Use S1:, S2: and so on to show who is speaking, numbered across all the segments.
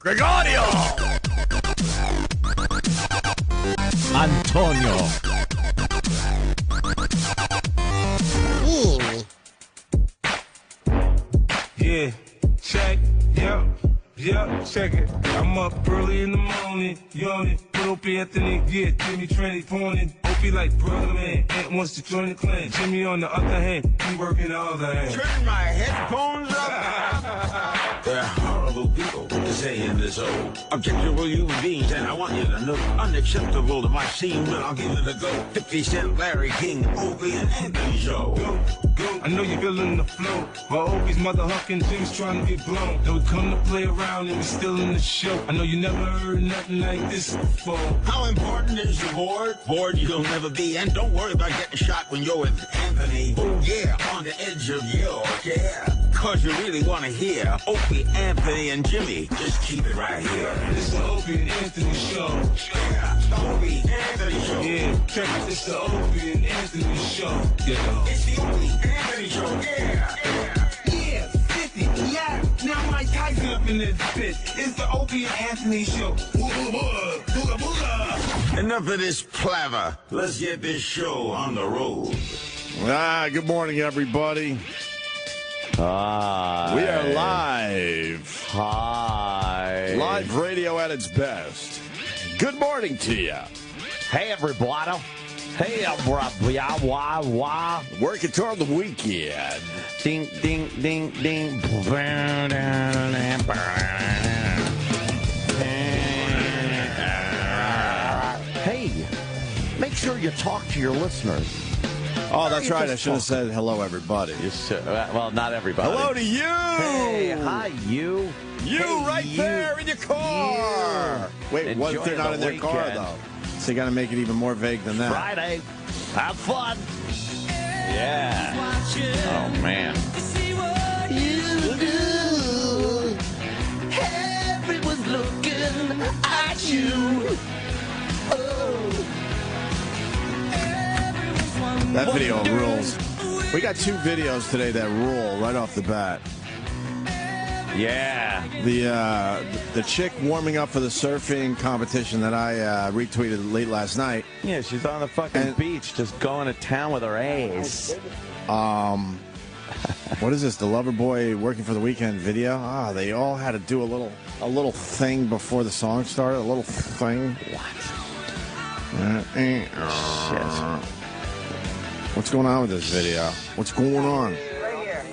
S1: Gregorio! Antonio.
S2: Yeah, check, yeah, check it. I'm up early in the morning, yawning. Put Opie Anthony, get Jimmy Tranny pawning. Opie like brother man, Aunt wants to join the clan. Jimmy on the other hand, he working the other hand.
S3: Turn my headphones up. They're horrible people to say in this old objectionable human beings, and I want you to know, unacceptable to my scene, but I'll give it a go. 50 Cent, Larry King, Opie and Anthony show.
S2: Go. I know you're feeling the flow, but Opie's mother hucking Jim's trying to get blown. Then we come to play around and we still in the show. I know you never heard nothing like this before.
S3: How important is your board? Bored you'll never be, and don't worry about getting shot when you're with Anthony. Oh yeah, on the edge of York, yeah. Cause you really want to hear Opie, Anthony, and Jimmy. Just keep it right here.
S2: This the Opie and Anthony show.
S3: Yeah, the Opie, Anthony show.
S2: Yeah, check it. It's the Opie and Anthony show. Yeah.
S3: It's the Opie, Anthony show.
S2: Yeah, 50, yeah. Now Mike Tyson up in this bitch. It's the Opie and Anthony show. Booga, booga, booga.
S3: Enough of this palaver. Let's get this show on the road.
S1: Good morning, everybody.
S4: Hi.
S1: We are live.
S4: Hi.
S1: Live radio at its best. Good morning to you.
S4: Hey, everybody. Hey, everybody.
S1: Working toward the weekend.
S4: Ding, ding, ding, ding. Hey, make sure you talk to your listeners.
S1: Oh, that's right. I should have said hello, everybody.
S4: You should, well, not everybody.
S1: Hello to you.
S4: Hey, hi, you.
S1: You
S4: hey,
S1: right
S4: you.
S1: there in your car. Wait, what if they're not in their car, though? So you got to make it even more vague than that.
S4: Friday. Have fun. Yeah. Oh, man.
S5: Everyone's looking at you.
S1: That video rules. We got two videos today that rule right off the bat.
S4: Yeah.
S1: The chick warming up for the surfing competition that I retweeted late last night.
S4: Yeah, she's on the fucking beach just going to town with her ass.
S1: What is this? The lover boy working for the weekend video? Ah, they all had to do a little thing before the song started. A little thing.
S4: What? Shit.
S1: What's going on with this video? What's going on?
S6: Right here.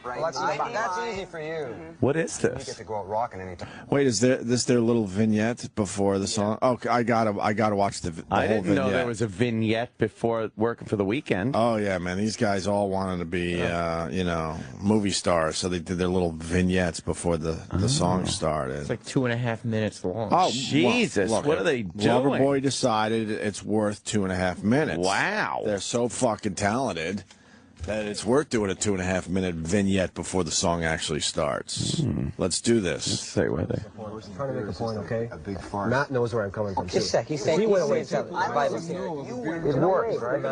S6: Well, that's easy for you.
S4: What is
S6: You get
S4: this?
S6: to go out rocking anytime.
S1: Wait, is this their little vignette before the song? Oh, I gotta watch the whole
S4: I didn't
S1: vignette.
S4: know there was a vignette before working for the weekend.
S1: Oh yeah, man, these guys all wanted to be, movie stars, so they did their little vignettes before the song started.
S7: It's like 2.5 minutes long.
S1: Oh,
S4: Jesus,
S1: look,
S4: what are they doing?
S1: Loverboy decided it's worth 2.5 minutes.
S4: Wow.
S1: They're so fucking talented that it's worth doing a 2.5 minute vignette before the song actually starts. Let's do this.
S4: Let's say where they.
S6: I was trying to make a point, okay?
S3: A big farce.
S6: Matt knows where I'm coming from.
S8: Just a sec. He's saying
S6: He went away too.
S8: It
S6: works, right?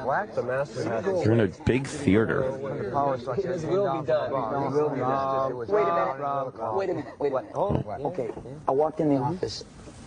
S6: What? The master has it.
S4: You're in a big theater.
S6: The power structure.
S8: It will be done.
S6: It will be done.
S8: Wait a minute. Okay, I walked in the office,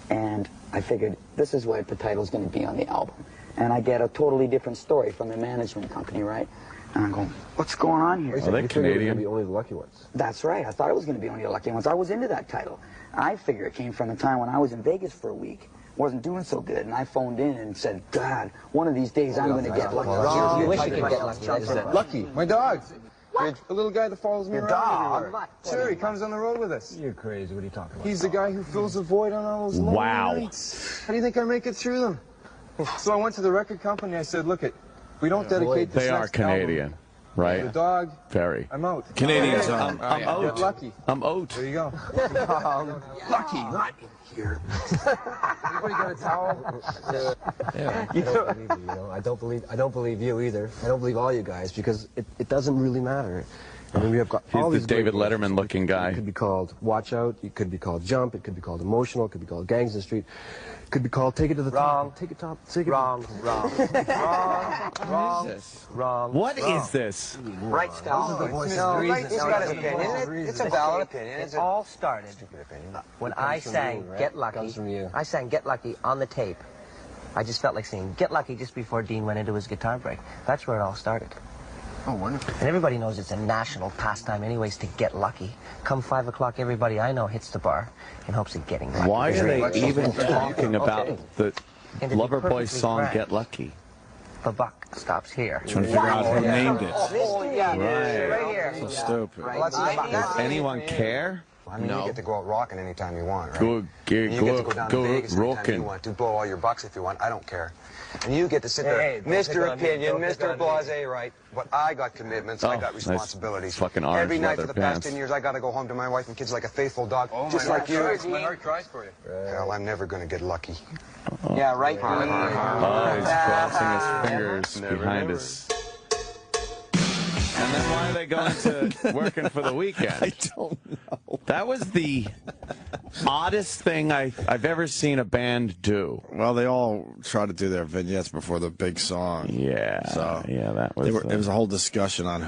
S8: and I figured this is what the title's going to be on the album. And I get a totally different story from the management company, right? And I'm going, what's going on here?
S4: Are they Canadian?
S6: Be only the lucky ones.
S8: That's right. I thought it was going to be only the lucky ones. I was into that title. I figure it came from the time when I was in Vegas for a week. Wasn't doing so good, and I phoned in and said, God, one of these days I'm going to get lucky.
S6: You wish you could get lucky. Lucky. My dog. The little guy that follows me around everywhere. Sure, he comes on the road with us. You're crazy. What are you talking about? He's the guy who fills the void on all those lonely nights. How do you think I make it through them? So I went to the record company. I said, look, we don't dedicate this
S4: They are
S6: next
S4: Canadian,
S6: album.
S4: right?
S6: The dog.
S4: Very.
S6: I'm out.
S1: Canadians
S4: I'm
S6: Get
S4: out.
S6: lucky.
S4: I'm out.
S6: There you go.
S3: Lucky, not here.
S6: Anybody got a towel? I don't believe you either. I don't believe all you guys because it doesn't really matter. I mean, we have got all
S9: He's
S6: these
S9: the David
S6: great
S9: Letterman looking guy.
S6: It could be called Watch Out. It could be called Jump. It could be called Emotional. It could be called Gangs in the Street. It could be called Take It to the Top. Take it top. Take it
S10: Wrong.
S9: What is this?
S8: Right, Scott.
S10: He's got his opinion. It's a valid opinion.
S11: It all started when I sang Get Lucky.
S6: Comes from you.
S11: I sang Get Lucky on the tape. I just felt like singing Get Lucky just before Dean went into his guitar break. That's where it all started.
S6: Oh, wonderful.
S11: And everybody knows it's a national pastime anyways to get lucky. Come 5 o'clock, everybody I know hits the bar in hopes of getting lucky.
S9: Why are they even talking about the
S11: And to be
S9: Loverboy
S11: perfectly
S9: song
S11: frank,
S9: Get Lucky?
S11: The buck stops here.
S1: Trying to figure out who named it.
S11: Right here.
S1: So stupid.
S9: Does anyone care?
S10: I mean, you get to go out rocking anytime you want, right?
S9: Go
S10: And you get to go down to Vegas anytime
S9: rocking.
S10: you want to, blow all your bucks if you want. I don't care. And you get to sit there, Mr. Opinion, Mr. Blase, right? But I got commitments, I got responsibilities.
S9: Fucking orange
S10: Every night for
S9: leather
S10: the past
S9: pants.
S10: 10 years, I got to go home to my wife and kids like a faithful dog, just like you.
S6: My heart cries for you.
S10: Hell, I'm never going to get lucky.
S8: Yeah, right.
S9: Oh, he's crossing his fingers behind his... And then why are they going to working for the weekend?
S1: I don't know.
S9: That was the oddest thing I've ever seen a band do.
S1: Well, they all try to do their vignettes before the big song.
S9: Yeah.
S1: So
S9: yeah, that was.
S1: There was a whole discussion on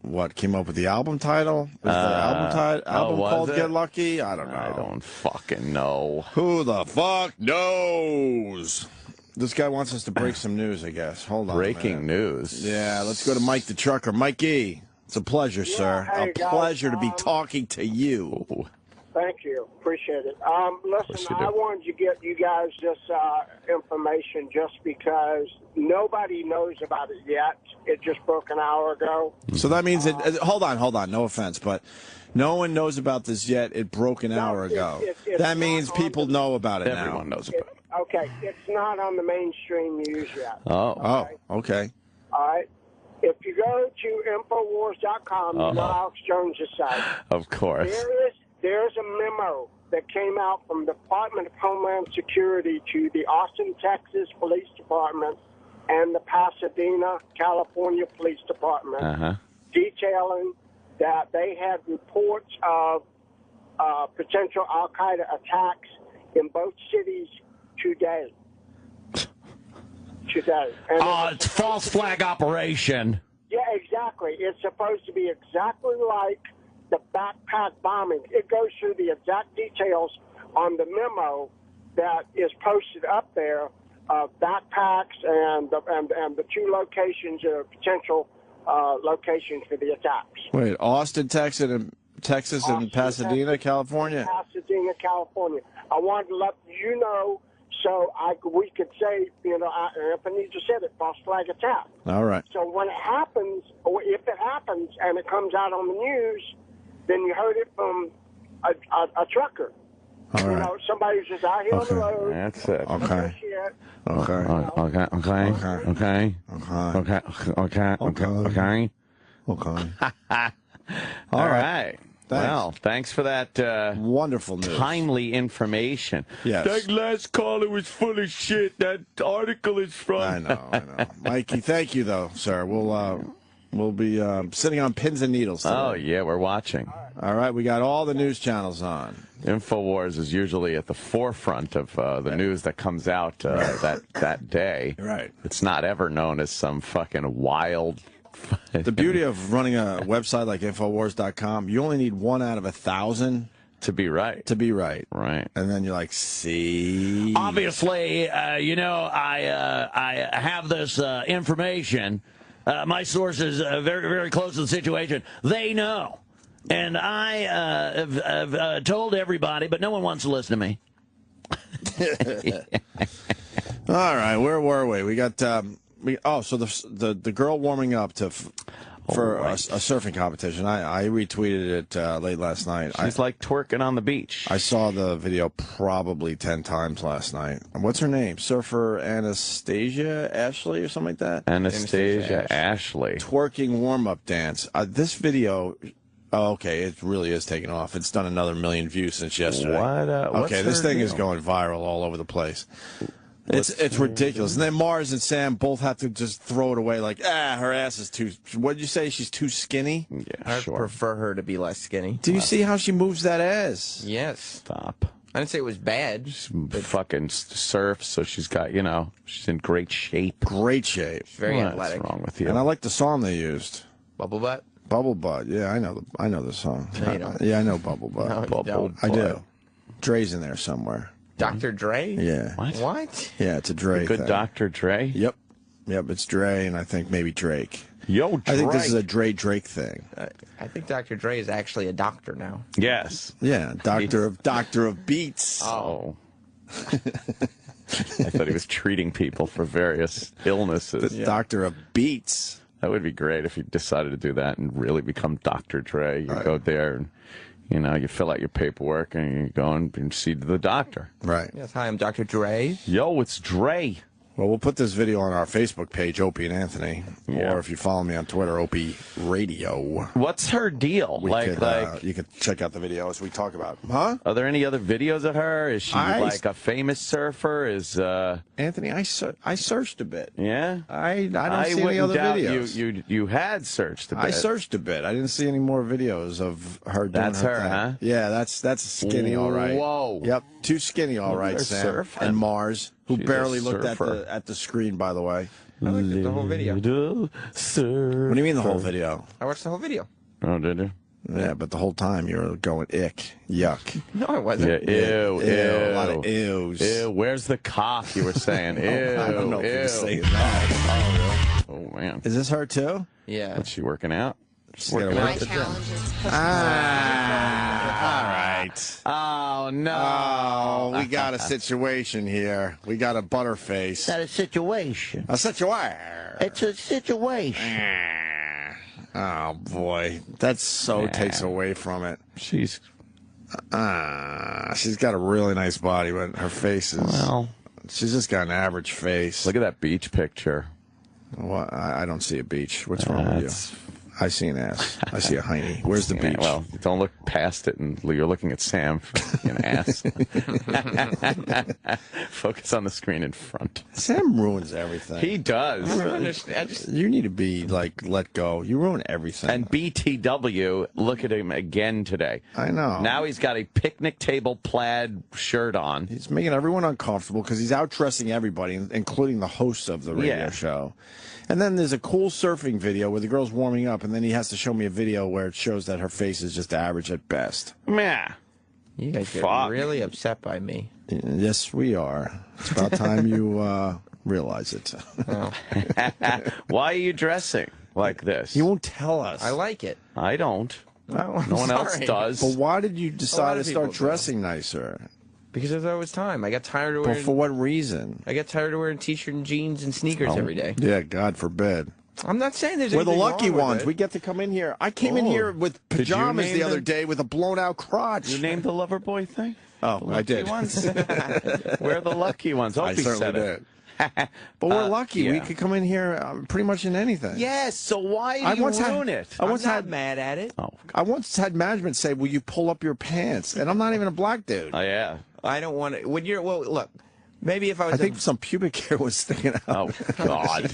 S1: what came up with the album title. Was the album
S9: was
S1: called
S9: it?
S1: Get Lucky? I don't know.
S9: I don't fucking know.
S1: Who the fuck knows? This guy wants us to break some news, I guess. Hold on.
S9: Breaking news.
S1: Yeah, let's go to Mike the Trucker. Mikey, it's a pleasure, sir.
S12: Hey,
S1: a pleasure to be talking to you.
S12: Thank you. Appreciate it. Listen,
S9: you do.
S12: I wanted to get you guys this information just because nobody knows about it yet. It just broke an hour ago.
S1: So that means hold on. No offense, but no one knows about this yet. It broke an hour ago.
S12: It's
S1: That means people know about it now.
S9: Everyone knows about it.
S12: Okay, it's not on the mainstream news yet.
S1: Oh, okay.
S12: All right. If you go to Infowars.com, you know Alex Jones' site.
S9: Of course.
S12: There's a memo that came out from the Department of Homeland Security to the Austin, Texas Police Department and the Pasadena, California Police Department, detailing that they had reports of potential Al-Qaeda attacks in both cities today. And
S9: It's false flag operation.
S12: yeah, exactly. It's supposed to be exactly like the backpack bombing. It goes through the exact details on the memo that is posted up there of backpacks and the two locations or potential locations for the attacks.
S1: Wait, Austin, Texas, and Pasadena, California?
S12: Pasadena, California. I wanted to let you know so we could say, Anthony just said it, false flag attack.
S1: All right.
S12: So when it happens, or if it happens and it comes out on the news, then you heard it from a trucker.
S1: All right.
S12: Somebody who's just out here on the road.
S9: That's it.
S1: Okay.
S9: All right.
S1: Thanks.
S9: Well, thanks for that
S1: wonderful news.
S9: Timely information.
S1: Yes.
S9: That last caller was full of shit. That article is from...
S1: I know. Mikey, thank you, though, sir. We'll be sitting on pins and needles today.
S9: Oh, yeah, we're watching.
S1: All right, we got all the news channels on.
S9: InfoWars is usually at the forefront of the news that comes out that day.
S1: Right.
S9: It's not ever known as some fucking wild...
S1: The beauty of running a website like Infowars.com, you only need 1 out of 1,000
S9: to be right. Right.
S1: And then you're like, see?
S13: Obviously, I have this information. My sources very, very close to the situation. They know. And I have told everybody, but no one wants to listen to me.
S1: All right, where were we? We got... so the girl warming up for a surfing competition. I retweeted it late last night.
S9: She's like twerking on the beach.
S1: I saw the video probably 10 times last night. What's her name? Surfer Anastasia Ashley or something like that?
S9: Anastasia Ashley.
S1: Twerking warm-up dance. This video... Oh, okay, it really is taking off. It's done another 1 million views since yesterday.
S9: What?
S1: Okay, this thing is going viral all over the place. It's ridiculous. And then Mars and Sam both have to just throw it away like, her ass is too... What did you say? She's too skinny?
S9: Yeah,
S7: I prefer her to be less skinny.
S1: Do you see how she moves that ass?
S7: Yes.
S9: Stop.
S7: I didn't say it was bad.
S9: Fucking surfs, so she's got, she's in great shape.
S1: Great shape.
S7: Very
S9: What's
S7: athletic.
S9: wrong with you?
S1: And I like the song they used.
S7: Bubble butt?
S1: Bubble Butt. Yeah, I know the song.
S7: No, you don't.
S1: Yeah, I know Bubble Butt.
S7: No, you
S9: Bubble
S7: don't.
S1: I do. Dre's in there somewhere.
S7: Dr. Dre?
S1: Yeah.
S7: What?
S1: Yeah, it's a Dre
S9: Good
S1: thing.
S9: Dr. Dre?
S1: Yep, it's Dre, and I think maybe Drake.
S9: Yo, Drake.
S1: I think this is a Drake thing.
S7: I think Dr. Dre is actually a doctor now.
S9: Yes.
S1: Yeah, doctor of beats.
S9: Oh. I thought he was treating people for various illnesses.
S1: The doctor of beats.
S9: That would be great if you decided to do that and really become Dr. Dre. You go there and, you fill out your paperwork and you go and see the doctor.
S1: Right.
S7: Yes, hi, I'm Dr. Dre.
S9: Yo, it's Dre.
S1: Well, we'll put this video on our Facebook page, Opie and Anthony,
S9: Yeah.
S1: or if you follow me on Twitter, Opie Radio.
S9: What's her deal?
S1: You could check out the video as we talk about. Huh?
S9: Are there any other videos of her? Is she like a famous surfer?
S1: Anthony, I searched a bit.
S9: Yeah?
S1: I don't see any
S9: wouldn't
S1: other
S9: doubt
S1: videos.
S9: You had searched a bit.
S1: I searched a bit. I didn't see any more videos of her doing
S9: That's her,
S1: thing.
S9: huh?
S1: Yeah, that's skinny, all right.
S9: Whoa.
S1: Yep, too skinny, all right,
S9: They're
S1: Sam.
S9: surfing.
S1: And Mars, who
S9: She's a
S1: barely looked
S9: surfer.
S1: at the screen, by the way.
S7: I looked at the whole video.
S1: What do you mean the whole video?
S7: I watched the whole video.
S9: Oh, did you?
S1: Yeah, but the whole time you were going ick, yuck.
S7: No, I wasn't.
S9: Yeah, ew.
S1: A lot of ews.
S9: Ew, where's the cock you were saying? Ew,
S1: I don't know if you were
S9: ew.
S1: saying that.
S9: Oh, man.
S1: Is this her too?
S7: Yeah.
S9: What's she working out?
S1: She's gotta
S14: My
S1: work the gym.
S14: challenge is to push
S1: All right.
S9: Oh, no.
S1: Oh, we got a situation here. We got a butterface.
S13: It's not a situation.
S1: A situation.
S13: It's a situation.
S1: Oh, boy. That so takes away from it.
S9: She's
S1: got a really nice body, but her face is...
S9: Well...
S1: She's just got an average face.
S9: Look at that beach picture.
S1: Well, I don't see a beach. What's wrong with you? I see an ass. I see a hiney. Where's the beach?
S9: Well, don't look past it, and you're looking at Sam for an ass. Focus on the screen in front.
S1: Sam ruins everything.
S9: He does.
S1: You need to be, let go. You ruin everything.
S9: And BTW, look at him again today.
S1: I know.
S9: Now he's got a picnic table plaid shirt on.
S1: He's making everyone uncomfortable because he's out dressing everybody, including the hosts of the radio show. And then there's a cool surfing video where the girl's warming up, and then he has to show me a video where it shows that her face is just average at best.
S9: Yeah.
S7: You guys get really upset by me.
S1: Yes, we are. It's about time you realize it.
S7: Oh.
S9: Why are you dressing like this?
S1: You won't tell us.
S7: I like it.
S9: I don't.
S1: No
S9: one else does.
S1: But why did you decide to start
S7: people do.
S1: dressing nicer?
S7: Because I thought it was time. I got tired of wearing...
S1: But for what reason?
S7: I got tired of wearing T-shirt and jeans and sneakers every day.
S1: Yeah, God forbid.
S7: I'm not saying there's
S1: We're the
S7: anything
S1: lucky
S7: wrong with
S1: ones.
S7: it.
S1: We get to come in here. I came in here with
S9: Did you
S1: pajamas
S9: name
S1: the other
S9: them?
S1: day with a blown-out crotch.
S9: You named the lover boy thing?
S1: Oh, I did.
S9: Ones? We're the lucky ones.
S1: I
S9: Opie
S1: certainly
S9: said it.
S1: did. But we're lucky.
S9: Yeah.
S1: We could come in here pretty much in anything.
S9: Yes, so why do you ruin it?
S1: I once
S7: I'm not
S1: had
S7: mad at it.
S9: Oh,
S1: I once had management say, "Will you pull up your pants?" And I'm not even a black dude.
S9: oh yeah.
S7: I don't want to... When you're... Well, look. Maybe if I was...
S1: I think some pubic hair was sticking out.
S9: Oh, God.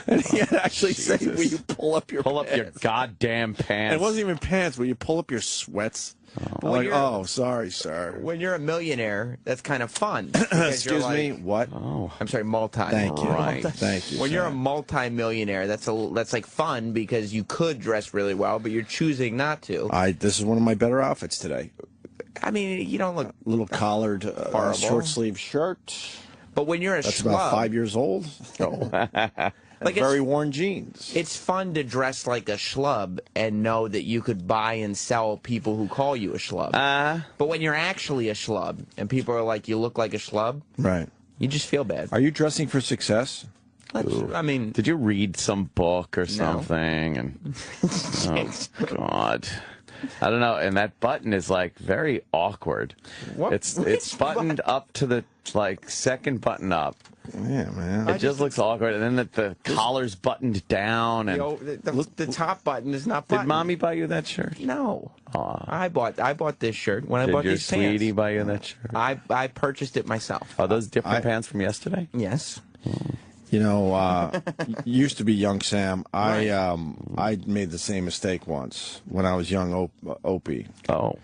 S1: And he had actually said, "Will you pull up your
S9: Pull up your
S1: pants?"
S9: goddamn pants.
S1: And it wasn't even pants. Will you pull up your sweats?
S7: Well,
S1: Like,
S7: you're-
S1: oh, sorry, sir.
S7: When you're a millionaire, that's kind of fun. because you're
S1: Excuse
S7: like-
S1: me. What?
S9: Oh,
S7: I'm sorry, multi.
S1: Thank you.
S9: Right.
S1: Thank you.
S7: When you're a
S1: sir.
S7: multi-millionaire, that's like fun because you could dress really well, but you're choosing not to.
S1: This is one of my better outfits today.
S7: I mean, you don't look...
S1: Little collared,
S7: Horrible.
S1: short sleeve shirt.
S7: But when you're a
S1: That's
S7: schlub,
S1: about 5 years old.
S7: like
S1: Very worn jeans.
S7: it's fun to dress like a schlub and know that you could buy and sell people who call you a schlub. But when you're actually a schlub and people are like, you look like a schlub,
S1: Right.
S7: you just feel bad.
S1: Are you dressing for success?
S7: I mean...
S9: Did you read some book or something? And oh, God. I don't know, and that button is like very awkward.
S7: What?
S9: It's buttoned up to the second button up.
S1: Yeah, man.
S9: It just looks awkward, and then the collar's buttoned down. And
S7: the top button is not buttoned.
S9: Did Mommy buy you that shirt?
S7: No.
S9: Aw.
S7: I bought this shirt when I bought these pants.
S9: Did your sweetie buy you that shirt?
S7: I purchased it myself.
S9: Are those different pants from yesterday?
S7: Yes.
S1: You know, used to be young Sam. I made the same mistake once when I was young Opie.
S9: Oh.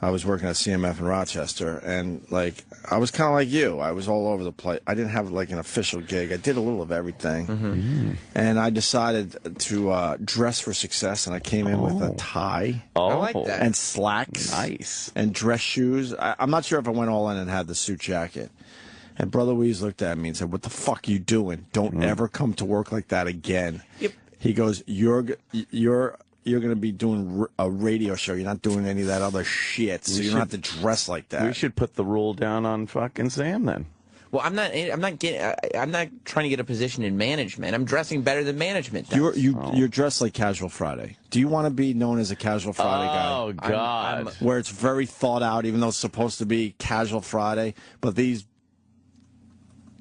S1: I was working at CMF in Rochester, and I was kind of like you. I was all over the place. I didn't have an official gig. I did a little of everything, and I decided to dress for success. And I came in with a tie,
S7: I like that.
S1: and slacks,
S9: nice,
S1: and dress shoes. I'm not sure if I went all in and had the suit jacket. And Brother Weeze looked at me and said, "What the fuck are you doing? Don't ever come to work like that again."
S7: Yep.
S1: He goes, "You're going to be doing a radio show. You're not doing any of that other shit, so you don't have to dress like that."
S9: We should put the rule down on fucking Sam then.
S7: Well, I'm not trying to get a position in management. I'm dressing better than management does.
S1: You're dressed like Casual Friday. Do you want to be known as a Casual Friday guy?
S9: Oh God.
S1: Where it's very thought out, even though it's supposed to be Casual Friday, but these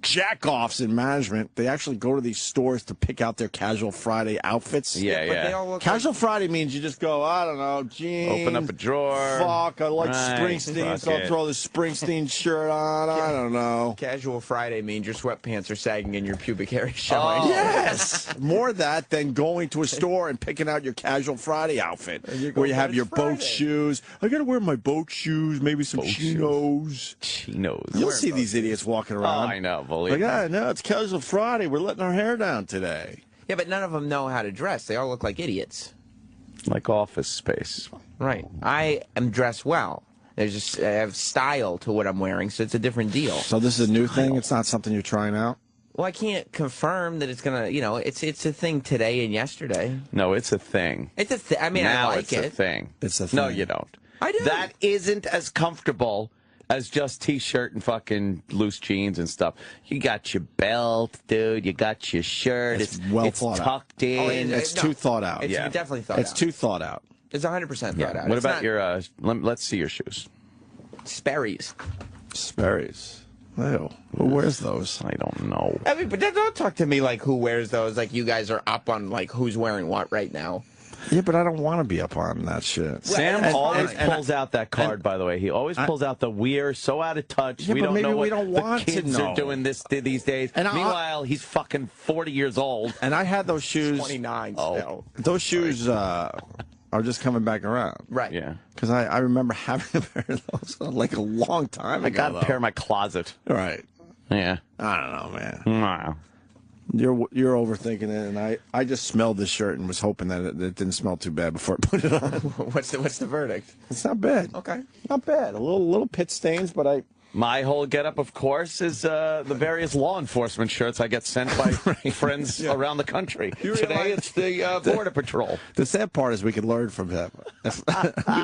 S1: jack-offs in management, they actually go to these stores to pick out their Casual Friday outfits.
S9: Yeah.
S7: They all look
S1: Casual Friday means you just go, I don't know, jeans.
S9: Open up a drawer.
S1: Fuck, I like
S9: Right,
S1: Springsteen, so I'll throw the Springsteen shirt on. I don't know.
S7: Casual Friday means your sweatpants are sagging and your pubic hair is showing.
S1: Yes! More of that than going to a store and picking out your Casual Friday outfit, where you have your boat shoes. I gotta wear my boat shoes, maybe some chinos.
S9: Chinos.
S1: You'll see these idiots walking around.
S9: Oh, I know.
S1: Like, no, it's Casual Friday. We're letting our hair down today.
S7: Yeah, but none of them know how to dress. They all look like idiots.
S9: Like Office Space.
S7: Right. I am dressed well. I have style to what I'm wearing, so it's a different deal.
S1: So this is a new thing? It's not something you're trying out?
S7: Well, I can't confirm that it's gonna. It's a thing today and yesterday.
S9: No, it's a thing.
S7: It's a thing. I mean,
S9: now
S7: I like
S9: it's a thing.
S1: It's a thing.
S9: No, you don't.
S7: I do.
S9: That isn't as comfortable as just T-shirt and fucking loose jeans and stuff. You got your belt, dude. You got your shirt.
S1: It's well thought out.
S9: tucked in.
S1: It's too thought out.
S7: It's definitely thought out.
S1: It's too thought out.
S7: It's 100% thought out.
S9: What about your? Let's see your shoes.
S7: Sperry's?
S1: Sperry's. Ew. Who wears those?
S9: I don't know.
S7: I mean, but don't talk to me like who wears those. Like you guys are up on who's wearing what right now.
S1: Yeah, but I don't want to be up on that shit.
S9: Sam always pulls out that card, by the way. He always pulls out the "we're so out of touch.
S1: Yeah,
S9: we
S1: but
S9: don't
S1: maybe
S9: know what
S1: we don't want
S9: the kids
S1: to know.
S9: are doing these days."
S1: And
S9: meanwhile, he's fucking 40 years old.
S1: And I had those shoes.
S7: 29 still.
S1: Those shoes are just coming back around.
S7: Right.
S9: Yeah.
S1: Because I remember having a pair of those like a long time ago.
S9: I got a pair in my closet.
S1: Right.
S9: Yeah.
S1: I don't know, man.
S9: Wow.
S1: You're overthinking it, and I just smelled this shirt and was hoping that it didn't smell too bad before I put it on.
S7: What's the verdict?
S1: It's not bad.
S7: Okay.
S1: Not bad. A little pit stains, but
S9: My whole getup, of course, is the various law enforcement shirts I get sent by friends around the country. Today, it's the Border Patrol.
S1: The sad part is we could learn from him. We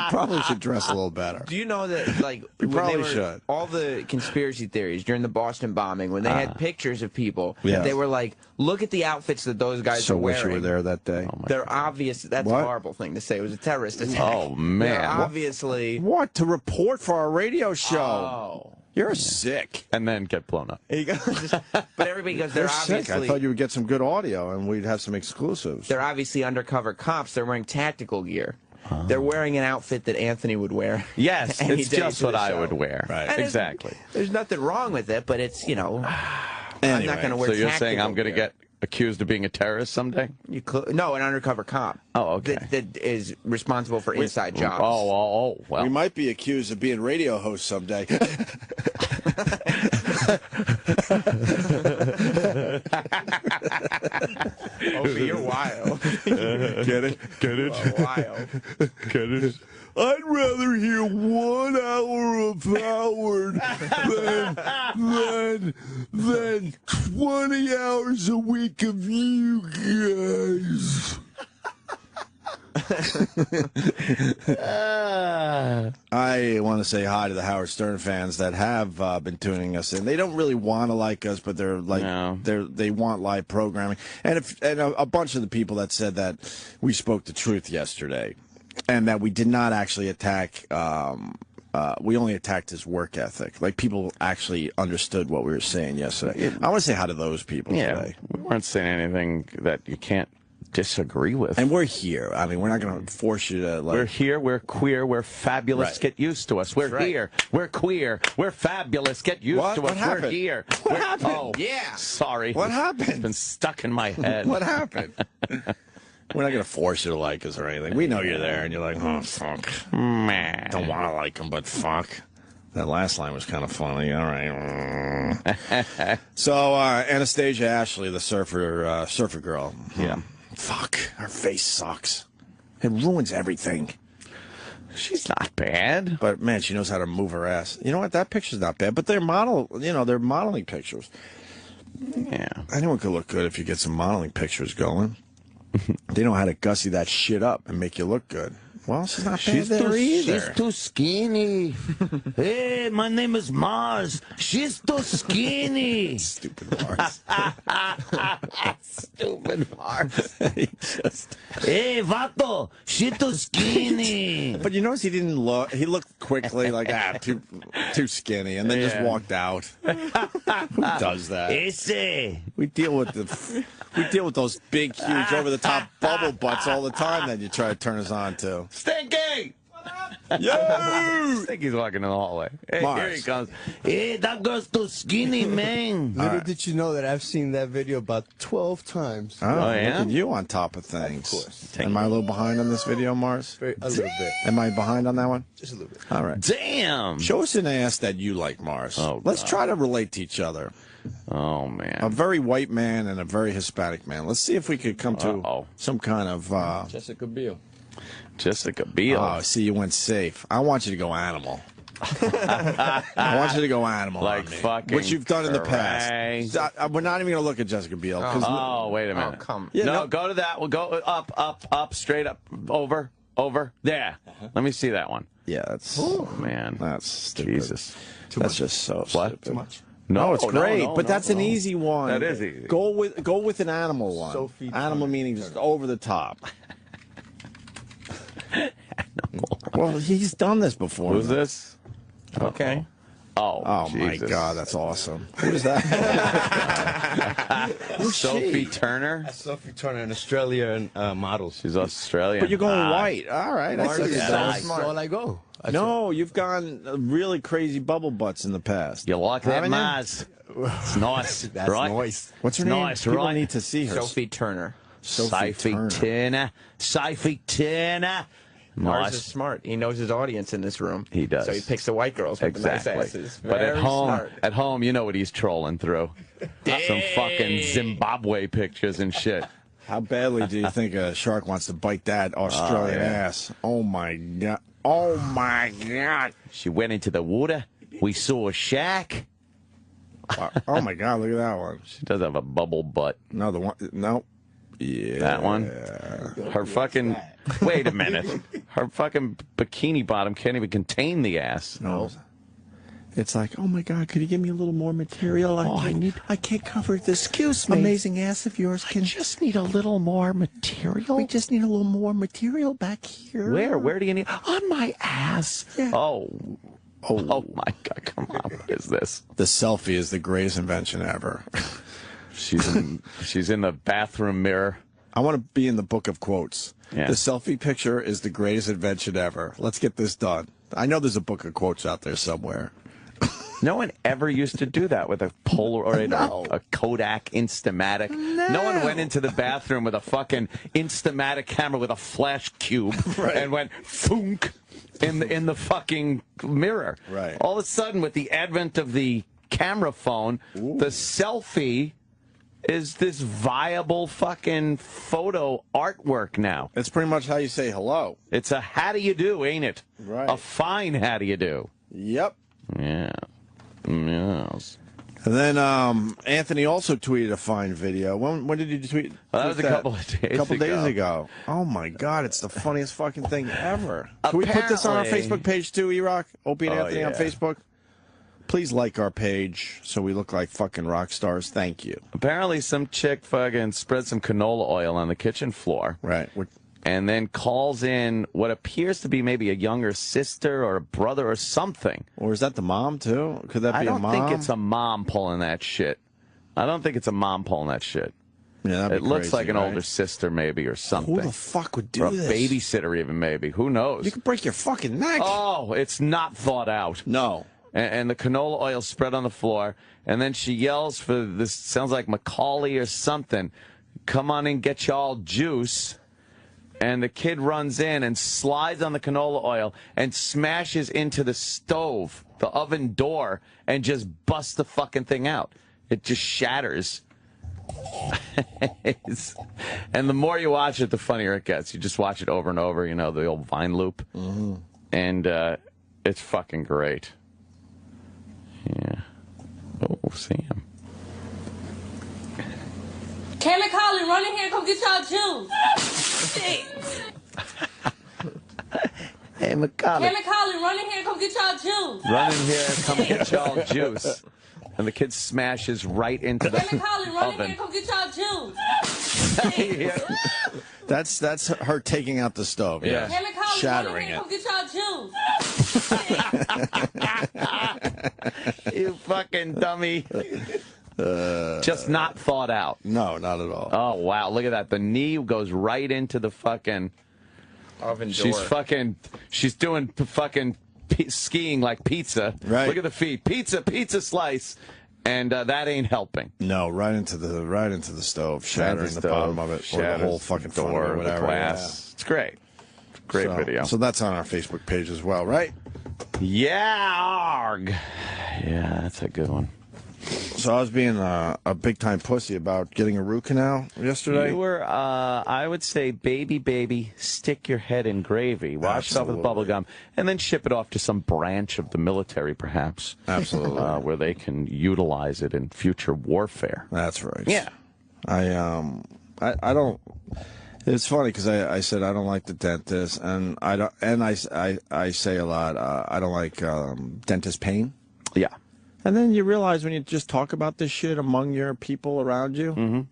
S1: probably should dress a little better.
S7: Do you know that,
S1: we probably should.
S7: All the conspiracy theories during the Boston bombing, when they had pictures of people, they were like, look at the outfits that those guys are wearing.
S1: So wish you were there that day.
S7: They're obvious. That's a horrible thing to say. It was a terrorist attack.
S9: Oh, man.
S7: They're obviously.
S1: What? To report for our radio show.
S7: Oh.
S1: You're sick.
S9: And then get blown up.
S7: But everybody goes, they're
S1: sick.
S7: obviously.
S1: I thought you would get some good audio and we'd have some exclusives.
S7: They're obviously undercover cops. They're wearing tactical gear. They're wearing an outfit that Anthony would wear.
S9: Yes, it's just what I would wear.
S1: Right.
S7: And
S9: exactly.
S7: There's nothing wrong with it, but it's, I'm
S1: Anyway,
S7: not going to wear
S9: So you're saying
S7: tactical
S9: I'm going to
S7: gear.
S9: get accused of being a terrorist someday?
S7: No, an undercover cop.
S9: Oh, okay.
S7: That is responsible for inside jobs.
S9: Oh, well.
S1: We might be accused of being radio hosts someday.
S7: Opie, you're wild.
S1: Get it? Get it?
S7: Wild.
S1: Get it? I'd rather hear 1 hour of Howard than 20 hours a week of you guys. I want to say hi to the Howard Stern fans that have been tuning us in. They don't really want to like us, but they're like they want live programming. And a bunch of the people that said that we spoke the truth yesterday. and that we did not actually attack. We only attacked his work ethic. Like, people actually understood what we were saying yesterday. I want to say hi to those people today.
S9: We weren't saying anything that you can't disagree with.
S1: And we're here. I mean, we're not going to force you to, like...
S9: We're here, we're queer, we're fabulous,
S1: Right.
S9: Get used to us. We're here, we're queer, we're fabulous, get used to us.
S1: What happened?
S9: We're here.
S1: What happened?
S9: Oh,
S7: yeah.
S9: Sorry.
S1: What happened?
S9: It's been stuck in my head.
S1: What happened? We're not going to force you to like us or anything. We know you're there, and you're like, oh, fuck.
S9: Man.
S1: Don't want to like him, but fuck. That last line was kind of funny. All right. So, Anastasia Ashley, the surfer girl.
S9: Yeah.
S1: Fuck. Her face sucks. It ruins everything.
S9: She's not bad.
S1: But, man, she knows how to move her ass. You know what? That picture's not bad. But they're they're modeling pictures.
S9: Yeah.
S1: Anyone could look good if you get some modeling pictures going. They know how to gussy that shit up and make you look good. Well, she's not bad there either.
S13: She's too skinny. Hey, my name is Mars. She's too skinny.
S1: Stupid Mars.
S7: Stupid Mars.
S13: Hey, Vato, she's too skinny.
S1: But you notice he didn't look. He looked quickly like, too skinny, and then just walked out. Who does that?
S13: Ese.
S1: We deal with those big, huge, over-the-top bubble butts all the time that you try to turn us on to.
S9: Stinky!
S1: Yo!
S9: Stinky's walking in the hallway. Hey,
S1: Mars.
S9: here he comes.
S13: Hey, that girl's too skinny, man.
S14: Little did you know that I've seen that video about 12 times.
S1: Oh,
S9: yeah?
S1: Look at you on top of things.
S14: Of course.
S1: Am I a little behind on this video, Mars?
S14: A little bit.
S1: Am I behind on that one?
S14: Just a little bit.
S1: All right.
S9: Damn!
S1: Show us an ass that you like, Mars.
S9: Oh,
S1: Let's
S9: God.
S1: try to relate to each other.
S9: Oh, man.
S1: A very white man and a very Hispanic man. Let's see if we could come to some kind of...
S14: Jessica Biel.
S9: Jessica Biel.
S1: Oh, see, you went safe. I want you to go animal. I want you to go animal
S9: Like
S1: on me,
S9: fucking
S1: which you've done in the
S9: Gregg.
S1: past. We're not even going to look at Jessica Biel. 'Cause
S9: Oh, wait a minute.
S7: come.
S1: Yeah,
S9: no,
S1: no.
S9: go to that. We'll go up, straight up, over. There. Let me see that one.
S1: yeah, that's...
S9: Oh, man.
S1: That's stupid.
S9: Jesus.
S1: That's just so stupid.
S14: Too much.
S1: No, it's great,
S9: no,
S1: but that's an easy one.
S9: That is easy.
S1: Go with an animal one.
S14: Sophie
S1: Animal
S14: Turner.
S1: meaning just over the top. Well, he's done this before.
S9: Who's this?
S7: Okay.
S9: Oh,
S1: my
S9: Jesus.
S1: God, that's awesome. Who's that? Who's
S9: Sophie
S1: she?
S9: Turner.
S14: Sophie Turner, an Australian model.
S9: She's Australian.
S1: But you're going white. All right. I see
S14: That's
S1: that.
S14: all I go.
S1: No, you've gone really crazy bubble butts in the past.
S9: You like that,
S1: Haven't you?
S9: Mars? It's nice.
S14: That's
S9: right?
S14: nice.
S1: What's her
S9: It's
S1: name?
S9: nice,
S1: People
S9: right?
S1: need to see her.
S7: Sophie Turner.
S9: Sophie Turner. Sophie Turner.
S7: Mars
S9: Nice.
S7: is smart. He knows his audience in this room.
S9: He does.
S7: So he picks the white girls with
S9: Exactly.
S7: the nice asses.
S9: But
S7: Very smart.
S9: at home, you know what he's trolling through. Some fucking Zimbabwe pictures and shit.
S1: How badly do you think a shark wants to bite that Australian ass? Oh, my God. Oh, my God.
S9: She went into the water. We saw a shack.
S1: Oh, my God. Look at that one.
S9: She does have a bubble butt.
S1: No, the one. No. Yeah.
S9: That one. Her fucking. Wait a minute. Her fucking bikini bottom can't even contain the ass.
S1: No. It's like, oh, my God, could you give me a little more material? I can't cover this amazing ass of yours.
S9: I just need a little more material.
S1: We just need a little more material back here.
S9: Where? Where do you need? On my ass.
S1: Yeah.
S9: Oh, my God! Come on, what is this?
S1: The selfie is the greatest invention ever.
S9: She's in the bathroom mirror.
S1: I want to be in the book of quotes.
S9: Yeah.
S1: The selfie picture is the greatest invention ever. Let's get this done. I know there's a book of quotes out there somewhere.
S9: No one ever used to do that with a Polaroid
S1: No.
S9: or a Kodak Instamatic. No one went into the bathroom with a fucking Instamatic camera with a flash cube and went thunk in the fucking mirror.
S1: Right.
S9: All of a sudden, with the advent of the camera phone, the selfie is this viable fucking photo artwork now.
S1: It's pretty much how you say hello.
S9: It's a how do you do, ain't it?
S1: Right.
S9: A fine how do you do.
S1: Yep.
S9: Yeah. Yes.
S1: And then Anthony also tweeted a fine video. When did you tweet?
S9: That was a couple of days
S1: days
S9: ago.
S1: ago. Oh my God, it's the funniest fucking thing ever. Can we put this on our
S9: Apparently-
S1: Facebook page too, E-Rock? Opie and
S9: Oh,
S1: Anthony on
S9: yeah.
S1: Facebook. Please like our page so we look like fucking rock stars. Thank you.
S9: Apparently some chick fucking spread some canola oil on the kitchen floor.
S1: Right.
S9: and then calls in what appears to be maybe a younger sister or a brother or something.
S1: Or is that the mom, too? Could that be a mom?
S9: I don't think it's a mom pulling that shit. I don't think it's a mom pulling that shit.
S1: Yeah,
S9: it looks like an older sister maybe or something.
S1: Who the fuck would do
S9: or a
S1: this?
S9: Babysitter even maybe. Who knows?
S1: You could break your fucking neck.
S9: Oh, it's not thought out.
S1: No.
S9: And the canola oil spread on the floor, and then she yells for this, sounds like Macaulay or something, come on in, get y'all juice. And the kid runs in and slides on the canola oil and smashes into the stove, the oven door, and just busts the fucking thing out. It just shatters. And the more you watch it, the funnier it gets. You just watch it over and over, you know, the old Vine loop.
S1: Mm-hmm.
S9: And it's fucking great. Yeah. Oh, Sam.
S15: Kay McCauley, run in here and come get y'all juice.
S9: Hey, McCauley.
S15: Kay McCauley, run in here and come get y'all juice.
S9: Run in here and come get y'all juice. And the kid smashes right into the
S15: Kay McCauley, run in
S9: oven.
S15: here and come get y'all juice.
S1: That's her taking out the stove.
S9: Yeah.
S15: Kay McCauley,
S1: Shattering
S15: run in here
S1: it.
S15: and come get y'all juice.
S9: You fucking dummy. Just not thought out.
S1: No, not at all.
S9: Oh, wow. Look at that. The knee goes right into the fucking
S7: oven door.
S9: She's doing fucking skiing like pizza.
S1: Right.
S9: Look at the feet. Pizza slice. And that ain't helping.
S1: No, right into the stove, shattering the bottom of it, or the whole fucking door, or whatever.
S9: Glass.
S1: Yeah.
S9: It's great. Great video.
S1: So that's on our Facebook page as well, right?
S9: Yeah, arg. Yeah, that's a good one.
S1: So I was being a big-time pussy about getting a root canal yesterday.
S9: You were, I would say, baby, stick your head in gravy, wash it off with bubble gum, and then ship it off to some branch of the military, perhaps.
S1: Absolutely.
S9: Where they can utilize it in future warfare.
S1: That's right.
S9: Yeah.
S1: I don't. It's funny because I said I don't like the dentist, and I don't, and I say a lot. I don't like dentist pain.
S9: Yeah.
S1: And then you realize when you just talk about this shit among your people around you,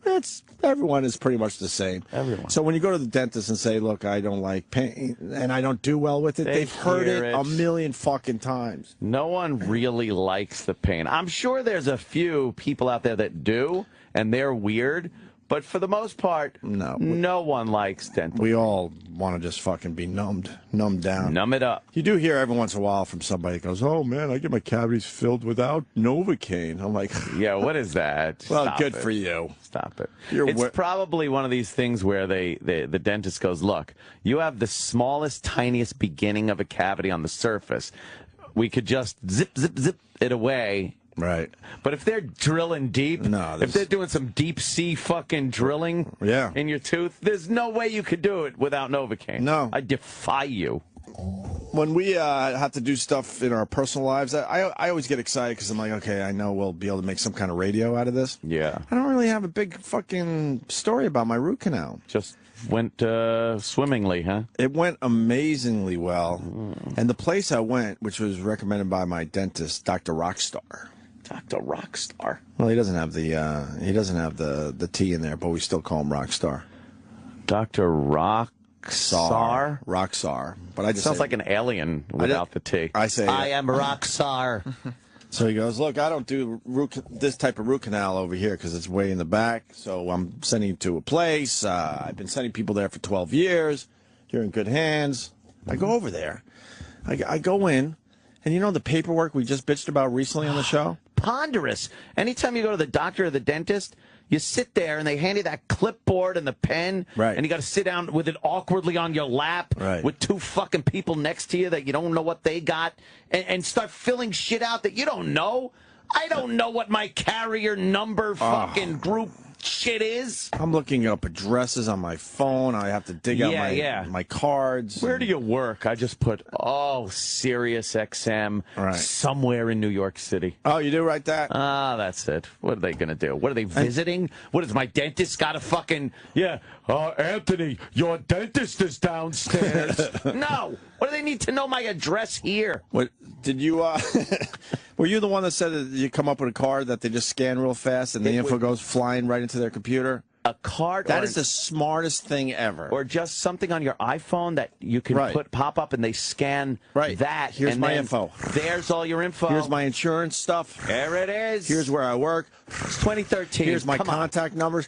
S1: everyone is pretty much the same.
S9: Everyone.
S1: So when you go to the dentist and say, look, I don't like pain and I don't do well with it, they've heard it a million fucking times.
S9: No one really likes the pain. I'm sure there's a few people out there that do, and they're weird. But for the most part, no one likes dental.
S1: We all want to just fucking be numbed down.
S9: Numb it up.
S1: You do hear every once in a while from somebody that goes, oh, man, I get my cavities filled without Novocaine. I'm like,
S9: yeah, what is that?
S1: Well,
S9: Stop
S1: good
S9: it.
S1: for you.
S9: Stop it. It's probably one of these things where the dentist goes, look, you have the smallest, tiniest beginning of a cavity on the surface. We could just zip it away.
S1: Right.
S9: But if they're drilling deep, if they're doing some deep sea fucking drilling in your tooth, there's no way you could do it without Novocaine.
S1: No.
S9: I defy you.
S1: When we have to do stuff in our personal lives, I always get excited because I'm like, okay, I know we'll be able to make some kind of radio out of this.
S9: Yeah.
S1: I don't really have a big fucking story about my root canal.
S9: Just went swimmingly, huh?
S1: It went amazingly well. And the place I went, which was recommended by my dentist, Dr. Rockstar.
S9: Dr. Rockstar.
S1: Well, he doesn't have the T in there, but we still call him Rockstar.
S9: Dr. Rockstar?
S1: Rockstar. But I just
S9: sounds like an alien without the T.
S1: I
S9: am Rockstar.
S1: So he goes, look, I don't do this type of root canal over here because it's way in the back. So I'm sending you to a place. I've been sending people there for 12 years. You're in good hands. I go over there. I go in. And you know the paperwork we just bitched about recently on the show?
S9: Ponderous. Anytime you go to the doctor or the dentist, you sit there and they hand you that clipboard and the pen.
S1: Right.
S9: And you got to sit down with it awkwardly on your lap.
S1: Right.
S9: With two fucking people next to you that you don't know what they got. And start filling shit out that you don't know. I don't know what my carrier number fucking group shit is.
S1: I'm looking up addresses on my phone. I have to dig out my cards.
S9: Where do you work? I just put, Sirius XM somewhere in New York City.
S1: Oh, you do write that?
S9: That's it. What are they going to do? What are they visiting? What is my dentist got a fucking... Anthony, your dentist is downstairs. No. What do they need to know my address here?
S1: What did you... Were you the one that said that you come up with a card that they just scan real fast and the info goes flying right into their computer?
S9: a card.
S1: That is the smartest thing ever.
S9: Or just something on your iPhone that you can pop up and they scan that.
S1: Here's
S9: and
S1: my
S9: then
S1: info.
S9: There's all your info.
S1: Here's my insurance stuff.
S9: There it is.
S1: Here's where I work.
S9: It's 2013.
S1: Here's my contact numbers.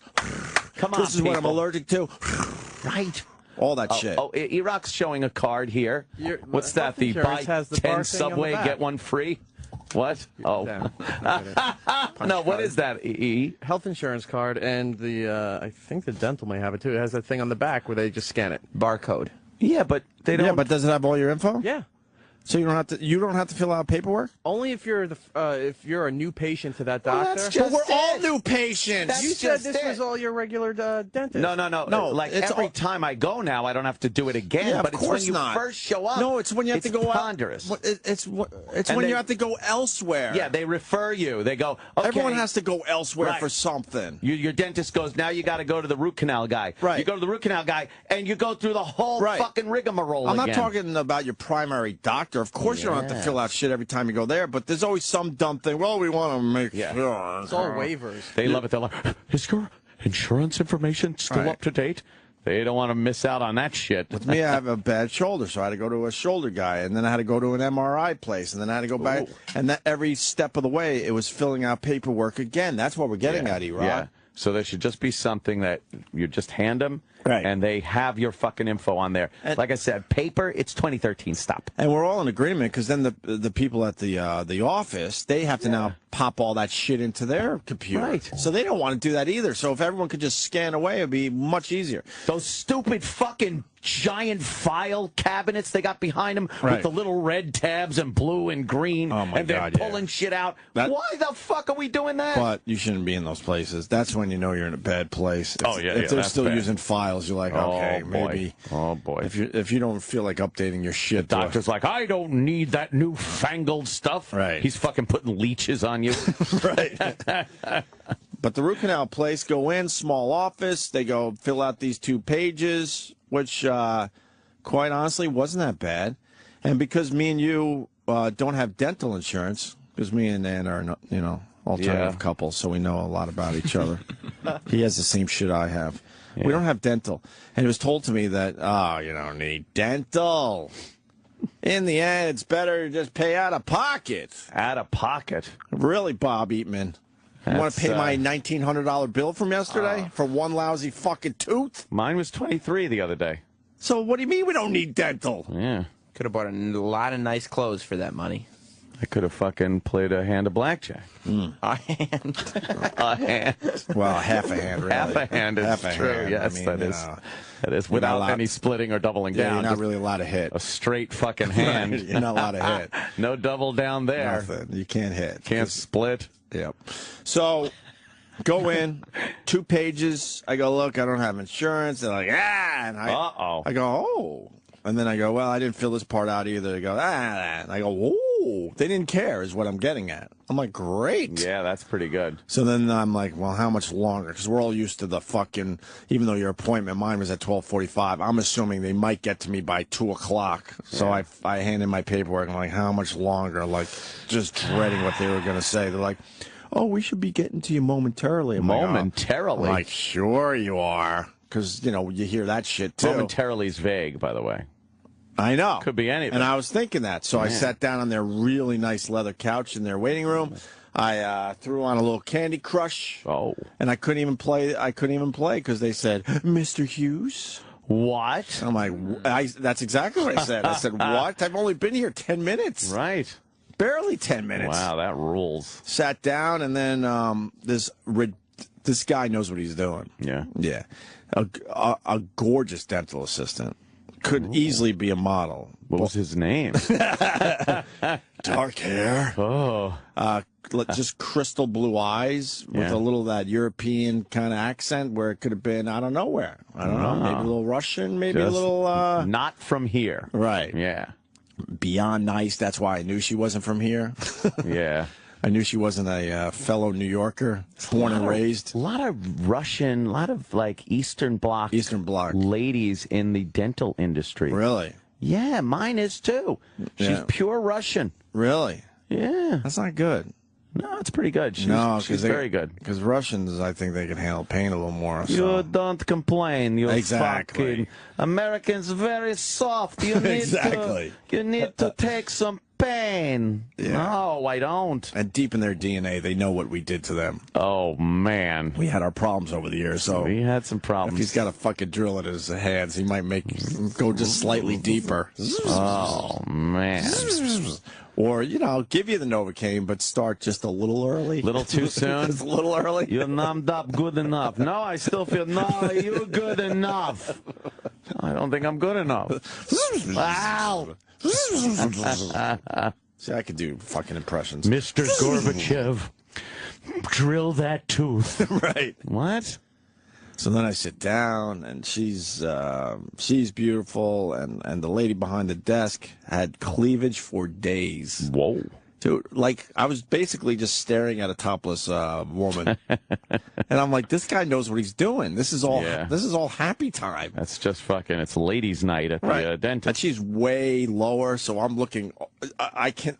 S9: Come on,
S1: This is what I'm allergic to.
S9: Right.
S1: All that shit.
S9: Oh, Iraq's showing a card here. What's that? The buy 10 Subway, get one free? What? Oh. No, what is that, E?
S14: Health insurance card, and the I think the dental may have it too. It has that thing on the back where they just scan it.
S7: Barcode.
S9: Yeah, but they don't.
S1: Yeah, but does it have all your info?
S14: Yeah.
S1: So you don't have to fill out paperwork?
S14: Only if you're a new patient to that doctor.
S1: That's just we're all new patients.
S14: You said this was all your regular dentist.
S9: No. Like every time I go now, I don't have to do it again.
S1: Yeah,
S9: but
S1: of
S9: it's when
S1: course
S9: you
S1: not.
S9: first show up.
S1: No, it's when you have to go
S9: ponderous.
S1: It's when you have to go elsewhere.
S9: Yeah, they refer you. They go, okay.
S1: Everyone has to go elsewhere for something.
S9: Your dentist goes, now you got to go to the root canal guy.
S1: Right.
S9: You go to the root canal guy, and you go through the whole fucking rigmarole
S1: I'm not
S9: again.
S1: talking about your primary doctor. Of course you don't have to fill out shit every time you go there, but there's always some dumb thing. Well, we want to make sure.
S14: It's all waivers.
S9: They love it. They're like, is your insurance information still up to date? They don't want to miss out on that shit.
S1: With me, I have a bad shoulder, so I had to go to a shoulder guy, and then I had to go to an MRI place, and then I had to go back. And that every step of the way, it was filling out paperwork again. That's what we're getting at, E-Rock.
S9: Yeah. So there should just be something that you just hand them, and they have your fucking info on there. And like I said, paper, it's 2013. Stop.
S1: And we're all in agreement, because then the people at the office, they have to now pop all that shit into their computer.
S9: Right.
S1: So they don't want to do that either. So if everyone could just scan away, it'd be much easier.
S9: Those stupid fucking giant file cabinets they got behind them with the little red tabs and blue and green, and they're pulling shit out. Why the fuck are we doing that?
S1: But you shouldn't be in those places. That's when you know you're in a bad place. If they're
S9: that's
S1: still
S9: bad.
S1: using files, you're like, okay, maybe.
S9: Oh boy.
S1: If you don't feel like updating your shit,
S9: the doctor's like, I don't need that newfangled stuff.
S1: Right.
S9: He's fucking putting leeches on you.
S1: Right. But the root canal place, go in, small office. They go fill out these 2 pages, which, quite honestly, wasn't that bad. And because me and you don't have dental insurance, because me and Ann are, alternative couples, so we know a lot about each other. He has the same shit I have. We don't have dental. And it was told to me that, you don't need dental. In the end, it's better to just pay out of pocket.
S9: Out of pocket?
S1: Really, Bob Eatman? You want to pay my $1,900 bill from yesterday for one lousy fucking tooth?
S9: Mine was $23 the other day.
S1: So what do you mean we don't need dental?
S9: Yeah.
S7: Could have bought a lot of nice clothes for that money.
S9: I could have fucking played a hand of blackjack.
S7: A hand.
S9: A hand.
S1: Well, half a hand, really.
S9: Half a hand is
S1: Half a
S9: true.
S1: hand.
S9: Yes,
S1: I mean,
S9: that is. That is
S1: you're not
S9: without
S1: allowed-
S9: any splitting or doubling
S1: Yeah,
S9: down.
S1: you're not
S9: Just
S1: really allowed to hit.
S9: a straight fucking hand.
S1: Right, you're not allowed to hit.
S9: No double down there.
S1: Nothing. You can't hit.
S9: Can't split.
S1: Yep. So, go in, 2 pages. I go, look, I don't have insurance. They're like, and
S9: Uh-oh.
S1: I go, oh. And then I go, well, I didn't fill this part out either. They go, And I go, whoa. They didn't care is what I'm getting at. I'm like, great.
S9: Yeah, that's pretty good.
S1: So then I'm like, well, how much longer? Because we're all used to the fucking, even though your appointment, mine was at 12:45, I'm assuming they might get to me by 2 o'clock. So I hand in my paperwork. I'm like, how much longer? Like, just dreading what they were going to say. They're like, oh, we should be getting to you momentarily. I'm
S9: Momentarily?
S1: Like, I'm like, sure you are. Because, you hear that shit, too.
S9: Momentarily is vague, by the way.
S1: I know.
S9: Could be anything.
S1: And I was thinking that. So I sat down on their really nice leather couch in their waiting room. I threw on a little Candy Crush.
S9: Oh.
S1: And I couldn't even play because they said, Mr. Hughes.
S9: What?
S1: I'm like, that's exactly what I said. I said, what? I've only been here 10 minutes.
S9: Right.
S1: Barely 10 minutes.
S9: Wow, that rules.
S1: Sat down, and then this guy knows what he's doing.
S9: Yeah.
S1: Yeah. A gorgeous dental assistant. Could easily be a model.
S9: What was his name?
S1: Dark hair.
S9: Oh.
S1: Just crystal blue eyes with a little of that European kind of accent where it could have been, I don't know where. I don't know. Maybe a little Russian, maybe
S9: Just
S1: a little...
S9: not from here.
S1: Right.
S9: Yeah.
S1: Beyond nice. That's why I knew she wasn't from here.
S9: Yeah.
S1: I knew she wasn't a fellow New Yorker, born and raised.
S9: A lot of Russian, a lot of like Eastern Bloc ladies in the dental industry.
S1: Really?
S9: Yeah, mine is too. She's pure Russian.
S1: Really?
S9: Yeah.
S1: That's not good.
S9: No, it's pretty good. She's very good.
S1: Because Russians, I think they can handle pain a little more. So.
S9: You don't complain. You fucking Americans very soft. You need you need to take some pain.
S1: Yeah.
S9: No, I don't.
S1: And deep in their DNA, they know what we did to them.
S9: Oh man,
S1: we had our problems over the years. So
S9: we had some problems.
S1: If he's got a fucking drill in his hands, he might go just slightly deeper.
S9: Oh man.
S1: Or, give you the Novocaine, but start just a little early.
S9: Little too soon?
S1: Just a little early?
S9: You're numbed up good enough. No, I still feel, no, you're good enough. I don't think I'm good enough. Wow.
S1: See, I could do fucking impressions.
S13: Mr. Gorbachev, drill that tooth.
S1: Right.
S9: What?
S1: So then I sit down, and she's beautiful, and the lady behind the desk had cleavage for days.
S9: Whoa.
S1: Dude, like, I was basically just staring at a topless woman, and I'm like, this guy knows what he's doing. This is all happy time.
S9: That's just fucking, it's ladies' night at the dentist.
S1: And she's way lower, so I'm looking, I can't,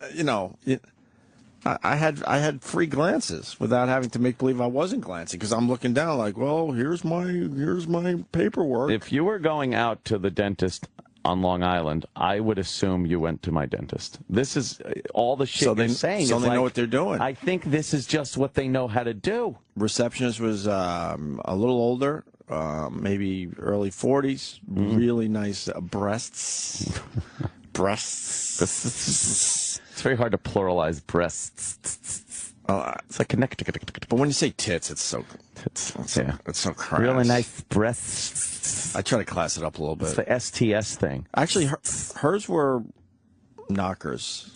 S1: I had free glances without having to make believe I wasn't glancing, because I'm looking down like, well, here's my paperwork.
S9: If you were going out to the dentist on Long Island, I would assume you went to my dentist. This is all the shit you're saying.
S1: So they know what they're doing.
S9: I think this is just what they know how to do.
S1: Receptionist was a little older, maybe early 40s, really nice breasts.
S9: Breasts. It's very hard to pluralize breasts. It's like connect.
S1: But when you say tits, it's so crass.
S9: Really nice breasts.
S1: I try to class it up a little bit.
S9: It's the STS thing.
S1: Actually, hers were knockers.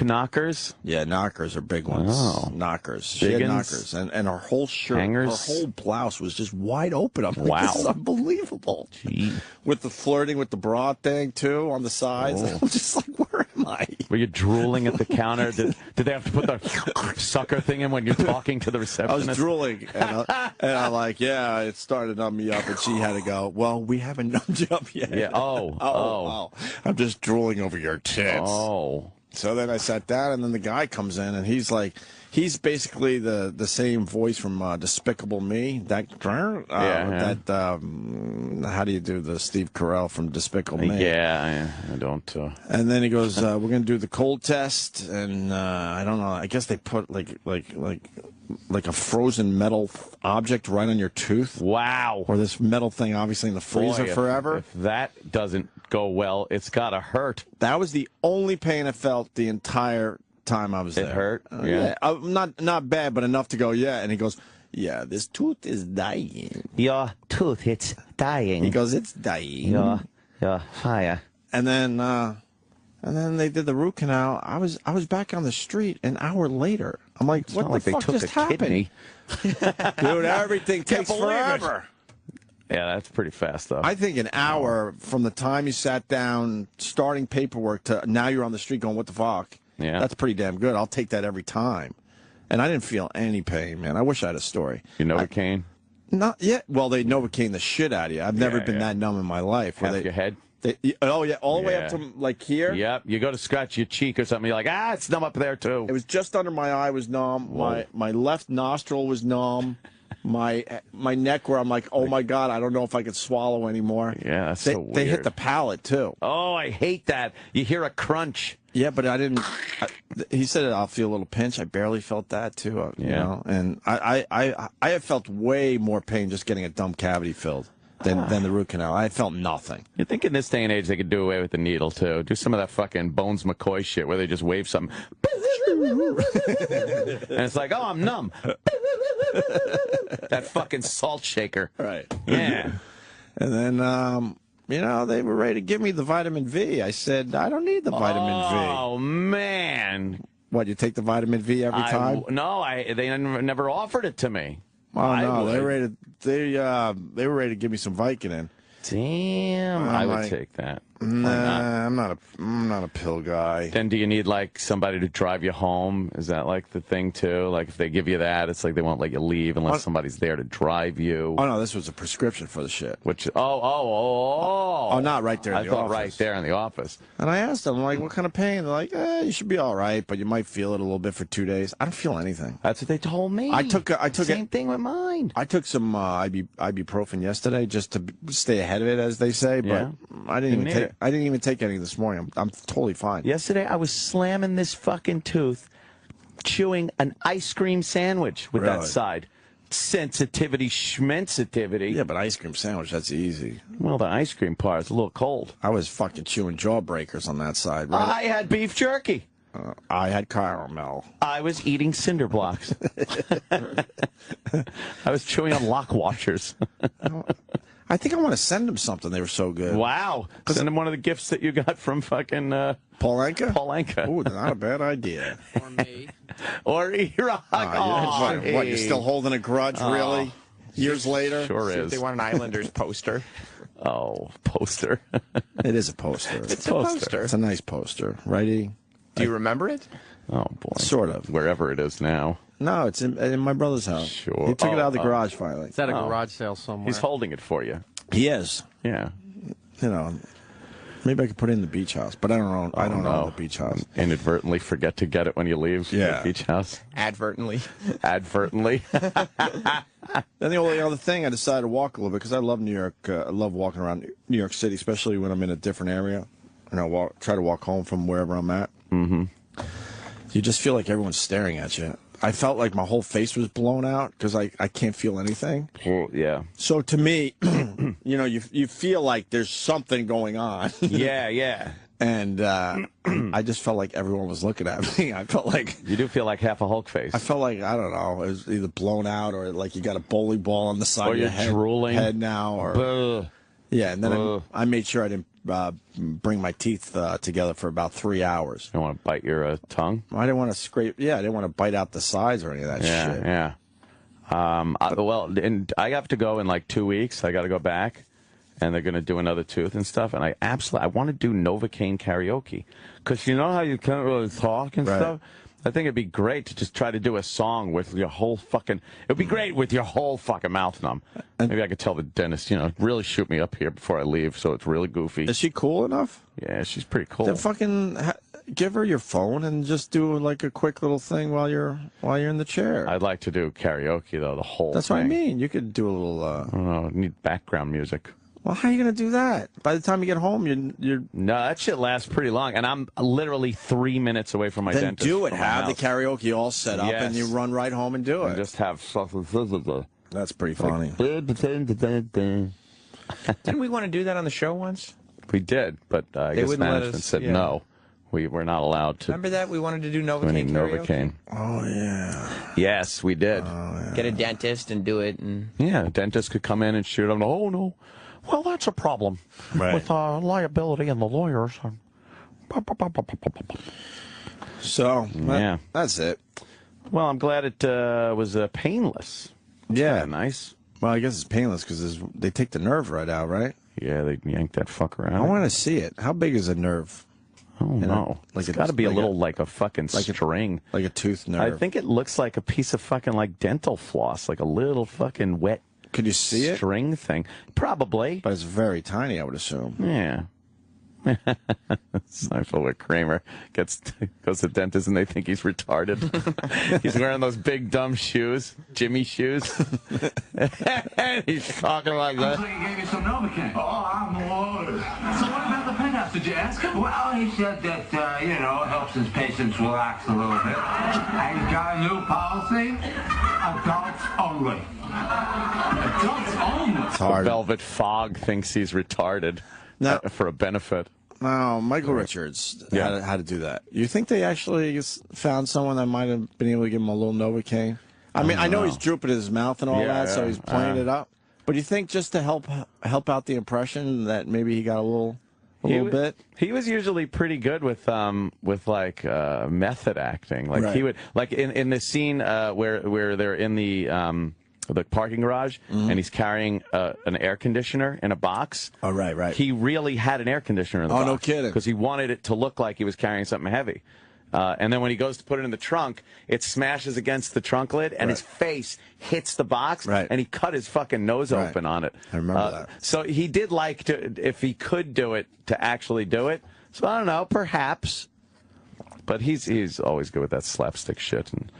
S9: Knockers?
S1: Yeah, knockers are big ones.
S9: Oh.
S1: Knockers. She had knockers. And her whole shirt,
S9: hangers?
S1: her whole blouse was just wide open. I'm like,
S9: wow.
S1: This is unbelievable.
S9: Gee.
S1: With the flirting with the bra thing, too, on the sides.
S9: Oh.
S1: I'm just like, where am I?
S9: Were you drooling at the counter? Did they have to put the sucker thing in when you're talking to the receptionist?
S1: I was drooling, and I'm like, yeah, it started to numb me up, and she had to go, well, we haven't numbed you up yet.
S9: Yeah. Oh.
S1: I'm just drooling over your tits.
S9: Oh.
S1: So then I sat down, and then the guy comes in, and he's basically the same voice from Despicable Me. How do you do the Steve Carell from Despicable Me?
S9: Yeah, I don't.
S1: And then he goes, we're going to do the cold test, and I don't know. I guess they put like a frozen metal object right on your tooth.
S9: Wow.
S1: Or this metal thing, obviously in the freezer forever.
S9: If that doesn't go well, it's got to hurt.
S1: That was the only pain I felt the entire time I was there.
S9: It hurt?
S1: Yeah. Not bad, but enough to go, yeah. And he goes, yeah, this tooth is dying.
S11: Your tooth, it's dying.
S1: He goes, it's dying.
S11: Your fire.
S1: And then they did the root canal. I was back on the street an hour later. I'm like, what the fuck just happened? Dude, everything takes forever.
S9: Yeah, that's pretty fast, though.
S1: I think an hour from the time you sat down, starting paperwork, to now you're on the street going, what the fuck?
S9: Yeah.
S1: That's pretty damn good. I'll take that every time. And I didn't feel any pain, man. I wish I had a story.
S9: You Novocaine?
S1: Not yet. Well, they Novocaine the shit out of you. I've never been that numb in my life.
S9: Half your head?
S1: Oh, yeah, all the way up to, like, here?
S9: Yep. You go to scratch your cheek or something, you're like, it's numb up there, too.
S1: It was just under my eye was numb. My left nostril was numb. My neck, where I'm like, oh my God, I don't know if I could swallow anymore.
S9: Yeah, that's so weird.
S1: They hit the palate too.
S9: Oh, I hate that. You hear a crunch.
S1: Yeah, but I didn't. He said I'll feel a little pinch. I barely felt that too. You know, and I have felt way more pain just getting a dumb cavity filled than the root canal. I felt nothing.
S9: You think in this day and age they could do away with the needle too? Do some of that fucking Bones McCoy shit where they just wave something, and it's like, oh, I'm numb. That fucking salt shaker.
S1: Right.
S9: Yeah.
S1: And then, they were ready to give me the vitamin V. I said, I don't need the vitamin V.
S9: Oh, man.
S1: What, you take the vitamin V every time?
S9: No, they never offered it to me.
S1: Oh, no, they were ready to give me some Vicodin.
S9: Damn, I would take that.
S1: Nah, I'm not a pill guy.
S9: Then do you need like somebody to drive you home? Is that like the thing too? Like if they give you that, it's like they won't let you leave unless somebody's there to drive you.
S1: Oh no, this was a prescription for the shit.
S9: Which oh,
S1: not right there in the
S9: I thought
S1: office.
S9: right there in the office.
S1: And I asked them, like, what kind of pain? They're like, you should be all right, but you might feel it a little bit for 2 days. I don't feel anything.
S9: That's what they told me.
S1: I took
S9: same thing with mine.
S1: I took some ibuprofen yesterday just to stay ahead of it, as they say. But
S9: Yeah.
S1: I didn't even take any this morning. I'm totally fine.
S9: Yesterday, I was slamming this fucking tooth, chewing an ice cream sandwich with that
S1: Really?
S9: side. Sensitivity, schmensitivity.
S1: Yeah, but ice cream sandwich, that's easy.
S9: Well, the ice cream part is a little cold.
S1: I was fucking chewing jawbreakers on that side. Right?
S9: I had beef jerky.
S1: I had caramel.
S9: I was eating cinder blocks. I was chewing on lock washers.
S1: I think I want to send them something. They were so good.
S9: Wow. Send him one of the gifts that you got from fucking
S1: Paul Anka?
S9: Paul Anka.
S1: Ooh, not a bad idea.
S14: Or me.
S9: Or E-Rock.
S1: What, you're still holding a grudge, really? Years later?
S9: Sure
S16: See if
S9: is.
S16: they want an Islanders poster.
S9: Oh, poster.
S1: It is a poster.
S16: It's a poster.
S1: It's a nice poster, righty?
S16: Do you remember it?
S9: Oh, boy.
S1: Sort of.
S9: Wherever it is now.
S1: No, it's in my brother's house.
S9: Sure.
S1: He took it out of the garage finally.
S14: It's at a garage sale somewhere.
S9: He's holding it for you.
S1: He is.
S9: Yeah.
S1: You know, maybe I could put it in the beach house, but I don't own. I don't own the beach house.
S9: Inadvertently forget to get it when you leave the beach house.
S16: Advertently.
S9: Advertently.
S1: Then the only other thing, I decided to walk a little bit because I love New York. I love walking around New York City, especially when I'm in a different area. And I try to walk home from wherever I'm at.
S9: Mm-hmm.
S1: You just feel like everyone's staring at you. I felt like my whole face was blown out because I can't feel anything.
S9: Well, yeah.
S1: So to me, you know, you feel like there's something going on.
S9: Yeah, yeah.
S1: And I just felt like everyone was looking at me. I felt like...
S9: You do feel like half a Hulk face.
S1: I felt like, I don't know, it was either blown out or like you got a bowling ball on the side of your head,
S9: drooling.
S1: now. Or
S9: Buh.
S1: Yeah, and then I made sure I didn't bring my teeth together for about 3 hours.
S9: You don't want to bite your tongue?
S1: I didn't want to scrape... Yeah, I didn't want to bite out the sides or any of that shit.
S9: Yeah, well, and I have to go in like 2 weeks. I got to go back. And they're going to do another tooth and stuff. And I want to do Novocaine karaoke. Because you know how you can't really talk and stuff? I think it'd be great to just try to do a song with your whole fucking... It would be great with your whole fucking mouth numb. Maybe I could tell the dentist, you know, really shoot me up here before I leave so it's really goofy.
S1: Is she cool enough?
S9: Yeah, she's pretty cool.
S1: Then fucking give her your phone and just do like a quick little thing while you're in the chair.
S9: I'd like to do karaoke, though, the whole
S1: That's
S9: thing.
S1: what I mean. You could do a little...
S9: I don't know. I need background music.
S1: Well, how are you going to do that? By the time you get home, you're...
S9: No, that shit lasts pretty long, and I'm literally 3 minutes away from my
S1: then
S9: dentist.
S1: do it.
S9: from my
S1: Have the
S9: house.
S1: karaoke all set up, and you run right home and do it.
S9: And just have something physical.
S1: That's pretty funny.
S16: Didn't we want to do that on the show once?
S9: We did, but I guess
S16: wouldn't let
S9: management
S16: us-
S9: said
S16: yeah.
S9: no. We were not allowed to.
S16: Remember that? We wanted to do
S9: do
S16: Novocaine
S9: any
S16: karaoke?
S9: Novocaine.
S1: Oh, yeah.
S9: Yes, we did.
S16: Get a dentist and do it. And
S9: Yeah, a dentist could come in and shoot them. Oh, no. Well, that's a problem with liability and the lawyers.
S1: So,
S9: Yeah.
S1: that's it.
S9: Well, I'm glad it was painless.
S1: Yeah.
S9: Kinda nice.
S1: Well, I guess it's painless because they take the nerve right out, right?
S9: Yeah, they yanked that fucker
S1: I
S9: out.
S1: want to see it. How big is a nerve?
S9: Oh, no.
S1: Like
S9: It's got to be a
S1: like
S9: little like a fucking string.
S1: Like a tooth nerve.
S9: I think it looks like a piece of fucking like dental floss, like a little fucking wet
S1: Could you see it?
S9: string thing. Probably.
S1: But it's very tiny, I would assume.
S9: Yeah. Seinfeld with Kramer goes to the dentist and they think he's retarded. He's wearing those big dumb shoes, Jimmy shoes. And he's talking like that.
S3: So he gave you some Novocaine. Oh, I'm loaded. So what about the penthouse? Did you ask him? Well, he said that, you know, it helps his patients relax a little bit. And he's got a new policy. Adults only. Adults only?
S1: It's hard.
S9: Velvet Fog thinks he's retarded for a benefit.
S1: No, Michael Richards
S9: Yeah.
S1: had to do that. You think they actually found someone that might have been able to give him a little Novocaine? I mean, I know he's drooping his mouth and all that, so he's playing it up. But you think just to help out the impression that maybe he got a little bit?
S9: He was usually pretty good with like method acting. Like
S1: Right.
S9: he would in the scene where they're in the the parking garage, and he's carrying an air conditioner in a box.
S1: Oh, right.
S9: He really had an air conditioner in the box.
S1: Oh, no kidding.
S9: Because he wanted it to look like he was carrying something heavy. And then when he goes to put it in the trunk, it smashes against the trunk lid, and his face hits the box, and he cut his fucking nose open on it.
S1: I remember that.
S9: So he did like to, if he could do it, to actually do it. So I don't know, perhaps. But he's always good with that slapstick shit and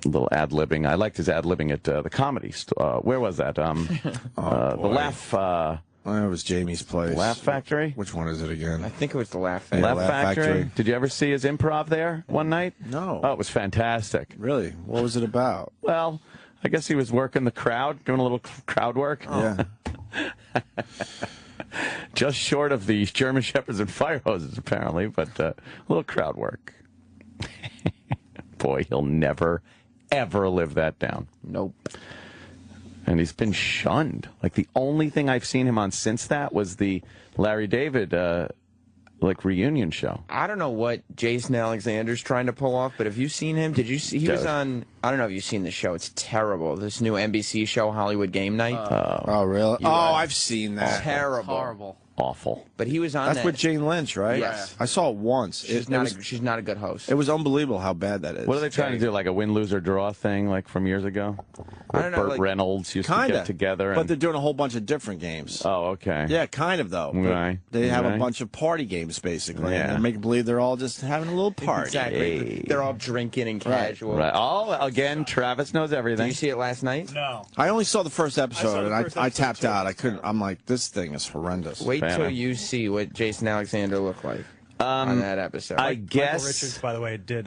S9: a little ad-libbing. I liked his ad-libbing at the comedy store. Where was that? The Laugh...
S1: it was Jamie's place.
S9: Laugh Factory?
S1: Which one is it again?
S16: I think it was the Laugh Factory.
S9: Laugh Factory. Did you ever see his improv there one night?
S1: No.
S9: Oh, it was fantastic.
S1: Really? What was it about?
S9: Well, I guess he was working the crowd, doing a little crowd work.
S1: Yeah.
S9: Just short of the German Shepherds and fire hoses, apparently, but a little crowd work. Boy, he'll never, ever live that down.
S16: Nope.
S9: And he's been shunned. Like, the only thing I've seen him on since that was the Larry David, reunion show.
S16: I don't know what Jason Alexander's trying to pull off, but have you seen him? Did you see? He was on, I don't know if you've seen the show. It's terrible. This new NBC show, Hollywood Game Night.
S1: Oh, really? I've seen that.
S16: Terrible.
S11: Horrible.
S9: Awful.
S16: But he was on
S1: That's
S16: that.
S1: with Jane Lynch, right?
S16: Yes.
S1: I saw it once.
S16: She's not a good host.
S1: It was unbelievable how bad that is.
S9: What are they trying to do, like a win, lose, or draw thing, like from years ago?
S16: I don't know,
S9: Burt
S16: like,
S9: Reynolds used to get together.
S1: But they're doing a whole bunch of different games.
S9: Oh, okay.
S1: Yeah, kind of, though.
S9: Right.
S1: They have a
S9: Right.
S1: bunch of party games, basically.
S9: Yeah.
S1: And they make believe they're all just having a little party.
S16: Exactly.
S9: Hey.
S16: They're all drinking and casual.
S9: Right. Oh, again, Travis knows everything.
S16: Did you see it last night?
S17: No.
S1: I only saw the first episode,
S17: the
S1: and
S17: first
S1: I
S17: episode,
S1: tapped out. I couldn't. I'm like, this thing is horrendous.
S16: Wait till you see what Jason Alexander looked like on that episode.
S9: I
S17: Michael
S9: guess.
S17: Richards, by the way, did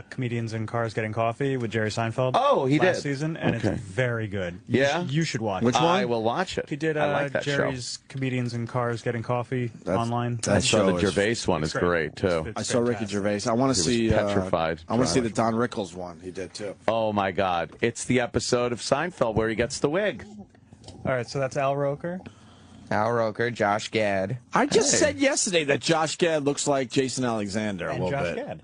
S17: Comedians in Cars Getting Coffee with Jerry Seinfeld.
S9: Oh, he
S17: last
S9: did.
S17: season, and
S9: Okay.
S17: it's very good.
S9: Yeah?
S17: You should watch
S1: Which
S17: it.
S1: one?
S9: I will watch it.
S17: He did
S9: I like that
S17: Jerry's Comedians in Cars Getting Coffee online.
S1: that
S9: I saw
S1: show
S9: the
S1: is-
S9: Gervais one is great, too.
S17: It's
S1: I saw Ricky
S17: fantastic.
S1: Gervais. I want to
S9: He
S1: see.
S9: was petrified.
S1: I want to see the Don Rickles one. He did too.
S9: Oh, my God. It's the episode of Seinfeld where he gets the wig.
S17: All right, so that's Al Roker.
S16: Al Roker, Josh Gad.
S1: I just said yesterday that Josh Gad looks like Jason Alexander a
S17: And
S1: little
S17: Josh
S1: bit.
S17: Gad.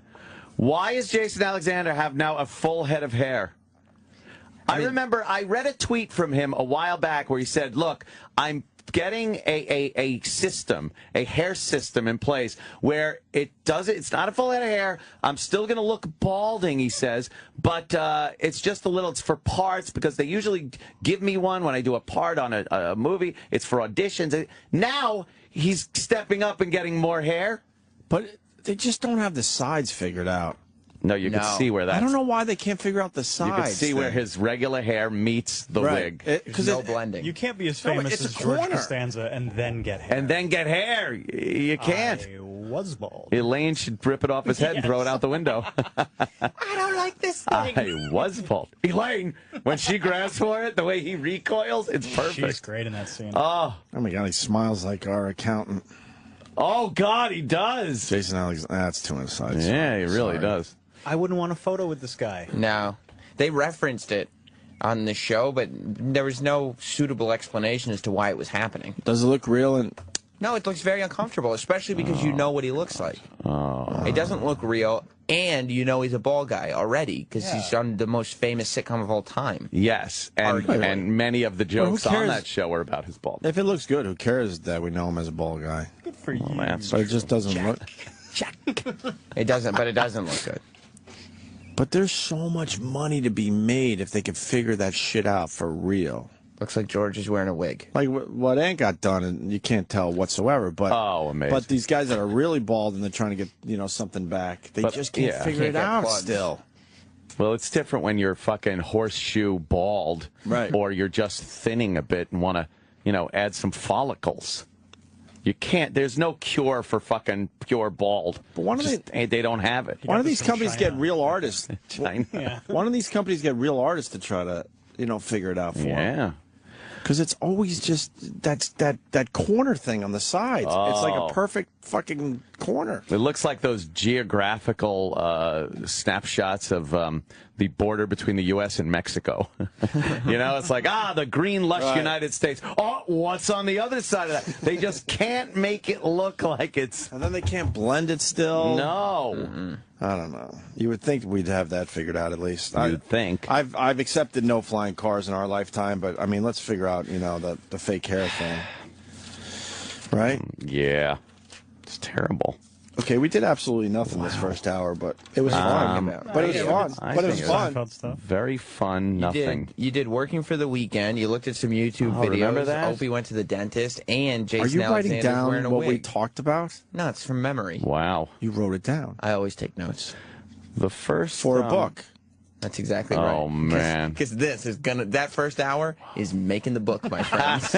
S9: Why does Jason Alexander have now a full head of hair? I remember I read a tweet from him a while back where he said, look, I'm getting a system, a hair system in place where it's not a full head of hair. I'm still going to look balding, he says, but it's just a little, it's for parts because they usually give me one when I do a part on a movie. It's for auditions. Now he's stepping up and getting more hair.
S1: But they just don't have the sides figured out.
S9: No, you can see where that's...
S1: I don't know why they can't figure out the sides.
S9: You can see where his regular hair meets the wig.
S16: There's no blending.
S17: You can't be as
S1: No,
S17: famous
S1: it's
S17: as
S1: a
S17: George
S1: corner.
S17: Costanza and then get hair.
S9: And then get hair. You can't.
S17: I was bald.
S9: Elaine should rip it off his head and throw it out the window.
S16: I don't like this thing.
S9: I was bald. Elaine, when she grabs for it, the way he recoils, it's perfect.
S17: She's great in that scene.
S9: Oh
S1: my God, he smiles like our accountant.
S9: Oh, God, he does.
S1: Jason Alexander. That's too many sides.
S9: Yeah, he really does.
S17: I wouldn't want a photo with this guy.
S16: No. They referenced it on the show, but there was no suitable explanation as to why it was happening.
S1: Does it look real? And
S16: No, it looks very uncomfortable, especially because you know what he looks like. It doesn't look real, and you know he's a bald guy already because he's on the most famous sitcom of all time.
S9: Yes, and many of the
S1: Well, who
S9: jokes on
S1: cares?
S9: that show are about his baldness.
S1: if it looks good, who cares that we know him as a bald guy?
S17: Good for you.
S1: But it just doesn't look.
S16: It doesn't, but it doesn't look good.
S1: But there's so much money to be made if they could figure that shit out for real.
S16: Looks like George is wearing a wig.
S1: Like what Ant got done, and you can't tell whatsoever. But
S9: amazing.
S1: But these guys that are really bald and they're trying to get something back, they just can't figure it out still.
S9: Well, it's different when you're fucking horseshoe bald,
S1: right?
S9: Or you're just thinning a bit and want to, add some follicles. You can't. There's no cure for fucking pure bald. But they don't have it.
S1: One of these companies get real artists.
S9: China.
S1: One of these companies get real artists to try to figure it out for them.
S9: Yeah.
S1: Because it's always just that corner thing on the sides. It's like a perfect fucking corner.
S9: It looks like those geographical snapshots of the border between the U.S. and Mexico. You know, it's like, the green, lush United States. Oh, what's on the other side of that? They just can't make it look like it's...
S1: And then they can't blend it still.
S9: No.
S1: I don't know. You would think we'd have that figured out at least.
S9: You'd think.
S1: I've accepted no flying cars in our lifetime, but, I mean, let's figure out, you know, the fake hair thing. Right?
S9: Yeah. It's terrible.
S1: Okay, we did absolutely nothing this first hour, but it was fun. But it was fun. But it was fun.
S9: Very fun. Nothing.
S16: You did working for the weekend. You looked at some YouTube videos.
S9: Remember that?
S16: Opie went to the dentist, and Jason
S1: Are you writing
S16: Alexander's
S1: down
S16: wearing a
S1: what
S16: wig.
S1: we talked about?
S16: No, it's from memory.
S9: Wow.
S1: You wrote it down.
S16: I always take notes.
S9: The first
S1: for a book.
S16: That's exactly right.
S9: Oh man.
S16: Because this is that first hour is making the book, my friends.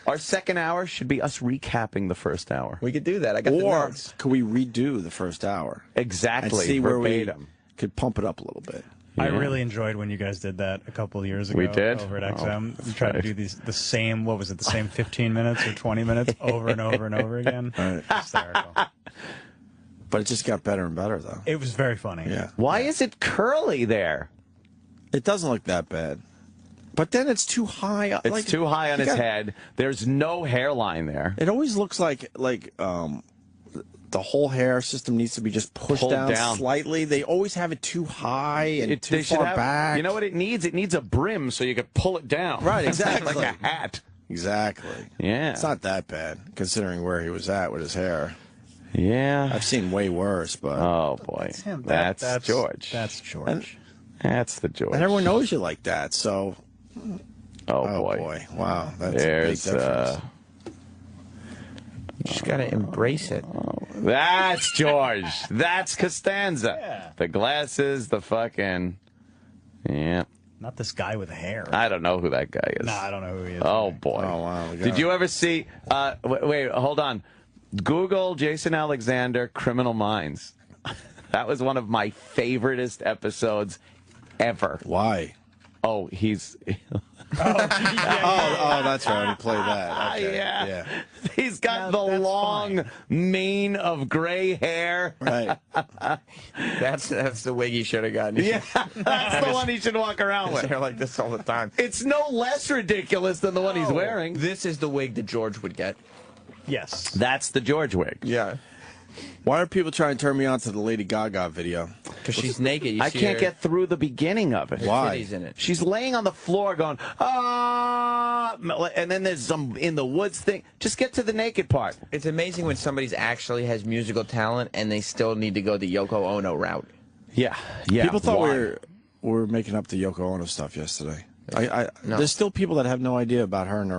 S9: Our second hour should be us recapping the first hour.
S16: We could do that. I got the
S1: Or
S16: notes.
S1: could we redo the first hour?
S9: Exactly.
S1: And see where we
S9: verbatim.
S1: could pump it up a little bit.
S17: I really enjoyed when you guys did that a couple of years ago.
S9: We did?
S17: Over at XM.
S9: Oh,
S17: We tried
S9: right.
S17: to do the same, what was it, the same 15 minutes or 20 minutes over and over and over again.
S1: Right.
S17: Hysterical.
S1: But it just got better and better, though.
S17: It was very funny.
S1: Yeah.
S9: Why is it curly there?
S1: It doesn't look that bad. But then it's too high.
S9: It's too high on his head. There's no hairline there.
S1: It always looks like the whole hair system needs to be just pushed
S9: Pulled
S1: down slightly. They always have it too high and too
S9: they should
S1: far
S9: have,
S1: back.
S9: You know what it needs? It needs a brim so you could pull it down.
S1: Right, exactly.
S9: Like a hat.
S1: Exactly.
S9: Yeah.
S1: It's not that bad, considering where he was at with his hair.
S9: Yeah.
S1: I've seen way worse, but...
S9: Oh, boy. That's George.
S17: That's George.
S9: That's the George.
S1: And everyone knows you like that, so...
S9: Oh, boy.
S1: Wow. That's
S9: There's,
S1: a big difference.
S16: You just got to embrace it.
S9: That's George. That's Costanza. Yeah. The glasses, the fucking... Yeah.
S17: Not this guy with hair.
S9: I don't know who that guy is.
S17: No, I don't know who he is.
S9: Oh, boy.
S1: Oh, wow.
S9: Did you ever see... wait, hold on. Google Jason Alexander, Criminal Minds. That was one of my favoriteest episodes ever.
S1: Why?
S9: Oh, he's...
S1: Oh, that's right. He played that. Okay.
S9: Yeah. He's got the long mane of gray hair.
S1: Right.
S16: That's the wig he should have gotten.
S9: Yeah, that's the one he should walk around
S16: His
S9: with.
S16: hair like this all the time.
S9: It's no less ridiculous than the one he's wearing.
S16: This is the wig that George would get.
S17: Yes.
S9: That's the George wig.
S16: Yeah.
S1: Why are people trying to turn me on to the Lady Gaga video?
S16: Because she's naked. You
S9: I
S16: see
S9: can't
S16: her-
S9: get through the beginning of it.
S16: her
S1: Why?
S16: titties in it.
S9: She's laying on the floor going, and then there's some in the woods thing. Just get to the naked part.
S16: It's amazing when somebody's actually has musical talent and they still need to go the Yoko Ono route.
S9: Yeah. Yeah.
S1: People thought
S9: Why?
S1: we were making up the Yoko Ono stuff yesterday.
S16: No.
S1: There's still people that have no idea about her and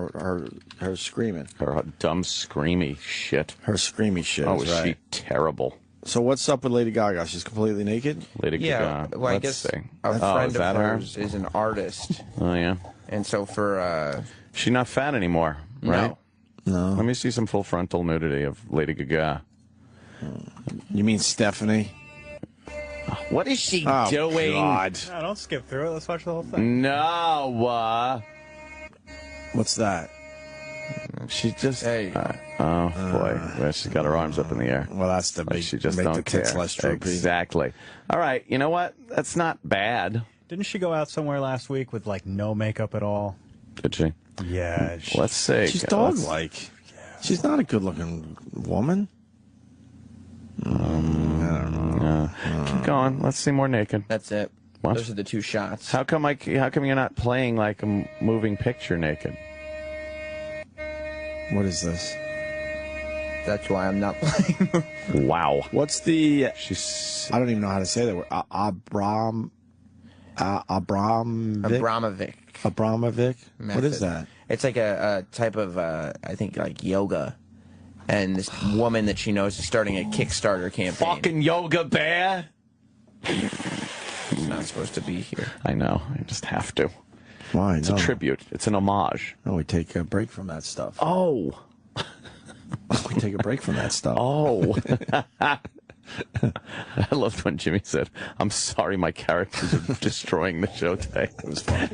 S1: her screaming.
S9: Her dumb, screamy shit.
S1: Her screamy shit.
S9: Oh,
S1: is
S9: is
S1: right.
S9: she terrible?
S1: So what's up with Lady Gaga? She's completely naked?
S9: Lady
S16: Yeah,
S9: Gaga.
S16: well, I
S9: Let's
S16: guess
S9: see.
S16: a friend
S9: is
S16: of
S9: that her?
S16: hers is an artist.
S9: Oh, yeah.
S16: And so for...
S9: She's not fat anymore, right?
S1: No.
S9: Let me see some full frontal nudity of Lady Gaga.
S1: You mean Stephanie?
S9: What is she
S1: Oh,
S9: doing?
S1: God.
S17: No, don't skip through it. Let's watch the whole thing.
S9: No.
S1: What's that?
S9: She just...
S16: Hey.
S9: oh, boy. Well, she's got her arms up in the air.
S1: Well, that's the
S9: Like
S1: big...
S9: she just
S1: make
S9: don't
S1: the tits
S9: care.
S1: less droopy.
S9: Exactly. All right. You know what? That's not bad.
S17: Didn't she go out somewhere last week with, like, no makeup at all?
S9: Did she?
S17: Yeah.
S9: Let's see.
S1: She's dog-like. She's not a good-looking woman. I don't know.
S9: Keep going. Let's see more naked.
S16: That's it.
S9: What?
S16: Those are the two shots.
S9: How come you're not playing like a moving picture naked?
S1: What is this?
S16: That's why I'm not playing.
S9: Wow.
S1: What's the...
S9: She's...
S1: I don't even know how to say that word.
S16: Abramovic.
S1: Abramovic? What is
S16: method.
S1: that?
S16: It's like a type of, I think, like yoga. And this woman that she knows is starting a Kickstarter campaign.
S9: Fucking yoga bear.
S16: It's not supposed to be here.
S9: I know. I just have to.
S1: Why?
S9: It's a tribute. It's an homage.
S1: No, we take a break from that stuff.
S9: Oh.
S1: We take a break from that stuff.
S9: Oh. I loved when Jimmy said, "I'm sorry my characters are destroying the show today."
S1: It was fun.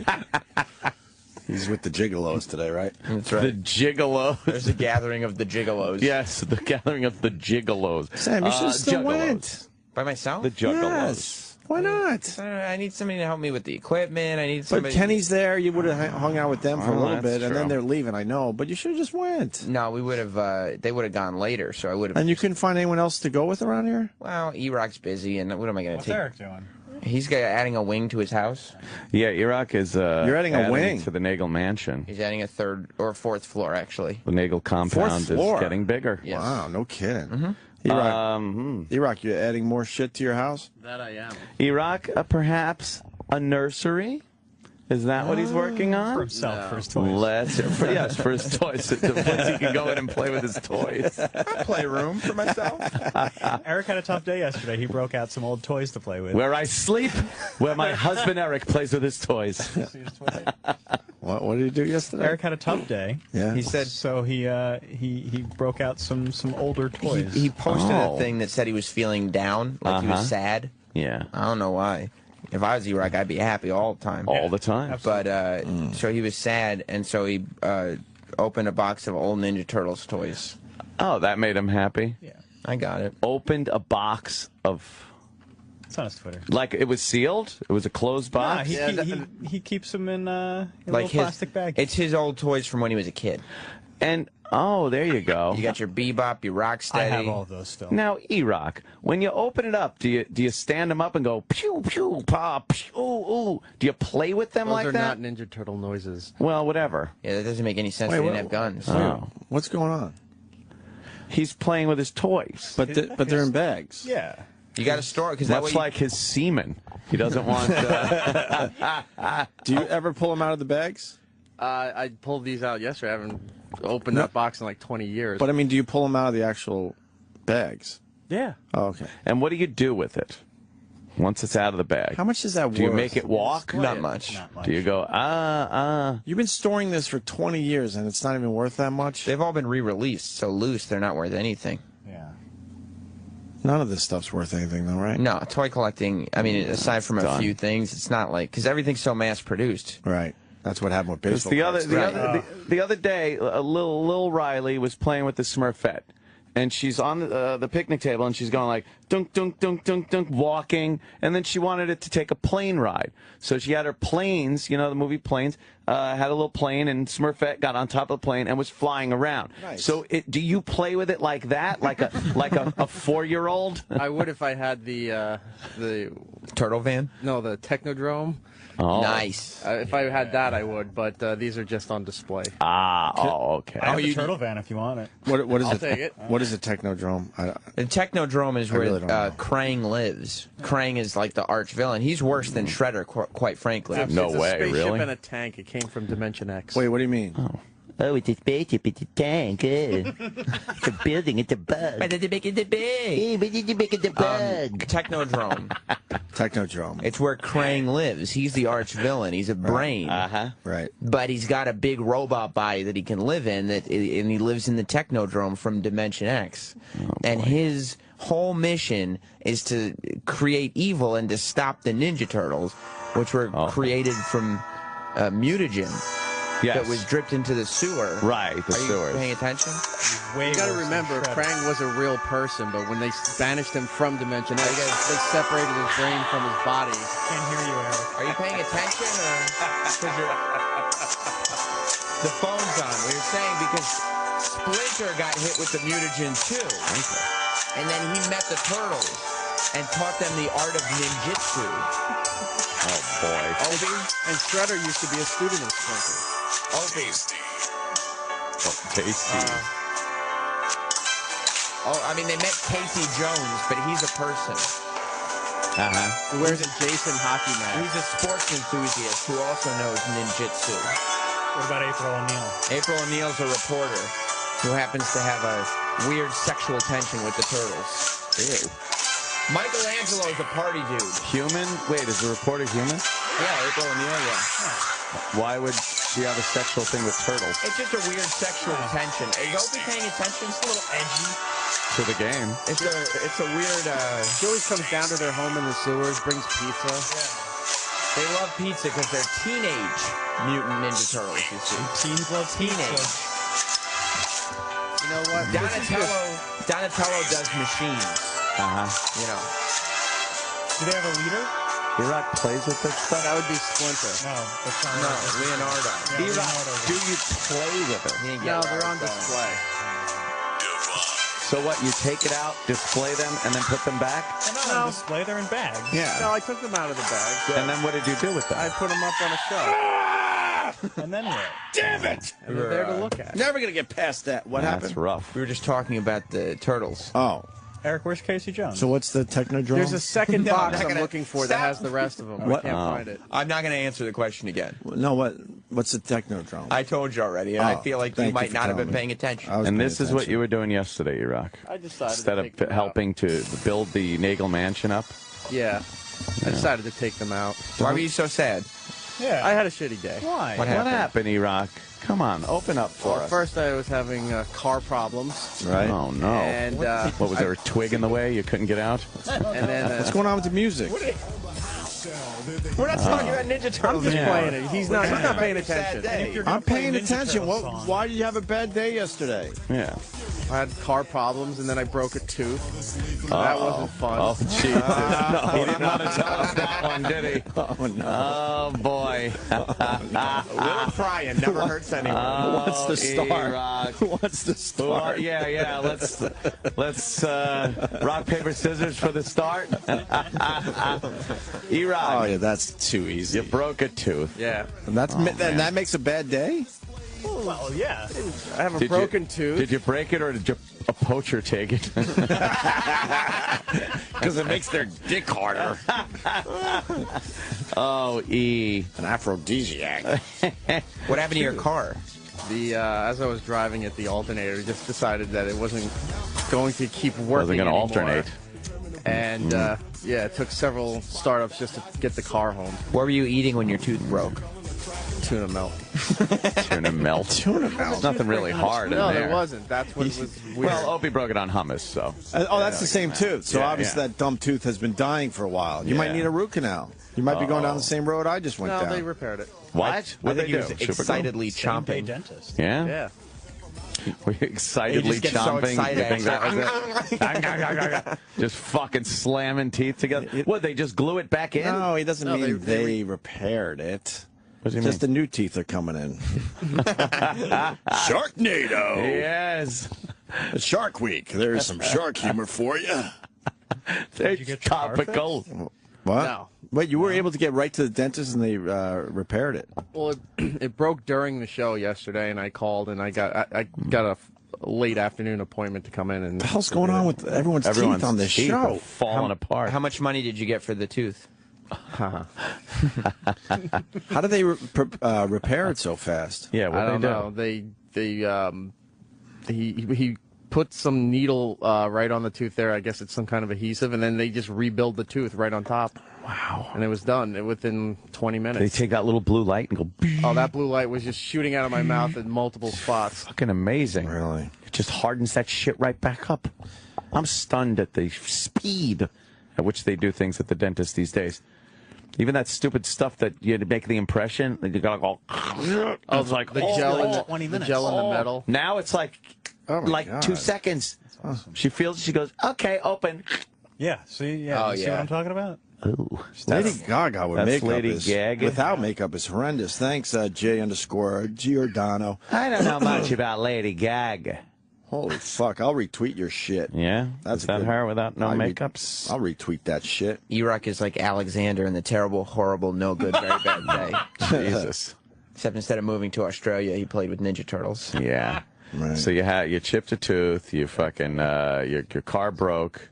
S1: He's with the gigolos today, right?
S16: That's right.
S9: The gigolos.
S16: There's a gathering of the gigolos.
S9: Yes, the gathering of the gigolos.
S1: Sam, you should have still
S9: juggalos.
S1: went.
S16: By myself?
S9: The juggalos.
S1: Yes. Why not?
S16: I need somebody to help me with the equipment. I need
S1: But
S16: somebody.
S1: Kenny's there. You would have hung out with them for a
S9: Oh,
S1: little
S9: that's
S1: bit, and then
S9: true.
S1: they're leaving. I know, but you should have just went.
S16: No, we would have. They would have gone later, so I would have.
S1: And you couldn't find anyone else to go with around here?
S16: Well, E-Rock's busy, and what am I going to
S17: What's
S16: take?
S17: Eric doing?
S16: He's adding a wing to his house.
S9: Yeah, Iraq is
S1: You're adding a wing
S9: to the Nagel mansion.
S16: He's adding a 3rd or 4th floor, actually.
S9: The Nagel compound
S1: floor?
S9: is getting bigger.
S16: Yes.
S1: Wow, no kidding.
S16: Mm-hmm.
S1: Iraq, you're adding more shit to your house?
S14: That I am.
S9: Iraq, perhaps a nursery? Is that what he's working on?
S17: For himself, for his toys.
S9: Yes, for his toys. The place he can go in and play with his toys.
S16: Playroom for myself.
S17: Eric had a tough day yesterday. He broke out some old toys to play with.
S9: Where I sleep, where my husband Eric plays with his toys.
S1: What did he do yesterday?
S17: Eric had a tough day.
S1: Yeah.
S16: He said
S17: So he broke out some older toys.
S16: he posted
S9: Oh.
S16: a thing that said he was feeling down, like he was sad.
S9: Yeah.
S16: I don't know why. If I was E-Rock, I'd be happy all the time.
S9: All the time.
S16: But so he was sad, and so he opened a box of old Ninja Turtles toys.
S9: Oh, that made him happy?
S17: Yeah.
S16: I got it.
S9: Opened a box of...
S17: It's on his Twitter.
S9: Like it was sealed? It was a closed
S17: Nah,
S9: box?
S17: he keeps them in a
S16: Like
S17: little plastic bag.
S16: It's his old toys from when he was a kid.
S9: And, oh, there you go.
S16: You got your Bebop, your Rocksteady.
S17: I have all of those still.
S9: Now, E-Rock, when you open it up, do you stand them up and go pew pew pa pew ooh? Do you play with them
S14: Those
S9: like
S14: are
S9: that?
S14: not Ninja Turtle noises.
S9: Well, whatever.
S16: Yeah, that doesn't make any sense.
S1: Wait,
S16: They
S1: what-
S16: didn't have guns.
S9: Oh.
S1: What's going on?
S9: He's playing with his toys.
S1: But they're in bags.
S17: Yeah.
S16: You got to store it because that way
S9: Much like his semen. He doesn't want...
S1: Do you ever pull them out of the bags?
S14: I pulled these out yesterday. I haven't opened that box in like 20 years.
S1: But I mean, do you pull them out of the actual bags?
S14: Yeah.
S1: Oh, okay.
S9: And what do you do with it once it's out of the bag?
S1: How much is that worth?
S9: Do you make it walk?
S16: Not much.
S9: Do you go,
S1: You've been storing this for 20 years and it's not even worth that much?
S16: They've all been re-released, so loose, they're not worth anything.
S17: Yeah.
S1: None of this stuff's worth anything, though, right?
S16: No, toy collecting, I mean, aside from a
S9: done.
S16: few things, it's not like, because everything's so mass-produced.
S1: Right. That's what happened with
S9: Because
S1: baseball.
S9: the other day, little Riley was playing with the Smurfette, and she's on the picnic table, and she's going like dunk dunk dunk dunk dunk, walking, and then she wanted it to take a plane ride, so she had her planes, you know, the movie Planes, had a little plane, and Smurfette got on top of the plane and was flying around.
S1: Nice.
S9: So do you play with it like that, like a 4-year-old?
S14: I would if I had the
S16: Turtle van?
S14: No, the Technodrome.
S9: Oh.
S16: Nice.
S14: If I had that, I would, but these are just on display.
S9: Okay.
S17: I have the turtle van if you want it.
S1: What is
S14: I'll
S1: it?
S14: take it.
S1: What is a technodrome?
S16: The Technodrome is where
S1: really don't know.
S16: Krang lives. Krang is like the arch villain. He's worse than Shredder, quite frankly.
S9: No
S14: it's a
S9: way,
S14: spaceship
S9: really?
S14: and a tank. It came from Dimension X.
S1: Wait, what do you mean?
S18: Oh, it's a spaceship, it's a tank. It's a building, it's a bug.
S16: Why did they make it the big?
S18: Hey, why did you make it a bug?
S16: Technodrome.
S1: Technodrome.
S16: It's where Krang lives. He's the arch villain. He's a brain.
S1: Right.
S16: But he's got a big robot body that he can live in, and he lives in the Technodrome from Dimension X. And his whole mission is to create evil and to stop the Ninja Turtles, which were created from mutagen.
S9: Yes.
S16: That was dripped into the sewer.
S9: Right, the
S16: Are you
S9: sewers.
S16: paying attention?
S14: You got to remember, Krang was a real person, but when they banished him from Dimension X, they separated his brain from his body.
S17: Can't hear you, Eric.
S16: Are you paying attention, or because the phone's on? We were saying because Splinter got hit with the mutagen too, and then he met the Turtles and taught them the art of ninjutsu.
S9: Oh boy.
S16: Obi
S14: and Shredder used to be a student of Splinter.
S16: Obi.
S9: Oh, tasty.
S16: I mean, they met Casey Jones, but he's a person.
S14: He wears a Jason hockey mask.
S16: He's a sports enthusiast who also knows ninjutsu.
S17: What about April O'Neil?
S16: April O'Neil's a reporter who happens to have a weird sexual tension with the Turtles.
S9: Ew.
S16: Michelangelo is a party dude.
S9: Human? Wait, is the reporter human?
S16: Yeah, April O'Neil, yeah.
S9: Why would she have a sexual thing with turtles?
S16: It's just a weird sexual tension. Is Opie paying attention? It's a little edgy.
S9: To the game.
S16: It's a weird.
S14: She always comes down to their home in the sewers, brings pizza.
S16: They love pizza because they're teenage. Mutant Ninja Turtles, you see.
S17: Teens love
S16: Teenage.
S14: You know what?
S16: Donatello does machines. You know.
S17: Do they have a leader?
S9: E-Rock plays with this stuff?
S14: That would be Splinter.
S17: No, that's not
S16: No, Leonardo.
S17: Yeah, Leonardo.
S9: Do you play with it?
S14: No, they're on display.
S9: So what, you take it out, display them, and then put them back?
S17: They're not on display, they're in bags.
S9: Yeah.
S14: No, I took them out of the bag.
S9: And then what did you do with them?
S14: I put them up on a shelf.
S17: And then what?
S1: Damn it!
S14: And they're there to look at.
S1: Never gonna get past that. What happened?
S9: That's rough.
S16: We were just talking about the turtles.
S1: Oh.
S17: Eric, where's Casey Jones?
S1: So what's the Technodrome?
S14: There's a second
S16: No,
S14: box
S16: I'm not
S14: I'm
S16: gonna-
S14: looking for that
S16: Stop.
S14: has the rest of them.
S1: What?
S14: I can't find it.
S16: I'm not going to answer the question again.
S1: No, what's the Technodrome?
S16: I told you already, and I
S1: Oh,
S16: feel like you
S1: thank
S16: might
S1: for
S16: not have
S1: telling
S16: been
S1: me.
S16: paying attention.
S1: I was
S9: And
S1: paying
S9: this is what
S1: attention.
S9: you were doing yesterday, E-Rock.
S14: I decided
S9: Instead
S14: to
S9: of
S14: take them
S9: helping to build the Nagel Mansion up.
S14: out. Yeah. I decided to take them out.
S16: Why were you so sad?
S17: Yeah.
S14: I had a shitty day.
S17: Why?
S16: What
S9: What
S16: happened?
S9: happened, E-Rock? Come on, open up for
S14: Well,
S9: us.
S14: first I was having car problems.
S1: Right.
S9: Oh, no.
S14: And
S9: What, was there a twig in the way? You couldn't get out?
S14: and then
S1: What's going on with the music?
S16: We're not talking about Ninja Turtles.
S14: I'm just
S9: Yeah.
S14: playing it. He's not paying attention.
S1: I'm paying attention. Why did you have a bad day yesterday?
S9: Yeah.
S14: I had car problems, and then I broke a tooth. That wasn't fun.
S9: Oh, Jesus. He didn't want to tell us that one, did he?
S1: Oh, no.
S9: Oh, boy.
S16: A little crying never hurts anyone.
S1: What's the start?
S9: E-Rock.
S1: What's the start?
S9: Yeah. Let's rock, paper, scissors for the start. E-Rock.
S1: Oh, yeah, that's too easy.
S9: You broke a tooth.
S14: Yeah.
S1: And that makes a bad day?
S17: Well, yeah.
S14: I have a broken tooth.
S9: Did you break it or did a poacher take it?
S1: Because it makes their dick harder.
S9: Oh, E.
S1: An aphrodisiac.
S16: What happened to your car?
S14: As I was driving it, the alternator just decided that it wasn't going to keep working
S9: Wasn't going to
S14: anymore.
S9: alternate.
S14: And yeah, it took several startups just to get the car home.
S16: What were you eating when your tooth broke?
S14: Tuna melt.
S9: Tuna melt.
S1: Tuna melt.
S9: There's nothing really hard
S14: No,
S9: in there.
S14: there wasn't. That's what was weird.
S9: Well, Opie broke it on hummus, so.
S1: That's the same tooth. So obviously that dumb tooth has been dying for a while. You might need a root canal. You might be going down the same road I just went
S14: No,
S1: down.
S14: they repaired it.
S9: What?
S16: I
S9: What
S16: think
S9: they
S16: he was
S9: do?
S16: excitedly
S17: Same-day
S16: chomping.
S17: dentist.
S9: Yeah?
S14: Yeah.
S9: Were you excitedly
S16: He just gets so
S9: chomping?
S16: excited.
S9: You think that was it? Just fucking slamming teeth together. What, they just glue it back in?
S1: No, he doesn't
S14: No,
S1: mean
S14: they
S1: they repaired it.
S9: What does he
S1: Just
S9: mean?
S1: the new teeth are coming in. Sharknado.
S9: Yes.
S1: Shark Week. There's some shark humor for you.
S17: Did you get your car
S9: Topical.
S1: What?
S14: No.
S1: Wait, you were able to get right to the dentist and they repaired it.
S14: Well, it broke during the show yesterday, and I called, and I got a late afternoon appointment to come in. And
S1: What the hell's going on with everyone's teeth on this
S9: teeth are
S1: show?
S9: falling apart.
S16: How much money did you get for the tooth?
S1: How do they repair it so fast?
S9: Yeah, what
S14: I don't
S9: they do?
S14: know. He put some needle right on the tooth there. I guess it's some kind of adhesive, and then they just rebuild the tooth right on top.
S9: Wow.
S14: And it was done within 20 minutes.
S9: They take that little blue light and go,
S14: Oh, that blue light was just shooting out of my mouth in multiple spots.
S9: fucking amazing.
S1: Really?
S9: It just hardens that shit right back up. I'm stunned at the speed at which they do things at the dentist these days. Even that stupid stuff that you had to make the impression, that you gotta go.
S14: Oh,
S9: it's like
S14: the gel in the
S17: 20
S14: the
S17: minutes.
S14: gel in the metal.
S9: Now it's like,
S1: Oh my God.
S9: 2 seconds.
S1: Awesome.
S9: She feels. She goes, okay, open.
S17: Yeah, see? Yeah,
S16: Oh,
S17: you see
S16: yeah.
S17: what I'm talking about?
S9: Ooh,
S1: Lady Gaga with
S9: that's
S1: makeup
S9: Lady
S1: is
S9: Gaga.
S1: without makeup is horrendous. Thanks, J_Giordano.
S9: I don't know much about Lady Gaga.
S1: Holy fuck! I'll retweet your shit.
S9: Yeah,
S1: That's
S9: is that
S1: good.
S9: her without no
S1: I'll
S9: makeups?
S1: I'll retweet that shit.
S16: E-Rock is like Alexander in the terrible, horrible, no good, very bad day.
S9: Jesus.
S16: Except instead of moving to Australia, he played with Ninja Turtles.
S9: Yeah.
S1: Right.
S9: So you chipped a tooth. You fucking your car broke.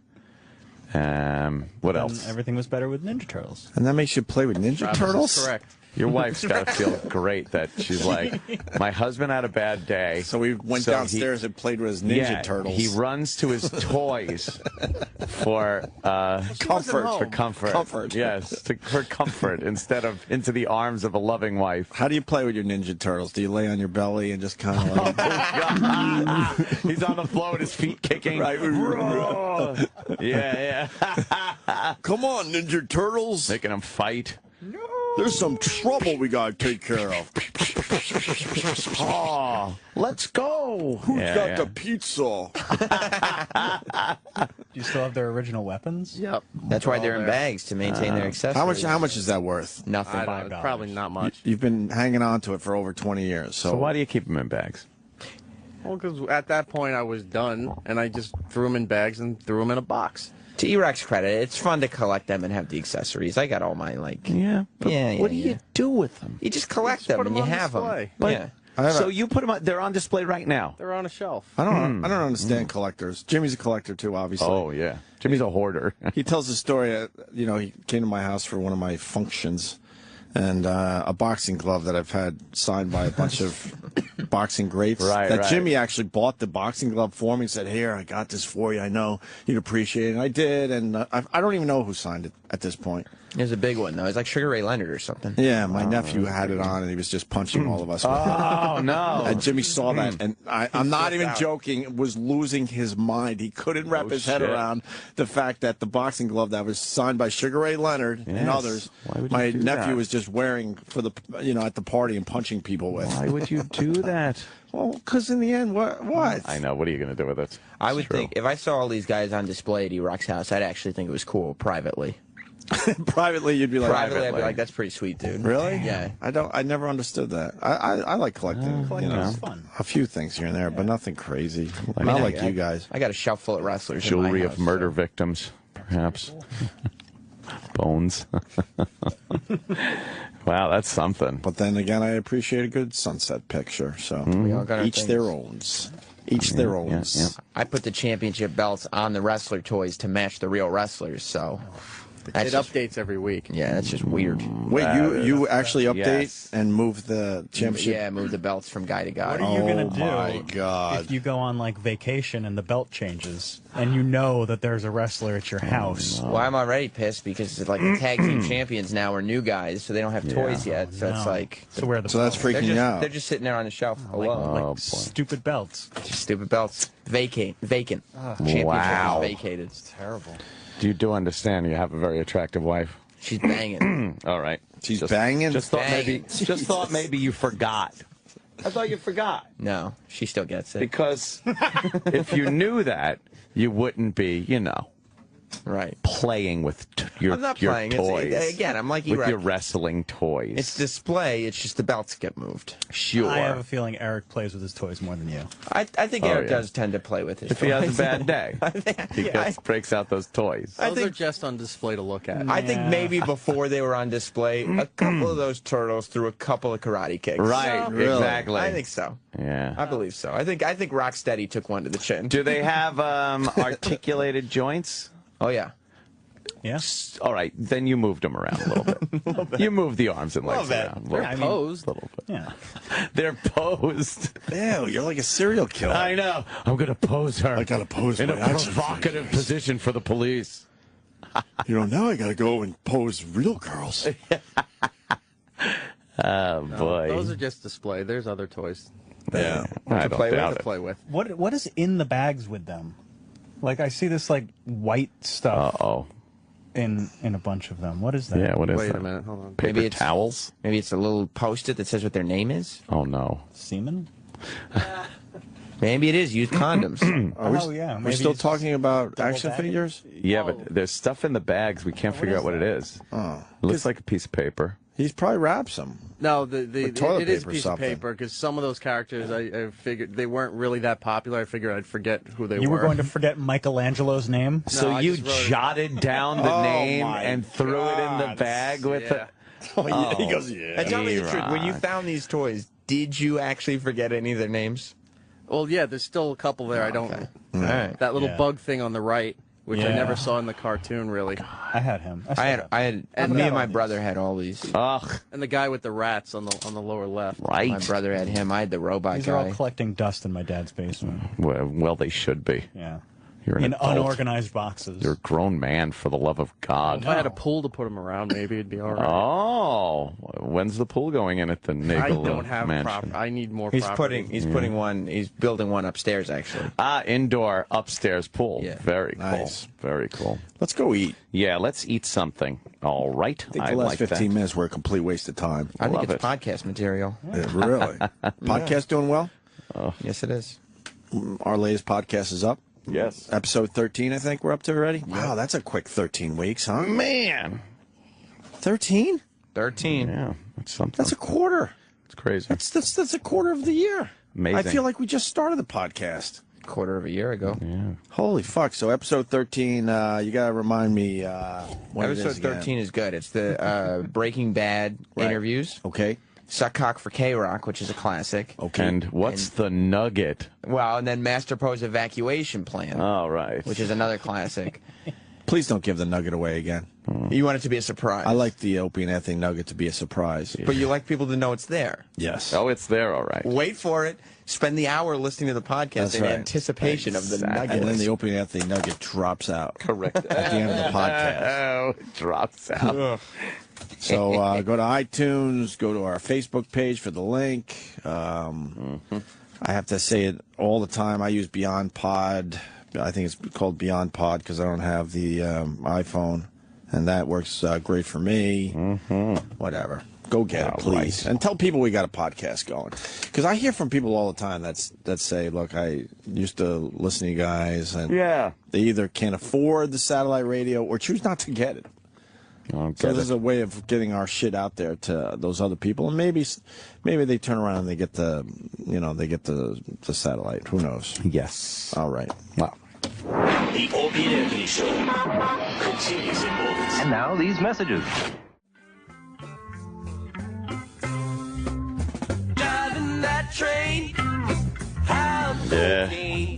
S9: What else?
S17: Everything was better with Ninja Turtles.
S1: And that makes you play with Ninja
S14: Travis is
S1: Turtles?
S14: correct.
S9: Your wife's got to feel great that she's like, my husband had a bad day.
S1: So we went downstairs and played with his Ninja Turtles.
S9: He runs to his toys for
S1: Comfort.
S9: For comfort. Yes, for comfort instead of into the arms of a loving wife.
S1: How do you play with your Ninja Turtles? Do you lay on your belly and just kind of like...
S9: He's on the floor with his feet kicking.
S1: Right.
S9: Yeah.
S1: Come on, Ninja Turtles.
S9: Making him fight.
S1: No. There's some trouble we gotta take care of.
S9: Oh, let's go.
S1: Who's got the pizza?
S17: Do you still have their original weapons?
S14: Yep.
S16: That's why they're in bags, to maintain their accessories.
S1: How much is that worth?
S16: Nothing.
S14: Probably not much.
S1: You've been hanging on to it for over 20 years.
S9: So why do you keep them in bags?
S14: Well, because at that point I was done, and I just threw them in bags and threw them in a box.
S16: To E-Rex's credit, it's fun to collect them and have the accessories. I got all mine, like...
S9: Yeah. What do you do with them?
S16: You just collect them and you have them.
S9: But, so you put them on, they're on display right now.
S14: They're on a shelf.
S1: I don't understand collectors. Jimmy's a collector too, obviously.
S9: Oh yeah, Jimmy's a hoarder.
S1: He tells the story. He came to my house for one of my functions, and a boxing glove that I've had signed by a bunch of boxing greats. Right. Jimmy actually bought the boxing glove for me and said, "Here, I got this for you. I know you'd appreciate it." And I did, and I don't even know who signed it at this point.
S16: It was a big one, though. It's like Sugar Ray Leonard or something.
S1: Yeah, my nephew had it on, and he was just punching all of us.
S9: Oh, no.
S1: And Jimmy saw that, and I'm not even joking, was losing his mind. He couldn't wrap his head around the fact that the boxing glove that was signed by Sugar Ray Leonard and others, my nephew was just wearing for the, at the party and punching people with.
S9: Why would you do that?
S1: Well, because in the end, what?
S9: I know. What are you going to do with it?
S16: I would think, if I saw all these guys on display at E-Rock's house, I'd actually think it was cool privately.
S1: Privately, you'd be like,
S16: I'd be like, that's pretty sweet, dude.
S1: Really?
S16: Yeah.
S1: I never understood that. I like collecting.
S17: It's fun.
S1: A few things here and there, but nothing crazy. Not like you guys.
S16: I got a shelf full of wrestlers.
S9: Jewelry
S16: in my
S9: of
S16: house,
S9: murder victims, perhaps. Bones. Wow, that's something.
S1: But then again, I appreciate a good sunset picture. So
S16: We all got our
S1: each
S16: things.
S1: their owns. Each their owns.
S16: I put the championship belts on the wrestler toys to match the real wrestlers, so...
S14: It updates every week.
S16: Yeah, that's just weird.
S1: Wait, you actually update and move the championship?
S16: Yeah, move the belts from guy to guy.
S17: What are you going to do
S1: my God.
S17: if you go on like vacation and the belt changes and you know that there's a wrestler at your house?
S16: Well, I'm already pissed because it's like the tag team champions now are new guys, so they don't have toys yet. So it's like...
S17: So where the
S1: that's freaking you out.
S16: They're just sitting there on the shelf alone.
S17: Like stupid belts.
S16: Just stupid belts. Vacant. Championship is vacated. It's terrible.
S9: You understand you have a very attractive wife.
S16: She's banging.
S9: All right.
S1: She's banging?
S9: Just thought maybe you forgot. I thought you forgot.
S16: No, she still gets it.
S9: Because if you knew that, you wouldn't be,
S16: right,
S9: playing with your
S16: I'm not
S9: your
S16: playing.
S9: toys.
S16: Again, I'm like
S9: with your wrestling toys.
S16: It's display. It's just the belts get moved.
S9: Sure.
S17: I have a feeling Eric plays with his toys more than you.
S16: I think Eric does tend to play with his
S9: if
S16: toys.
S9: he has a bad day, he breaks out those toys.
S14: Those are just on display to look at.
S16: I think maybe before they were on display, a couple of those turtles threw a couple of karate kicks.
S9: Right, exactly.
S16: I think so.
S9: Yeah.
S16: I believe so. I think Rocksteady took one to the chin.
S9: Do they have articulated joints?
S16: Oh, yeah.
S17: Yes.
S9: All right, then you moved them around a little bit. You moved the arms and legs around.
S14: They're posed.
S9: A little bit.
S17: Yeah.
S9: They're posed.
S1: Ew, you're like a serial killer.
S9: I know. I'm going to pose her.
S1: I got to pose
S9: in
S1: my
S9: a
S1: action
S9: provocative
S1: figures.
S9: position for the police.
S1: Now I got to go and pose real girls.
S9: Oh, boy.
S14: Those are just display. There's other toys.
S1: Yeah.
S9: I don't doubt it.
S14: Play with.
S17: What is in the bags with them? Like I see this like white stuff.
S9: Uh-oh.
S17: In a bunch of them. What is that?
S9: Yeah, what is that?
S14: Wait a minute, hold on.
S9: Paper towels?
S16: Maybe it's a little post-it that says what their name is.
S9: Oh, no.
S17: Semen?
S16: Maybe it is used condoms.
S17: Yeah.
S1: We're still talking about action
S17: bagging?
S1: figures?
S9: Yeah, but there's stuff in the bags. We can't figure out what it is.
S1: Oh.
S9: It looks like a piece of paper.
S1: He's probably wraps them.
S14: No,
S1: With toilet
S14: it is a
S1: paper or
S14: piece
S1: something.
S14: of paper because some of those characters I figured they weren't really that popular. I figured I'd forget who they were.
S17: You were going to forget Michelangelo's name?
S9: So
S14: I
S9: you
S14: just wrote it.
S9: jotted down the name
S1: my
S9: and threw it in the bag with
S14: Yeah.
S9: it?
S1: He goes, yeah.
S16: And tell me the truth. When you found these toys, did you actually forget any of their names?
S14: Well, yeah, there's still a couple there. I don't.
S16: All right.
S14: That little
S17: Yeah.
S14: bug thing on the right, which I
S17: Yeah.
S14: never saw in the cartoon, really.
S17: I had him.
S16: I had,
S14: And
S16: me
S14: that
S16: and my
S17: one.
S16: brother had all these.
S9: Ugh.
S14: And the guy with the rats on the lower left.
S9: Right.
S16: My brother had him. I had the robot
S17: These are all
S16: guy.
S17: collecting dust in my dad's basement.
S9: Well, they should be.
S17: Yeah.
S9: You're an
S17: in
S9: adult.
S17: unorganized boxes.
S9: You're a grown man, for the love of God.
S14: If I had a pool to put them around, maybe it'd be all right.
S9: Oh, when's the pool going in at the Nagel
S14: I don't have
S9: mansion?
S14: property. I need more
S16: He's
S14: property.
S16: putting one. He's building one upstairs, actually.
S9: Indoor upstairs pool.
S16: Yeah.
S9: Very
S1: Nice.
S9: cool. Very cool.
S1: Let's go eat.
S9: Yeah, let's eat something. All right.
S1: I think the last 15 minutes were a complete waste of time.
S16: I think
S9: Love
S16: it's podcast material.
S1: Really? Podcast doing well?
S16: Yes, it is.
S1: Our latest podcast is up.
S9: Yes.
S1: Episode 13, I think we're up to already. Wow, that's a quick 13 weeks, huh?
S9: Man.
S1: 13?
S16: 13.
S9: Yeah, that's something.
S1: That's a quarter.
S9: It's crazy.
S1: That's a quarter of the year.
S9: Amazing.
S1: I feel like we just started the podcast.
S16: Quarter of a year ago.
S9: Yeah.
S1: Holy fuck. So episode 13, you got to remind me what it
S16: Episode
S1: is again.
S16: 13 is good. It's the Breaking Bad interviews.
S1: Okay.
S16: Suck Cock for K-Rock, which is a classic.
S1: Okay.
S9: And what's the nugget?
S16: Well, and then Master Pro's Evacuation Plan.
S9: All right.
S16: Which is another classic.
S1: Please don't give the nugget away again.
S16: You want it to be a surprise.
S1: I like the Opie and Anthony nugget to be a surprise.
S16: But you like people to know it's there.
S1: Yes.
S9: Oh, it's there, all right.
S16: Wait for it. Spend the hour listening to the podcast
S1: That's
S16: in
S1: right.
S16: anticipation of the nugget.
S1: And then the Opie and Anthony nugget drops out.
S9: Correct.
S1: At the end of the podcast.
S9: Oh, it drops out.
S1: So go to iTunes, go to our Facebook page for the link. I have to say it all the time. I use Beyond Pod. I think it's called Beyond Pod because I don't have the iPhone, and that works great for me. Whatever. Go get it, please.
S9: Right.
S1: And tell people we got a podcast going. Because I hear from people all the time that say, look, I used to listen to you guys, and they either can't afford the satellite radio or choose not to get it. So this is a way of getting our shit out there to those other people, and maybe they turn around and they get the satellite. Who knows?
S9: Yes.
S1: All right.
S9: Wow.
S2: The Opie and Anthony Show continues in moments.
S19: And now these messages.
S5: Driving that train.
S9: Yeah.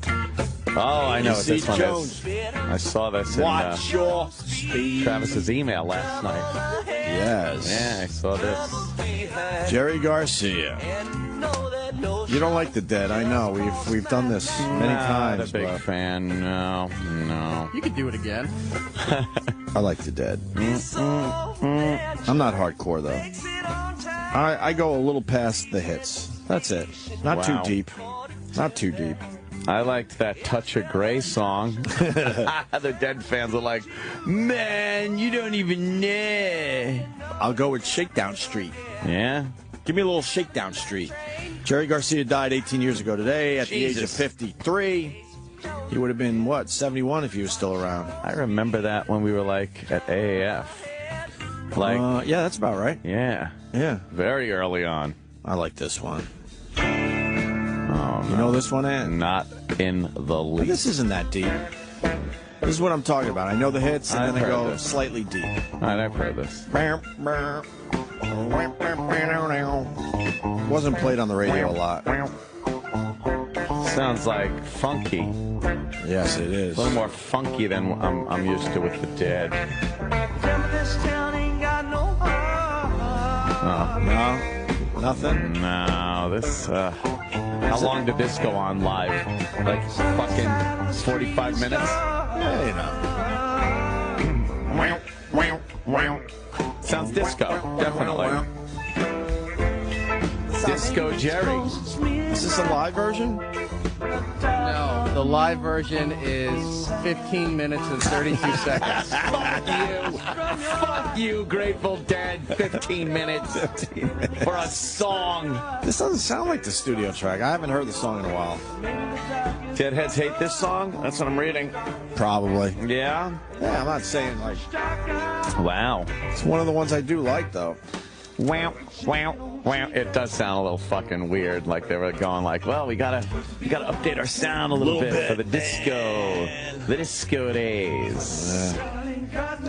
S9: Oh, I know what this one is. I saw this in
S1: Watch your speed.
S9: Travis's email last night.
S1: Yes.
S9: Yeah, I saw this.
S1: Jerry Garcia. You don't like the Dead, I know. We've done this many times.
S9: Not a big
S1: but
S9: fan. No.
S14: You could do it again.
S1: I like the Dead. I'm not hardcore though. I go a little past the hits. That's it. Not too
S9: Wow.
S1: deep. Not too deep.
S9: I liked that Touch of Grey song. The Dead fans are like, man, you don't even know.
S1: I'll go with Shakedown Street.
S9: Yeah?
S1: Give me a little Shakedown Street. Jerry Garcia died 18 years ago today at the age of 53. He would have been, what, 71 if he was still around.
S9: I remember that when we were, like, at AAF. Like,
S1: yeah, that's about right.
S9: yeah.
S1: Yeah.
S9: Very early on.
S1: I like this one.
S9: Oh,
S1: You know this one, Ann?
S9: Not in the
S1: But
S9: least.
S1: this isn't that deep. This is what I'm talking about. I know the hits, and
S9: I've
S1: then I
S9: heard
S1: go
S9: this.
S1: slightly deep.
S9: All right, I've heard this.
S1: Wasn't played on the radio a lot.
S9: Sounds like funky.
S1: Yes, it is.
S9: A little more funky than I'm used to with the Dead.
S1: No, nothing.
S9: No, this. How long did this go on live? Like fucking 45 minutes?
S1: Yeah, you know.
S9: Sounds disco, definitely. Disco Jerry.
S1: Is this a live version?
S14: No, the live version is 15 minutes and 32 seconds.
S9: Fuck you, Grateful Dead. 15 minutes for a song.
S1: This doesn't sound like the studio track. I haven't heard the song in a while.
S9: Deadheads hate this song? That's what I'm reading.
S1: Probably.
S9: Yeah?
S1: Yeah, I'm not saying like.
S9: Wow.
S1: It's one of the ones I do like though.
S9: Wow, wow, wow. It does sound a little fucking weird. Like they were going like, well, we gotta update our sound a little bit for the disco days.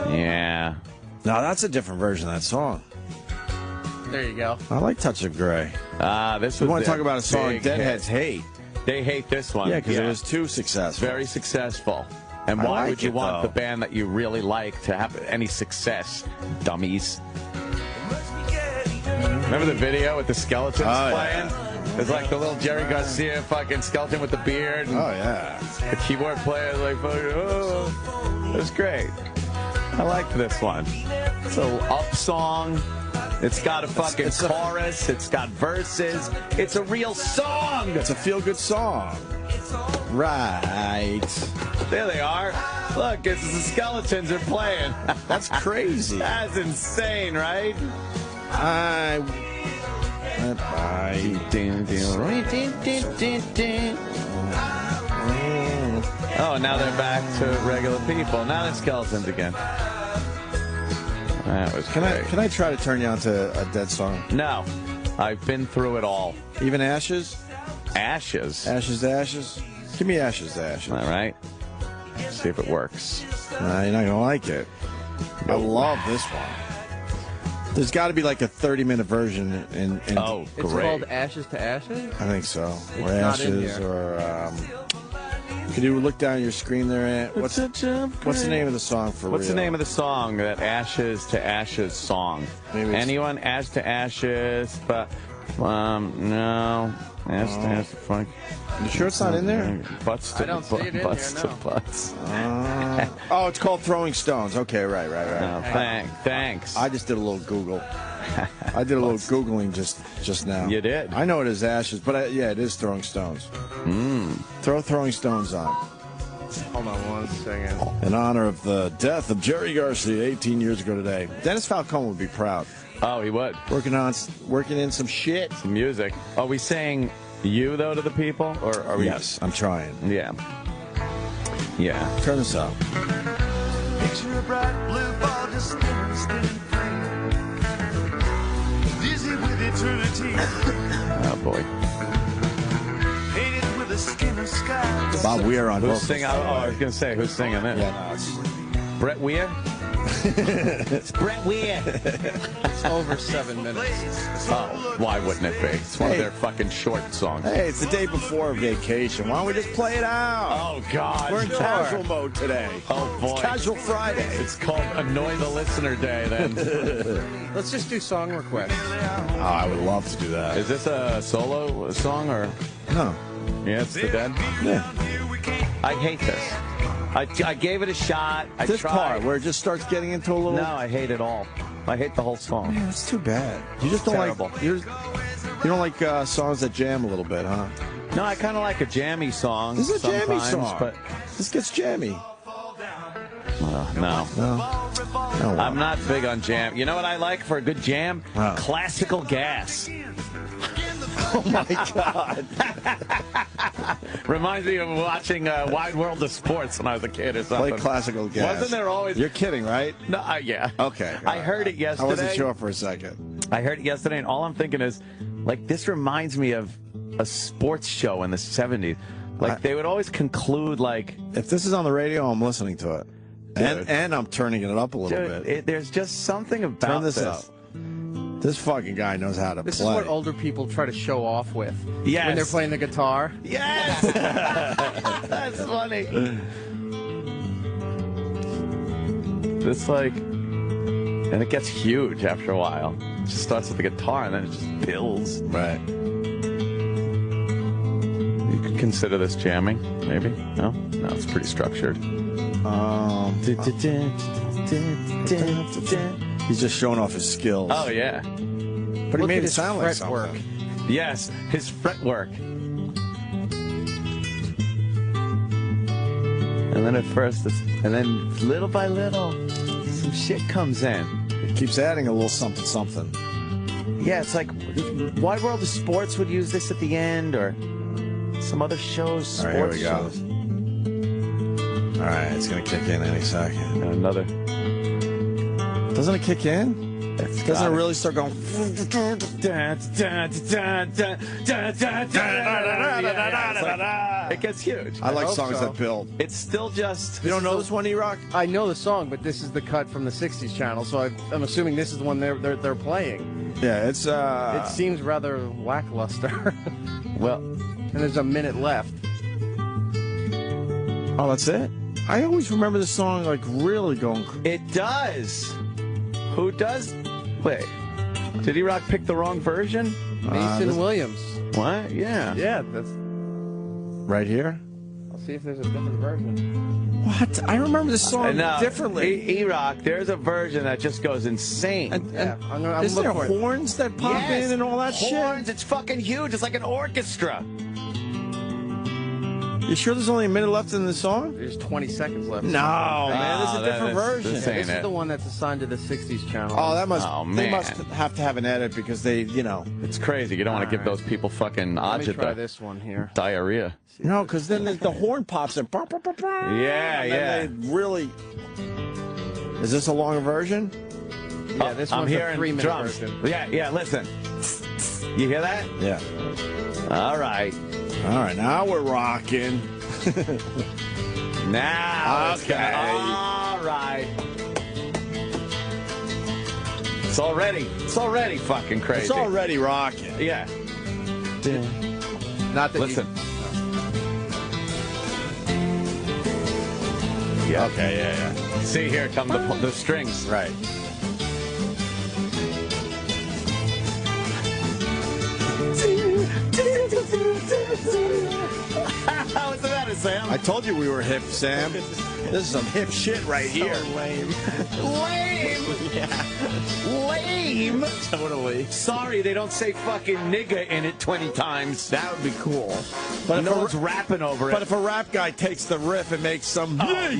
S9: Yeah.
S1: No, that's a different version of that song.
S14: There you go.
S1: I like Touch of Grey.
S9: This
S1: We
S9: was
S1: want to
S9: their
S1: talk about a song
S9: big
S1: Deadheads
S9: hit.
S1: hate.
S9: They hate this one.
S1: Yeah, because it was too successful.
S9: Very successful. And
S1: I
S9: why
S1: like
S9: would you
S1: it,
S9: want
S1: though.
S9: the band that you really like to have any success? Dummies. Remember the video with the skeletons playing? It's like the little Jerry Garcia fucking skeleton with the beard. And
S1: oh, yeah.
S9: The keyboard player like, oh, it was great. I liked this one. It's a little up song. It's got a fucking chorus. It's got verses. It's a real song.
S1: It's a feel-good song. Right.
S9: There they are. Look, it's the skeletons are playing.
S1: That's crazy.
S9: That's insane, right? Oh, now they're back to regular people. Now they're skeletons again. That was great.
S1: Can I try to turn you on to a dead song?
S9: No. I've been through it all.
S1: Even Ashes?
S9: Ashes?
S1: Ashes to Ashes? Give me Ashes to Ashes.
S9: All right. See if it works.
S1: Nah, you're not going to like it. I love this one. There's got to be like a 30-minute version.
S9: Oh, great.
S14: It's called Ashes to Ashes?
S1: I think so.
S14: It's
S1: Or
S14: not in
S1: Ashes,
S14: here.
S1: or... Could you look down your screen there, Ant? What's the name of the song for
S9: What's
S1: real?
S9: the name of the song, that Ashes to Ashes song? Anyone? Ash to Ashes, but... no. Ash to Ashes, funk.
S1: You sure it's not in there?
S9: Butts to
S14: I don't see it in
S9: butts
S14: here,
S9: to
S14: no.
S9: butts.
S1: Oh, it's called Throwing Stones. Okay, right.
S9: No, thanks.
S1: I just did a little Google. I did a little Googling just now.
S9: You did?
S1: I know it is Ashes, but yeah, it is Throwing Stones. Throw Throwing Stones on.
S14: Hold on 1 second.
S1: In honor of the death of Jerry Garcia 18 years ago today. Dennis Falcone would be proud.
S9: Oh, he would.
S1: Working in some shit.
S9: Some music. Are we saying you, though, to the people? Or are we?
S1: Yes, I'm trying.
S9: Yeah. Yeah.
S1: Turn this up.
S5: Picture a bright blue ball just spinning free. Dizzy with eternity.
S9: Oh, boy.
S5: Painted with a skin of sky.
S1: Bob Weir on
S9: Who's
S1: vocals.
S9: singing? Oh, I was going to say, who's singing this?
S1: Yeah, no, it's...
S9: Brett Weir?
S18: It's Brett Weir.
S14: It's over 7 minutes.
S9: Oh, why wouldn't it be? It's one of their fucking short songs.
S1: Hey, it's the day before vacation. Why don't we just play it out?
S9: Oh, God.
S1: We're in casual mode today.
S9: Oh, boy.
S1: It's Casual Friday.
S9: It's called Annoy the Listener Day, then.
S14: Let's just do song requests.
S1: Oh, I would love to do that.
S9: Is this a solo song, or?
S1: No.
S9: Yeah, it's the dead?
S1: Yeah.
S9: I hate this. I gave it a shot. I
S1: This
S9: tried.
S1: part where it just starts getting into a little...
S9: No, I hate it all. I hate the whole song.
S1: Man, it's too bad. You just don't
S9: Terrible.
S1: like... You don't like songs that jam a little bit, huh?
S9: No, I kind of like a jammy song.
S1: This is a jammy
S9: sometimes,
S1: song.
S9: But
S1: This gets jammy.
S9: no.
S1: No.
S9: I'm not big on jam. You know what I like for a good jam?
S1: Wow.
S9: Classical gas.
S1: Oh, my God.
S9: Reminds me of watching Wide World of Sports when I was a kid or something.
S1: Play classical gas.
S9: Wasn't there always...
S1: You're kidding, right?
S9: No, yeah.
S1: Okay.
S9: I heard it yesterday.
S1: I wasn't sure for a second.
S9: I heard it yesterday, and all I'm thinking is, like, this reminds me of a sports show in the 70s. Like, they would always conclude, like...
S1: If this is on the radio, I'm listening to it.
S9: Dude.
S1: And I'm turning it up a little bit.
S9: There's just something about
S1: Turn this up. This fucking guy knows how to
S14: This
S1: play.
S14: is what older people try to show off with.
S9: Yes.
S14: When they're playing the guitar.
S9: Yes! That's funny. This, like... And it gets huge after a while. It just starts with the guitar, and then it just builds.
S1: Right.
S9: You could consider this jamming, maybe? No? No, it's pretty structured.
S1: He's just showing off his skills.
S9: Oh, yeah.
S1: But he made it sound like something.
S14: Work.
S9: Yes, his fret work. And then at first, and then little by little, some shit comes in.
S1: It keeps adding a little something, something.
S9: Yeah, it's like Wide World of Sports would use this at the end, or some other shows,
S1: All right, here
S9: sports
S1: we go.
S9: shows.
S1: All right, it's going to kick in any second.
S9: And another.
S1: Doesn't it kick in? Doesn't it really start going...
S9: It gets huge.
S1: I like
S14: hope
S1: songs
S14: so.
S1: that build.
S9: It's still just...
S1: You don't know this one, E-Rock?
S14: I know the song, but this is the cut from the 60s channel, so I'm assuming this is the one they're playing.
S1: Yeah, it's...
S14: It seems rather lackluster.
S9: Well...
S14: And there's a minute left.
S1: Oh, that's it? I always remember the song, like, really going...
S9: It does. Who does? Wait. Did E-Rock pick the wrong version?
S14: Mason Williams.
S9: What? Yeah.
S14: Yeah, that's
S1: right here.
S14: I'll see if there's a different version.
S1: What? I remember this song differently.
S9: E-Rock, there's a version that just goes insane.
S1: Is there horns that pop in and all that shit?
S9: Horns, it's fucking huge. It's like an orchestra.
S1: You sure there's only a minute left in the song?
S14: There's 20 seconds left.
S1: No, man, this is a different version.
S14: This is the one that's assigned to the 60s channel.
S1: Oh, that must.
S9: Oh,
S1: They
S9: man.
S1: must have to have an edit because they, you know.
S9: It's crazy. You don't want to give those people fucking
S14: Let me try
S9: agita.
S14: this one here.
S9: Diarrhea.
S1: No, because then the horn pops in.
S9: Yeah,
S1: and
S9: yeah.
S1: Then they really. Is this a longer version?
S14: Yeah, this
S9: I'm
S14: one's a
S9: hearing
S14: 3-minute
S9: drums.
S14: version.
S9: Yeah, listen. You hear that?
S1: Yeah.
S9: All right.
S1: All right, now we're rocking.
S9: Now it's
S1: Okay.
S9: all right. It's already fucking crazy.
S1: It's already rocking.
S9: Yeah.
S14: Not that
S9: Listen.
S1: Yeah. Okay, yeah.
S9: See, here come the strings.
S1: Right.
S9: What's the matter, Sam?
S1: I told you we were hip, Sam. This is some hip shit right here.
S14: lame.
S9: Lame.
S1: Yeah.
S9: Lame.
S1: Totally.
S9: Sorry, they don't say fucking nigga in it 20 times.
S1: That would be cool.
S9: But no one's rapping over it.
S1: But if a rap guy takes the riff and makes some yeah,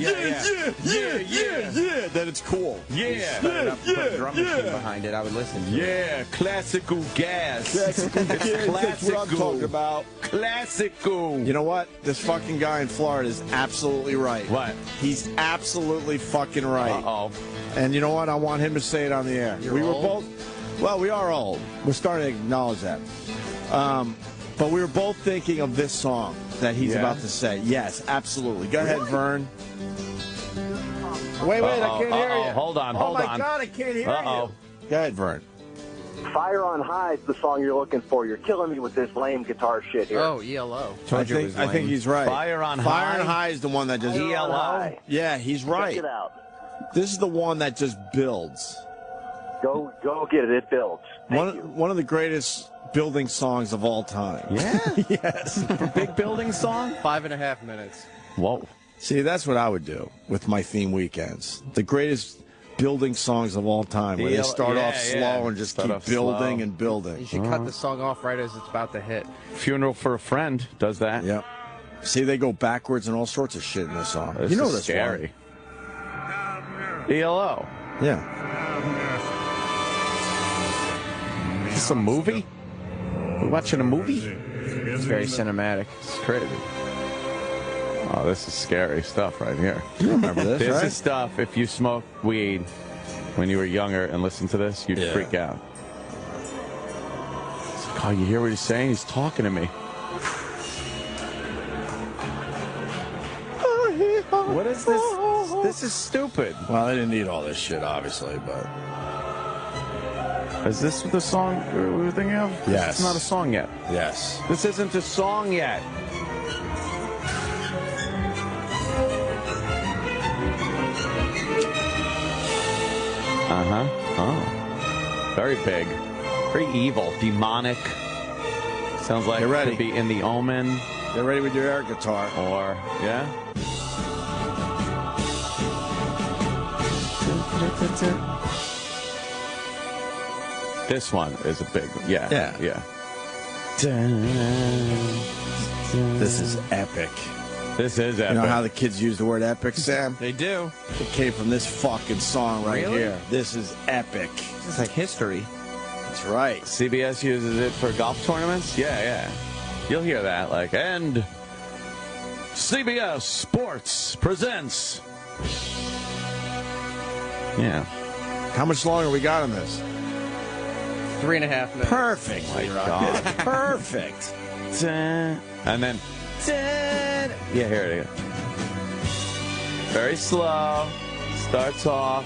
S1: then it's cool.
S9: Yeah.
S16: Put a drum machine behind it, I would listen to it.
S9: Yeah, classical gas.
S1: Classical gas,
S9: It's
S1: that's what I'm talking about.
S9: Classical.
S1: You know what? This fucking guy in Florida is absolutely right.
S9: What?
S1: He's absolutely fucking right.
S9: Uh-oh.
S1: And you know what? I want him to say it on the air.
S14: You're
S1: we were
S14: old?
S1: both. Well, we are old. We're starting to acknowledge that. But we were both thinking of this song that he's about to say. Yes, absolutely. Go ahead, Vern. Wait, I can't hear you.
S9: Hold on.
S1: Oh my God, I can't hear you. Go ahead, Vern.
S19: Fire on High is the song you're looking for. You're killing me with this lame guitar shit here.
S14: Oh, ELO.
S1: I think he's right.
S9: Fire on
S1: Fire on
S9: High?
S1: High is the one that just
S19: ELO?
S1: Yeah, he's right.
S19: Check it out.
S1: This is the one that just builds.
S19: Go get it. It builds.
S1: One of the greatest building songs of all time.
S9: Yeah?
S1: Yes.
S9: Big building song?
S14: 5.5 minutes.
S9: Whoa.
S1: See, that's what I would do with my theme weekends. The greatest building songs of all time, where they start off slow and just keep building and building.
S14: You should cut the song off right as it's about to hit.
S9: Funeral for a Friend does that.
S1: Yep. See, they go backwards and all sorts of shit in this song.
S9: This
S1: you know
S9: is
S1: this
S9: scary. ELO.
S1: one. Yeah.
S9: Is this a movie? We're watching a movie?
S16: It's very cinematic.
S9: It's crazy. Oh, this is scary stuff right here.
S1: You remember this,
S9: This
S1: right?
S9: is stuff, if you smoked weed when you were younger and listened to this, you'd freak out. It's like, oh, you hear what he's saying? He's talking to me. What is this? This is stupid.
S1: Well, they didn't need all this shit, obviously, but...
S9: Is this the song we were thinking of?
S1: Yes.
S9: It's not a song yet.
S1: Yes.
S9: This isn't a song yet. Uh-huh. Oh. Very big. Very evil. Demonic. Sounds like
S1: Get
S9: it
S1: ready.
S9: could be in The Omen.
S1: Get ready with your air guitar.
S9: Or, yeah? This one is a big one. Yeah.
S1: Yeah. This is epic.
S9: This is epic.
S1: You know how the kids use the word epic, Sam?
S16: They do.
S1: It came from this fucking song right
S16: Really?
S1: here. This is epic.
S16: This is like history.
S1: That's right.
S9: CBS uses it for golf tournaments? Yeah. You'll hear that, like, and CBS Sports presents. Yeah.
S1: How much longer we got on this?
S14: 3.5 minutes.
S1: Perfect.
S9: My God.
S1: Perfect.
S9: And then, yeah, here it is. Very slow. Starts off.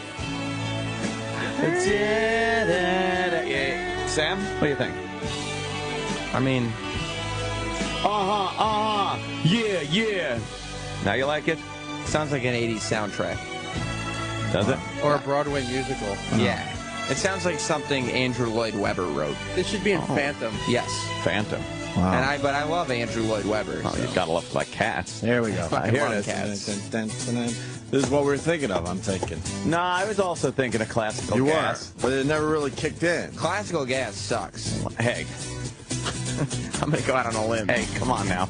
S9: Sam, what do you think?
S16: I mean,
S9: yeah. Now you like it?
S16: sounds like an 80s soundtrack.
S9: Does it?
S14: Or a Broadway musical.
S16: Yeah. It sounds like something Andrew Lloyd Webber wrote.
S14: This should be in Phantom.
S16: Yes.
S9: Phantom.
S1: Wow.
S16: But I love Andrew Lloyd Webber.
S9: Oh, you gotta love like Cats.
S1: There we go.
S16: I
S9: Here
S16: love
S9: it is.
S16: Cats.
S1: This is what we were thinking of, I'm thinking.
S9: No, I was also thinking of Classical
S1: You
S9: Gas.
S1: were, but it never really kicked in.
S16: Classical Gas sucks.
S9: Hey.
S16: I'm going to go out on a limb.
S9: Hey, come on now.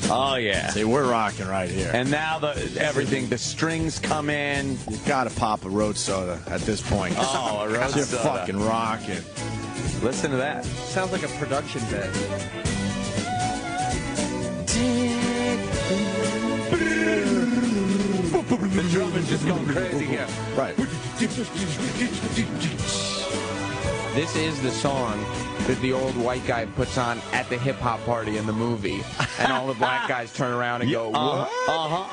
S9: Oh, yeah.
S1: See, we're rocking right here.
S9: And now the strings come in.
S1: You gotta pop a road soda at this point.
S9: Oh, a road
S1: You're
S9: soda.
S1: fucking rocking.
S9: Listen to that.
S14: Sounds like a production bed.
S9: The drum is just going crazy here.
S1: Right.
S16: This is the song that the old white guy puts on at the hip-hop party in the movie. And all the black guys turn around and go, what?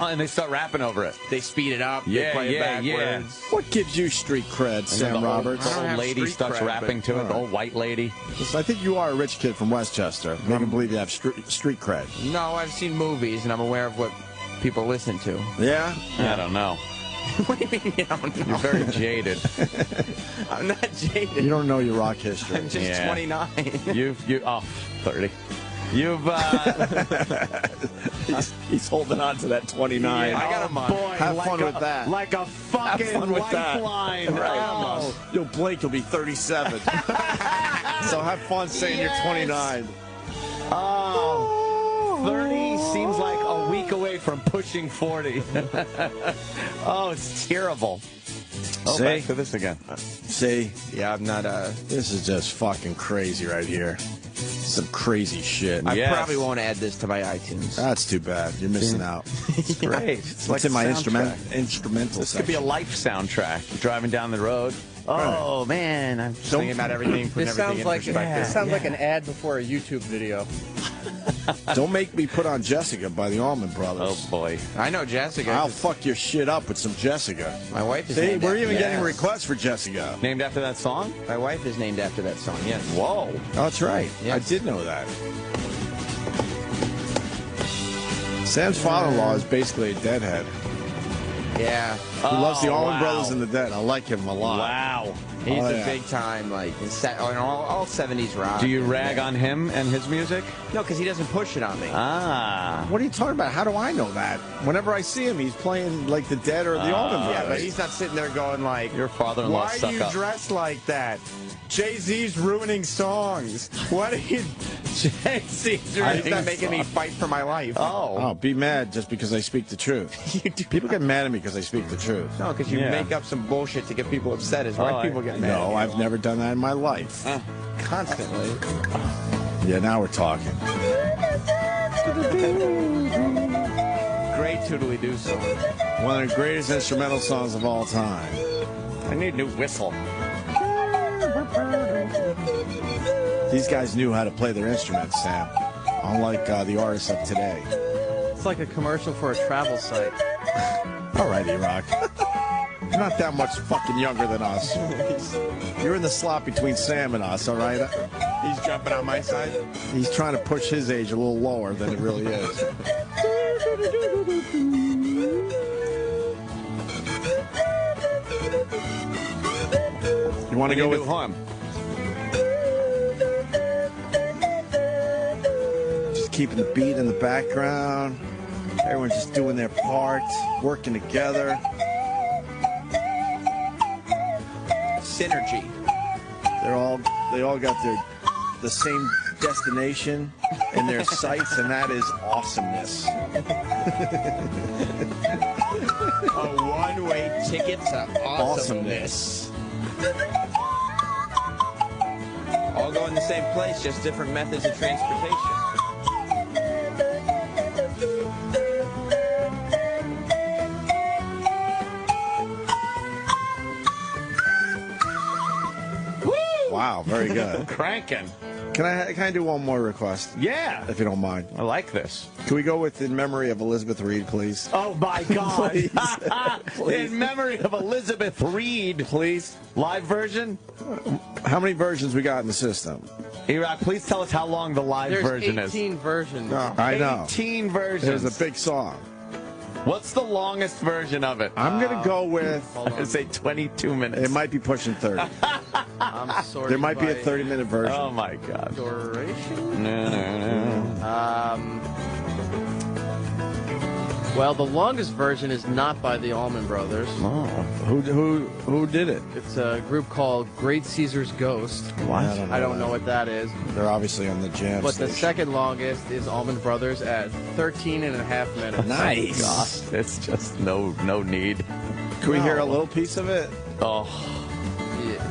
S9: And they start rapping over it.
S16: They speed it up.
S9: Yeah,
S16: they play it backwards.
S1: What gives you street cred, Sam Roberts?
S9: The old lady starts rapping to it, the old white lady.
S1: So I think you are a rich kid from Westchester. Make them believe you have street cred.
S16: No, I've seen movies, and I'm aware of what people listen to.
S1: Yeah?
S9: I don't know.
S16: What do you mean you don't know?
S9: You're very jaded.
S16: I'm not jaded.
S1: You don't know your rock history.
S16: I'm just 29.
S9: 30.
S1: He's holding on to that 29.
S16: Yeah, I got him on.
S9: Boy,
S1: Have fun with that.
S9: Like a fucking lifeline.
S1: Right. You'll blink, you'll be 37. So have fun saying you're 29.
S9: Oh. 30 seems like a week away from pushing 40. Oh, it's terrible. Oh,
S1: See?
S9: back to this again.
S1: See?
S16: Yeah, I'm not,
S1: This is just fucking crazy right here. Some crazy shit.
S16: I probably won't add this to my iTunes.
S1: That's too bad. You're missing out.
S9: It's great. It's like
S1: in my
S9: a
S1: instrumental
S9: This
S1: section.
S9: could be a life soundtrack. You're driving down the road. Oh, man. I'm
S16: Thinking about everything, putting
S14: This
S16: everything
S14: sounds
S16: in
S14: like
S16: perspective.
S14: this sounds like an ad before a YouTube video.
S1: Don't make me put on Jessica by the Allman Brothers.
S9: Oh, boy.
S16: I know Jessica.
S1: I'll fuck your shit up with some Jessica.
S16: My wife is
S1: See,
S16: named
S1: we're
S16: after
S1: even
S16: that.
S1: getting requests for Jessica.
S9: Named after that song?
S16: My wife is named after that song, yes.
S9: Whoa.
S1: Oh, that's right.
S16: Yes.
S1: I did know that. Sam's father-in-law is basically a deadhead.
S16: Yeah.
S1: He loves the Allman
S9: wow.
S1: Brothers and the Dead. I like him a lot.
S9: Wow.
S16: He's
S1: Oh,
S16: a
S1: yeah.
S16: big time, like, all 70s rock.
S9: Do you rag on him and his music?
S16: No, because he doesn't push it on me.
S9: Ah.
S1: What are you talking about? How do I know that? Whenever I see him, he's playing like the Dead or the Allman Brothers.
S16: Yeah, but he's not sitting there going like,
S9: Your father-in-law
S16: why
S9: suck
S16: are you
S9: up.
S16: dressed like that? Jay-Z's ruining songs. What are you...
S9: Jay-Z's
S16: He's not making me fight for my life.
S1: Oh, be mad just because I speak the truth. People get mad at me because I speak the truth.
S16: No, because you
S9: Yeah.
S16: make up some bullshit to get people upset is why
S9: Oh,
S16: people get mad.
S1: No, I've never done that in my life.
S16: Constantly.
S1: Yeah, now we're talking.
S16: Great toodly-doo song.
S1: One of the greatest instrumental songs of all time.
S9: I need a new whistle.
S1: These guys knew how to play their instruments, Sam. Unlike the artists of today.
S14: It's like a commercial for a travel site.
S1: All right, E-Rock. You're not that much fucking younger than us. You're in the slot between Sam and us, all right?
S16: He's jumping on my side.
S1: He's trying to push his age a little lower than it really is. You want to go with
S9: him?
S1: Just keeping the beat in the background. Everyone's just doing their part, working together.
S16: Synergy.
S1: They all got the same destination in their sights, and that is awesomeness.
S16: A one-way ticket to awesomeness. All go in the same place, just different methods of transportation.
S1: Wow, very good.
S9: Cranking.
S1: Can I do one more request?
S9: Yeah.
S1: If you don't mind.
S9: I like this.
S1: Can we go with In Memory of Elizabeth Reed, please?
S9: Oh, my God.
S1: Please. Please.
S9: In memory of Elizabeth Reed.
S1: Please.
S9: Live version?
S1: How many versions we got in the system?
S9: E-Rock, please tell us how long the live
S14: There's
S9: version
S14: 18
S9: is.
S14: versions.
S1: I know.
S9: 18 versions.
S1: There's a big song.
S9: What's the longest version of it?
S1: I'm going to go with...
S9: I'm going to say 22 minutes.
S1: It might be pushing 30. There might be a 30-minute version.
S9: Oh, my God.
S14: Duration?
S9: No.
S14: Well, the longest version is not by the Allman Brothers.
S1: Oh. Who did it?
S14: It's a group called Great Caesar's Ghost.
S1: What?
S14: I don't know what that is.
S1: They're obviously on the jam
S14: But
S1: station.
S14: the second longest is Allman Brothers at 13 and a half minutes.
S1: Nice.
S9: God, it's just no need.
S1: Can we hear a little piece of it?
S9: Oh.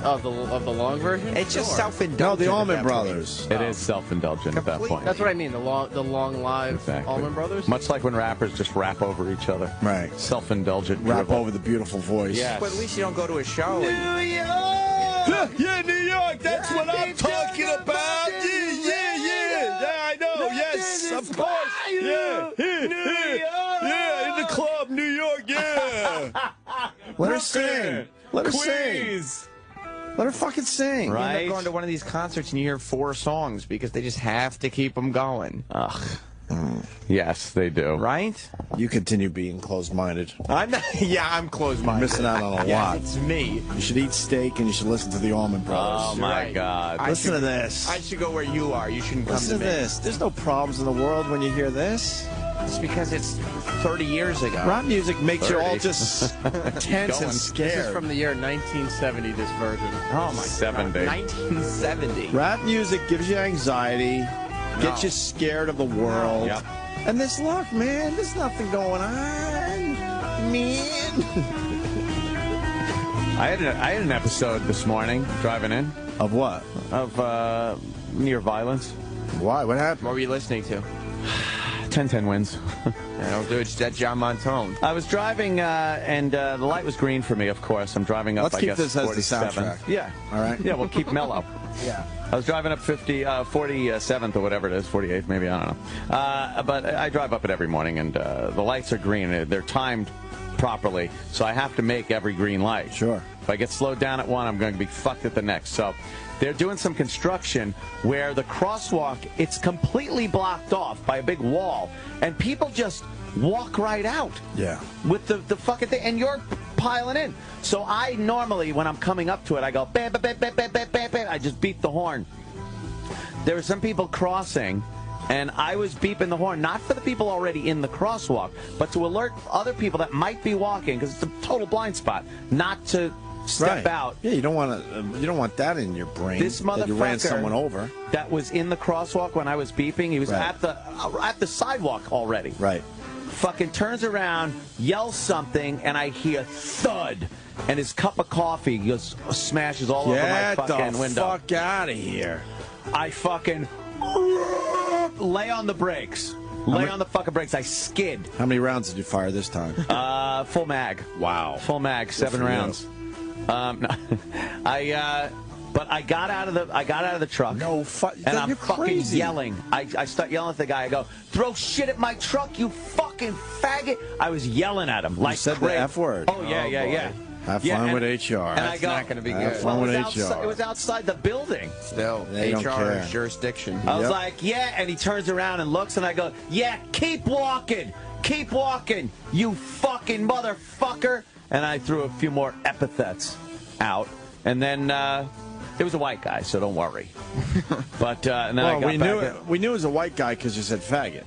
S14: Of the long version?
S16: It's just self-indulgent.
S1: No, the Allman Brothers.
S9: It is self-indulgent at that point.
S14: That's what I mean, the long live
S9: Exactly.
S14: Allman Brothers?
S9: Much like when rappers just rap over each other.
S1: Right.
S9: Self-indulgent.
S1: Rap
S9: dribble.
S1: over the beautiful voice.
S9: Yes.
S16: But at least you don't go to a show.
S1: Yeah, New York, that's what I'm talking about. Yeah, I know, yes, of course. Yeah, in the club, New York, yeah. Let her sing. Let her sing. Let her fucking sing.
S16: You end
S9: Right.
S16: up going to one of these concerts and you hear 4 songs because they just have to keep them going.
S9: Ugh. Yes, they do.
S16: Right?
S1: You continue being closed-minded.
S16: I'm not, yeah, I'm closed-minded.
S1: You're missing out on a lot.
S16: It's me.
S1: You should eat steak and you should listen to the Allman Brothers.
S9: Oh, my God.
S1: Listen to this.
S16: I should go where you are. You shouldn't come
S1: Listen
S16: to
S1: to
S16: me.
S1: this. There's no problems in the world when you hear this.
S16: It's because it's 30 years ago.
S1: Rap music makes you all
S9: 30.
S1: just tense and
S14: This is
S1: scared.
S14: from the year 1970, this version.
S16: Oh, my
S9: 70.
S16: God. 1970.
S1: Rap music gives you anxiety, gets
S16: No.
S1: you scared of the world.
S9: Yep.
S1: And this, look, man, there's nothing going on, man.
S9: I had an episode this morning driving in
S1: Of what?
S9: of near violence.
S1: Why? What happened?
S16: What were you listening to?
S9: 10-10 wins.
S16: I don't do it. Just that John Montone.
S9: I was driving, and the light was green for me, of course. I'm driving up,
S1: Let's
S9: I
S1: keep
S9: guess,
S1: this as the
S9: 47.
S1: soundtrack.
S9: Yeah.
S1: All right?
S9: Yeah, we'll keep mellow.
S1: Yeah.
S9: I was driving up 47th or whatever it is, 48th maybe, I don't know. But I drive up it every morning, and the lights are green. They're timed properly, so I have to make every green light.
S1: Sure.
S9: If I get slowed down at one, I'm going to be fucked at the next. So they're doing some construction where the crosswalk, it's completely blocked off by a big wall, and people just walk right out.
S1: Yeah.
S9: With the fucking thing, and you're piling in. So I normally, when I'm coming up to it, I go, bam, bam, bam, bam, bam, bam, bam, bam. I just beep the horn. There were some people crossing, and I was beeping the horn, not for the people already in the crosswalk, but to alert other people that might be walking, because it's a total blind spot, not to step out.
S1: Yeah, you don't want that in your brain.
S9: This
S1: that you ran
S9: motherfucker
S1: someone over.
S9: that was in the crosswalk when I was beeping, he was
S1: Right.
S9: at the sidewalk already.
S1: Right.
S9: Fucking turns around, yells something, and I hear thud, and his cup of coffee just smashes all over my fucking
S1: Get the
S9: window.
S1: fuck out of here.
S9: I fucking lay on the brakes. Lay on the fucking brakes. I skid.
S1: How many rounds did you fire this time?
S9: Full mag.
S1: Wow.
S9: Full mag, 7
S1: for you.
S9: rounds. No, but I got out of the truck.
S1: No,
S9: and I'm
S1: you're
S9: fucking
S1: crazy.
S9: yelling. I start yelling at the guy. I go, throw shit at my truck, you fucking faggot. I was yelling at him like
S1: You said
S9: crazy.
S1: the F word.
S9: Oh yeah, yeah,
S1: boy.
S9: yeah.
S1: Have
S9: Yeah,
S1: fun
S9: and-
S1: with HR.
S9: And I go,
S16: not gonna be
S1: Have
S16: good.
S1: fun
S9: well,
S1: with
S9: it was outside the building.
S16: Still,
S1: They don't
S16: HR
S1: care.
S16: is jurisdiction.
S9: I was
S1: Yep.
S9: like, yeah, and he turns around and looks, and I go, yeah, keep walking, you fucking motherfucker. And I threw a few more epithets out, and then it was a white guy, so don't worry. But and then I got
S1: we knew it was a white guy because you said faggot.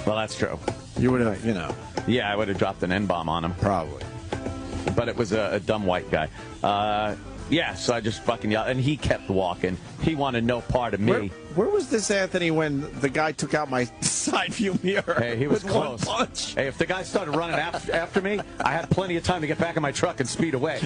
S9: Well, that's true.
S1: You would have,
S9: Yeah, I would have dropped an N-bomb on him.
S1: Probably.
S9: But it was a dumb white guy. Yeah, so I just fucking yelled, and he kept walking. He wanted no part of me.
S1: Where was this, Anthony, when the guy took out my side view mirror?
S9: Hey, he was
S1: with
S9: close.
S1: One punch?
S9: Hey, if the guy started running after me, I had plenty of time to get back in my truck and speed away.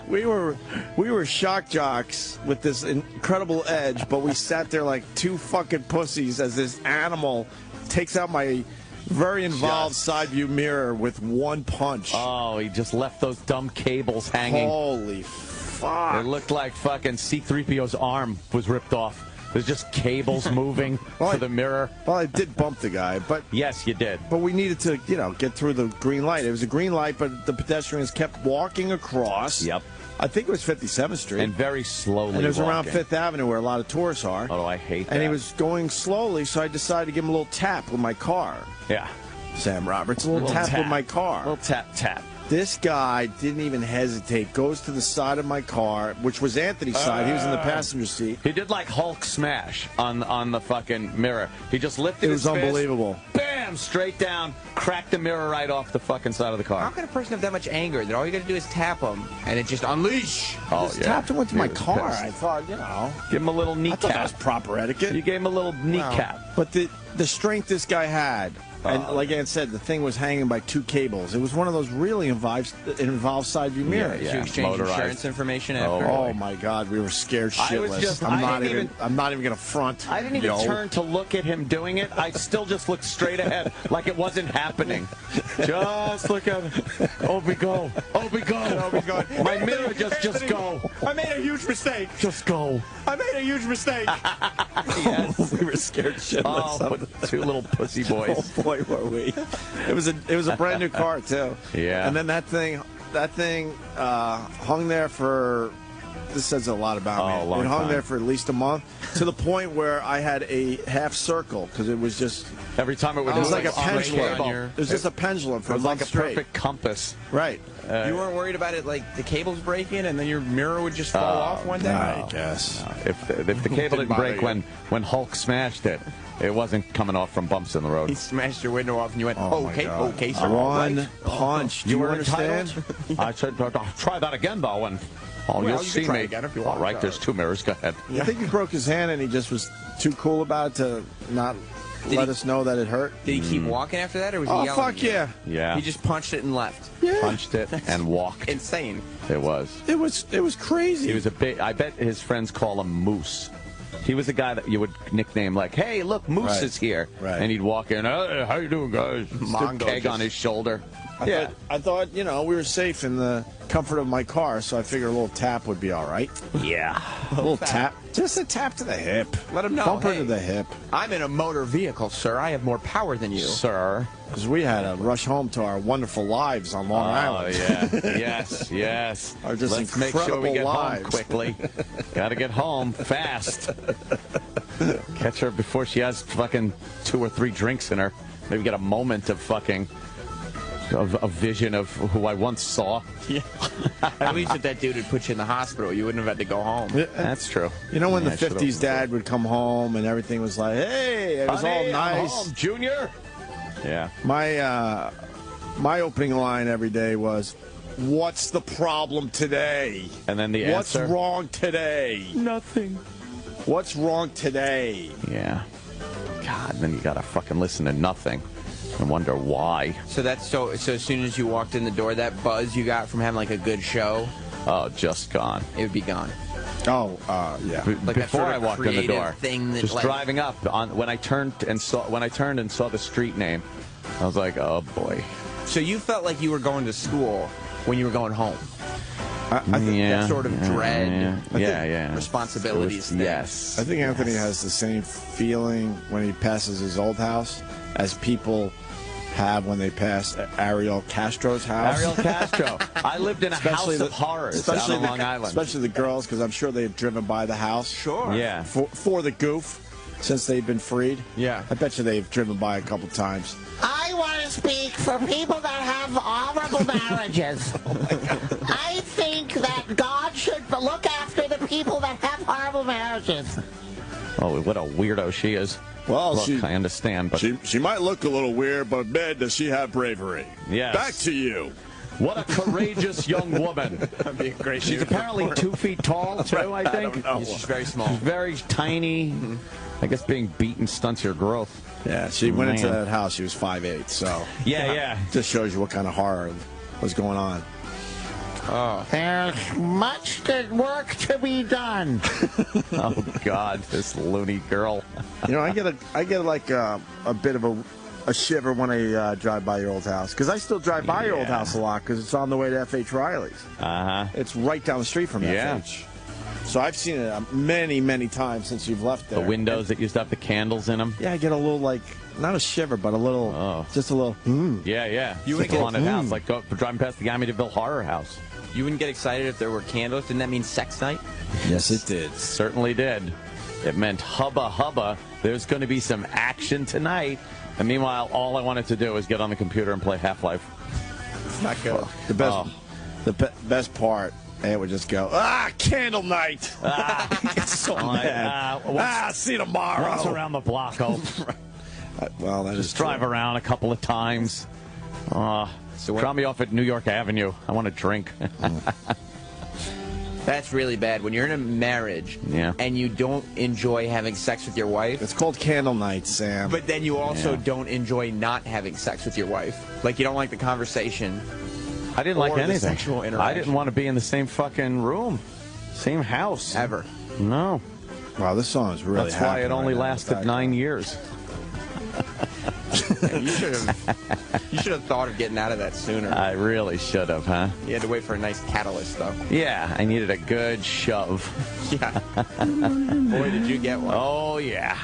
S1: We were shock jocks with this incredible edge, but we sat there like two fucking pussies as this animal takes out my very involved side view mirror with one punch.
S9: Oh, he just left those dumb cables hanging.
S1: Holy fuck.
S9: It looked like fucking C-3PO's arm was ripped off. There's just cables moving to the mirror.
S1: Well, I did bump the guy, but...
S9: Yes, you did.
S1: But we needed to, get through the green light. It was a green light, but the pedestrians kept walking across.
S9: Yep.
S1: I think it was 57th Street.
S9: And very slowly
S1: And it was around
S9: walking.
S1: 5th Avenue where a lot of tourists are.
S9: Oh, I hate that.
S1: And he was going slowly, so I decided to give him a little tap with my car.
S9: Yeah.
S1: Sam Roberts. A little tap with my car.
S9: Little tap.
S1: This guy didn't even hesitate. Goes to the side of my car, which was Anthony's side. He was in the passenger seat.
S9: He did like Hulk smash on the fucking mirror. He just lifted his
S1: fist. It was
S9: fist,
S1: unbelievable.
S9: Bam! Straight down. Cracked the mirror right off the fucking side of the car.
S16: How can a person have that much anger that all you got to do is tap them and it just unleash?
S9: Oh,
S1: Just tapped him into my car. I thought,
S9: give him a little kneecap.
S1: I thought that was proper etiquette.
S9: You gave him a little kneecap.
S1: But the strength this guy had, and like Ann said, the thing was hanging by 2 cables. It was one of those really involved side view mirrors.
S16: Did you exchange insurance information after?
S1: Oh my God, we were scared shitless. I'm not even gonna front.
S9: I didn't even turn to look at him doing it. I still just looked straight ahead, like it wasn't happening. Just look at it. Over go. My mirror just go.
S1: I made a huge mistake.
S9: Just go.
S1: I made a huge mistake.
S9: Yes.
S1: We were scared shitless.
S9: Oh, 2 little pussy boys.
S1: Oh boy, were we! It was a brand new car too.
S9: Yeah.
S1: And then that thing hung there for. This says a lot about me. It hung there for at least a month, to the point where I had a half circle because it was just
S9: every time it would.
S1: It was like a pendulum. It was just a pendulum for
S9: it was
S1: a month
S9: like a
S1: straight.
S9: perfect compass.
S1: Right.
S16: You weren't worried about it, like the cables breaking and then your mirror would just fall off one day?
S1: I guess.
S9: No. If the cable didn't break when Hulk smashed it, it wasn't coming off from bumps in the road.
S16: He smashed your window off and you went, okay, sir.
S1: One punch. Do you understand?
S9: I said, I'll try that again, though, and you'll see me.
S16: Again if you want.
S9: All right, there's 2 mirrors. Go ahead.
S1: I think he broke his hand and he just was too cool about it to not let us know that it hurt.
S16: Did he keep walking after that, or was he yelling?
S1: Oh, fuck yeah.
S9: Yeah.
S16: He just punched it and left.
S1: Yeah.
S9: Punched it and walked.
S16: Insane.
S9: It was.
S1: It was crazy.
S9: He was a big. I bet his friends call him Moose. He was a guy that you would nickname like, "Hey, look, Moose is here," and he'd walk in. Hey, how you doing, guys? Mongo keg on his shoulder.
S1: I thought we were safe in the comfort of my car, so I figured a little tap would be all right.
S9: Yeah.
S1: A little tap. Just a tap to the hip.
S16: Let him know.
S1: Bumper
S16: hey,
S1: to the hip.
S16: I'm in a motor vehicle, sir. I have more power than you.
S9: Sir.
S1: Because we had to rush home to our wonderful lives on Long Island.
S9: Oh, yeah. yes.
S1: Our just
S9: Let's make sure we get
S1: lives.
S9: home quickly. Got to get home fast. Catch her before she has fucking 2 or 3 drinks in her. Maybe get a moment of fucking... a vision of who I once saw.
S16: Yeah. At least if that dude had put you in the hospital, you wouldn't have had to go home.
S9: That's true.
S1: You know when the 50s dad would come home and everything was like, hey, it was all nice.
S9: I'm home, Junior. Yeah.
S1: My opening line every day was, what's the problem today?
S9: And then the answer?
S1: What's wrong today?
S9: Nothing.
S1: What's wrong today?
S9: Yeah. God, then you gotta fucking listen to nothing. And wonder why.
S16: So as soon as you walked in the door, that buzz you got from having like a good show,
S9: just gone.
S16: It would be gone.
S1: Oh, yeah.
S16: Like
S9: before
S16: sort of
S9: I walked in the door,
S16: thing that,
S9: just driving up when I turned and saw the street name, I was like, oh boy.
S16: So you felt like you were going to school when you were going home.
S1: I think
S16: that sort of dread,
S9: yeah.
S16: responsibilities thing.
S9: Yes.
S1: I think Anthony has the same feeling when he passes his old house as people have when they pass Ariel Castro's house.
S9: Ariel Castro. I lived in a house of horrors out on Long Island.
S1: Especially the girls, because I'm sure they've driven by the house.
S16: Sure.
S9: Yeah.
S1: For the goof, since they've been freed.
S16: Yeah.
S1: I bet you they've driven by a couple times.
S18: I want to speak for people that have honorable marriages. I think that God should look after the people that have horrible marriages.
S9: Oh, what a weirdo she is.
S1: Well,
S9: look, I understand, but
S1: she might look a little weird, but man, does she have bravery?
S9: Yes.
S1: Back to you.
S9: What a courageous young woman.
S16: That'd be a great
S9: She's apparently 2 feet tall, too, I think.
S16: I don't know. She's very small.
S9: She's very tiny. I guess being beaten stunts your growth.
S1: Yeah, she went into that house. She was 5'8", so...
S9: Yeah.
S1: Just shows you what kind of horror was going on.
S18: Oh. There's much work to be done.
S9: Oh God, this loony girl.
S1: You know, I get like a bit of a shiver when I drive by your old house, because I still drive by your old house a lot because it's on the way to F.H. Riley's. It's right down the street from F.H. So I've seen it many, many times since you've left there.
S9: The windows that used to have the candles in them.
S1: Yeah, I get a little not a shiver, but a little, just a little.
S9: Yeah. You would get haunted house, like driving past the Amityville Horror House.
S16: You wouldn't get excited if there were candles. Didn't that mean sex night?
S1: Yes, it did.
S9: Certainly did. It meant hubba hubba. There's going to be some action tonight. And meanwhile, all I wanted to do was get on the computer and play Half-Life.
S1: It's not good. The best part, it would just go, candle night. It's so mad. See you tomorrow.
S13: Once around the block,
S1: well, that
S13: just drive around a couple of times. Drop me off at New York Avenue. I want to drink.
S16: That's really bad. When you're in a marriage and you don't enjoy having sex with your wife.
S1: It's called candle night, Sam.
S16: But then you also don't enjoy not having sex with your wife. Like, you don't like the conversation.
S9: I didn't like anything.
S16: Sexual interaction.
S9: I didn't want to be in the same fucking room, same house.
S16: Ever.
S9: No.
S1: Wow, this song is really
S9: That's why it only lasted 9 years.
S16: You should have thought of getting out of that sooner.
S9: I really should have, huh?
S16: You had to wait for a nice catalyst, though.
S9: Yeah, I needed a good shove.
S16: Yeah. Boy, did you get one.
S9: Oh, yeah.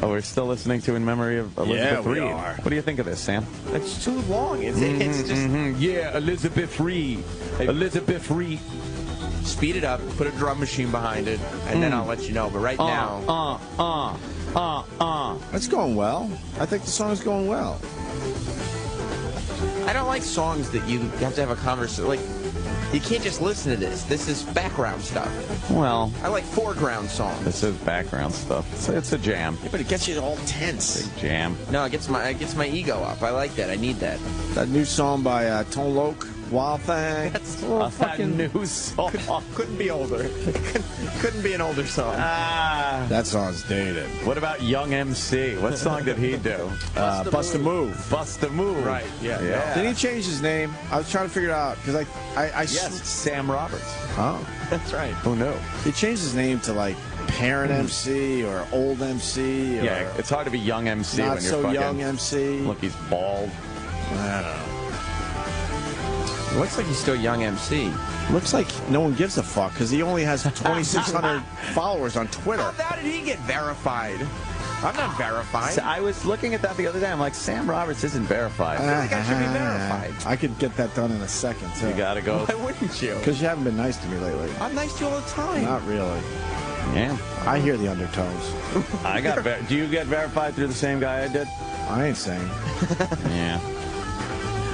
S9: Oh, we're still listening to In Memory of Elizabeth Reed.
S1: We are.
S9: What do you think of this, Sam?
S16: It's too long. It's just...
S9: Yeah, Elizabeth Reed. Elizabeth Reed.
S16: Speed it up, put a drum machine behind it, and then I'll let you know. But right now...
S1: It's going well. I think the song's going well.
S16: I don't like songs that you have to have a conversation. Like, you can't just listen to this. This is background stuff.
S9: Well,
S16: I like foreground songs.
S9: This is background stuff. It's a jam.
S1: Yeah, but it gets you all tense.
S9: Big jam.
S16: No, it gets my ego up. I like that. I need that.
S1: That new song by Tone Loc, Wild Thing.
S16: That's a fucking
S9: new song.
S16: Couldn't be older. Couldn't be an older song.
S1: That song's dated.
S9: What about Young MC? What song did he do?
S1: Bust a Move.
S9: Bust a Move.
S16: Right. Yeah.
S1: Did he change his name? I was trying to figure it out because
S9: yes, Sam Roberts.
S1: Oh,
S16: that's right.
S9: Who knew?
S1: He changed his name to like Parent MC or Old MC. Or
S9: Yeah, it's hard to be Young MC
S1: Not
S9: when you're
S1: so
S9: fucking
S1: young MC.
S9: Look, he's bald.
S1: I don't know.
S16: It looks like he's still young MC.
S1: Looks like no one gives a fuck because he only has 2,600 followers on Twitter.
S16: How did he get verified? I'm not verified.
S9: So I was looking at that the other day. I'm like, Sam Roberts isn't verified.
S16: I think I should be verified.
S1: I could get that done in a second, too.
S9: You gotta go.
S16: Why wouldn't you?
S1: Because you haven't been nice to me lately.
S16: I'm nice to you all the time.
S1: Not really.
S9: Yeah.
S1: I hear the undertones.
S9: I got. Do you get verified through the same guy I did?
S1: I ain't saying.
S9: Yeah.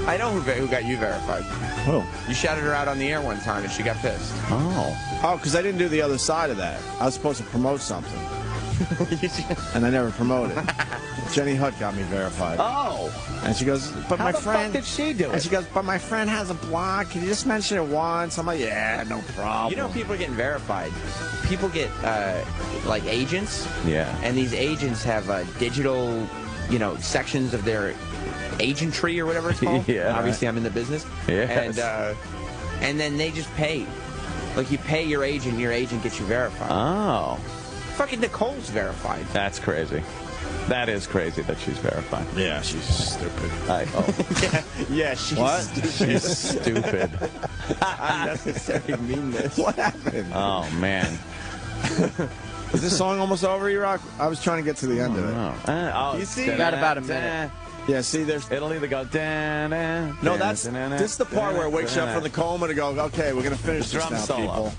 S16: I know who got you verified.
S1: Who?
S16: You shouted her out on the air one time and she got pissed.
S1: Oh, because I didn't do the other side of that. I was supposed to promote something. And I never promoted. Jenny Hutt got me verified.
S9: Oh.
S1: And she goes, but my friend...
S9: How the fuck did she do it?
S1: And she goes, but my friend has a blog. Can you just mention it once? I'm like, yeah, no problem.
S16: You know people are getting verified. People get, like, agents.
S9: Yeah.
S16: And these agents have digital, sections of their agentry or whatever it's called.
S9: Yeah.
S16: Obviously, I'm in the business.
S9: Yes.
S16: And then they just pay. Like, you pay your agent gets you verified.
S9: Oh.
S16: Fucking Nicole's verified.
S9: That's crazy. That is crazy that she's verified.
S1: Yeah, she's stupid.
S9: I hope.
S16: Yeah, she's
S1: What?
S16: stupid.
S9: She's stupid.
S16: Unnecessary meanness.
S1: What happened?
S9: Oh, man.
S1: Is this song almost over, E-Rock? I was trying to get to the end of it.
S16: You see?
S14: Got about a minute.
S1: Yeah, see, there's...
S9: It'll either go...
S1: No, this is the part where it wakes you up from the coma to go, okay, we're going to finish this
S9: Drum
S1: now,
S9: solo.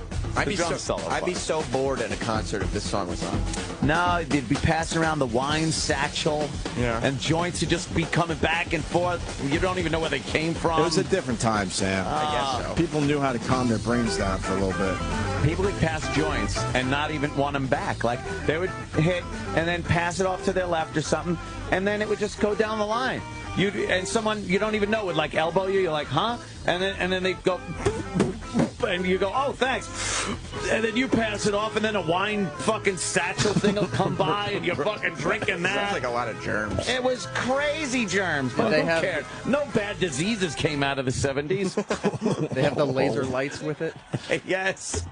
S1: people.
S16: I'd be so bored at a concert if this song was on.
S9: No, they'd be passing around the wine satchel.
S16: Yeah.
S9: And joints would just be coming back and forth. You don't even know where they came from.
S1: It was a different time, Sam.
S16: I guess so.
S1: People knew how to calm their brains down for a little bit.
S9: People would pass joints and not even want them back. Like, they would hit and then pass it off to their left or something, and then it would just go down the line. And someone you don't even know would, like, elbow you. You're like, huh? And then they go... And you go, oh, thanks. And then you pass it off, and then a wine fucking satchel thing will come by, and you're fucking drinking that.
S16: Sounds like a lot of germs.
S9: It was crazy germs, but who cared? No bad diseases came out of the 70s.
S14: They have the laser lights with it.
S9: Yes.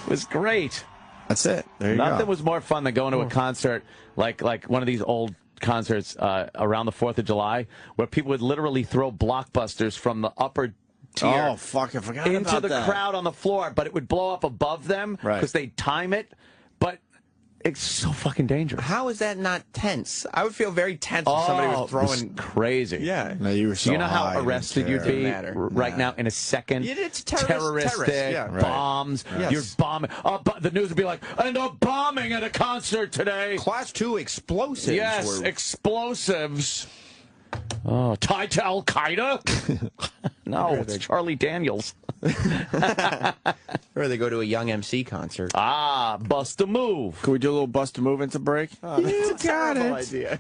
S9: It was great.
S1: That's it. There you go.
S9: Nothing was more fun than going to a concert like one of these old concerts around the 4th of July, where people would literally throw blockbusters from the upper tier.
S1: Oh, fuck, I forgot
S9: into
S1: about
S9: the
S1: that.
S9: crowd on the floor, but it would blow up above them because they'd time it. But it's so fucking dangerous.
S16: How is that not tense? I would feel very tense if somebody was throwing...
S9: crazy.
S16: Yeah.
S1: No, you were so
S9: you know how
S1: high,
S9: arrested you'd be right now in a second?
S16: It's
S9: terroristic
S16: yeah.
S9: bombs.
S16: Yes.
S9: You're bombing. The news would be like, and a bombing at a concert today.
S16: Class 2 explosives.
S9: Yes, explosives. Oh, tied to Al Qaeda? No, it's Charlie Daniels.
S16: Or they go to a Young MC concert.
S9: Ah, bust a move.
S1: Can we do a little bust a move into break?
S9: Oh, you got it. Idea.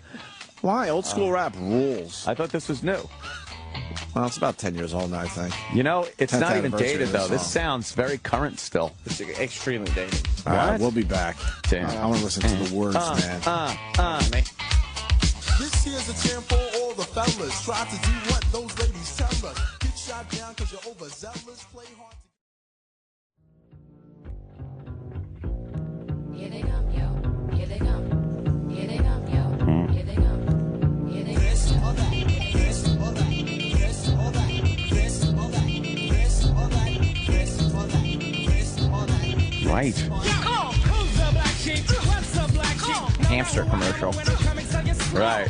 S1: Why? Old school rap rules.
S9: I thought this was new.
S1: Well, it's about 10 years old now, I think.
S9: You know, it's not even dated, though. This
S1: song.
S9: sounds very current still.
S16: It's extremely dated.
S1: All right, we'll be back.
S9: Damn.
S1: I want to listen to the words, man.
S5: This here's a jam for all the fellas. Try to do what those ladies tell us. Get shot down because you're overzealous. Play hard to...
S15: Here they come, yo. Here they come. Here they come, yo. Here they come. Here they come. This or that. This or that. This or that. This or that. This or that. This or that. This or that.
S9: Right.
S15: Who's the black sheep? What's the black sheep?
S16: Hamster commercial.
S9: Right.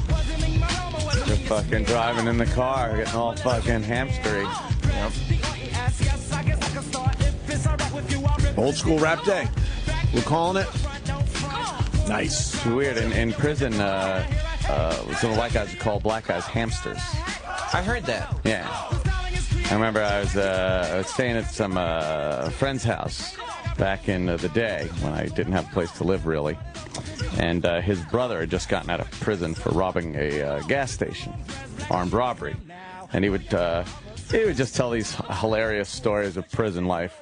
S9: You're fucking driving in the car, getting all fucking hamstery.
S1: Yep. Old school rap day. We're calling it. Nice.
S9: It's weird. In prison, some of the white guys would call black guys hamsters.
S16: I heard that.
S9: Yeah. I remember I was staying at some friend's house back in the day when I didn't have a place to live, really. And his brother had just gotten out of prison for robbing a gas station, armed robbery. And he would just tell these hilarious stories of prison life.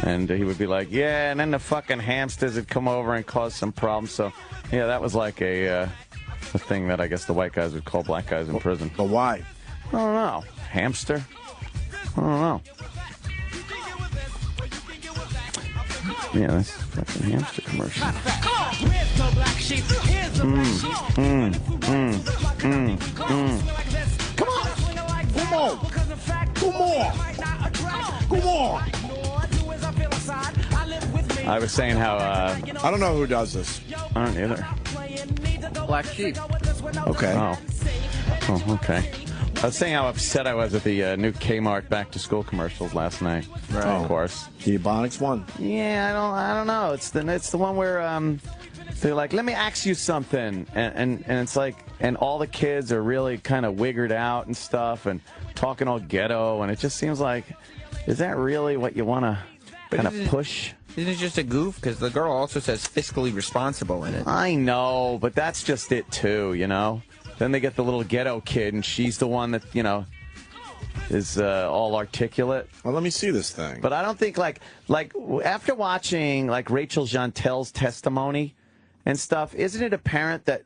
S9: And he would be like, yeah, and then the fucking hamsters would come over and cause some problems. So, yeah, that was like a thing that I guess the white guys would call black guys in prison.
S1: But why?
S9: I don't know. Hamster? I don't know. Yeah, that's a fucking hamster commercial.
S1: Come on!
S9: I was saying how,
S1: I don't know who does this.
S9: I don't either.
S14: Black Sheep.
S1: Okay.
S9: Oh, okay. I was saying how upset I was at the new Kmart back-to-school commercials last night.
S1: Right.
S9: Of course.
S1: The Ebonics one.
S9: Yeah, I don't know. It's the one where they're like, let me ask you something, and it's like, and all the kids are really kind of wiggered out and stuff, and talking all ghetto, and it just seems like, is that really what you want to kind of push?
S16: Isn't it just a goof? Because the girl also says fiscally responsible in it.
S9: I know, but that's just it too, you know? Then they get the little ghetto kid, and she's the one that, you know, is all articulate.
S1: Well, let me see this thing.
S9: But I don't think, like after watching, like, Rachel Jeantel's testimony and stuff, isn't it apparent that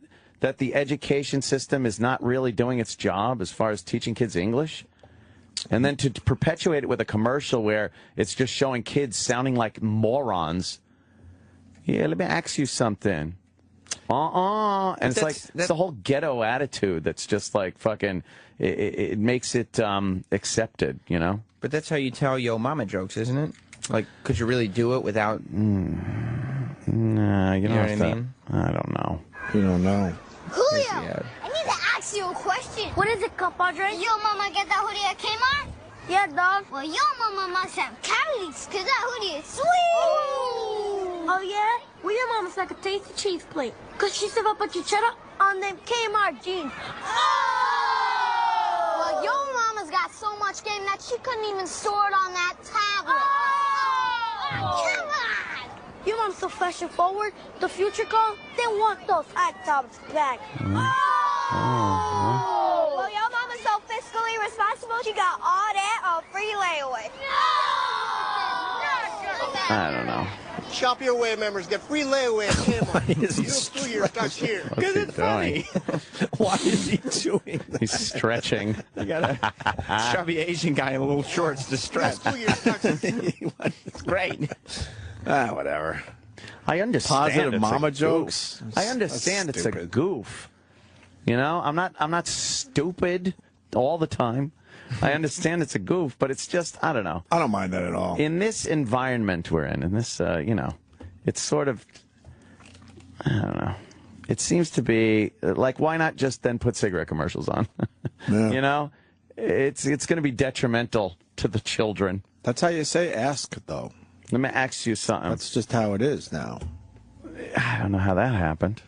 S9: the education system is not really doing its job as far as teaching kids English? And then to perpetuate it with a commercial where it's just showing kids sounding like morons. Yeah, let me ask you something. And it's like, it's the whole ghetto attitude that's just like fucking, it makes it accepted, you know?
S16: But that's how you tell yo mama jokes, isn't it? Like, could you really do it without...
S9: Nah, you know
S16: what I mean?
S9: I don't know.
S1: You don't know.
S20: Julio, I need to ask you a question. What is it, compadre? Yo mama get that hoodie at Kmart? Yeah, dog. Well, yo mama must have cavities, because that hoodie is sweet.
S15: Oh, yeah? Well, your mama's like a tasty cheese plate. Because she stuck a bunch of cheddar on them Kmart jeans.
S20: Well, yo mama's got so much game that she couldn't even store it on that tablet. Come on!
S15: Your mom's so fashion forward, the future girl, they want those hot tops back.
S20: Well, your mama's so fiscally responsible, she got all that on free layaway.
S9: I don't know.
S21: Shop Your Way members get free layaway at Kmart. You screw your stuff here.
S9: What's he doing?
S16: Why is he doing that?
S9: He's stretching.
S16: You got a chubby Asian guy in little shorts to stretch. It's great.
S1: Whatever.
S9: I understand.
S1: Positive
S9: it's
S1: mama
S9: a
S1: jokes.
S9: Goof. I understand it's a goof. You know, I'm not stupid all the time. I understand it's a goof, but it's just, I don't know.
S1: I don't mind that at all.
S9: In this environment we're in this, you know, it's sort of, I don't know. It seems to be like, why not just then put cigarette commercials on?
S1: Yeah.
S9: You know, it's going to be detrimental to the children.
S1: That's how you say ask, though.
S9: Let me ask you something.
S1: That's just how it is now.
S9: I don't know how that happened.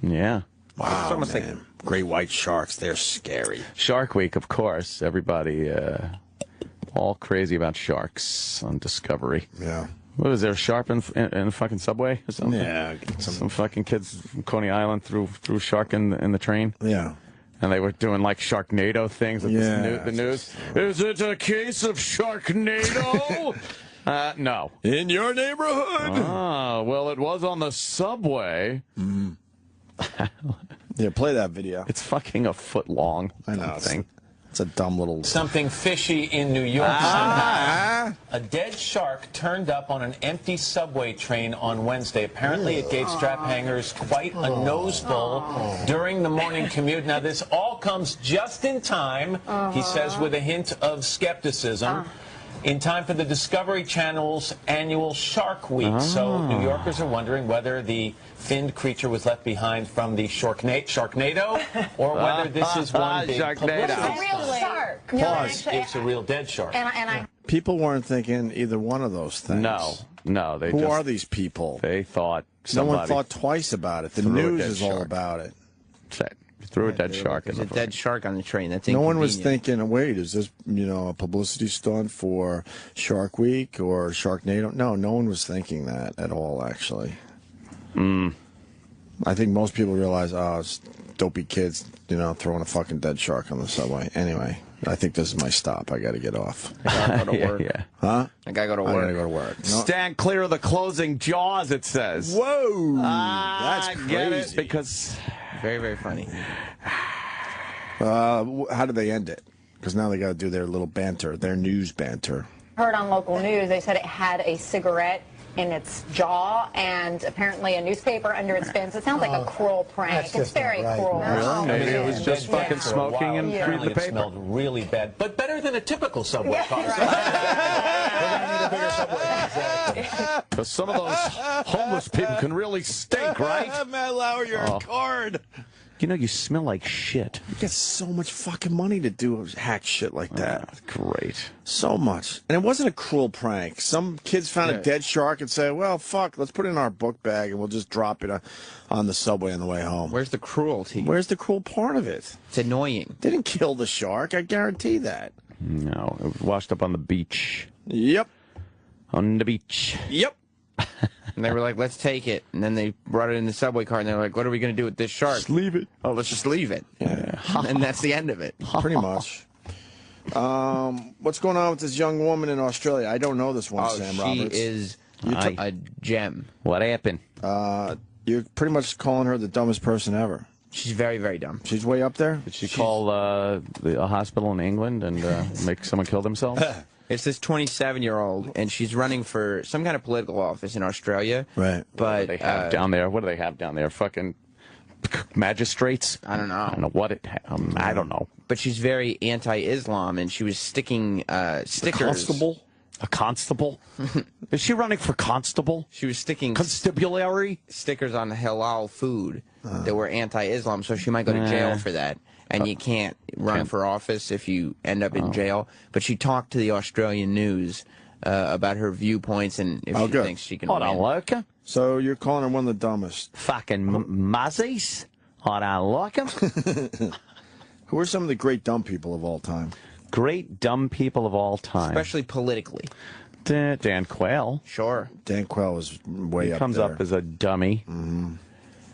S9: Yeah.
S1: Wow,
S9: It's almost
S1: man. Great white sharks, they're scary.
S9: Shark Week, of course. Everybody all crazy about sharks on Discovery.
S1: Yeah.
S9: What is there, a shark in the fucking subway or something?
S1: Yeah.
S9: Some fucking kids from Coney Island threw a shark in the train.
S1: Yeah.
S9: And they were doing like Sharknado things with
S1: Yeah,
S9: the news. Is it a case of Sharknado? No.
S1: In your neighborhood?
S9: Ah, well, it was on the subway.
S1: Yeah, play that video.
S9: It's fucking a foot long.
S1: I know.
S9: Thing.
S1: It's a dumb little...
S4: Something fishy in New York somehow. A dead shark turned up on an empty subway train on Wednesday. Apparently it gave strap hangers quite a noseful during the morning commute. Now this all comes just in time, he says, with a hint of skepticism. In time for the Discovery Channel's annual Shark Week. So New Yorkers are wondering whether the finned creature was left behind from the Sharknado, or whether this is one big publicity
S22: It's a real
S4: stunt.
S22: shark. No,
S1: Pause.
S22: actually,
S4: It's a real dead shark.
S22: and I
S1: People weren't thinking either one of those things.
S9: No. They
S1: Who
S9: just,
S1: are these people?
S9: They thought
S1: No
S9: somebody
S1: one thought twice about it. The
S9: threw a
S1: news
S9: dead
S1: is all
S9: shark.
S1: about it.
S9: threw a dead shark in
S16: There's
S9: the
S16: a dead shark on the train. That's
S1: No one was
S16: inconvenient.
S1: thinking, wait, is this, a publicity stunt for Shark Week or Sharknado? No one was thinking that at all, actually. I think most people realize, it's dopey kids, throwing a fucking dead shark on the subway. Anyway, I think this is my stop. I got to get off.
S16: I gotta go to work.
S9: Yeah.
S1: Huh?
S16: I gotta go to
S1: I
S16: work.
S1: got to go to work. No.
S9: Stand clear of the closing jaws, it says.
S1: Whoa!
S9: That's
S1: That's
S9: get it
S1: crazy.
S9: because
S16: Very, very funny.
S1: How do they end it? Because now they got to do their little banter, their news banter.
S22: heard on local news, they said it had a cigarette in its jaw and apparently a newspaper under its fin. So it sounds like a cruel prank. It's very cruel.
S9: Really? Maybe it was just fucking smoking and reading the
S4: It
S9: paper.
S4: smelled really bad, but better than a typical subway car.
S9: Because some of those homeless people can really stink, right?
S1: Matt Lauer, you're a card.
S9: You know, you smell like shit.
S1: You get so much fucking money to do hack shit like that.
S9: Great.
S1: So much. And it wasn't a cruel prank. Some kids found a dead shark and said, well, fuck, let's put it in our book bag and we'll just drop it on the subway on the way home.
S16: Where's the cruelty?
S1: Where's the cruel part of it?
S16: It's annoying.
S1: They didn't kill the shark. I guarantee that.
S9: No, it was washed up on the beach.
S1: Yep.
S9: On the beach.
S1: Yep.
S16: And they were like, let's take it. And then they brought it in the subway car, and they were like, what are we going to do with this shark?
S9: Just leave it.
S16: Oh, let's just leave it.
S1: Yeah.
S16: And that's the end of it.
S1: Pretty much. What's going on with this young woman in Australia? I don't know this one, Sam
S16: she
S1: Roberts.
S16: is
S1: You're
S16: a gem.
S9: What happened?
S1: You're pretty much calling her the dumbest person ever.
S16: She's very, very dumb.
S1: She's way up there?
S9: Did she call a hospital in England and make someone kill themselves?
S16: It's this 27-year-old, and she's running for some kind of political office in Australia.
S1: Right.
S16: But
S9: What do they have down there? What do they have down there? Fucking magistrates?
S16: I don't know.
S9: I don't know what it. I don't know.
S16: But she's very anti-Islam, and she was sticking stickers.
S9: A constable? Is she running for constable?
S16: She was sticking
S9: constabulary
S16: stickers on halal food that were anti-Islam, so she might go to jail for that. And you can't run for office if you end up in jail. But she talked to the Australian news about her viewpoints and if she thinks she can
S9: Hold on,
S16: win.
S9: Lurker.
S1: So you're calling her one of the dumbest.
S9: Fucking muzzies. I don't like them.
S1: Who are some of the great dumb people of all time?
S9: Great dumb people of all time.
S16: Especially politically.
S9: Dan Quayle.
S16: Sure.
S1: Dan Quayle was way
S9: He
S1: up
S9: comes
S1: there.
S9: up as a dummy.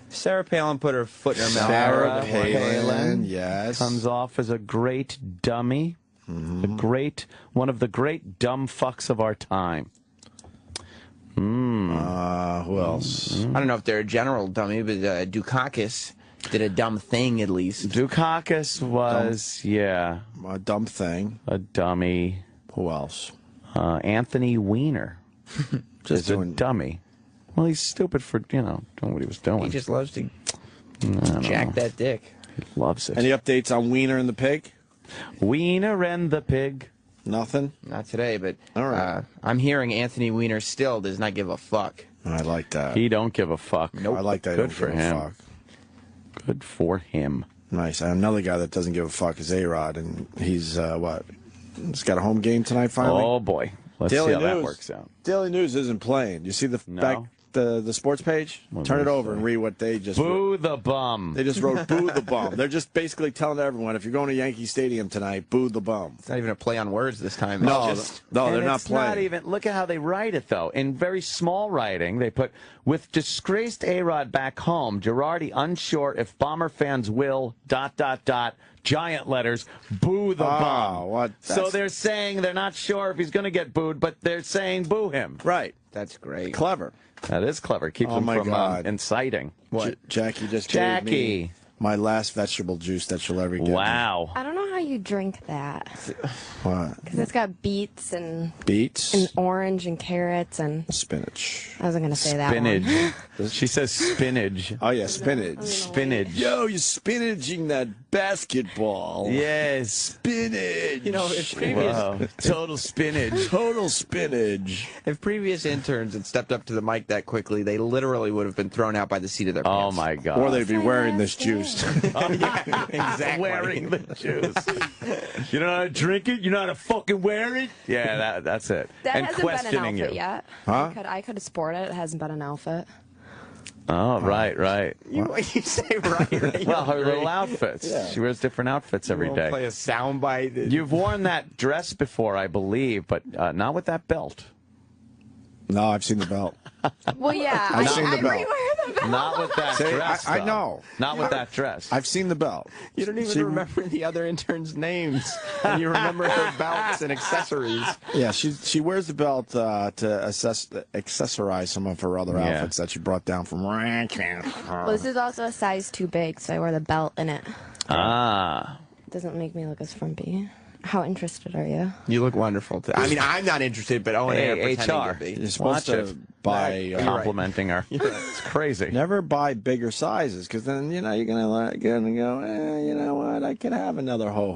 S16: Sarah Palin put her foot in her mouth.
S1: Sarah Palin, yes.
S9: Comes off as a great dummy. One of the great dumb fucks of our time.
S1: Who else?
S16: I don't know if they're a general dummy, but Dukakis did a dumb thing at least.
S9: Dukakis was,
S1: a dumb thing.
S9: A dummy.
S1: Who else?
S9: Anthony Weiner.
S1: Just
S9: is a dummy. Well, he's stupid for, doing what he was doing.
S16: He just loves to jack that dick.
S9: He loves it.
S1: Any updates on Wiener and the pig?
S9: Wiener and the pig.
S1: Nothing?
S16: Not today, but
S1: All right.
S16: I'm hearing Anthony Weiner still does not give a fuck.
S1: I like that.
S9: He don't give a fuck.
S1: Nope. I like that.
S9: Good for him. Good for him.
S1: Nice. Another guy that doesn't give a fuck is A-Rod, and he's, what? He's got a home game tonight, finally?
S9: Oh, boy. Let's see how that works out.
S1: Daily News isn't playing. You see the sports page? Turn it over and read what they just
S9: Boo the bum.
S1: They just wrote boo the bum. They're just basically telling everyone, if you're going to Yankee Stadium tonight, boo the bum.
S7: It's not even a play on words this time.
S1: No,
S9: No,
S1: they're not
S9: it's
S1: playing.
S9: Not even. Look at how they write it, though. In very small writing, they put, with disgraced A-Rod back home, Girardi unsure if Bomber fans will, ... giant letters, boo the bum.
S1: What?
S9: So they're saying they're not sure if he's going to get booed, but they're saying boo him.
S1: Right.
S7: That's great.
S1: Clever.
S9: That is clever. Keeps him from inciting.
S1: What? Jackie just gave me my last vegetable juice that she'll ever get.
S9: Wow.
S6: I don't know how you drink that.
S1: What?
S6: Because it's got beets and orange and carrots and
S1: spinach.
S6: I wasn't gonna say that one.
S9: She says spinach.
S1: Oh yeah, spinach.
S9: Spinach.
S1: Yo, you're spinaching that basketball.
S9: Yes,
S1: spinach.
S7: You know, if previous
S9: total spinach.
S1: Total spinach.
S7: If previous interns had stepped up to the mic that quickly, they literally would have been thrown out by the seat of their pants.
S9: Oh my god.
S1: Or they'd be wearing this juice.
S7: Exactly.
S9: Wearing the juice. You know how to drink it? You know how to fucking wear it? Yeah, that's it.
S6: That
S9: and
S6: hasn't been an
S9: questioning
S6: outfit
S9: you.
S6: yet.
S1: Huh?
S6: I could have sported it. It hasn't been an outfit.
S9: Oh, right.
S7: You say right.
S9: Well, her little outfits.
S7: Yeah.
S9: She wears different outfits every
S7: We'll
S9: day.
S7: play a soundbite.
S9: You've worn that dress before, I believe, but not with that belt.
S1: No, I've seen the belt.
S6: Well, yeah.
S1: I've seen the belt.
S6: rewear the belt.
S9: Not with that dress.
S1: I
S9: though.
S1: know.
S9: Not with that dress.
S1: I've seen the belt.
S7: You don't even remember the other interns' names, and you remember her belts and accessories.
S1: Yeah, she wears the belt to accessorize some of her other outfits that she brought down from
S6: Well, this is also a size too big, so I wear the belt in it.
S9: Ah.
S6: Doesn't make me look as frumpy. How interested are you?
S7: You look wonderful. I mean, I'm not interested, but Owen
S9: Hey,
S7: Air pretending
S9: HR.
S7: to be.
S1: You're supposed to buy
S9: complimenting her. It's crazy.
S1: Never buy bigger sizes, because then you're gonna go. You know what? I could have another ho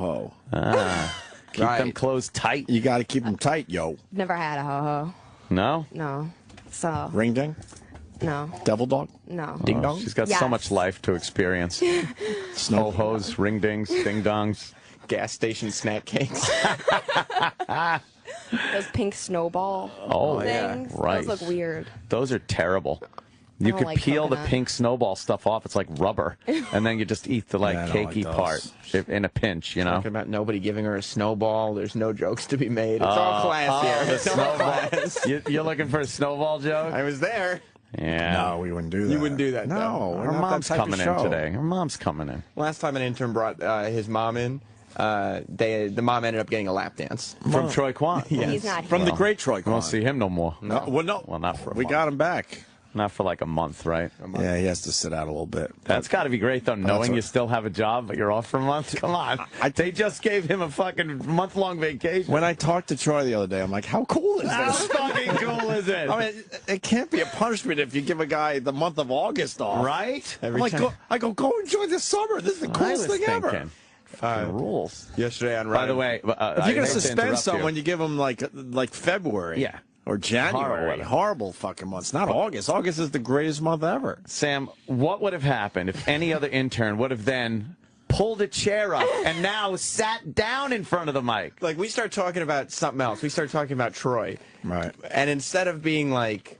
S1: ho.
S9: Keep them clothes tight.
S1: You got to keep them tight, yo.
S6: Never had a ho-ho.
S9: No.
S6: No. So.
S1: Ring ding.
S6: No.
S1: Devil dog.
S6: No.
S1: Ding dong.
S9: She's got so
S6: Yes.
S9: much life to experience. Snow hose, ring dings, ding dongs.
S7: Gas station snack cakes.
S6: Those pink snowball things.
S9: Right.
S6: Those look weird.
S9: Those are terrible. You
S6: don't
S9: could
S6: like
S9: peel the
S6: coconut.
S9: pink snowball stuff off. It's like rubber, and then you just eat the
S1: Yeah, I don't
S9: cakey
S1: like
S9: part in a pinch. You know.
S7: Talking about nobody giving her a snowball. There's no jokes to be made. It's all class here.
S9: The
S7: It's all
S9: snowball.
S7: class.
S9: You're looking for a snowball joke?
S7: I was there.
S9: Yeah.
S1: No, we wouldn't do that.
S7: You wouldn't do that.
S1: No,
S7: though.
S1: we're
S9: Her
S1: not
S9: mom's
S1: that type of
S9: coming in
S1: show.
S9: today. Her mom's coming in.
S7: Last time an intern brought his mom in, the mom ended up getting a lap dance
S9: From Troy Kwan.
S7: Yes.
S6: He's not
S1: From
S6: here.
S1: the great Troy
S9: We
S1: Kwan.
S9: won't see him no more.
S1: No, well, no.
S9: Well, not for a
S1: We
S9: month.
S1: got him back.
S9: Not for like a month, right?
S1: Yeah, he has to sit out a little bit.
S9: That's got to be great, though, knowing you still have a job, but you're off for a month. Come on. They just gave him a fucking month-long vacation.
S1: When I talked to Troy the other day, I'm like, how cool is
S9: How
S1: this?
S9: fucking cool is it?
S1: I mean, it can't be a punishment if you give a guy the month of August off.
S9: Right?
S1: I'm like, go enjoy the summer. This is the coolest thing ever.
S9: Rules.
S7: Yesterday on
S9: By the way,
S1: If you're going to suspend someone, you give them like February.
S9: Yeah.
S1: Or January. Horrible fucking months. Not August. August is the greatest month ever.
S9: Sam, what would have happened if any other intern would have then pulled a chair up and now sat down in front of the mic?
S7: Like, we start talking about something else. We start talking about Troy.
S1: Right.
S7: And instead of being like,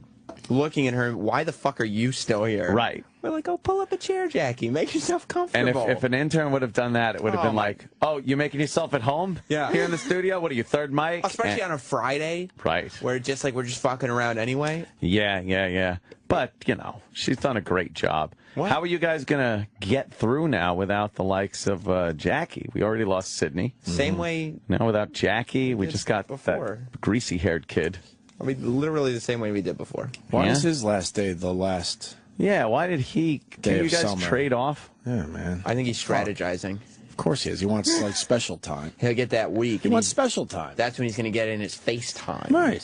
S7: looking at her, why the fuck are you still here?
S9: Right.
S7: We're like, oh, pull up a chair, Jackie. Make yourself
S9: And
S7: comfortable.
S9: if an intern would have done that, it would have been like, oh, you making yourself at home?
S7: Yeah.
S9: Here in the studio? What are you, third mic?
S7: Especially on a Friday.
S9: Right.
S7: Where just like we're just fucking around anyway.
S9: Yeah. But, you know, she's done a great job.
S7: What?
S9: How are you guys going to get through now without the likes of Jackie? We already lost Sydney.
S7: Same way.
S9: Now without Jackie, we just got
S7: before.
S9: that greasy-haired kid.
S7: I mean, literally the same way we did before.
S1: Why
S9: Yeah?
S1: was his last day the last
S9: Yeah, why did he...
S1: day
S9: Can you
S1: of
S9: guys
S1: summer?
S9: trade off?
S1: Yeah, man.
S7: I think he's strategizing.
S1: Of course he is. He wants like special time.
S7: He'll get that week.
S1: He
S7: and
S1: wants
S7: he's-
S1: special time.
S7: That's when he's going to get in his FaceTime.
S1: Right.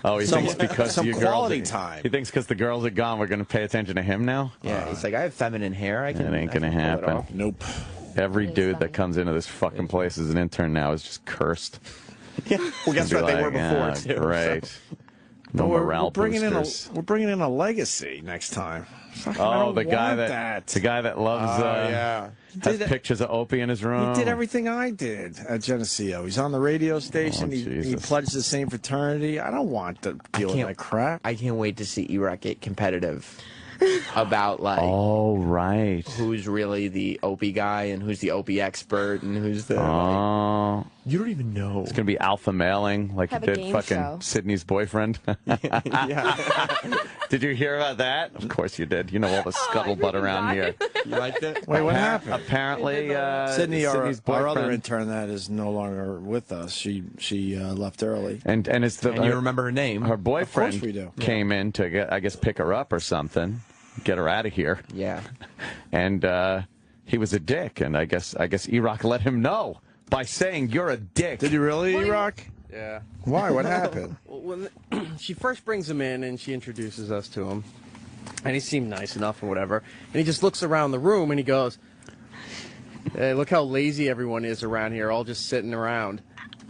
S9: Oh, he
S1: Some-
S9: thinks because
S1: some
S9: you
S1: quality
S9: girls...
S1: time.
S9: He thinks because the girls are gone, we're going to pay attention to him now?
S7: Yeah, he's like, I have feminine hair. I can.
S9: It ain't
S7: I can
S9: going to
S7: pull it
S9: happen.
S7: off.
S1: Nope.
S9: Every dude that comes into this fucking place as an intern now is just cursed.
S7: Yeah. Well, guess
S9: Be
S7: what? They
S9: like,
S7: were before
S9: "Ah,
S7: too.
S9: Great.
S7: so."
S9: No
S1: we're
S9: morale
S1: bringing
S9: boosters.
S1: we're bringing in a legacy next time. I
S9: Oh,
S1: don't
S9: the guy
S1: want
S9: that loves has pictures of Opie in his room.
S1: He did everything I did at Geneseo. He's on the radio station. He pledged the same fraternity. I don't want to deal with that crap.
S7: I can't wait to see Iraq get competitive about like who's really the Opie guy and who's the Opie expert and who's the like, you don't even know.
S9: It's gonna be alpha mailing like
S6: Have
S9: you
S6: a
S9: did
S6: game
S9: fucking
S6: show.
S9: Sydney's boyfriend. Did you hear about that? Of course you did. You know all the scuttlebutt around here.
S7: You liked it?
S1: Wait, what happened?
S9: Apparently,
S1: Sydney,
S9: Sydney's
S1: our other
S9: boyfriend-
S1: intern that is no longer with us. She left early.
S9: And it's the
S7: And you remember her name?
S9: Her boyfriend
S1: Of course we do.
S9: came in to get, I guess, pick her up or something, get her out of here.
S7: Yeah.
S9: And he was a dick, and I guess Iraq let him know by saying you're a dick.
S1: Did you really, Iraq?
S14: Yeah.
S1: Why? What happened?
S14: Well, when she first brings him in and she introduces us to him, and he seemed nice enough and whatever, and he just looks around the room and he goes, "Hey, look how lazy everyone is around here, all just sitting around."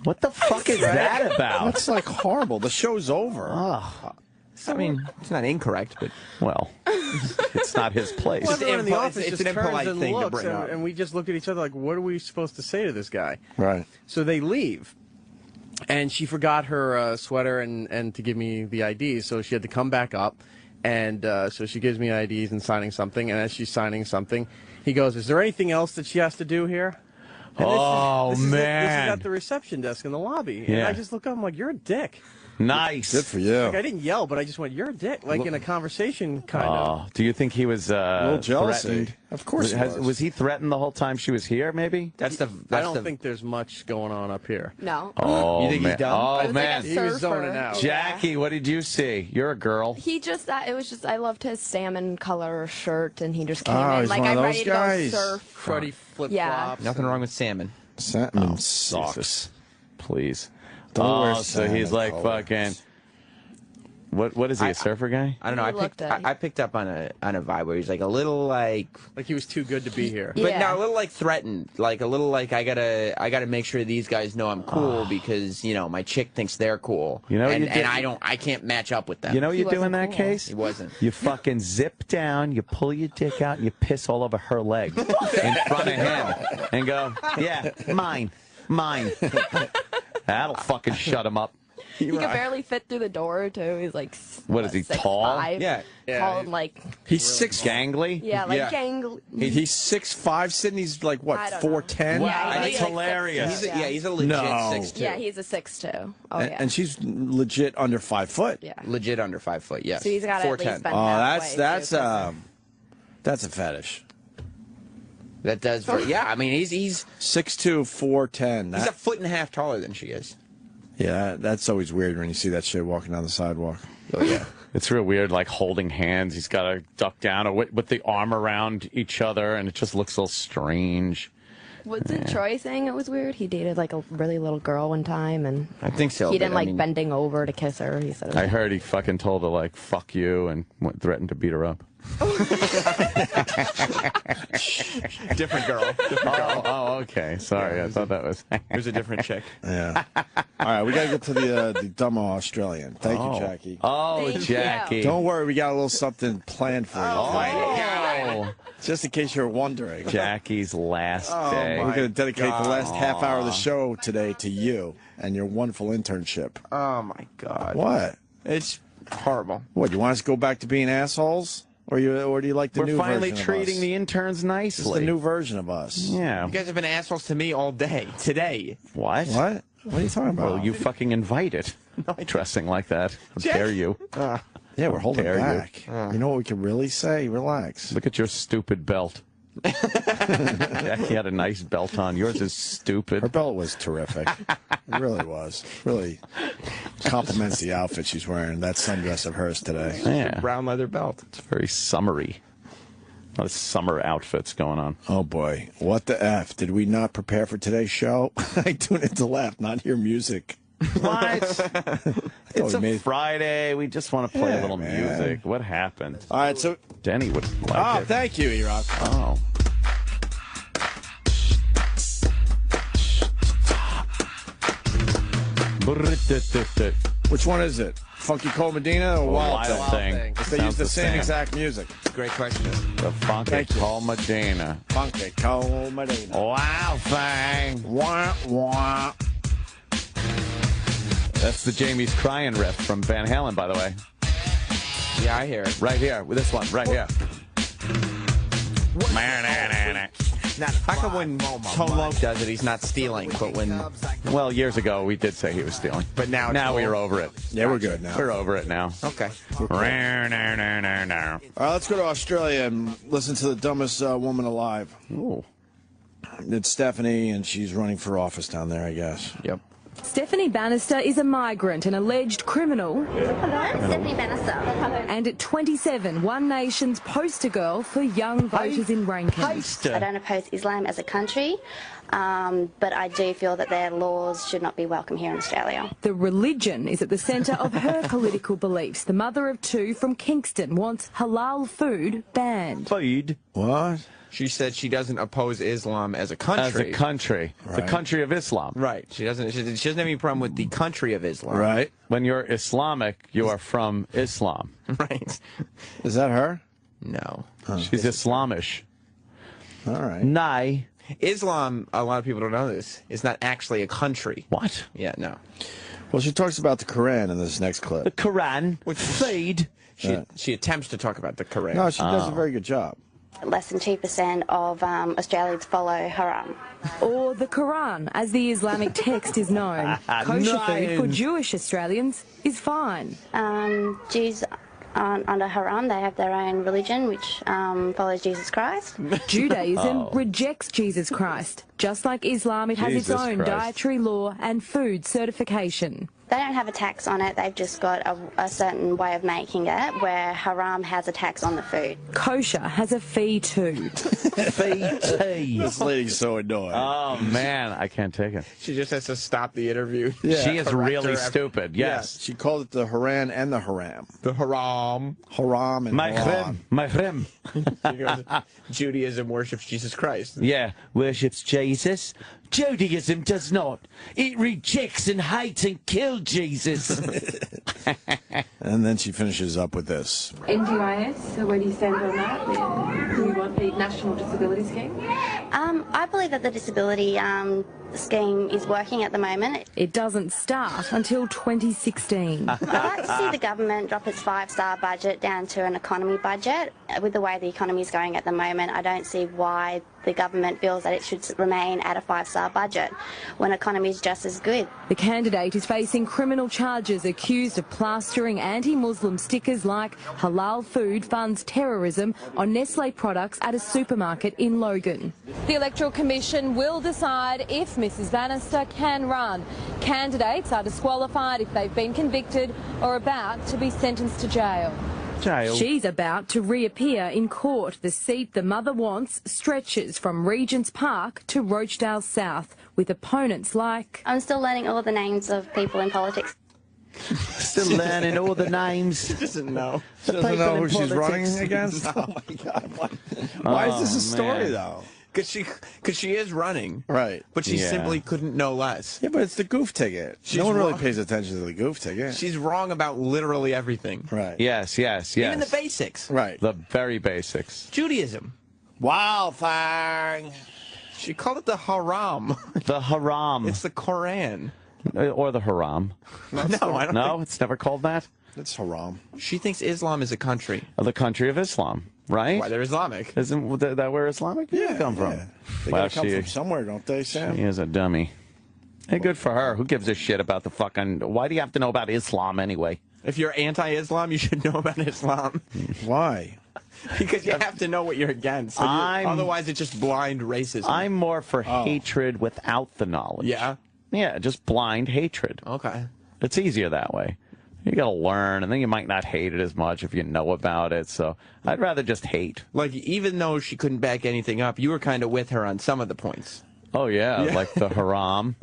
S9: What the fuck is that about?
S1: That's like horrible. The show's over.
S7: I mean, it's not incorrect, but
S9: well, it's not his place.
S14: Well, everyone in the office
S7: it's
S14: just
S7: an
S14: turns
S7: impolite
S14: and
S7: thing to
S14: looks,
S7: bring up.
S14: and we just look at each other like, what are we supposed to say to this guy?
S1: Right.
S14: So they leave, and she forgot her sweater and to give me the IDs, so she had to come back up, and so she gives me IDs and signing something, and as she's signing something, he goes, "Is there anything else that she has to do here?" And this is at the reception desk in the lobby, and
S9: Yeah.
S14: I just look up, I'm like, "You're a dick."
S9: Nice.
S1: Good for you.
S14: Like, I didn't yell, but I just went, "You're a dick," like in a conversation kind of.
S9: Do you think he was
S1: A little jealousy.
S9: threatened?
S1: Of course he was.
S9: Was he threatened the whole time she was here, maybe?
S7: that's the.
S14: I
S7: That's
S14: don't
S7: the,
S14: think there's much going on up here.
S6: No.
S9: Oh,
S7: You think he's
S9: man.
S7: dumb?
S9: Oh,
S6: It was
S9: man.
S6: like a
S14: He was
S6: surfer.
S14: zoning out.
S9: Jackie, what did you see? You're a girl.
S6: He just it was just I loved his salmon color shirt and he just came
S1: Oh,
S6: in
S1: he's
S6: like
S1: one of
S6: I'm
S1: those
S6: ready
S1: guys.
S6: to go surf.
S14: Cruddy flip
S6: Yeah.
S14: flops.
S7: nothing wrong with salmon.
S1: Salmon sucks.
S9: Jesus. Please.
S1: Don't wear
S9: So he's
S1: salmon
S9: like
S1: colors.
S9: fucking. What is he, a surfer guy?
S7: I don't know.
S6: He looked at it.
S7: I picked up on a vibe where he's like a little like,
S14: Like he was too good to be here.
S7: but
S6: Yeah.
S7: no, a little like threatened, like a little like I gotta make sure these guys know I'm cool because you know my chick thinks they're cool.
S9: You know what
S7: and,
S9: you did?
S7: and I can't match up with them.
S9: You know what you do in
S6: wasn't
S9: that
S6: cool.
S9: case?
S7: He wasn't.
S9: You fucking zip down, you pull your dick out, and you piss all over her leg in front of him and go, yeah, mine. That'll fucking shut him up.
S6: He could barely fit through the door too. He's like
S9: What is he, tall?
S6: 6'5".
S7: Yeah.
S6: Tall and like
S1: He's six.
S9: Gangly?
S6: yeah, like
S7: Yeah.
S6: gangly.
S1: He's 6'5". Sydney's like
S6: I
S1: what?
S6: don't
S1: 4'10".
S6: know.
S9: Wow,
S6: Yeah,
S9: that's
S6: he's like
S9: hilarious.
S6: 6'2", yeah.
S7: He's a legit
S1: No.
S7: 6'2".
S6: Yeah, he's a 6'2". Oh
S1: And,
S6: yeah.
S1: and she's legit under 5 foot.
S6: yeah.
S7: legit under 5 foot. Yes.
S6: So he's got to at
S7: 4'10".
S6: least been
S1: Oh,
S6: halfway,
S1: that's
S6: too,
S1: that's a fetish.
S7: That does. Yeah. I mean, he's
S1: 6'2", 4'10".
S7: a foot and a half taller than she is.
S1: Yeah, that's always weird when you see that shit walking down the sidewalk.
S7: Oh yeah.
S9: It's real weird, like holding hands. He's got to duck down or with the arm around each other, and it just looks so strange.
S6: Wasn't Troy saying it was weird? He dated like a really little girl one time, and
S7: I think so.
S6: he didn't
S7: but, I
S6: like
S7: mean,
S6: bending over to kiss her. He said, it was
S9: I heard he fucking told her, like, fuck you, and threatened to beat her up.
S7: different girl.
S9: Oh, okay. Sorry, I thought that was.
S7: There's a different chick.
S1: Yeah. All right, we got to get to the dumb Australian. Thank you, Jackie.
S9: Oh,
S6: Thank
S9: Jackie.
S6: you.
S1: Don't worry, we got a little something planned for you.
S9: Oh,
S1: Just in case you're wondering.
S9: Jackie's last day.
S1: We're going to dedicate the last half hour of the show today to you and your wonderful internship.
S7: Oh my God.
S1: What?
S7: It's horrible.
S1: What, you want us to go back to being assholes? Or do you like the
S9: We're
S1: new
S9: finally
S1: version
S9: treating
S1: of us?
S9: the interns
S1: This
S9: nicely.
S1: is the new version of us.
S9: Yeah.
S7: You guys have been assholes to me all day. Today.
S9: What?
S1: What? What are you talking about?
S9: Well, you fucking invited. Dressing like that. How dare you?
S1: Yeah, we're holding
S9: dare you.
S1: back. You know what we can really say? Relax.
S9: Look at your stupid belt. Jackie had a nice belt on. Yours is stupid.
S1: Her belt was terrific. It really was. Really compliments the outfit she's wearing. That sundress of hers today.
S9: Yeah.
S7: Brown leather belt.
S9: It's very summery. A lot of summer outfits going on.
S1: Oh boy, what the F? Did we not prepare for today's show? I tune in to laugh, not hear music.
S9: What? It's
S1: we
S9: a Friday. We just want to play a little music. What happened?
S1: All right, so
S9: Denny would like it.
S1: Thank you, E-Rock.
S9: Oh.
S1: Which one is it? Funky Cole Medina or Wild Thing? If they use
S9: Sounds
S1: the
S9: the
S1: same
S9: same.
S1: exact music.
S7: Great question.
S9: The Funky
S1: Thank you.
S9: Cole Medina.
S1: Funky Cole Medina.
S9: Wild Thing.
S1: Wah, wah.
S9: That's the Jamie's Crying riff from Van Halen, by the way.
S7: Yeah, I hear it.
S9: Right here, with this one, right here.
S7: Now, how come when Tone Loc does it, he's not stealing, but when...
S9: Well, years ago, we did say he was stealing.
S7: But now it's
S9: Now
S7: more-
S9: we're over it.
S1: Yeah, we're good now.
S9: We're over it now.
S7: Okay.
S1: All right, let's go to Australia and listen to the dumbest woman alive.
S9: Ooh.
S1: It's Stephanie, and she's running for office down there, I guess.
S7: Yep.
S8: Stephanie Bannister is a migrant, an alleged criminal.
S20: Hello, Stephanie Bannister.
S8: And at 27, One Nation's poster girl for young voters in Rankins.
S10: I don't oppose Islam as a country, but I do feel that their laws should not be welcome here in Australia.
S8: The religion is at the centre of her political beliefs. The mother of two from Kingston wants halal food banned.
S9: Food?
S1: What?
S7: She said she doesn't oppose Islam as a country.
S9: As a country.
S1: Right.
S9: The country of Islam.
S7: Right. She doesn't have any problem with the country of Islam.
S1: Right.
S9: When you're Islamic, you are from Islam.
S7: Right.
S1: Is that her?
S7: No.
S9: She's Islamish.
S1: All right.
S9: Nay.
S7: Islam, a lot of people don't know this, is not actually a country.
S9: What?
S7: Yeah, no.
S1: Well, she talks about the Quran in this next clip.
S9: The Quran. Feed.
S7: She attempts to talk about the Quran.
S1: No, she does a very good job.
S10: Less than 2% of Australians follow haram.
S8: Or the Quran, as the Islamic text is known. Kosher food for Jewish Australians is fine.
S10: Jews aren't under haram. They have their own religion, which follows Jesus Christ.
S8: Judaism rejects Jesus Christ. Just like Islam, it has its
S10: Jesus
S8: own
S10: Christ.
S8: dietary law and food certification.
S10: They don't have a tax on it. They've just got a certain way of making it, where haram has a tax on the food.
S8: Kosher has a fee too.
S9: Fee.
S1: This lady's so annoying.
S9: Oh, man. I can't take it.
S7: She just has to stop the interview.
S9: She is
S7: Correct
S9: really
S7: her.
S9: stupid. Yes.
S1: She called it the Haran and the Haram.
S7: The haram.
S1: Haram and
S9: My
S1: Haram.
S9: friend. My friend.
S7: She goes, Judaism worships Jesus Christ.
S9: Yeah, worships Jesus. Judaism does not. It rejects and hates and kills Jesus.
S1: And then she finishes up with this.
S23: NDIS, so where do you stand on that? Do you want the National Disability Scheme?
S10: I believe that the disability scheme is working at the moment.
S8: It doesn't start until 2016.
S10: I'd like to see the government drop its 5-star budget down to an economy budget. With the way the economy is going at the moment, I don't see why the government feels that it should remain at a 5-star budget when economy is just as good.
S8: The candidate is facing criminal charges, accused of plastering anti-Muslim stickers like halal food funds terrorism on Nestle products at a supermarket in Logan. The Electoral Commission will decide if Mrs Bannister can run. Candidates are disqualified if they've been convicted or about to be sentenced to jail. She's about to reappear in court. The seat the mother wants stretches from Regent's Park to Rochdale South, with opponents like...
S10: I'm still learning all the names of people in politics.
S9: Still learning all the names.
S7: She doesn't know.
S1: She doesn't know who she's running against?
S7: No.
S1: Oh, my God. Why is this a story,
S7: man.
S1: though?
S7: Because she is running.
S1: Right.
S7: But she
S1: Yeah.
S7: simply couldn't know less.
S1: Yeah, but it's the goof ticket.
S7: She's
S1: No one really
S7: wrong.
S1: pays attention to the goof ticket.
S7: She's wrong about literally everything.
S1: Right.
S9: Yes, yes, yes.
S7: Even the basics.
S1: Right.
S9: The very basics.
S7: Judaism.
S1: Wild thing.
S7: She called it the haram.
S9: The haram.
S7: It's the Quran.
S9: Or the haram.
S7: No, I don't
S9: No,
S7: think...
S9: it's never called that?
S1: It's haram.
S7: She thinks Islam is a country.
S9: The country of Islam, right?
S7: Why, they're Islamic.
S9: Isn't that where Islamic people come from?
S1: Yeah. They
S9: Well,
S1: gotta come from somewhere, don't they, Sam?
S9: She is a dummy. Hey, good for her. Who gives a shit about the fucking... Why do you have to know about Islam anyway?
S7: If you're anti-Islam, you should know about Islam.
S1: Why?
S7: Because you have to know what you're against. So otherwise, it's just blind racism.
S9: I'm more for hatred without the knowledge.
S7: Yeah?
S9: Yeah, just blind hatred.
S7: Okay.
S9: It's easier that way. You gotta learn, and then you might not hate it as much if you know about it. So I'd rather just hate.
S7: Like, even though she couldn't back anything up, you were kind of with her on some of the points.
S9: Oh, yeah, like the haram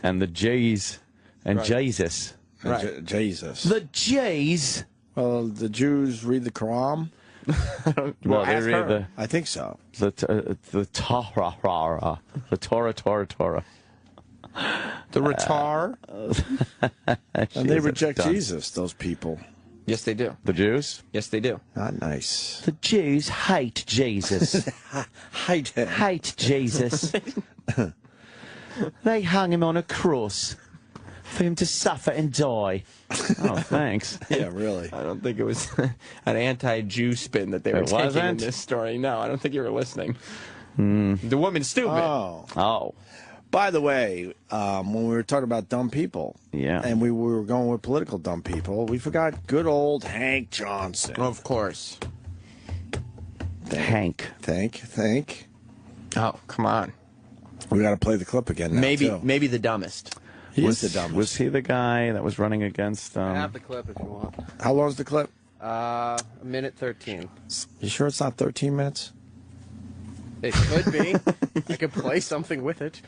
S9: and the J's and
S1: Right.
S9: Jesus.
S1: Right. Jesus.
S9: The J's.
S1: Well, the Jews read the Quran.
S9: Well, they read the...
S1: I think so.
S9: The Torah. The Torah.
S7: The retard.
S1: And they reject Jesus, those people.
S7: Yes, they do.
S9: The Jews?
S7: Yes, they do.
S1: Not nice.
S9: The Jews hate Jesus.
S1: Hate him.
S9: Hate Jesus. They hung him on a cross for him to suffer and die. Oh, thanks.
S1: Yeah, really.
S7: I don't think it was an anti-Jew spin that they were taking in
S9: wasn't?
S7: this story. No, I don't think you were listening. The woman's stupid.
S1: Oh. By the way, when we were talking about dumb people, and we were going with political dumb people, we forgot good old Hank Johnson.
S7: Of course.
S9: Hank.
S1: Think.
S7: Oh, come on.
S1: We got to play the clip again now, too.
S7: Maybe the dumbest.
S1: He is the dumbest.
S9: Was he the guy that was running against...
S14: I have the clip if you want.
S1: How long is the clip?
S14: A minute 13.
S1: You sure it's not 13 minutes?
S14: It could be. I could play something with it.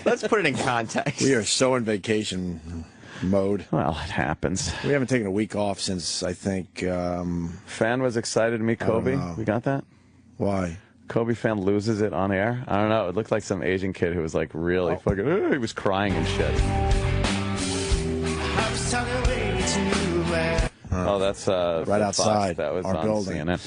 S7: Let's put it in context.
S1: We are so in vacation mode.
S9: Well, it happens.
S1: We haven't taken a week off since, I think...
S9: Fan was excited to meet Kobe. We got that?
S1: Why?
S9: Kobe fan loses it on air. I don't know. It looked like some Asian kid who was like really fucking... he was crying and shit. Oh, that's
S1: right outside
S9: Fox. That was
S1: our
S9: on
S1: building.
S9: CNN.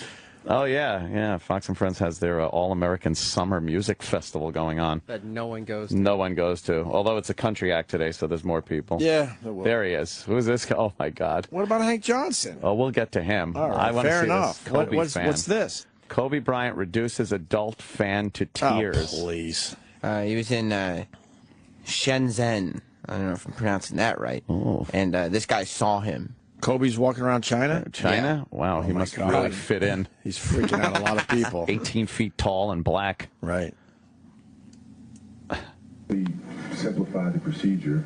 S9: Oh, yeah. Fox and Friends has their All-American Summer Music Festival going on.
S14: That no one goes to.
S9: No one goes to. Although it's a country act today, so there's more people.
S1: Yeah.
S9: There he is. Who is this guy? Oh, my God.
S1: What about Hank Johnson?
S9: Oh, we'll get to him.
S1: All right,
S9: I want to
S1: fair
S9: see
S1: enough.
S9: this Kobe fan.
S1: What's this?
S9: Kobe Bryant reduces adult fan to tears.
S1: Oh, please.
S7: He was in Shenzhen. I don't know if I'm pronouncing that right.
S9: Oh.
S7: And this guy saw him.
S1: Kobe's walking around China?
S9: China?
S7: Yeah.
S9: Wow, he must
S1: God.
S9: really fit in.
S1: He's freaking out a lot of people.
S9: 18 feet tall and black.
S1: Right.
S3: Simplify the procedure.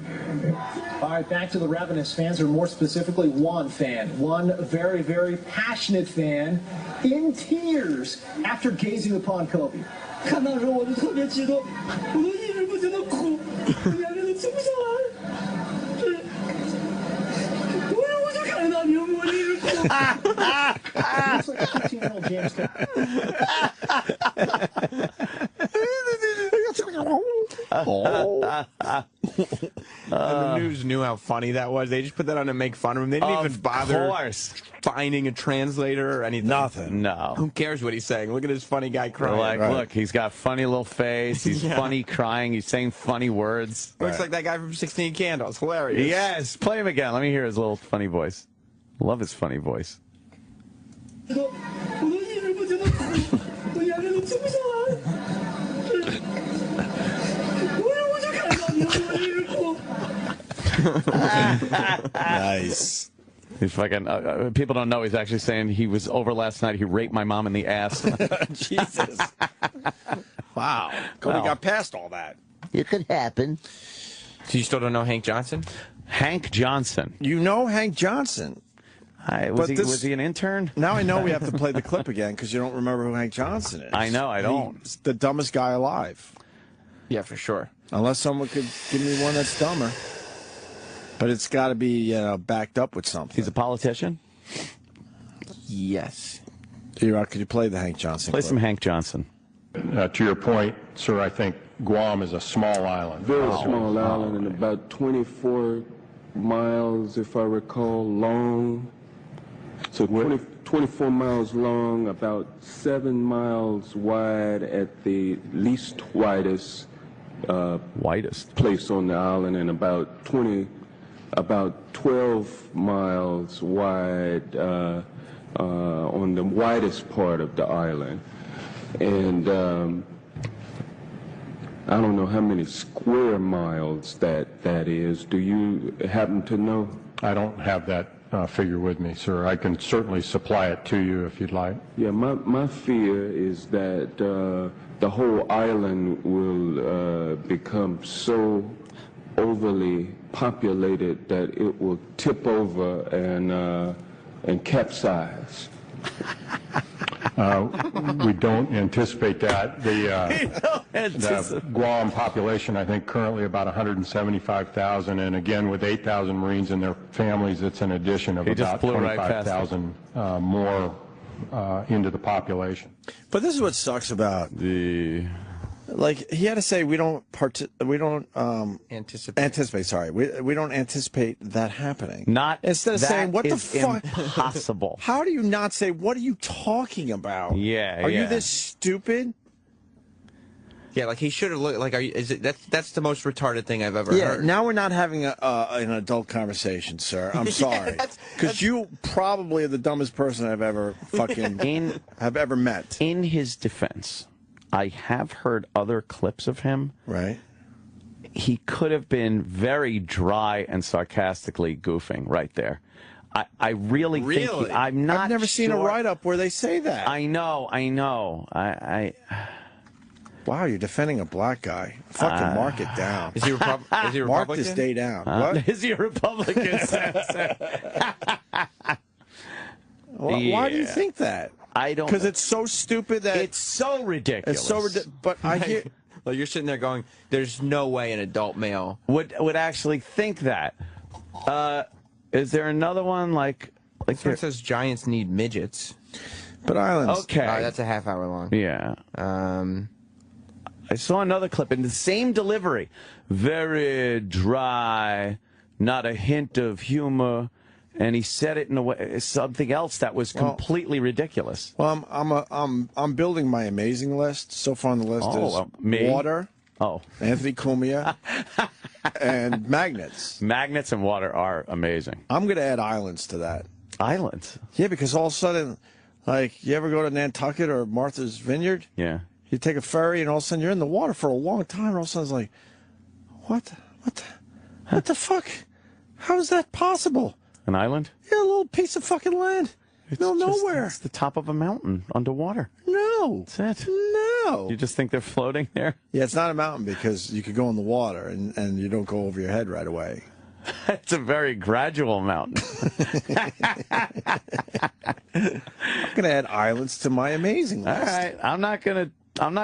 S11: All right, back to the Ravenous fans, or more specifically, one fan. One very, very passionate fan in tears after gazing upon Kobe. 看到时候我就特别激动，我都一直不停地哭，眼泪都停不下来。是，我就看着大屏幕，我一直哭。Looks like 15-year-old James
S7: And the news knew how funny that was. They just put that on to make fun of him. They didn't even bother finding a translator or anything.
S1: Nothing.
S9: No.
S7: Who cares what he's saying? Look at this funny guy crying.
S9: Like, look, he's got funny little face. He's funny crying. He's saying funny words.
S7: Looks like that guy from 16 Candles. Hilarious.
S9: Yes. Play him again. Let me hear his little funny voice. Love his funny voice.
S11: 我都一直不停地哭，我眼泪都停不下来。我就看着大屏幕，我一直哭。
S1: Nice.
S9: He's fucking. People don't know. He's actually saying he was over last night. He raped my mom in the ass.
S1: Jesus. Wow. Kobe got past all that.
S18: It could happen.
S7: So you still don't know Hank Johnson?
S9: Hank Johnson.
S1: You know Hank Johnson.
S9: Was he an intern?
S1: Now I know we have to play the clip again because you don't remember who Hank Johnson is.
S9: I know, I don't.
S1: He's the dumbest guy alive.
S7: Yeah, for sure.
S1: Unless someone could give me one that's dumber. But it's got to be backed up with something.
S9: He's a politician?
S7: Yes.
S1: Could you play the Hank Johnson
S9: Play
S1: clip?
S9: some Hank Johnson.
S3: To your point, sir, I think Guam is a small island.
S12: Very small island and about 24 miles, if I recall, long. So 24 miles long, about 7 miles wide at the least widest place on the island, and about 12 miles wide on the widest part of the island. And I don't know how many square miles that is. Do you happen to know?
S3: I don't have that figure with me, sir. I can certainly supply it to you if you'd like.
S12: Yeah, my fear is that the whole island will become so overly populated that it will tip over and capsize.
S3: We don't anticipate that. The Guam population, I think, currently about 175,000, and again, with 8,000 Marines and their families, it's an addition of about 25,000 more into the population.
S1: But this is what sucks about like he had to say we don't
S7: anticipate.
S1: Sorry, we don't anticipate that happening.
S9: Not
S1: instead of
S9: that
S1: saying what the
S9: is
S1: fuck
S9: impossible.
S1: How do you not say what are you talking about?
S9: Yeah,
S1: are you this stupid?
S7: Yeah, like he should have looked like. That's the most retarded thing I've ever heard.
S1: Yeah, now we're not having an adult conversation, sir. I'm sorry, because you probably are the dumbest person I've ever fucking have ever met.
S9: In his defense, I have heard other clips of him.
S1: Right.
S9: He could have been very dry and sarcastically goofing right there. I really think I'm not.
S1: I've never seen a write-up where they say that.
S9: I know.
S1: Wow, you're defending a black guy. Fucking mark it down.
S7: Is he Republican?
S1: Mark this day down. What?
S9: Is he a Republican?
S1: Why do you think that?
S9: I don't.
S1: Because it's so stupid that
S9: it's so ridiculous.
S1: It's so ridiculous. But I hear.
S7: Well, you're sitting there going, "There's no way an adult male
S9: would actually think that." Is there another one like
S7: it says giants need midgets?
S1: But Islands.
S9: Okay,
S7: that's a half hour long.
S9: Yeah. I saw another clip in the same delivery. Very dry, not a hint of humor, and he said it in a way something else that was completely ridiculous.
S1: Well, I'm building my amazing list. So far on the list is
S9: me?
S1: water.
S9: Oh,
S1: Anthony Cumia and magnets.
S9: Magnets and water are amazing.
S1: I'm going to add islands to that.
S9: Islands?
S1: Yeah, because all of a sudden, like, you ever go to Nantucket or Martha's Vineyard?
S9: Yeah.
S1: You take a ferry, and all of a sudden you're in the water for a long time, and all of a sudden it's like, what the fuck? How is that possible?
S9: An island?
S1: Yeah, a little piece of fucking land. Nowhere.
S9: It's the top of a mountain underwater.
S1: No.
S9: That's it.
S1: No.
S9: You just think they're floating there?
S1: Yeah, it's not a mountain because you could go in the water, and you don't go over your head right away.
S9: It's a very gradual mountain.
S1: I'm going to add islands to my amazing list.
S9: All right, I'm not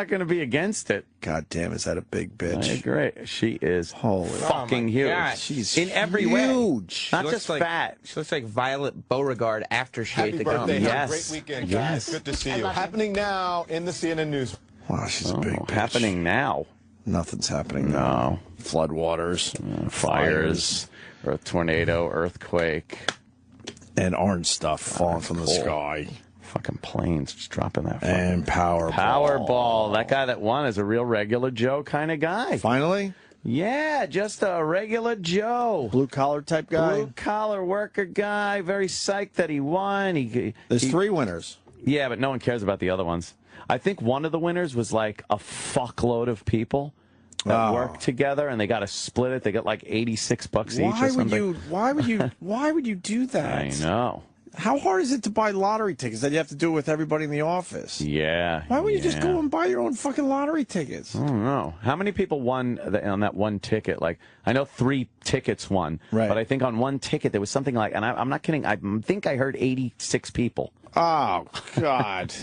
S9: gonna be against it.
S1: God damn, is that a big bitch?
S9: I agree. She is fucking huge.
S7: God.
S1: She's
S7: in every way.
S1: Huge.
S9: Not just fat.
S7: She looks like Violet Beauregard after she ate the gum.
S2: Happy birthday.
S9: Yes.
S2: Have a great weekend, guys. Good to see you. Happening now in the CNN News.
S1: Wow, she's a big bitch.
S9: Happening now.
S1: Nothing's happening now. Floodwaters,
S9: fires, a tornado, earthquake,
S1: and orange stuff falling from the sky.
S9: Fucking planes just dropping that.
S1: And Powerball.
S9: Powerball. That guy that won is a real regular Joe kind of guy.
S1: Finally?
S9: Yeah, just a regular Joe.
S1: Blue collar type guy?
S9: Blue collar worker guy. Very psyched that he won.
S1: There's 3 winners.
S9: Yeah, but no one cares about the other ones. I think one of the winners was like a fuckload of people that work together, and they got to split it. They got like $86 each or something.
S1: Why would you do that?
S9: I know.
S1: How hard is it to buy lottery tickets that you have to do it with everybody in the office?
S9: Yeah.
S1: Why would you just go and buy your own fucking lottery tickets?
S9: I don't know. How many people won on that one ticket? Like, I know 3 tickets won, but I think on one ticket there was something like, and I'm not kidding, I think I heard 86 people.
S1: Oh, God.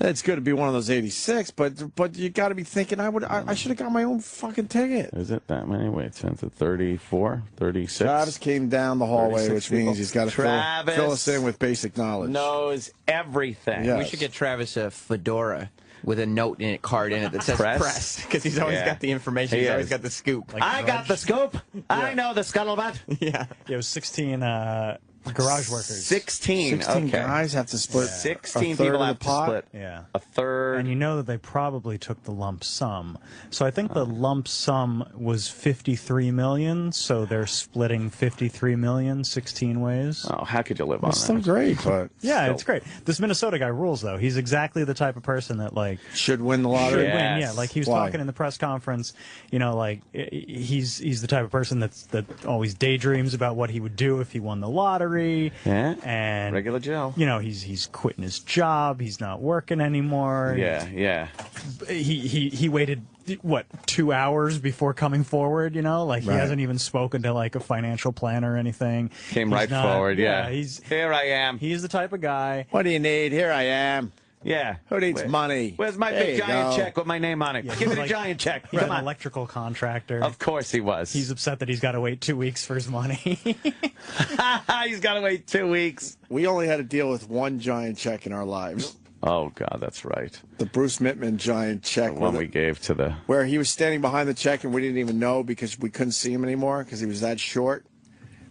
S1: It's good to be one of those 86, but you got to be thinking I should have got my own fucking ticket.
S9: Is it that many? Wait, since 34, 36.
S1: Travis came down the hallway, which means he's got to fill us in with basic knowledge.
S9: Knows everything.
S1: Yes.
S7: We should get Travis a fedora with a note in it, card in it that says press, because he's always got the information. He's always got the scoop.
S9: Like I got the scoop. I know the scuttlebutt.
S7: Yeah.
S17: It was 16 garage workers.
S9: 16
S1: guys have to split.
S9: 16 people have to split.
S17: Yeah.
S9: A third.
S17: And you know that they probably took the lump sum. So I think the lump sum was 53 million, so they're splitting 53 million 16 ways.
S9: Oh, how could you live on that?
S1: That's still great, but
S17: yeah, it's great. This Minnesota guy rules, though. He's exactly the type of person that like
S1: should win the lottery.
S17: Should win, yeah. Like he was talking in the press conference. You know, like he's the type of person that always daydreams about what he would do if he won the lottery.
S9: Yeah.
S17: And
S9: regular Joe.
S17: You know, he's quitting his job. He's not working anymore.
S9: Yeah.
S17: He waited what 2 hours before coming forward. You know, like he hasn't even spoken to like a financial planner or anything.
S9: Came right forward. Yeah.
S17: He's
S9: here. I am.
S17: He's the type of guy.
S1: What do you need? Here I am.
S9: Yeah.
S1: Who needs money?
S9: Where's my big giant check with my name on it?
S17: Yeah,
S9: Give me the
S17: like,
S9: giant check.
S17: He's
S9: Come
S17: an
S9: on.
S17: electrical contractor.
S9: Of course he was.
S17: He's upset that he's got to wait 2 weeks for his money.
S9: He's got to wait 2 weeks.
S1: We only had to deal with one giant check in our lives.
S9: Oh, God, that's right.
S1: The Bruce Mittman giant check.
S9: The one we gave to the...
S1: Where he was standing behind the check and we didn't even know because we couldn't see him anymore because he was that short.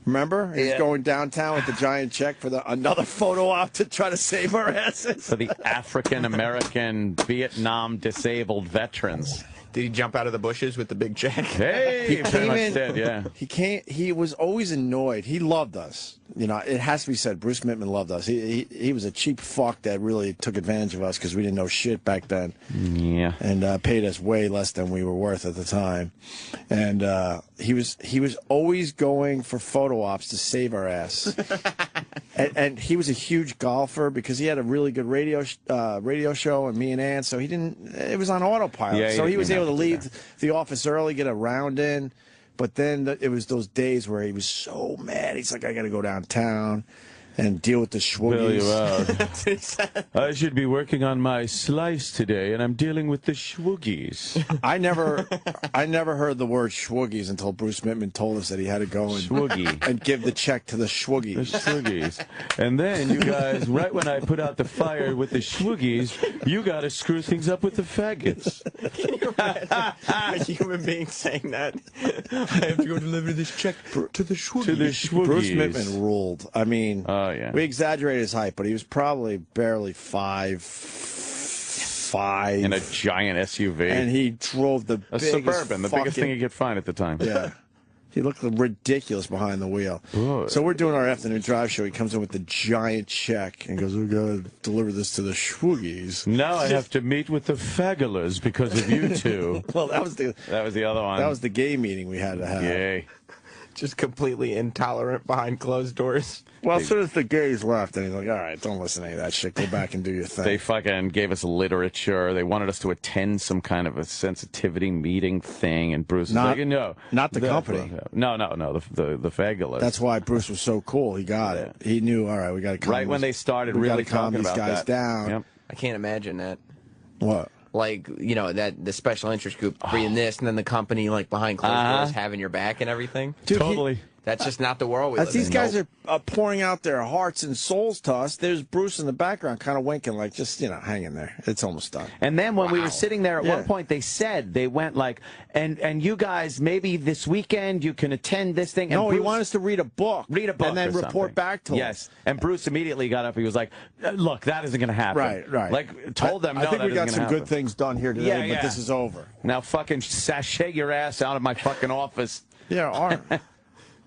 S1: Remember? He was going downtown with the giant check for another photo op to try to save our asses.
S9: For the African-American Vietnam disabled veterans.
S7: Did he jump out of the bushes with the big check?
S9: Hey,
S1: he came in.
S9: Did, yeah.
S1: He was always annoyed. He loved us. You know, it has to be said. Bruce Mittman loved us. He was a cheap fuck that really took advantage of us because we didn't know shit back then.
S9: Yeah.
S1: And paid us way less than we were worth at the time. And he was always going for photo ops to save our ass. and he was a huge golfer because he had a really good radio show and me and Ann. So he didn't. It was on autopilot.
S9: Yeah,
S1: so he was able to leave the office early, get a round in. But then it was those days where he was so mad. He's like, I got to go downtown and deal with the schwoogies.
S9: I should be working on my slice today, and I'm dealing with the schwoogies.
S1: I never heard the word schwoogies until Bruce Mittman told us that he had to go and give the check to the schwoogies.
S9: The schwoogies. And then you guys, right when I put out the fire with the schwoogies, you got to screw things up with the faggots.
S7: Can you imagine a human being saying that? I have to go deliver this check to the schwoogies.
S9: To the schwoogies.
S1: Bruce Mittman ruled. I mean...
S9: yeah.
S1: We exaggerated his height, but he was probably barely 5'5".
S9: In a giant SUV.
S1: And he drove the
S9: Suburban, the biggest thing you could find at the time.
S1: Yeah. He looked ridiculous behind the wheel. Ooh. So we're doing our afternoon drive show. He comes in with the giant check and goes, we're going to deliver this to the schwoogies.
S9: Now I have to meet with the fagulars because of you two.
S1: Well, that was the
S9: other one.
S1: That was the gay meeting we had to have.
S9: Yay.
S7: Just completely intolerant behind closed doors.
S1: Well, as soon as the gays left, and he's like, all right, don't listen to any of that shit. Go back and do your thing.
S9: They fucking gave us literature. They wanted us to attend some kind of a sensitivity meeting thing, and Bruce was like, no.
S1: Not the company.
S9: No, the fagulous.
S1: That's why Bruce was so cool. He got it. He knew, all right, we got to calm
S9: right when they started really
S1: calm
S9: talking
S1: these
S9: about
S1: guys
S9: that.
S1: down.
S9: Yep.
S7: I can't imagine that.
S1: What?
S7: Like, you know, that the special interest group reading this, and then the company, like, behind closed doors having your back and everything.
S1: Dude,
S9: totally.
S7: That's just not the world we live in.
S1: As these guys are pouring out their hearts and souls to us, there's Bruce in the background kind of winking like, just, you know, hang in there. It's almost done.
S9: And then when we were sitting there at one point, they went like, and you guys, maybe this weekend you can attend this thing. And
S1: no, he wanted us to read a book. And then report back to him.
S9: Yes. And Bruce immediately got up. He was like, look, that isn't going to happen.
S1: Right.
S9: Like, told them, no,
S1: I think
S9: that
S1: we got
S9: isn't
S1: some
S9: gonna
S1: good things done here today, but this is over.
S9: Now fucking sashay your ass out of my fucking office.
S1: Yeah,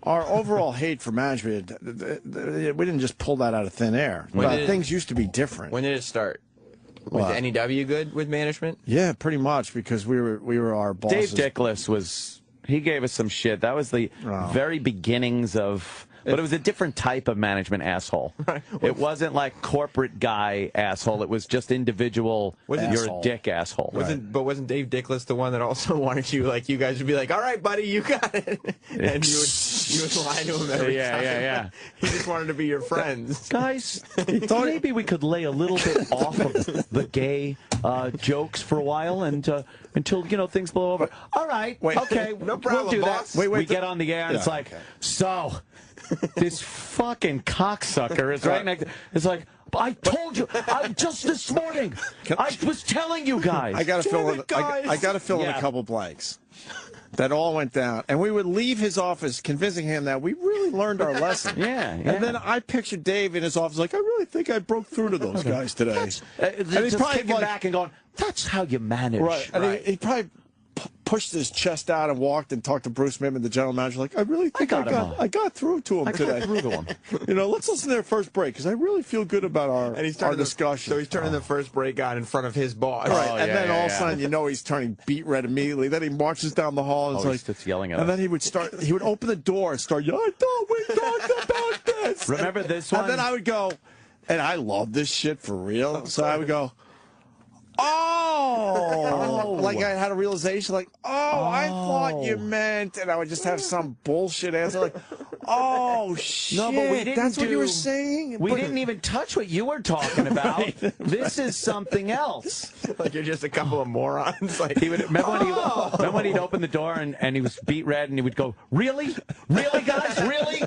S1: our overall hate for management, we didn't just pull that out of thin air. Things used to be different.
S7: When did it start? Was NEW good with management?
S1: Yeah, pretty much, because we were our bosses.
S9: Dave Dickless he gave us some shit. That was the very beginnings of... But it was a different type of management asshole. Right. It wasn't like corporate guy asshole. It was just individual, you're a dick asshole.
S7: But wasn't Dave Dickless the one that also wanted you, like, you guys would be like, all right, buddy, you got it. And you would lie to him every time.
S9: Yeah.
S7: He just wanted to be your friends.
S9: Guys, maybe we could lay a little bit off of the gay jokes for a while and until, you know, things blow over. All right, okay,
S7: no problem,
S9: we'll do
S7: boss.
S9: that. We get on the air and it's like, so... this fucking cocksucker is right next. It's like, I told you, just this morning, I was telling you guys.
S1: I got to fill in. I got to fill in a couple blanks. That all went down, and we would leave his office convincing him that we really learned our lesson.
S9: And
S1: then I pictured Dave in his office like, I really think I broke through to those guys today.
S9: And he's probably kicking back and going, "That's how you manage."
S1: Right, and he probably pushed his chest out and walked and talked to Bruce Mittman, the general manager, like, I really think I got through to him today. You know, let's listen to their first break, because I really feel good about our discussion.
S7: So he's turning the first break on in front of his boss.
S1: Right, and then all of a sudden, you know, he's turning beat red immediately. Then he marches down the hall and
S9: he starts yelling at us.
S1: And then he would open the door and start yelling, I thought we talked about this.
S9: Remember this one?
S1: And then I would go, and I love this shit for real, so I would go, like I had a realization, like, I thought you meant, and I would just have some bullshit answer, like, Oh, shit.
S9: No, but we didn't
S1: That's what you were saying?
S9: We didn't even touch what you were talking about. Right. This is something else.
S7: Like you're just a couple of morons. Like
S9: he would remember when he'd open the door and he was beet red and he would go, "Really? Really, guys? Really?"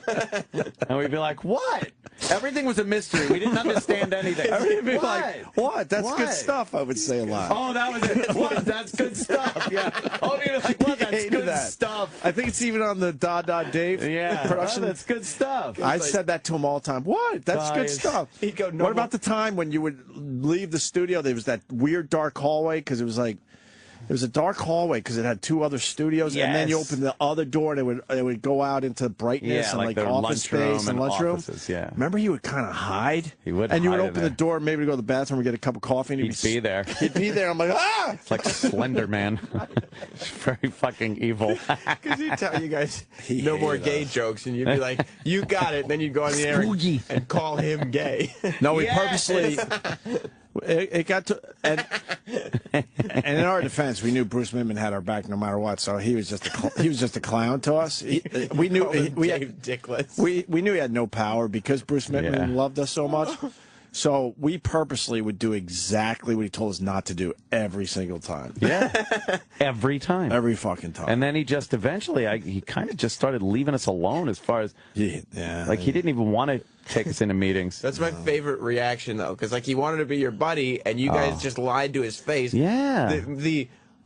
S9: And we'd be like, "What?" Everything was a mystery. We didn't understand anything.
S1: We'd be like, "What? That's good stuff." I would say a lot.
S9: Oh, that was it. What? That's good stuff. Yeah. Oh, he was like, "What? That's good stuff."
S1: I think it's even on the Dave production.
S9: Oh, that's good stuff.
S1: I said that to him all the time. What? That's good stuff.
S7: He'd go,
S1: what about the time when you would leave the studio? There was that weird dark hallway because it was like. It was a dark hallway because it had 2 other studios, and then you open the other door, and it would go out into brightness and like office space and lunchroom.
S9: Yeah.
S1: Remember, he would kind of hide.
S9: He would,
S1: and you would open the door, maybe to go to the bathroom or get a cup of coffee. And
S9: he'd be there.
S1: He'd be there. I'm like, ah!
S9: It's like Slender Man. Very fucking evil.
S7: Because he'd tell you guys no more gay jokes, and you'd be like, "You got it." And then you'd go on the air and call him gay.
S1: No, we purposely. It got to, and in our defense, we knew Bruce Midman had our back no matter what. So he was just a clown to us. We knew we knew he had no power because Bruce Midman loved us so much. So we purposely would do exactly what he told us not to do every single time.
S9: Yeah, every time,
S1: every fucking time.
S9: And then he just eventually, he kind of just started leaving us alone as far as like he didn't even want to take us into meetings.
S7: That's my favorite reaction though, because like he wanted to be your buddy, and you guys just lied to his face.
S9: Yeah.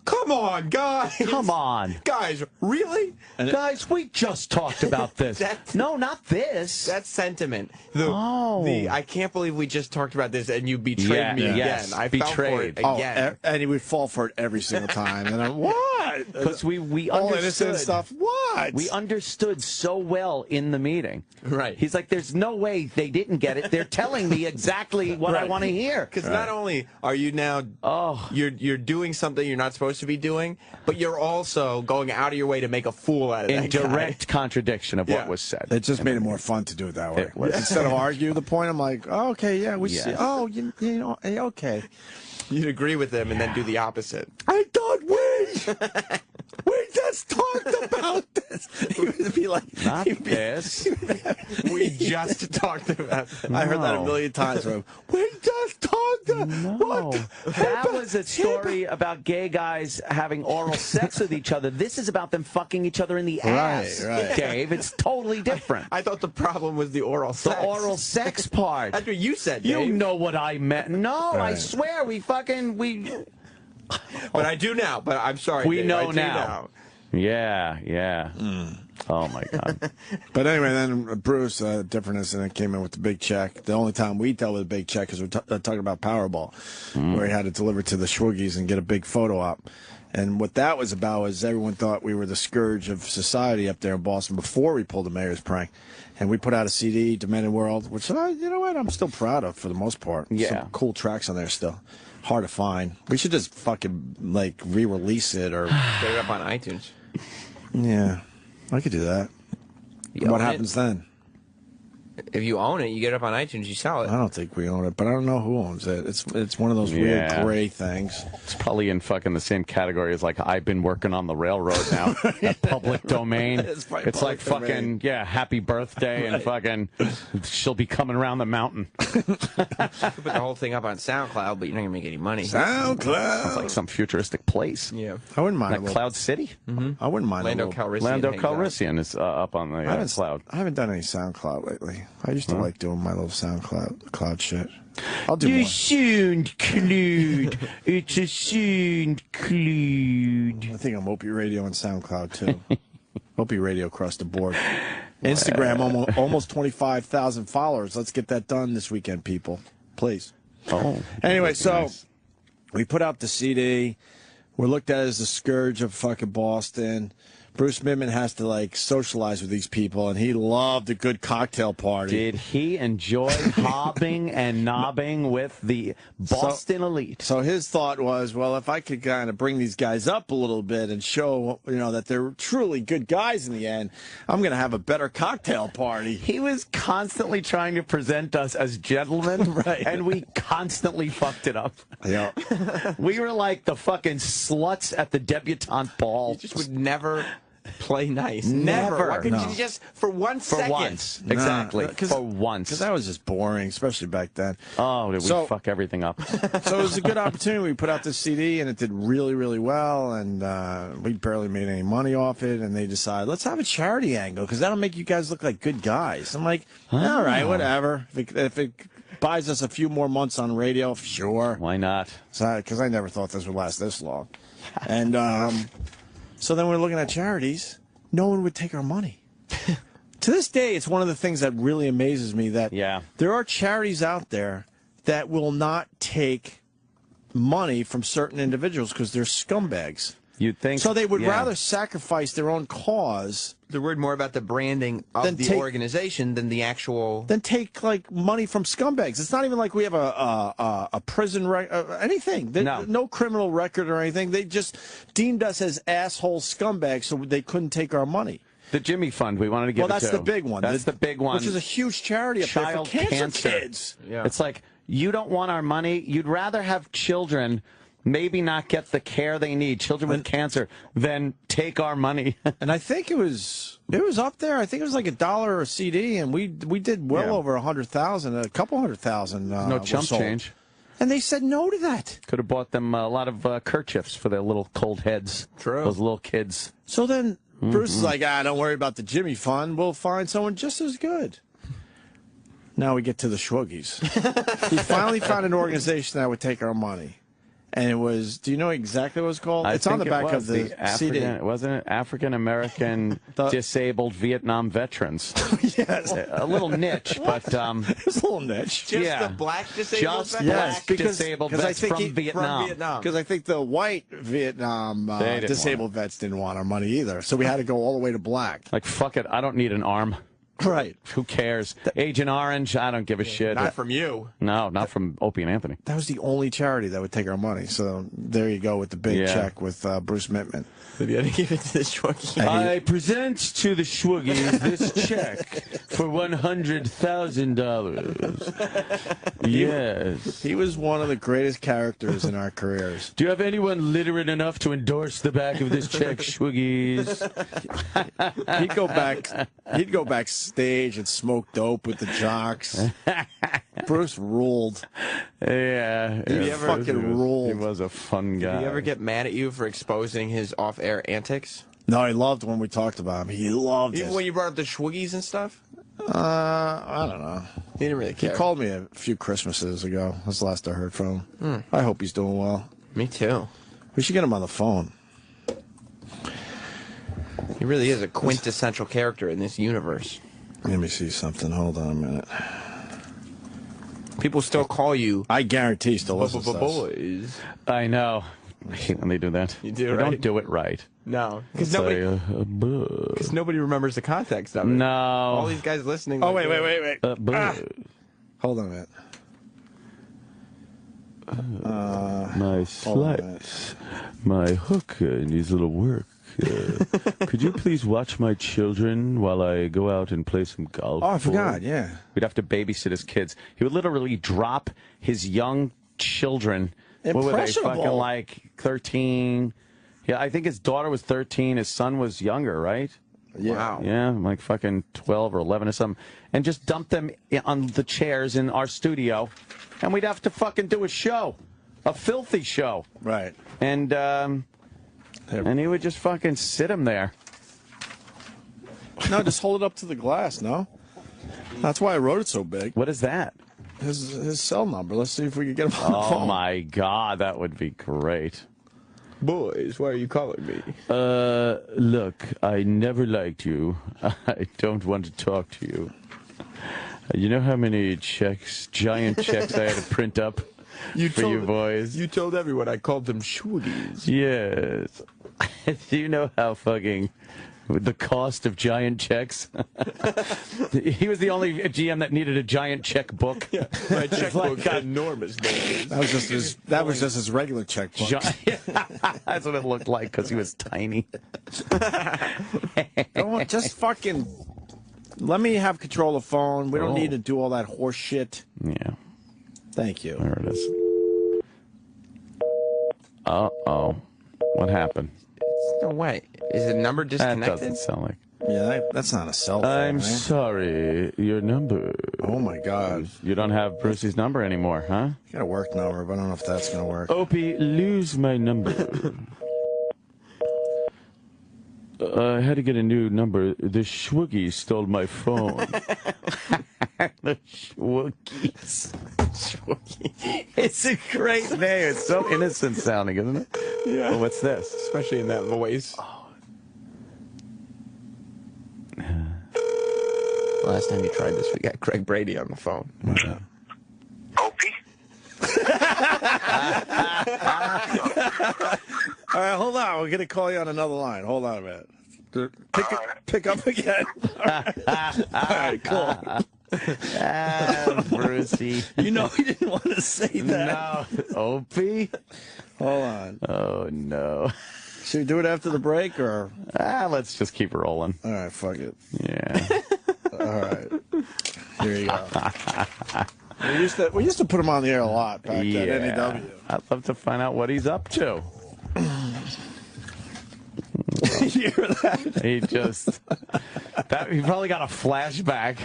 S7: Come on, guys.
S9: Come on.
S7: Guys, really?
S9: Guys, we just talked about this. No, not this.
S7: That's sentiment. I can't believe we just talked about this and you betrayed me again.
S9: Yes,
S7: I fell for it again.
S1: And he would fall for it every single time. And I'm, what?
S9: Because we
S1: all
S9: understood.
S1: innocent stuff. What?
S9: We understood so well in the meeting.
S7: Right.
S9: He's like, there's no way they didn't get it. They're telling me exactly what I want to hear.
S7: Because not only are you now, you're doing something you're not supposed to be doing, but you're also going out of your way to make a fool out of that
S9: in direct contradiction of what was said.
S1: It just made it more fun to do it that way. Instead of argue the point, I'm like, oh, okay, yeah, we see. Oh, you know, okay.
S7: You'd agree with them and then do the opposite.
S1: I thought we just talked about this. He would be like,
S9: not this.
S7: We just talked about this.
S1: I heard that a million times from him. We just talked about
S9: what? That was a story about gay guys having oral sex with each other. This is about them fucking each other in the ass, Dave. It's totally different.
S7: I thought the problem was the oral sex.
S9: The oral sex part.
S7: That's what you said, Dave.
S9: You know what I meant. No, I swear,
S7: But I do now. But I'm sorry,
S9: we
S7: Dave,
S9: know
S7: I do
S9: now. Yeah. Oh, my God.
S1: But anyway, then Bruce, different incident, came in with the big check. The only time we dealt with a big check is we're talking about Powerball, where he had to deliver to the Schwoogies and get a big photo op. And what that was about was everyone thought we were the scourge of society up there in Boston before we pulled the mayor's prank. And we put out a CD, Demented World, which, you know what, I'm still proud of for the most part.
S9: Yeah.
S1: Some cool tracks on there still. Hard to find. We should just fucking, like, re-release it or...
S7: Get it up on iTunes.
S1: Yeah, I could do that. What happens then?
S7: If you own it, you get it up on iTunes, you sell it.
S1: I don't think we own it, but I don't know who owns it. It's one of those weird gray things.
S9: It's probably in fucking the same category as like I've been working on the railroad now. Public domain. It's like fucking happy birthday and fucking she'll be coming around the mountain.
S7: You could put the whole thing up on SoundCloud, but you're not gonna make any money.
S1: SoundCloud.
S9: Sounds like some futuristic place.
S7: Yeah,
S1: I wouldn't mind.
S9: Like Cloud City.
S1: I wouldn't mind.
S7: Lando Calrissian.
S9: Lando Calrissian is up on the cloud.
S1: I haven't done any SoundCloud lately. I used to like doing my little SoundCloud shit. I'll do more.
S9: SoundCloud. It's a SoundCloud.
S1: I think I'm Opie Radio and SoundCloud too. Opie Radio across the board. Instagram almost 25,000 followers. Let's get that done this weekend, people. Please.
S9: Oh.
S1: Anyway, so we put out the CD. We're looked at as the scourge of fucking Boston. Bruce Midman has to, like, socialize with these people, and he loved a good cocktail party.
S9: Did he enjoy hobbing and nobbing with the Boston elite?
S1: So his thought was, well, if I could kind of bring these guys up a little bit and show, that they're truly good guys in the end, I'm going to have a better cocktail party.
S9: He was constantly trying to present us as gentlemen, and we constantly fucked it up.
S1: Yeah.
S9: We were like the fucking sluts at the debutante ball.
S7: You just would never Play nice.
S9: Never.
S7: Why couldn't
S1: No.
S7: you just, for 1 second?
S9: For once. Exactly. For once.
S1: Because that was just boring, especially back then.
S9: Oh, did we fuck everything up?
S1: So it was a good opportunity. We put out this CD, and it did really, really well, and we barely made any money off it, and they decided, let's have a charity angle, because that'll make you guys look like good guys. I'm like, all right, whatever. If it buys us a few more months on radio, sure.
S9: Why not?
S1: Because I never thought this would last this long. And so then we're looking at charities. No one would take our money. To this day, it's one of the things that really amazes me that there are charities out there that will not take money from certain individuals because they're scumbags.
S9: You'd think.
S1: So they would rather sacrifice their own cause.
S7: They're worried more about the branding of the organization than the actual.
S1: Then take like money from scumbags. It's not even like we have a prison anything. No criminal record or anything. They just deemed us as asshole scumbags, so they couldn't take our money.
S9: The Jimmy Fund, we wanted to give
S1: well,
S9: it
S1: that's
S9: to.
S1: the big one.
S9: That's the big one.
S1: Which is a huge charity up
S9: Child
S1: there for cancer kids.
S9: Yeah. It's like, you don't want our money. You'd rather have children maybe not get the care they need, children with cancer, than take our money.
S1: And I think it was up there. I think it was like $1 a CD, and we did well over 100,000, a couple 100,000.
S9: No chump change.
S1: And they said no to that.
S9: Could have bought them a lot of kerchiefs for their little cold heads. True. Those little kids.
S1: So then Bruce is like, don't worry about the Jimmy Fund. We'll find someone just as good. Now we get to the Schwoogies. He finally found an organization that would take our money. And it was, do you know exactly what it's called? It's on the back of the CD.
S9: Wasn't it? African American Disabled Vietnam Veterans.
S1: Yes.
S9: A little niche, but...
S1: it's a little niche.
S7: Just the black disabled
S9: Just black disabled vets from Vietnam.
S1: Because I think the white Vietnam disabled vets didn't want our money either. So we had to go all the way to black.
S9: Like, fuck it, I don't need an arm.
S1: Right.
S9: Who cares? Agent Orange, I don't give a shit.
S7: Not from you.
S9: No, not from Opie and Anthony.
S1: That was the only charity that would take our money. So there you go with the big check with Bruce Mittman.
S7: Did you have to give it to the Schwoogies?
S9: I present to the Schwoogies this check for $100,000. Yes.
S1: He was one of the greatest characters in our careers.
S9: Do you have anyone literate enough to endorse the back of this check, Schwoogies?
S1: He'd go backstage and smoke dope with the jocks. Bruce ruled.
S9: Yeah.
S1: He fucking ruled.
S9: He was a fun guy.
S7: Did he ever get mad at you for exposing his off-air antics?
S1: No, he loved when we talked about him. He loved it.
S7: Even when you brought up the Schwoogies and stuff?
S1: I don't know.
S7: He didn't really care.
S1: He called me a few Christmases ago. That's the last I heard from him. I hope he's doing well.
S7: Me too.
S1: We should get him on the phone.
S7: He really is a quintessential character in this universe.
S1: Let me see something. Hold on a minute.
S7: People still call you.
S1: I guarantee still listens to us.
S7: Boys.
S9: I know. I hate when they do that.
S7: You do,
S9: they
S7: right?
S9: don't do it right.
S7: No.
S9: Because
S7: nobody remembers the context of it.
S9: No.
S7: All these guys listening.
S1: Oh, wait. Hold on a minute.
S9: My slice. My hook needs a little work. Could you please watch my children while I go out and play some golf?
S1: Oh, I forgot, yeah.
S9: We'd have to babysit his kids. He would literally drop his young children. What were they, fucking like 13? Yeah, I think his daughter was 13. His son was younger, right?
S1: Yeah.
S7: Wow.
S9: Yeah, like fucking 12 or 11 or something. And just dump them on the chairs in our studio. And we'd have to fucking do a show. A filthy show.
S1: Right.
S9: And he would just fucking sit him there.
S1: No, just hold it up to the glass, no? That's why I wrote it so big.
S9: What is that?
S1: His cell number. Let's see if we can get him on the phone.
S9: Oh, my God. That would be great.
S7: Boys, why are you calling me?
S9: Look, I never liked you. I don't want to talk to you. You know how many checks, giant checks I had to print up for you boys?
S7: You told everyone I called them Schwoogies.
S9: Yes. Do you know how fucking the cost of giant checks? He was the only GM that needed a giant checkbook.
S7: Yeah, my checkbook got enormous.
S1: That was just his regular checkbook.
S9: That's what it looked like because he was tiny.
S1: Go on, just fucking let me have control of the phone. We don't need to do all that horse shit.
S9: Yeah.
S1: Thank you.
S9: There it is. Uh-oh. What happened?
S7: No way. Is the number disconnected?
S9: That doesn't sound like.
S1: Yeah, that's not a cell phone.
S9: I'm
S1: right?
S9: sorry, your number.
S1: Oh my God.
S9: You don't have Brucey's number anymore, huh?
S1: You got a work number, but I don't know if that's gonna work.
S9: Opie, lose my number. I had to get a new number. The Schwoogies stole my phone. The Schwoogies. It's a great name. It's so innocent sounding, isn't it?
S7: Yeah.
S9: Well, what's this?
S7: Especially in that voice. Last time you tried this, we got Craig Brady on the phone.
S1: Yeah. All right, hold on. We're gonna call you on another line. Hold on a minute. Pick up again. All right, cool.
S9: Brucey.
S1: You know he didn't want to say that.
S9: No. Opie?
S1: Hold on.
S9: Oh, no.
S1: Should we do it after the break, or?
S9: Let's just keep rolling.
S1: All right, fuck it.
S9: Yeah.
S1: All right. Here you go. We used to put him on the air a lot back then, NEW.
S9: I'd love to find out what he's up to.
S1: You hear that?
S9: He probably got a flashback,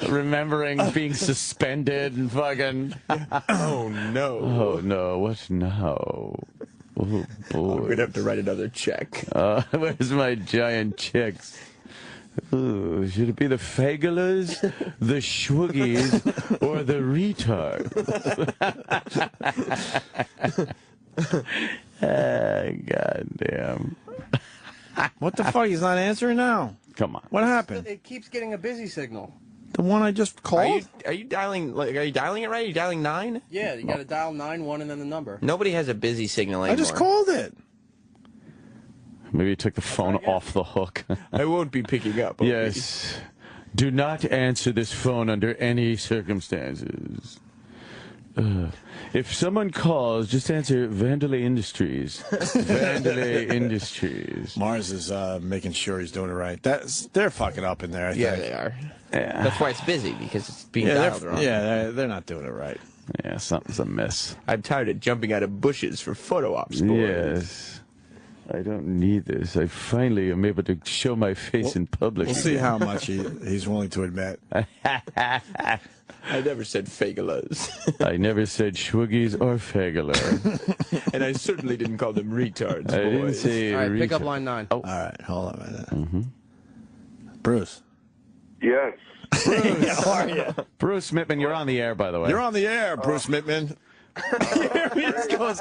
S9: remembering being suspended and fucking.
S7: Oh no!
S9: Oh no! What now? Oh boy!
S7: We'd have to write another check.
S9: Where's my giant checks? Ooh, should it be the Fagelers, the Schwoogies, or the retards? Goddamn.
S1: What the fuck? He's not answering now.
S9: Come on.
S1: What happened?
S14: It keeps getting a busy signal.
S1: The one I just called?
S7: Are you dialing? Are you dialing it right? Are you dialing 9?
S14: Yeah, you got to dial 9-1 and then the number.
S7: Nobody has a busy signal anymore.
S1: I just called it.
S9: Maybe you took the phone off the hook.
S7: I won't be picking up.
S9: Yes. Do not answer this phone under any circumstances. If someone calls, just answer Vandalay Industries. Vandalay Industries.
S1: Mars is making sure he's doing it right. They're fucking up in there, I think.
S7: Yeah, they are.
S9: Yeah.
S7: That's why it's busy, because it's being dialed wrong.
S1: Yeah, they're not doing it right.
S9: Yeah, something's amiss.
S7: I'm tired of jumping out of bushes for photo ops. Boys.
S9: Yes. I don't need this. I finally am able to show my face in public.
S1: We'll see how much he's willing to admit.
S7: I never said Fagelers.
S9: I never said Schwoogies or Fageler.
S7: And I certainly didn't call them retards,
S9: I didn't
S7: boys.
S9: say
S14: All right, pick up
S9: retard.
S14: line 9.
S9: Oh.
S1: All right, hold on a minute. Bruce.
S5: Yes.
S1: Bruce, how are you?
S9: Bruce Mittman, you're on the air, by the way.
S1: You're on the air, Bruce Mittman. He just goes,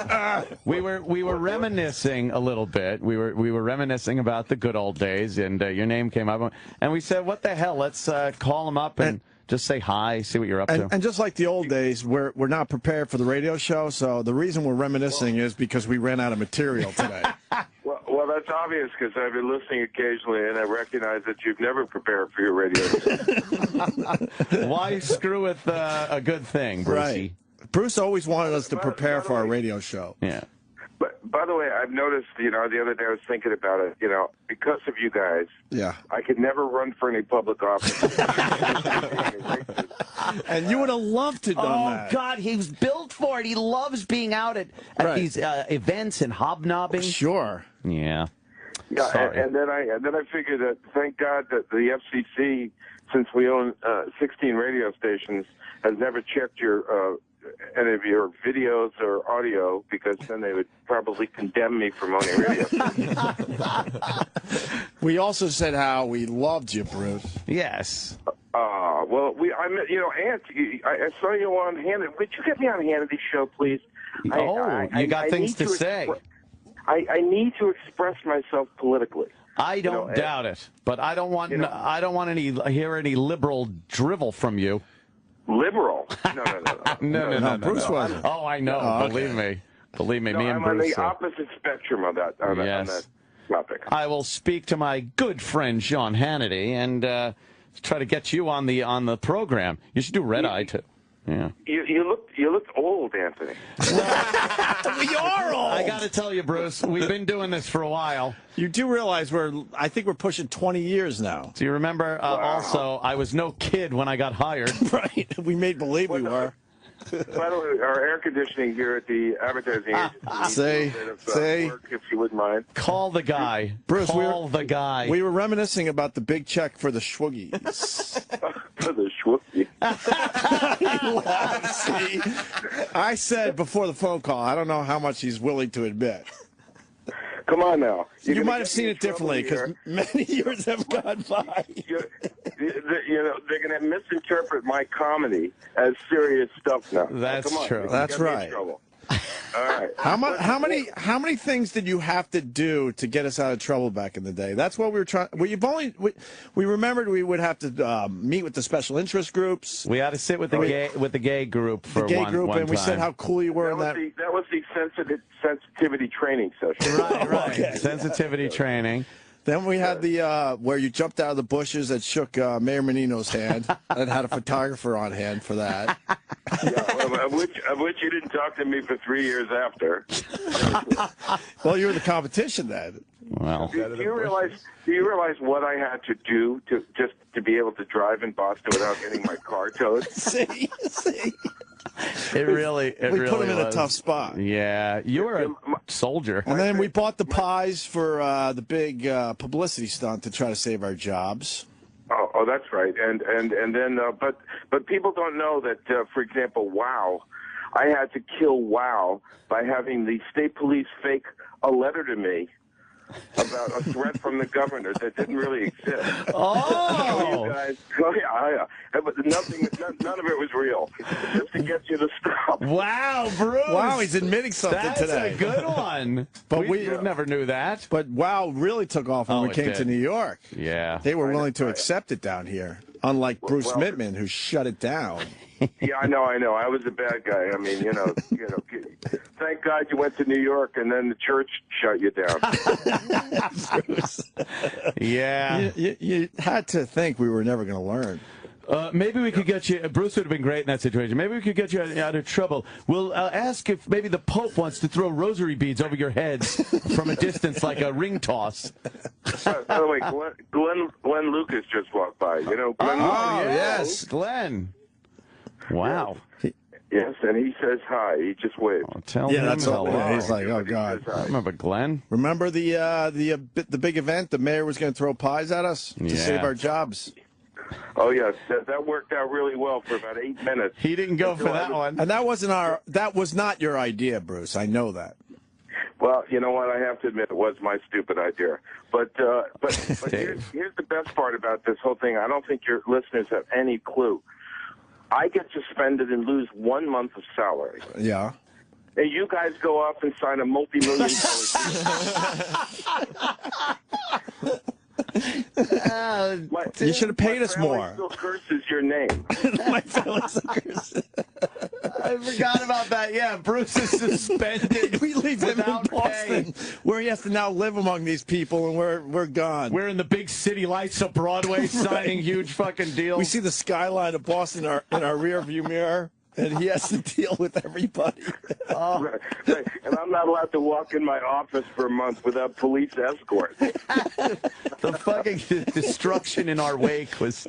S9: We were reminiscing a little bit. We were reminiscing about the good old days, and your name came up, and we said, "What the hell? Let's call him up and just say hi, see what you're up to."
S1: And just like the old days, we're not prepared for the radio show. So the reason we're reminiscing is because we ran out of material today.
S5: Well, that's obvious because I've been listening occasionally, and I recognize that you've never prepared for your radio.
S9: Why screw with a good thing, Brucey?
S1: Right. Bruce always wanted us to prepare for our radio show.
S9: Yeah.
S5: But by the way, I've noticed, the other day I was thinking about it, because of you guys,
S1: Yeah.
S5: I could never run for any public office.
S1: And you would have loved to done that.
S9: Oh, God, he was built for it. He loves being out at these events and hobnobbing.
S1: Sure.
S9: Yeah.
S5: Yeah,
S9: Sorry.
S5: and then I figured that thank God that the FCC, since we own 16 radio stations, has never checked any of your videos or audio, because then they would probably condemn me for owning radio.
S1: We also said how we loved you, Bruce.
S9: Yes.
S5: Well, Ant, I saw you on Hannity. Would you get me on Hannity's show, please?
S9: You got things to say.
S5: I need to express myself politically.
S9: I don't doubt it, but I don't want hear any liberal drivel from you.
S5: Liberal?
S9: No.
S1: Bruce wasn't.
S9: Oh, I know.
S1: Oh,
S9: Believe me, me
S5: No,
S9: and
S5: I'm
S9: Bruce.
S5: on the opposite spectrum of that. On that topic.
S9: I will speak to my good friend Sean Hannity and try to get you on the program. You should do Red Eye too. Yeah.
S5: You look old, Anthony.
S1: We are old.
S9: I got to tell you, Bruce, we've been doing this for a while.
S1: You do realize I think we're pushing 20 years now.
S9: Do you remember? Also, I was no kid when I got hired.
S1: Right. We made believe we were.
S5: By the way, our air conditioning here at the advertising agency needs a bit of work, if you wouldn't mind.
S9: Call the guy.
S1: Bruce,
S9: the guy.
S1: We were reminiscing about the big check for the Schwoogies.
S5: For the Schwoogies.
S1: See, I said before the phone call, I don't know how much he's willing to admit.
S5: Come on now.
S1: You might have seen it differently because many years have gone by.
S5: They're going to misinterpret my comedy as serious stuff now.
S9: That's
S5: Come on,
S9: true.
S1: That's right.
S5: All right.
S1: How many things did you have to do to get us out of trouble back in the day? That's what we were trying. We remembered we would have to meet with the special interest groups.
S9: We had to sit with the gay group for one
S1: and we
S9: time.
S1: said how cool you were.
S5: That was the sensitivity training session.
S9: Right.
S1: Okay.
S9: Sensitivity training.
S1: Then we had the where you jumped out of the bushes that shook Mayor Menino's hand and had a photographer on hand for that.
S5: Yeah, of which you didn't talk to me for 3 years after.
S1: Well, you were the competition then.
S9: Well,
S5: do you realize what I had to do to be able to drive in Boston without getting my car towed?
S1: See.
S9: We
S1: put him in a tough spot.
S9: Yeah, you were a soldier.
S1: And then we bought the pies for the big publicity stunt to try to save our jobs.
S5: Oh, that's right. And then, but people don't know that, for example, WOW, I had to kill WOW by having the state police fake a letter to me about a threat from the governor that didn't really exist.
S9: Oh!
S5: You guys, yeah. But none of it was real. Just to get you to stop.
S9: Wow, Bruce!
S1: Wow, he's admitting something today.
S9: That's a good one. But we never knew that.
S1: But WOW really took off when we came to New York.
S9: Yeah.
S1: They were willing to accept it down here, unlike Bruce Mittman, who shut it down.
S5: Yeah, I know. I was a bad guy. I mean, thank God you went to New York and then the church shut you down.
S9: Yeah.
S1: You had to think we were never going to learn.
S9: Maybe we could get you. Bruce would have been great in that situation. Maybe we could get you out of trouble. We'll ask if maybe the Pope wants to throw rosary beads over your heads from a distance, like a ring toss.
S5: By the way, Glenn Lucas just walked by. Glenn Lucas.
S9: Oh, yes, Glenn. Wow.
S5: Yes, and he says hi. He just waved.
S9: Tell him
S1: that's all.
S9: hello.
S1: He's like, oh God.
S9: I remember Glenn.
S1: Remember the big event? The mayor was going to throw pies at us to save our jobs.
S5: Oh yes, that worked out really well for about 8 minutes.
S9: He didn't go for that one,
S1: and that was not your idea, Bruce. I know that.
S5: Well, you know what? I have to admit it was my stupid idea. But here's the best part about this whole thing. I don't think your listeners have any clue. I get suspended and lose 1 month of salary.
S1: Yeah.
S5: And you guys go off and sign a multi-million dollar
S1: you should have paid us more.
S5: My family still curses your name.
S1: My family still curses.
S9: I forgot about that. Yeah, Bruce is suspended.
S1: We leave him in Boston, where he has to now live among these people, and we're gone.
S9: We're in the big city lights of Broadway, signing huge fucking deals.
S1: We see the skyline of Boston in our rear view mirror, and he has to deal with everybody.
S5: Right. And I'm not allowed to walk in my office for a month without police escort.
S9: The fucking destruction in our wake was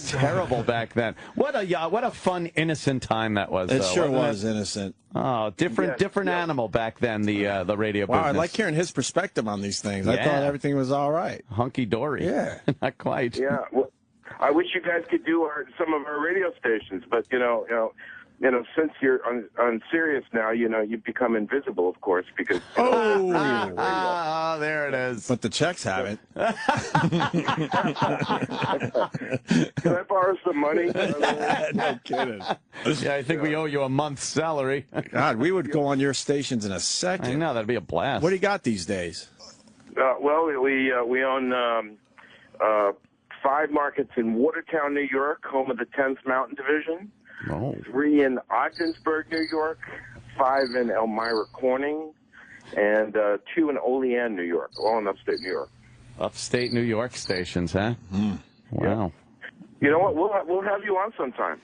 S9: terrible back then. What a fun, innocent time that was.
S1: It sure was innocent.
S9: Oh, different animal back then. The radio business.
S1: Wow, I like hearing his perspective on these things. I thought everything was all right,
S9: hunky dory.
S1: Yeah,
S9: not quite.
S5: Yeah, well, I wish you guys could do some of our radio stations, but since you're on Sirius now, you've become invisible, of course, because.
S9: There it is.
S1: But the checks haven't.
S5: Can I borrow some money?
S1: No kidding.
S9: Yeah, I think we owe you a month's salary.
S1: God, we would go on your stations in a second.
S9: I know, that'd be a blast.
S1: What do you got these days?
S5: Well, we own 5 markets in Watertown, New York, home of the 10th Mountain Division. 3 in Ogdensburg, New York, 5 in Elmira Corning, and 2 in Olean, New York, all in upstate New York.
S9: Upstate New York stations, huh? Wow.
S5: You know what? We'll have you on sometime.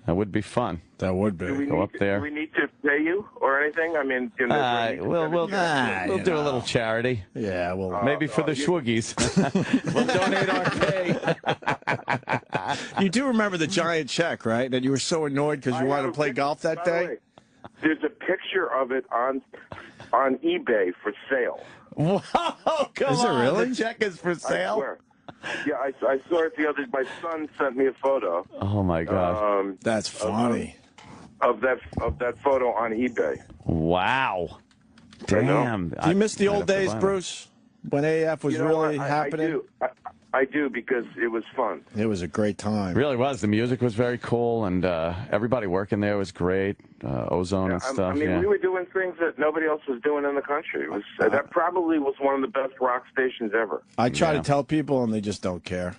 S9: That would be fun.
S1: That would be.
S9: Go up there.
S5: Do we need to pay you or anything? I mean,
S9: We'll do a little charity.
S1: Yeah, well,
S9: maybe for the Schwoogies. We'll donate our pay.
S1: You do remember the giant check, right? That you were so annoyed because you wanted to play golf that day?
S5: There's a picture of it on eBay for sale.
S9: Whoa, come
S1: Is it
S9: on.
S1: really?
S9: The check is for sale?
S5: I swear. Yeah, I saw it the other. My son sent me a photo.
S9: Oh my God,
S1: that's funny.
S5: Of that photo on eBay.
S9: Wow. Damn.
S1: Do you miss the old days, Bruce, when AF was really happening?
S5: I do because it was fun.
S1: It was a great time.
S9: It really was. The music was very cool, and everybody working there was great. Ozone and stuff.
S5: I mean, we were doing things that nobody else was doing in the country. It was that probably was one of the best rock stations ever.
S1: I try to tell people, and they just don't care.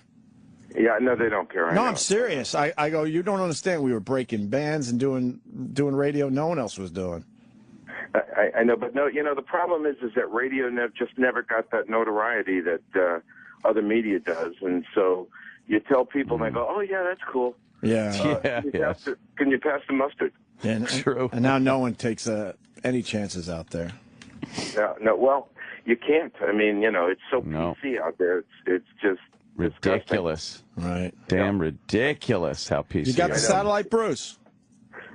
S5: Yeah, no, they don't care.
S1: No, I'm serious. I go, you don't understand. We were breaking bands and doing radio no one else was doing.
S5: I know, but no, the problem is that radio just never got that notoriety that other media does, and so you tell people, and they go, "Oh yeah, that's cool."
S1: Yeah,
S5: Can you pass the mustard?
S1: And,
S9: true.
S1: And now no one takes any chances out there.
S5: No, well, you can't. I mean, it's so PC out there. It's just
S9: ridiculous.
S1: Right.
S9: Damn ridiculous how PC.
S1: You got the satellite, Bruce?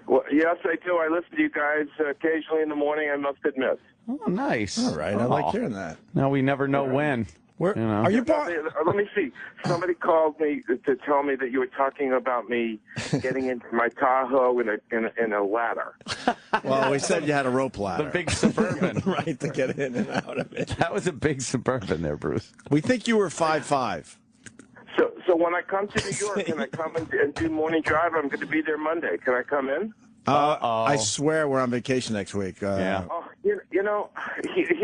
S5: Well, yes, I do. I listen to you guys occasionally in the morning, I must admit.
S9: Oh, nice.
S1: All right, I like hearing that.
S9: Now we never know when.
S1: Are you?
S5: Let me see. Somebody called me to tell me that you were talking about me getting into my Tahoe in a ladder.
S1: Well, we said you had a rope ladder.
S9: The big Suburban.
S1: Right, to get in and out of it.
S9: That was a big Suburban there, Bruce.
S1: We think you were 5'5".
S5: So when I come to New York, can I come and do morning drive? I'm going to be there Monday. Can I come in?
S1: I swear we're on vacation next week.
S5: Yeah. Oh, here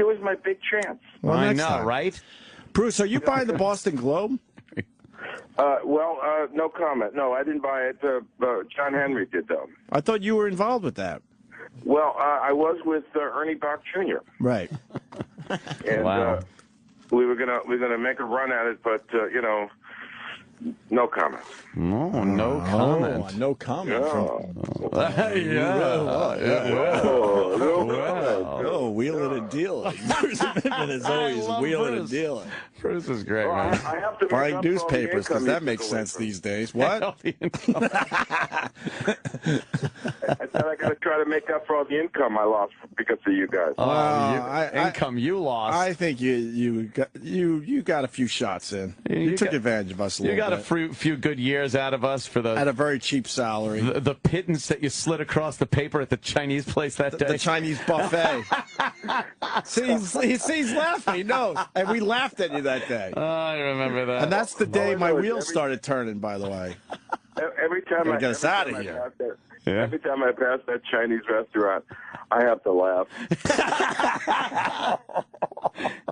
S5: was my big chance.
S1: Well,
S9: I
S1: next
S9: know,
S1: time.
S9: right?
S1: Bruce, are you buying the Boston Globe?
S5: No comment. No, I didn't buy it. John Henry did, though.
S1: I thought you were involved with that.
S5: Well, I was with Ernie Bach Jr.
S1: Right.
S5: And
S9: wow.
S5: we were gonna make a run at it, but no comment.
S9: No comment.
S1: No comment. Oh, wheeling and dealing. Bruce Pittman is always wheeling and dealing.
S9: Bruce is great, man.
S5: I have to
S1: buying newspapers because that makes sense these days. What?
S5: I said I got to try to make up for all the income I lost because of you guys.
S9: Income you lost.
S1: I think you got a few shots in. You took advantage of us a little bit.
S9: You got a few good years out of us for
S1: at a very cheap salary.
S9: The pittance that you slid across the paper at the Chinese place that day.
S1: The Chinese buffet. He's laughing. He knows. And we laughed at you that day.
S9: I remember that.
S1: And that's the day my wheels started turning, by the way.
S5: Every time
S1: I get us out of here.
S5: Every time I pass that Chinese restaurant, I have to laugh.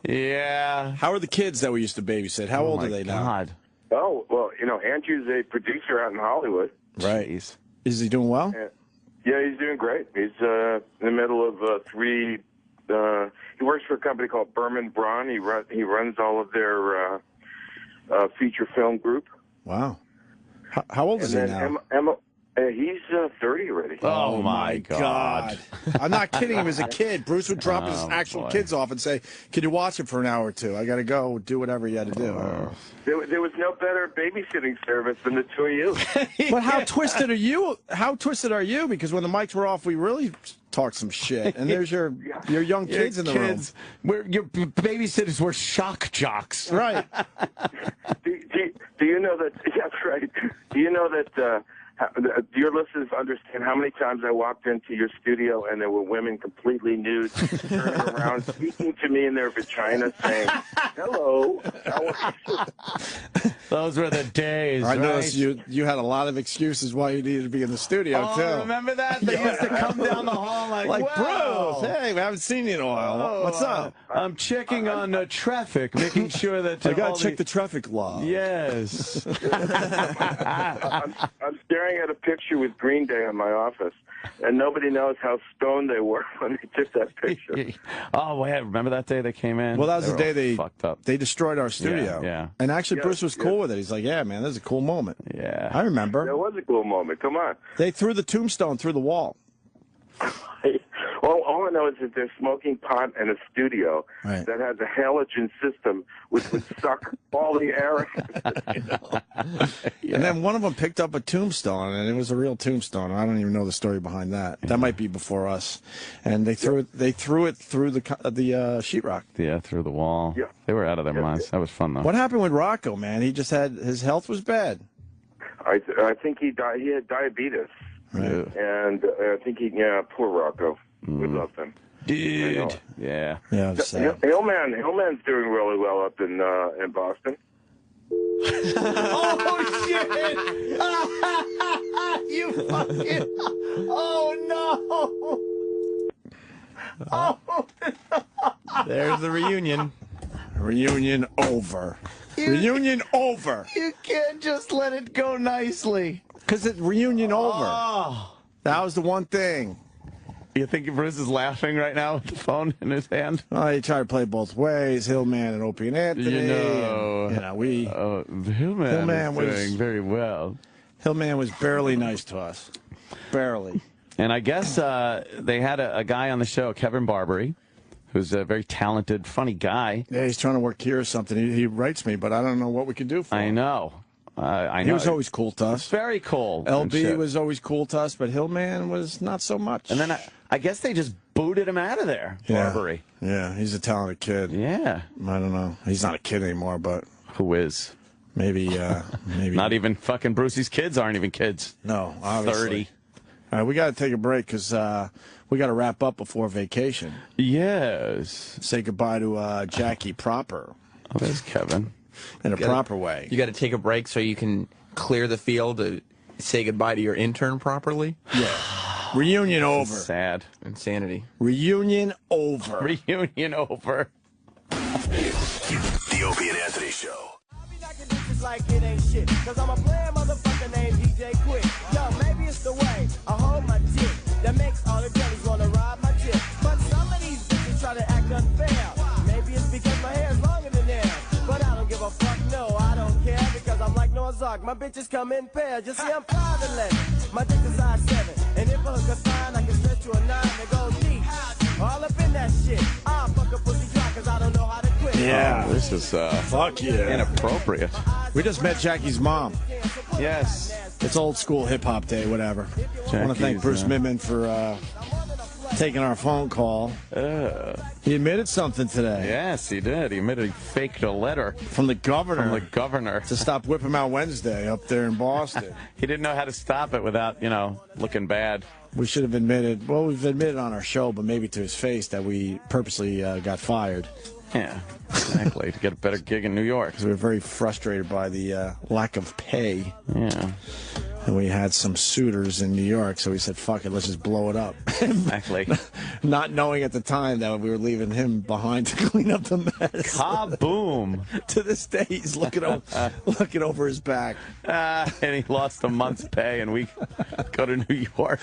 S9: Yeah.
S1: How are the kids that we used to babysit? How old are they now?
S5: Oh, well, Andrew's a producer out in Hollywood.
S1: Right. Is he doing well?
S5: Yeah, he's doing great. He's in the middle of three. He works for a company called Berman Braun. He runs all of their feature film group.
S1: Wow. How old is he now?
S5: He's 30 already.
S9: Oh, my God.
S1: I'm not kidding. He was a kid. Bruce would drop his actual kids off and say, can you watch it for an hour or two? I got to go do whatever you had to do.
S5: There was no better babysitting service than the two of you.
S1: But how twisted are you? How twisted are you? Because when the mics were off, we really talked some shit. And there's your young kids in the room.
S9: Your babysitters were shock jocks.
S1: Right.
S5: Do you know that? That's right. Do you know that? Do your listeners understand how many times I walked into your studio and there were women completely nude, turning around, speaking to me in their vagina, saying, "Hello, how are you?"
S9: Those were the days.
S1: I noticed you had a lot of excuses why you needed to be in the studio too.
S9: Remember that? They used to come down the hall like
S1: Bruce, hey, we haven't seen you in a while. What's up?
S9: I'm checking on traffic, making sure that
S1: I gotta check the traffic law.
S9: Yes.
S5: I'm staring staring at a picture with Green Day in my office, and nobody knows how stoned they were when they took that picture.
S9: Oh, wait, remember that day they came in?
S1: Well, that was the day they
S9: fucked up.
S1: They destroyed our studio.
S9: Yeah.
S1: And actually, Bruce was cool with it. He's like, "Yeah, man, this is a cool moment."
S9: Yeah,
S1: I remember.
S5: That was a cool moment. Come on.
S1: They threw the tombstone through the wall.
S5: Well, all I know is that they're smoking pot in a studio that has a halogen system which would suck all the air.
S1: And then one of them picked up a tombstone, and it was a real tombstone. I don't even know the story behind that. That might be before us. And they threw it. They threw it through the sheetrock.
S9: Yeah, through the wall. Yeah. They were out of their minds. That was fun though.
S1: What happened with Rocco, man? He just had his health was bad.
S5: I think he died. He had diabetes.
S1: Right.
S5: And I think poor Rocco. We love him.
S9: Dude. Yeah.
S1: Yeah, it was sad.
S5: Hillman's doing really well up in Boston.
S18: Oh, shit! You fucking... Oh, no! Oh.
S7: There's the reunion.
S1: Reunion over. Reunion over.
S7: You can't just let it go nicely.
S1: Because it's reunion over.
S9: Oh.
S1: That was the one thing.
S9: You think Bruce is laughing right now with the phone in his hand?
S1: Well, he tried to play both ways, Hillman and Opie and Anthony.
S9: Hillman was doing very well.
S1: Hillman was barely nice to us. Barely.
S9: And I guess they had a guy on the show, Kevin Barbary, who's a very talented, funny guy.
S1: Yeah, he's trying to work here or something. He writes me, but I don't know what we can do for him.
S9: I know.
S1: He was always cool to us.
S9: Very cool.
S1: LB was always cool to us, but Hillman was not so much.
S9: And then I guess they just booted him out of there, Barbary.
S1: Yeah, he's a talented kid.
S9: Yeah.
S1: I don't know. He's not a kid anymore, but...
S9: Who is?
S1: Maybe... maybe.
S9: Not even fucking Brucey's kids aren't even kids.
S1: No, obviously.
S9: 30.
S1: All right, we got to take a break because we got to wrap up before vacation.
S9: Yes.
S1: Say goodbye to Jackie proper.
S9: Oh, there's Kevin.
S1: In a proper way.
S7: You got to take a break so you can clear the field to say goodbye to your intern properly.
S1: Yeah. Reunion over.
S9: Sad.
S7: Insanity.
S1: Reunion over.
S9: Reunion over.
S13: The Opie and Anthony Show.
S11: Like it ain't shit, cause I'm a player motherfucker named DJ Quick. Yo, maybe it's the way I hold my dick that makes all the girls wanna ride my dick. But some of these bitches try to act unfair. Maybe it's because my hair's longer than theirs. But I don't give a fuck, no, I don't care. Because I'm like Noah's Ark, my bitches come in pairs. You see, I'm 5'11", my dick is size 7. And if a hooker's fine, I can stretch to a 9 and go deep. All up in that shit, I'll fuck a pussy dry cause I don't know how to quit.
S1: Yeah.
S9: This is
S1: fuck yeah.
S9: Inappropriate.
S1: We just met Jackie's mom.
S9: Yes.
S1: It's old school hip hop day, whatever. I want to thank Bruce Midman for taking our phone call. He admitted something today.
S9: Yes, he did. He admitted he faked a letter.
S1: From the governor.
S9: From the governor.
S1: To stop Whip Him Out Wednesday up there in Boston.
S9: He didn't know how to stop it without, looking bad.
S1: We should have admitted, well, we've admitted on our show, but maybe to his face that we purposely got fired.
S9: Yeah, exactly. To get a better gig in New York.
S1: Because we were very frustrated by the lack of pay.
S9: Yeah.
S1: And we had some suitors in New York, so we said, fuck it, let's just blow it up.
S9: Exactly.
S1: Not knowing at the time that we were leaving him behind to clean up the mess.
S9: Kaboom.
S1: To this day, he's looking over his back.
S9: And he lost a month's pay, and we go to New York.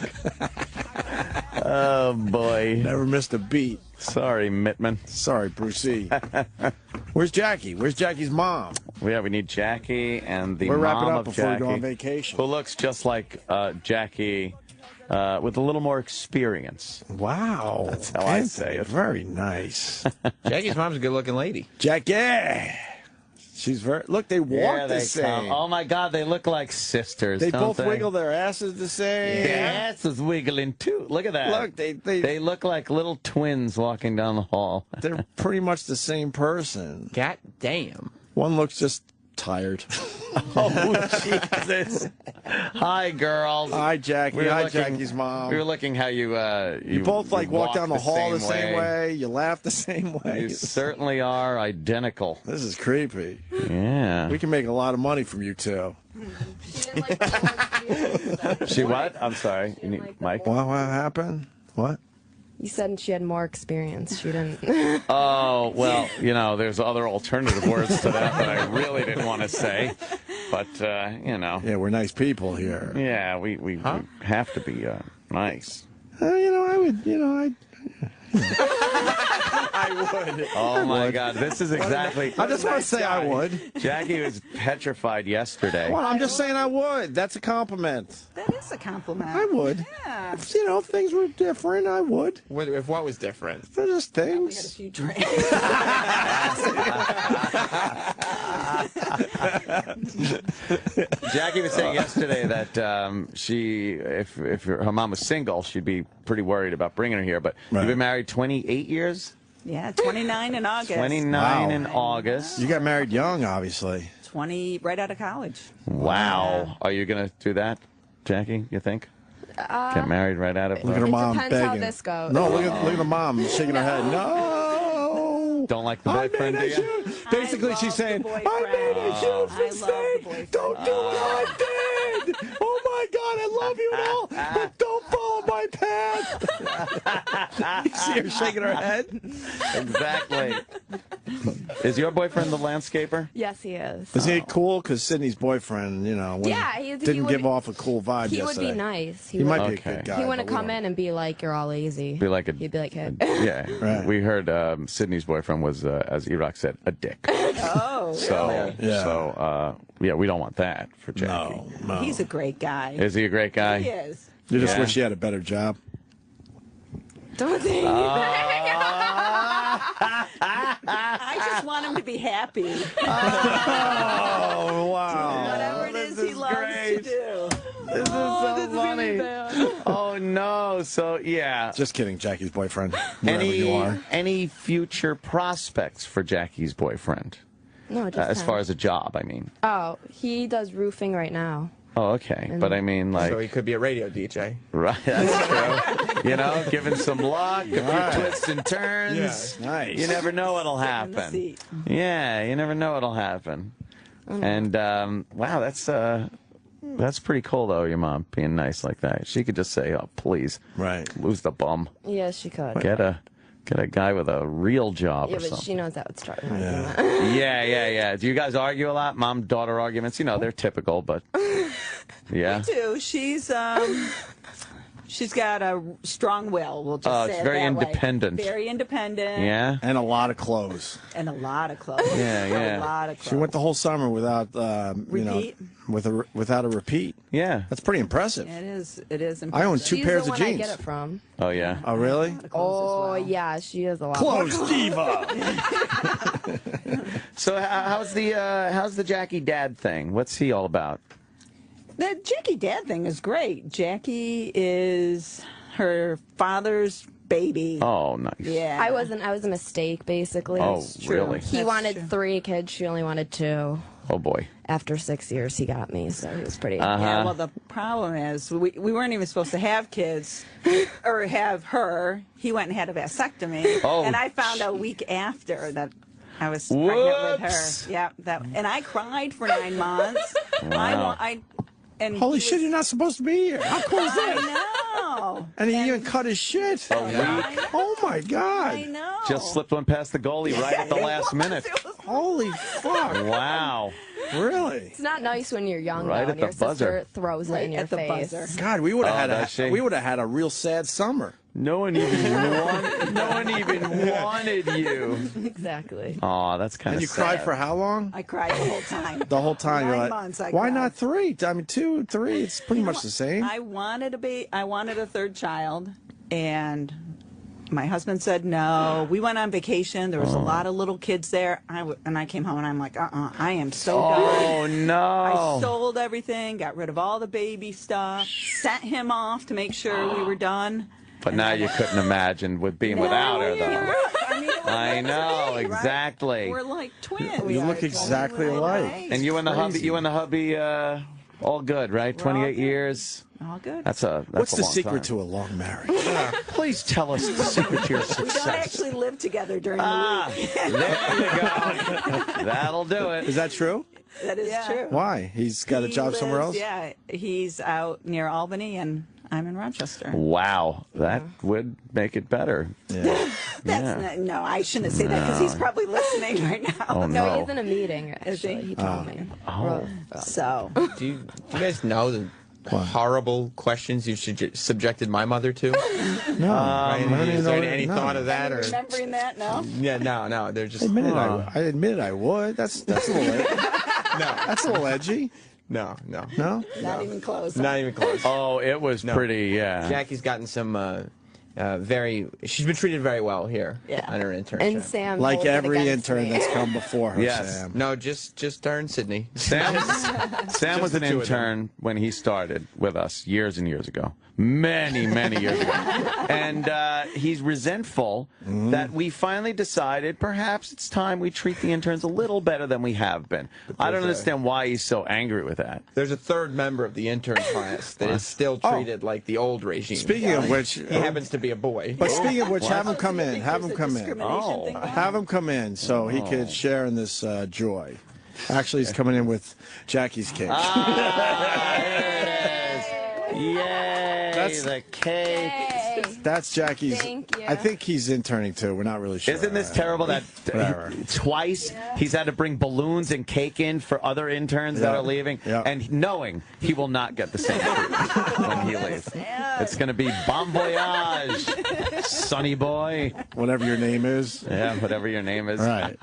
S9: Oh, boy.
S1: Never missed a beat.
S9: Sorry, Mittman.
S1: Sorry, Brucey. Where's Jackie? Where's Jackie's mom?
S9: Yeah, we need Jackie and the
S1: We're wrapping
S9: mom
S1: up
S9: of
S1: before
S9: Jackie,
S1: we go on vacation.
S9: who looks just like Jackie with a little more experience.
S1: Wow.
S9: That's how I say it.
S1: Very nice.
S7: Jackie's mom's a good-looking lady.
S1: Jackie! She's very... Look, they walk the same.
S9: Oh, my God, they look like sisters,
S1: They
S9: don't
S1: both
S9: they?
S1: wiggle their asses the same.
S9: Their ass is wiggling, too. Look at that.
S1: Look,
S9: they look like little twins walking down the hall.
S1: They're pretty much the same person.
S7: God damn.
S1: One looks just tired.
S9: Oh, Jesus. Hi, girls.
S1: Hi, Jackie. Hi, Jackie's mom.
S9: We were looking how you
S1: both walk down the hall the same
S9: way.
S1: way. You laugh the same way.
S9: You certainly are identical.
S1: This is creepy.
S9: Yeah.
S1: We can make a lot of money from you two.
S9: She what? I'm sorry. You need Mike?
S1: What happened? What?
S6: You said she had more experience. She didn't.
S9: Oh, well, there's other alternative words to that I really didn't want to say. but you know.
S1: Yeah, we're nice people here.
S9: Yeah, we have to be nice.
S1: I would.
S9: I would. Oh my God, this is exactly.
S1: I just want to say I would.
S9: Jackie was petrified yesterday.
S1: Well, I'm just saying I would. That's a compliment.
S13: That is a compliment.
S1: I would.
S13: Yeah.
S1: If, if things were different, I would.
S7: If what was different?
S1: They're just
S13: We had a
S1: things.
S13: few drinks.
S9: Jackie was saying yesterday that if her mom was single, she'd be pretty worried about bringing her here. But you've been married 28 years?
S13: Yeah, 29 in August.
S9: 29 in August.
S1: You got married young, obviously.
S13: 20 right out of college.
S9: Wow. Are you going to do that, Jackie, you think? Get married right out of...
S1: Look at her mom
S6: depends
S1: begging.
S6: how this goes.
S1: No, look at her mom shaking her head. No.
S9: Don't like the boyfriend, do you?
S1: Basically, she's saying, I made a huge mistake. Don't do what I did. Oh, my God, I love you and all, but don't follow my path. You see her shaking her head?
S9: Exactly. Is your boyfriend the landscaper?
S6: Yes, he is.
S1: Is he cool? Because Sydney's boyfriend, didn't give off a cool vibe
S6: He
S1: yesterday.
S6: would be nice.
S1: He might be a good guy.
S6: He wouldn't come in and be like, you're all lazy.
S9: He'd
S6: be like, hey.
S9: Yeah.
S1: Right.
S9: We heard Sydney's boyfriend was, as Iraq said, a dick.
S13: Oh,
S9: So,
S13: really?
S9: we don't want that for Jackie.
S1: No.
S13: He's a great guy.
S9: Is he a great guy?
S13: He is.
S1: You just wish he had a better job.
S6: Don't say anything.
S13: I just want him to be happy.
S1: Oh, wow.
S13: Whatever it is he loves to do.
S9: This is so funny. Oh, no. So, yeah.
S1: Just kidding, Jackie's boyfriend. Wherever you are.
S9: Any future prospects for Jackie's boyfriend?
S6: No, just
S9: as
S6: him.
S9: far as a job, I mean.
S6: Oh, he does roofing right now.
S9: Oh, okay. But I mean, like...
S7: So he could be a radio DJ.
S9: Right, that's true. Given some luck, a few twists and turns.
S1: Yeah, nice.
S9: You never know what'll happen. Yeah, you never know what'll happen. And, wow, that's pretty cool, though, your mom being nice like that. She could just say, oh, please.
S1: Right.
S9: Lose the bum.
S6: Yes, she could.
S9: Get a guy with a real job
S6: Yeah,
S9: or
S6: but
S9: something.
S6: she knows that would start an
S1: Yeah.
S6: argument.
S9: Yeah. Do you guys argue a lot? Mom-daughter arguments? They're typical, but... Yeah.
S13: Me too. She's got a strong will. We'll just say
S9: it's
S13: it
S9: very
S13: that
S9: independent.
S13: Way. Very independent.
S9: Yeah.
S1: And a lot of clothes.
S13: And a lot of clothes.
S9: Yeah.
S13: A lot of clothes.
S1: She went the whole summer without,
S13: Repeat?
S1: without a repeat.
S9: Yeah.
S1: That's pretty impressive.
S13: It is impressive.
S1: I own two
S6: She's
S1: pairs
S6: the
S1: of
S6: one
S1: jeans.
S6: I get it from.
S9: Oh, yeah.
S1: Oh, really?
S6: Oh, yeah, she has a lot.
S1: Clothes diva.
S9: So how's the Jackie dad thing? What's he all about?
S13: The Jackie dad thing is great. Jackie is her father's baby.
S9: Oh, nice.
S13: Yeah.
S6: I was a mistake, basically.
S9: Oh, really?
S6: He
S13: That's
S6: wanted
S13: true.
S6: 3 kids. She only wanted 2.
S9: Oh, boy.
S6: After 6 years, he got me, so he was pretty.
S13: Yeah, well, the problem is we weren't even supposed to have kids or have her. He went and had a vasectomy.
S9: Oh.
S13: And I found out a week after that I was pregnant with
S9: Whoops.
S13: her. Yeah, and I cried for 9 months.
S9: Wow.
S13: And
S1: Holy shit, you're not supposed to be here. How cool is that?
S13: I know.
S1: And he even cut his shit. Oh, my God.
S13: I know.
S9: Just slipped one past the goalie right at the last minute.
S1: Holy fuck.
S9: Wow.
S1: Really?
S6: It's not nice when you're young,
S9: Right
S6: though,
S9: at
S6: and your
S9: the buzzer.
S6: sister throws it in your
S13: at the
S6: face.
S13: buzzer.
S1: God, we would have
S9: does she?
S1: had a real sad summer.
S9: No one even wanted you.
S6: Exactly.
S9: Oh, that's kind of
S1: And you
S9: sad.
S1: cried for how long?
S13: I cried the whole time.
S1: The whole time. You're
S13: 9
S1: like,
S13: months I
S1: why
S13: cried.
S1: not 3? I mean, 2, 3. It's pretty much the same.
S13: I wanted a 3rd child, and my husband said no. We went on vacation. There was a lot of little kids there. And I came home and I'm like, I am so done.
S9: Oh, no.
S13: I sold everything, got rid of all the baby stuff, sent him off to make sure we were done.
S9: But now you couldn't imagine being without her, though.
S13: I mean, it was
S9: I
S13: meant to
S9: know,
S13: be, right?
S9: exactly.
S13: We're like twins.
S1: You look exactly alike.
S9: And you and the hubby, all good, right?
S13: We're all
S9: 28
S13: good.
S9: years.
S13: All good.
S9: That's a
S1: What's the
S9: long
S1: secret
S9: time.
S1: to a long marriage?
S9: Please tell us the secret to your
S13: We
S9: success.
S13: don't actually live together during the week.
S9: There you go. That'll do it.
S1: Is that true?
S13: That is true.
S1: Why? He's got a job somewhere else?
S13: Yeah, he's out near Albany, and I'm in Rochester.
S9: Wow, that would make it better.
S1: Yeah.
S13: No, I shouldn't say that because he's probably listening right now.
S9: Oh,
S6: No, he's in a meeting,
S13: Is he?
S6: actually. He told me.
S9: Oh.
S13: So,
S7: Do you guys know the horrible questions you subjected my mother to?
S1: No.
S7: Is there any thought of that? Or?
S13: remembering that? No.
S7: Yeah, no. They're just.
S1: I admitted I would. That's a little that's a little edgy.
S7: No.
S1: No?
S13: Not even close.
S7: Not even close.
S9: Oh, it was pretty, yeah.
S7: Jackie's gotten some she's been treated very well here on her internship.
S6: And Sam
S1: Like
S6: holds it
S1: every
S6: against
S1: intern
S6: me.
S1: that's come before her,
S9: Yes.
S1: Sam.
S7: No, just her and Sydney.
S9: Sam was an intern when he started with us years and years ago. Many years ago. And he's resentful that we finally decided perhaps it's time we treat the interns a little better than we have been. I don't understand why he's so angry with that.
S7: There's a third member of the intern class that is still treated like the old regime.
S1: Speaking of which,
S7: he happens to be a boy.
S1: But speaking of which, have him come in. Have him come in.
S9: Oh.
S1: Have him come in so he could share in this joy. Actually, he's coming in with Jackie's cake.
S9: Yay, the cake.
S1: That's Jackie's.
S6: Thank you.
S1: I think he's interning too. We're not really sure.
S9: Isn't this terrible that twice he's had to bring balloons and cake in for other interns that are leaving, and knowing he will not get the same treatment when he leaves. It's going to be bon voyage, sonny boy.
S1: Whatever your name is.
S9: Yeah, whatever your name is.
S1: Right.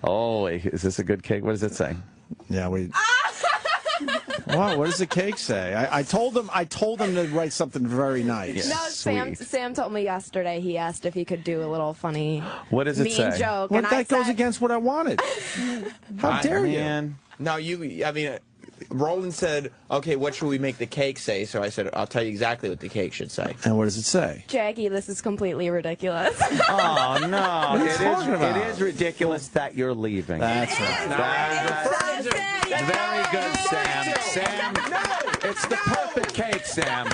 S9: Oh, is this a good cake? What does it say?
S1: Yeah, we... What does the cake say? I told him to write something very nice.
S6: No, Sam told me yesterday. He asked if he could do a little funny,
S9: what does it
S6: mean
S9: say?
S6: joke.
S1: Well,
S6: and
S1: that goes against what I wanted. How dare you?
S7: No, Roland said, okay, what should we make the cake say? So I said, I'll tell you exactly what the cake should say.
S1: And what does it say?
S6: Jackie, this is completely ridiculous.
S9: Oh, no.
S1: What are you talking about?
S9: It is ridiculous that you're leaving.
S1: That's right.
S9: Very good, Sam. Sam, it's the perfect cake, Sam.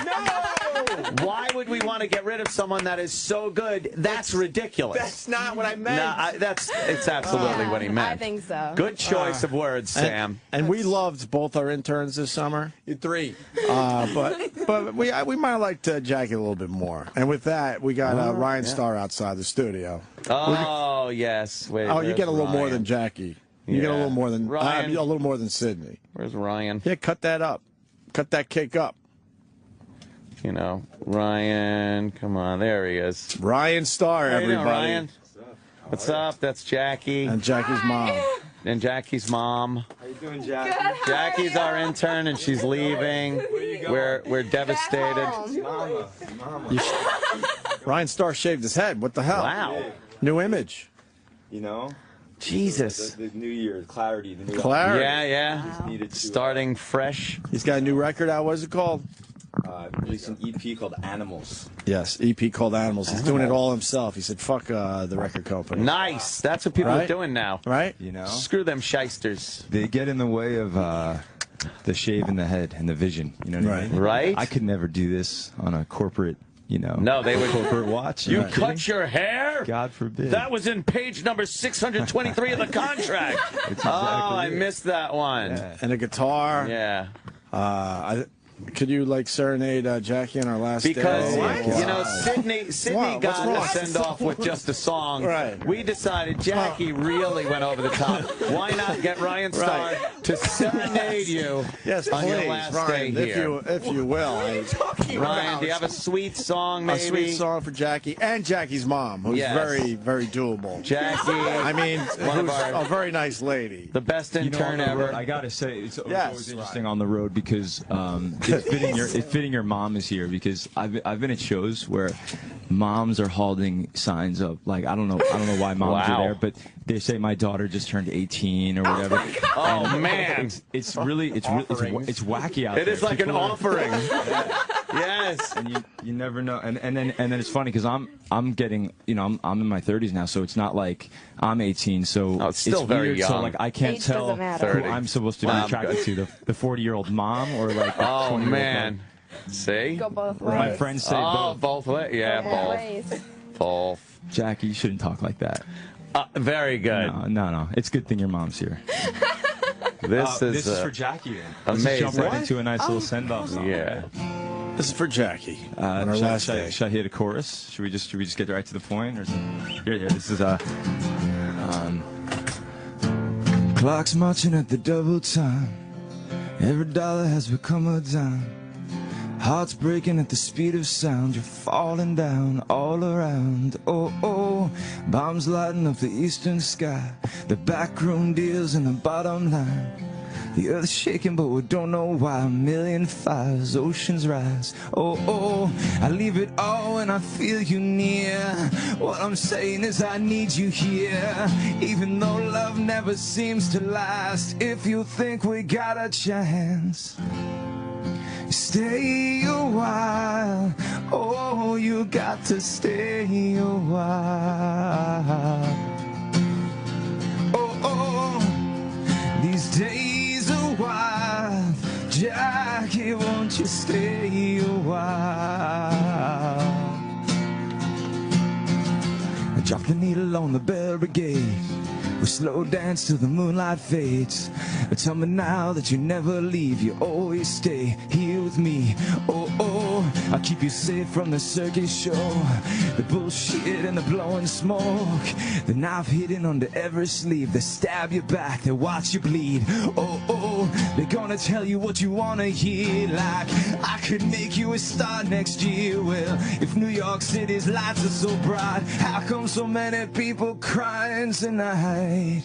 S9: Why would we want to get rid of someone that is so good? That's ridiculous.
S7: That's not what I meant.
S9: No, it's absolutely what he meant.
S6: I think so.
S9: Good choice of words, Sam.
S1: And we loved both our interns this summer.
S7: You three.
S1: But we might have liked Jackie a little bit more. And with that, we got Ryan Starr outside the studio.
S9: Oh, yes. Wait,
S1: you get a little more
S9: Ryan?
S1: than Jackie. You get a little more than
S9: Ryan.
S1: a little more than Sydney.
S9: Where's Ryan?
S1: Yeah, cut that up. Cut that cake up.
S9: You know, Ryan. Come on, there he is.
S1: Ryan Starr,
S9: How you doing,
S1: everybody.
S9: Ryan? What's up? That's Jackie.
S1: And Jackie's mom.
S9: And Jackie's mom.
S15: How you doing, Jackie?
S9: Jackie's our intern, and she's leaving. We're devastated.
S15: Mama.
S1: Ryan Starr shaved his head. What the hell?
S9: Wow.
S1: New image.
S15: You know?
S9: Jesus.
S15: The new year, clarity. The new
S1: Clarity.
S9: Yeah.
S15: Just needed to,
S9: Starting fresh.
S1: He's got a new record out. What is it called?
S15: released an EP called Animals.
S1: Yes, EP called Animals. He's doing it all himself. He said, fuck the record company.
S9: Nice. That's what people are doing now.
S1: Right?
S15: You know?
S9: Screw them shysters.
S15: They get in the way of the shave in the head and the vision. You know what I mean?
S9: Right.
S15: I could never do this on a corporate,
S9: No, they would.
S15: corporate watch.
S9: You
S15: Am I
S9: cut
S15: kidding?
S9: your hair?
S15: God forbid.
S9: That was in page number 623 of the contract. I missed that one.
S1: Yeah. And a guitar.
S9: Yeah.
S1: Could you serenade Jackie on our last
S9: because
S1: day?
S9: Sydney got a send off with just a song.
S1: Right.
S9: We decided Jackie really went over the top. Why not get Ryan Starr to serenade you on your last day here?
S1: If you will.
S9: Ryan, do you have a sweet song, maybe?
S1: A sweet song for Jackie and Jackie's mom, who's very, very doable.
S9: Jackie,
S1: who's a very nice lady.
S9: The best intern ever.
S15: I gotta say, it's always interesting on the road because it's fitting your mom is here, because I've been at shows where moms are holding signs up. I don't know why moms are there, but they say my daughter just turned 18 or whatever.
S9: Oh man,
S15: it's wacky out there.
S9: It is like an offering.
S15: Yes, and you never know. And then it's funny because I'm getting I'm in my 30s now, so it's not like I'm 18. So
S9: it's still very
S15: weird.
S9: young.
S15: So I can't tell who I'm supposed to be attracted to, the 40-year-old mom or the 20-year-old
S9: man. See?
S6: Go both ways.
S15: My friends say
S9: both ways. Yeah, both.
S15: Jackie, you shouldn't talk like that.
S9: Very good.
S15: No. It's a good thing your mom's here.
S9: This is
S15: for Jackie. Then.
S9: Amazing.
S15: Let's just jump right into a nice little send-off song.
S9: Yeah.
S1: This is for Jackie. On our last day.
S15: Should I hit a chorus? Should we just get right to the point? Or is it, here. This is clock's marching at the double time. Every dollar has become a dime. Hearts breaking at the speed of sound. You're falling down all around. Oh, oh, bombs lighting up the eastern sky. The backroom deals in the bottom line. The earth's shaking, but we don't know why. A million fires, oceans rise. Oh, oh, I leave it all when I feel you near. What I'm saying is I need you here. Even though love never seems to last. If you think we got a chance, stay a while. Oh, you got to stay a while. Oh, oh, these days are wild. Jackie, won't you stay a while? I drop the needle on the bell brigade. We slow dance till the moonlight fades. Tell me now that you never leave. You always stay here with me. Oh, oh, I'll keep you safe from the circus show, the bullshit and the blowing smoke, the knife hidden under every sleeve. They stab you back, they watch you bleed. Oh, oh, they're gonna tell you what you wanna hear. Like, I could make you a star next year. Well, if New York City's lights are so bright, how come so many people crying tonight?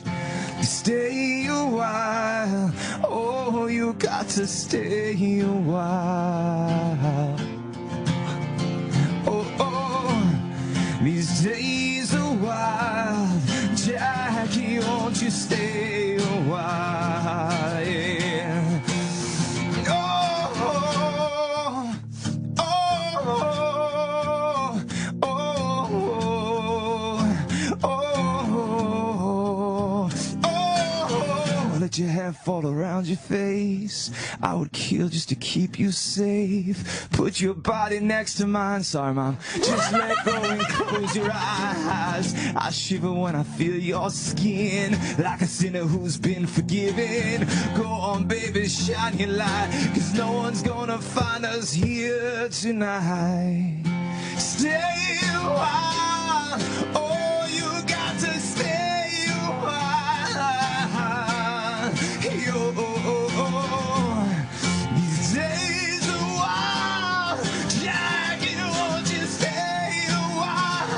S15: Stay a while. Oh, you got to stay a while. Oh, oh, these days are wild. Jackie, won't you stay a while? Yeah. Oh, oh, oh, oh, oh. Let your hair fall around your face. I would kill just to keep you safe. Put your body next to mine. Sorry, Mom. Just let go and close your eyes. I shiver when I feel your skin, like a sinner who's been forgiven. Go on, baby, shine your light, 'cause no one's gonna find us here tonight. Stay a while. Oh, you got to stay a while. Yo, these days are wild. Jackie, won't you stay a while?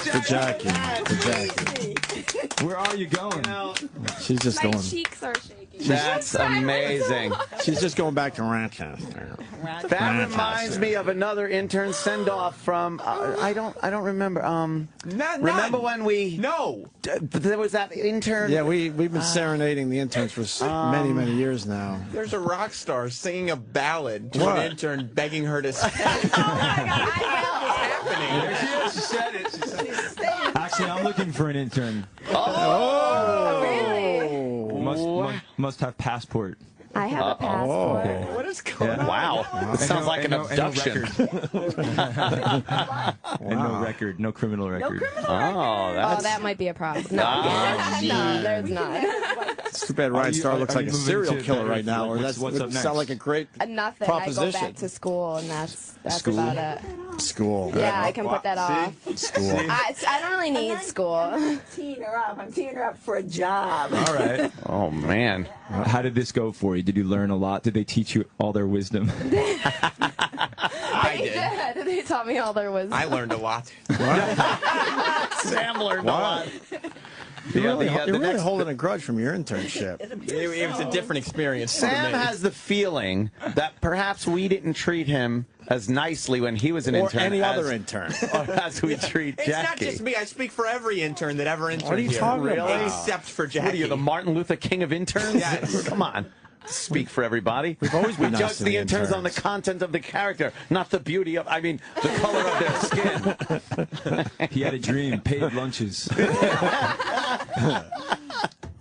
S1: For Jackie. For Jackie.
S15: Where are you going?
S1: She's just
S6: My
S1: going.
S6: cheeks are shaking.
S9: That's amazing.
S1: She's just going back to Rochester.
S9: That reminds me of another intern send off from I don't remember. Remember when we there was that intern?
S1: Yeah, we've been serenading the interns for many years now.
S7: There's a rock star singing a ballad to
S1: What?
S7: an intern, begging her to stay.
S15: She said it. Actually, I'm looking for an intern.
S6: Oh, really?
S15: Must have passport.
S6: I have a passport.
S15: Okay.
S7: What is going on?
S9: Wow, this sounds like an abduction.
S15: And no record, no criminal record.
S6: Oh, that might be a problem. No, no, there's not.
S1: It's too bad Ryan Starr looks like a serial killer right now. Or
S15: What's up next?
S1: Sound like a great
S6: Nothing.
S1: proposition.
S6: I go back to school, and that's
S1: School?
S6: about it.
S1: School.
S6: Yeah, I can put that off.
S1: School.
S6: I don't really need school.
S13: I'm teeing her up. I'm teeing her up for a job.
S15: All right.
S9: Oh man,
S15: how did this go for you? Did you learn a lot? Did they teach you all their wisdom?
S6: I did. They taught me all there was.
S7: I learned a lot.
S9: Sam learned a lot.
S1: You're really holding a grudge from your internship.
S7: It was a different experience.
S9: Sam has the feeling that perhaps we didn't treat him as nicely when he was an
S1: Or
S9: intern.
S1: any other intern.
S9: Or as we treat
S7: It's
S9: Jackie.
S7: not just me. I speak for every intern that ever interned
S1: What are you
S7: here.
S1: talking about?
S7: Except for Jackie.
S9: What are you, the Martin Luther King of interns?
S7: Yes.
S9: Come on. Speak for everybody.
S1: We've always been
S9: We
S1: nice
S9: judge
S1: to
S9: the
S1: the
S9: interns on the
S1: interns.
S9: content of the character, not the beauty of, the color of their skin.
S15: He had a dream, paid lunches.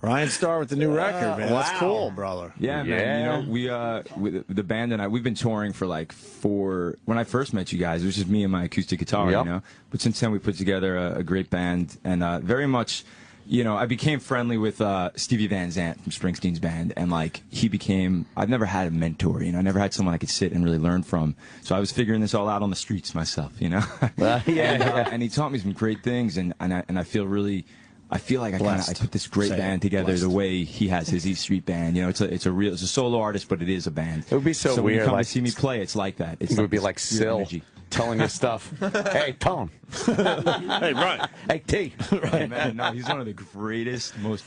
S1: Ryan Starr with the new record, man. That's
S9: Wow.
S1: cool, brother.
S15: Yeah, man. You know, we the band and I, we've been touring for like when I first met you guys, it was just me and my acoustic guitar,
S9: Yep.
S15: you know. But since then, we put together a great band, and very much you know, I became friendly with Stevie Van Zandt from Springsteen's band, and like he became. I've never had a mentor, you know. I never had someone I could sit and really learn from. So I was figuring this all out on the streets myself, you know. And he taught me some great things, and I feel really. I feel like I put this great band together the way he has his East Street Band. You know, it's a solo artist, but it is a band.
S9: It would be so
S15: when
S9: weird.
S15: you come
S9: like,
S15: to see me play, it's like that. It's
S9: it would be like
S15: Syl
S9: Syl telling you stuff. Hey, Tone.
S1: Hey, Ryan.
S9: Hey, T.
S15: Right, man. No, he's one of the greatest, most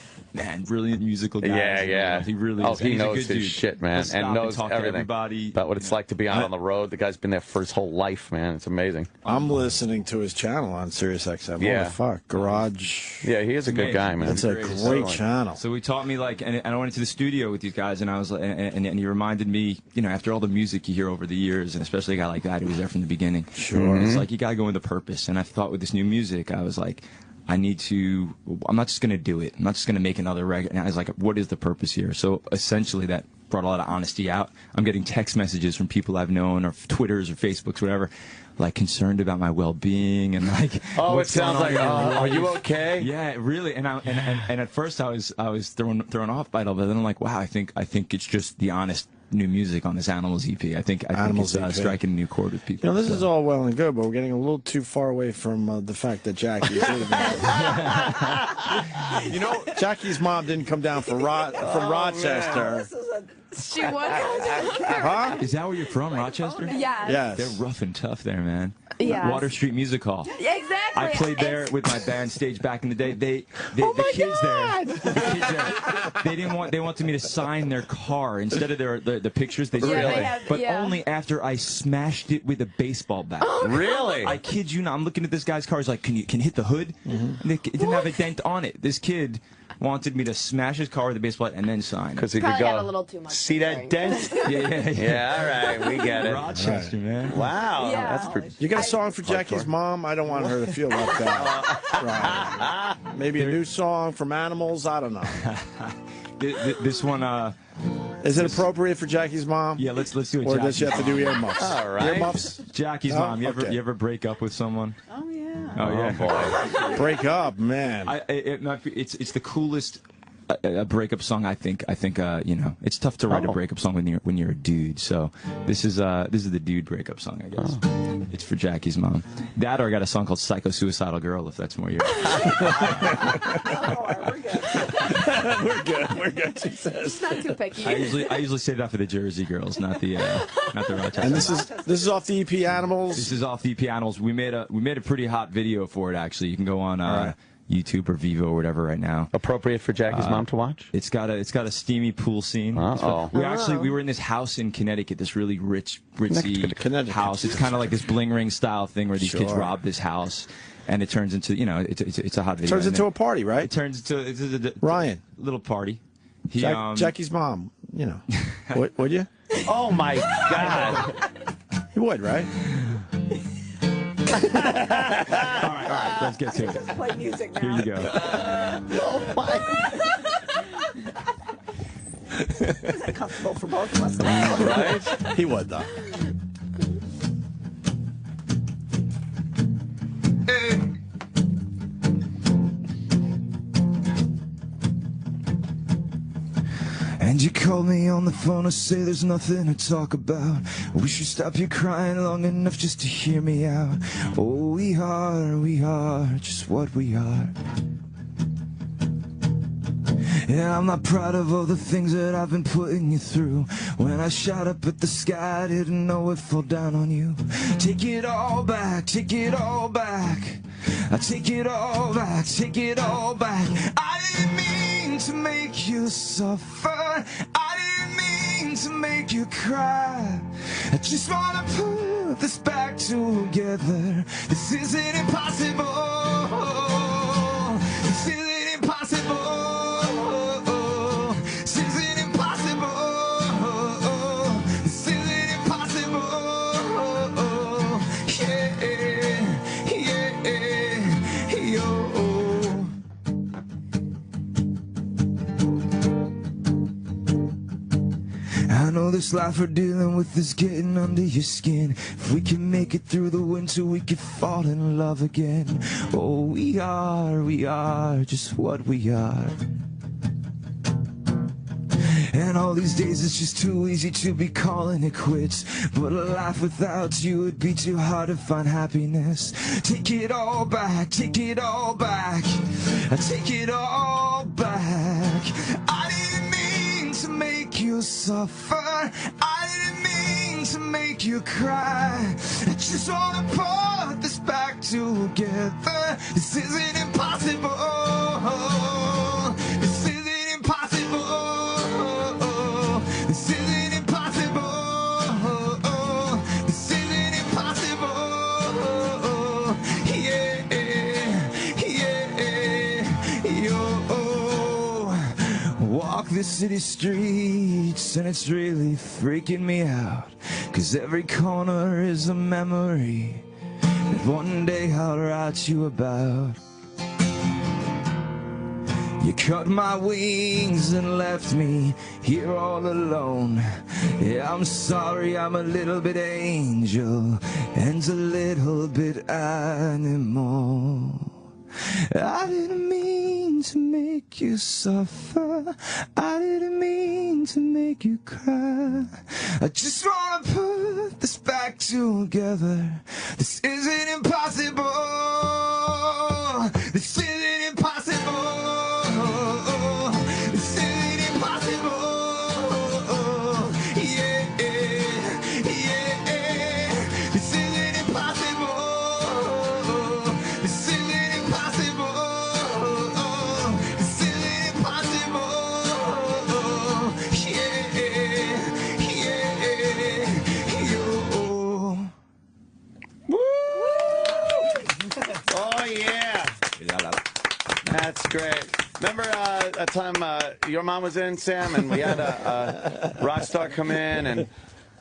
S15: brilliant musical guys.
S9: Yeah.
S15: He really is.
S9: He
S15: He's a
S9: knows
S15: good
S9: his
S15: dude.
S9: shit, man, and knows
S15: talk to
S9: everything
S15: everybody.
S9: about what it's like to be out on the road. The guy's been there for his whole life, man. It's amazing.
S1: I'm listening to his channel on SiriusXM.
S9: Yeah.
S1: What the fuck? Garage.
S9: Yeah, he is a good guy, man.
S1: It's a great channel.
S15: So he taught me, like, and I went into the studio with these guys, and I was like, and he reminded me, you know, after all the music you hear over the years, and especially a guy like that who was there from the beginning.
S1: Sure.
S15: It's like you gotta go into purpose. And I thought with this new music, I was like, I'm not just gonna do it. I'm not just gonna make another record. And I was like, what is the purpose here? So essentially that brought a lot of honesty out. I'm getting text messages from people I've known, or Twitters or Facebooks, whatever, like concerned about my well-being and like.
S9: Oh, it sounds like, are you okay?
S15: Yeah, really. And at first I was thrown off by it all, but then I'm like, wow, I think it's just the honest new music on this Animals EP. I think it's striking a new chord with people.
S1: You know, this is all well and good, but we're getting a little too far away from the fact that Jackie. You know, Jackie's mom didn't come down from Rochester.
S6: She was.
S1: Huh?
S15: Is that where you're from, Rochester?
S6: Yeah.
S1: Yes.
S15: They're rough and tough there, man.
S6: Yes.
S15: Water Street Music Hall.
S6: Exactly.
S15: I played there with my band stage back in the day. The kids there, they wanted me to sign their car instead of the pictures. They but only after I smashed it with a baseball bat.
S9: Really?
S15: I kid you not. I'm looking at this guy's car. He's like, can you hit the hood? And it didn't have a dent on it. This kid wanted me to smash his car with a baseball bat and then sign.
S9: Because he could go, a little too much see that dent? Yeah, all right, we get it.
S15: Rochester, man.
S9: Wow. That's pretty.
S1: You got a song for Jackie's mom? I don't want her to feel left out. Right. Maybe a new song from Animals? I don't know.
S15: This one,
S1: is it appropriate for Jackie's mom?
S15: Yeah, let's do it.
S1: Or does she have to do earmuffs?
S9: All right.
S1: Earmuffs?
S15: Jackie's mom. You ever break up with someone?
S13: Oh yeah.
S15: Oh yeah.
S1: Boy. Break up, man.
S15: It's the coolest breakup song. I think you know, it's tough to write a breakup song when you're a dude. So this is the dude breakup song, I guess. It's for Jackie's mom. That, or I got a song called "Psycho-Suicidal Girl," if that's more your.
S1: We're good. She says.
S6: It's not too picky.
S15: I usually say that for the Jersey girls, not the Rochester.
S1: And this is off the EP Animals.
S15: This is off the EP Animals. We made a pretty hot video for it, actually. You can go on YouTube or Vivo or whatever right now.
S9: Appropriate for Jackie's mom to watch?
S15: It's got a steamy pool scene. We were in this house in Connecticut, this really ritzy house. It's kind of like this Bling Ring style thing where these kids rob this house. And it turns into, you know, it's a hot video.
S1: Turns into a party, right?
S15: It turns into
S1: Ryan,
S15: little party.
S1: Jackie's mom, you know, would you?
S9: Oh my God!
S1: You would, right?
S15: All right, let's get to it.
S13: Play music now.
S15: Here you go.
S13: Oh my. Is that comfortable for both of us?
S1: Right? He would, though.
S19: And you called me on the phone to say there's nothing to talk about. We should stop you crying long enough just to hear me out. Oh, we are just what we are. Yeah, I'm not proud of all the things that I've been putting you through. When I shot up at the sky, I didn't know it'd fall down on you. Take it all back, take it all back. I take it all back, take it all back. I didn't mean to make you suffer. I didn't mean to make you cry. I just wanna put this back together. This isn't impossible. This isn't impossible. know this life we're dealing with is getting under your skin. If we can make it through the winter, we could fall in love again. Oh, we are just what we are. And all these days it's just too easy to be calling it quits. But a life without you would be too hard to find happiness. Take it all back, take it all back, take it all back. I didn't mean to make you suffer, I didn't mean to make you cry. I just wanna put this back together. This isn't impossible. This isn't impossible. This isn't impossible. This isn't impossible. Yeah, yo. Walk the city streets and it's really freaking me out. 'Cause every corner is a memory that one day I'll write you about. You cut my wings and left me here all alone. Yeah, I'm sorry, I'm a little bit angel and a little bit animal. I didn't mean to make you suffer, I didn't mean to make you cry. I just wanna put this back together. This isn't impossible. This isn't impossible. This isn't impossible. Yeah, yeah. This isn't impossible. This isn't impossible. This isn't impossible. Yeah, yo.
S9: Oh, yeah. That's great. Remember a time your mom was in, Sam, and we had a rock star come in and...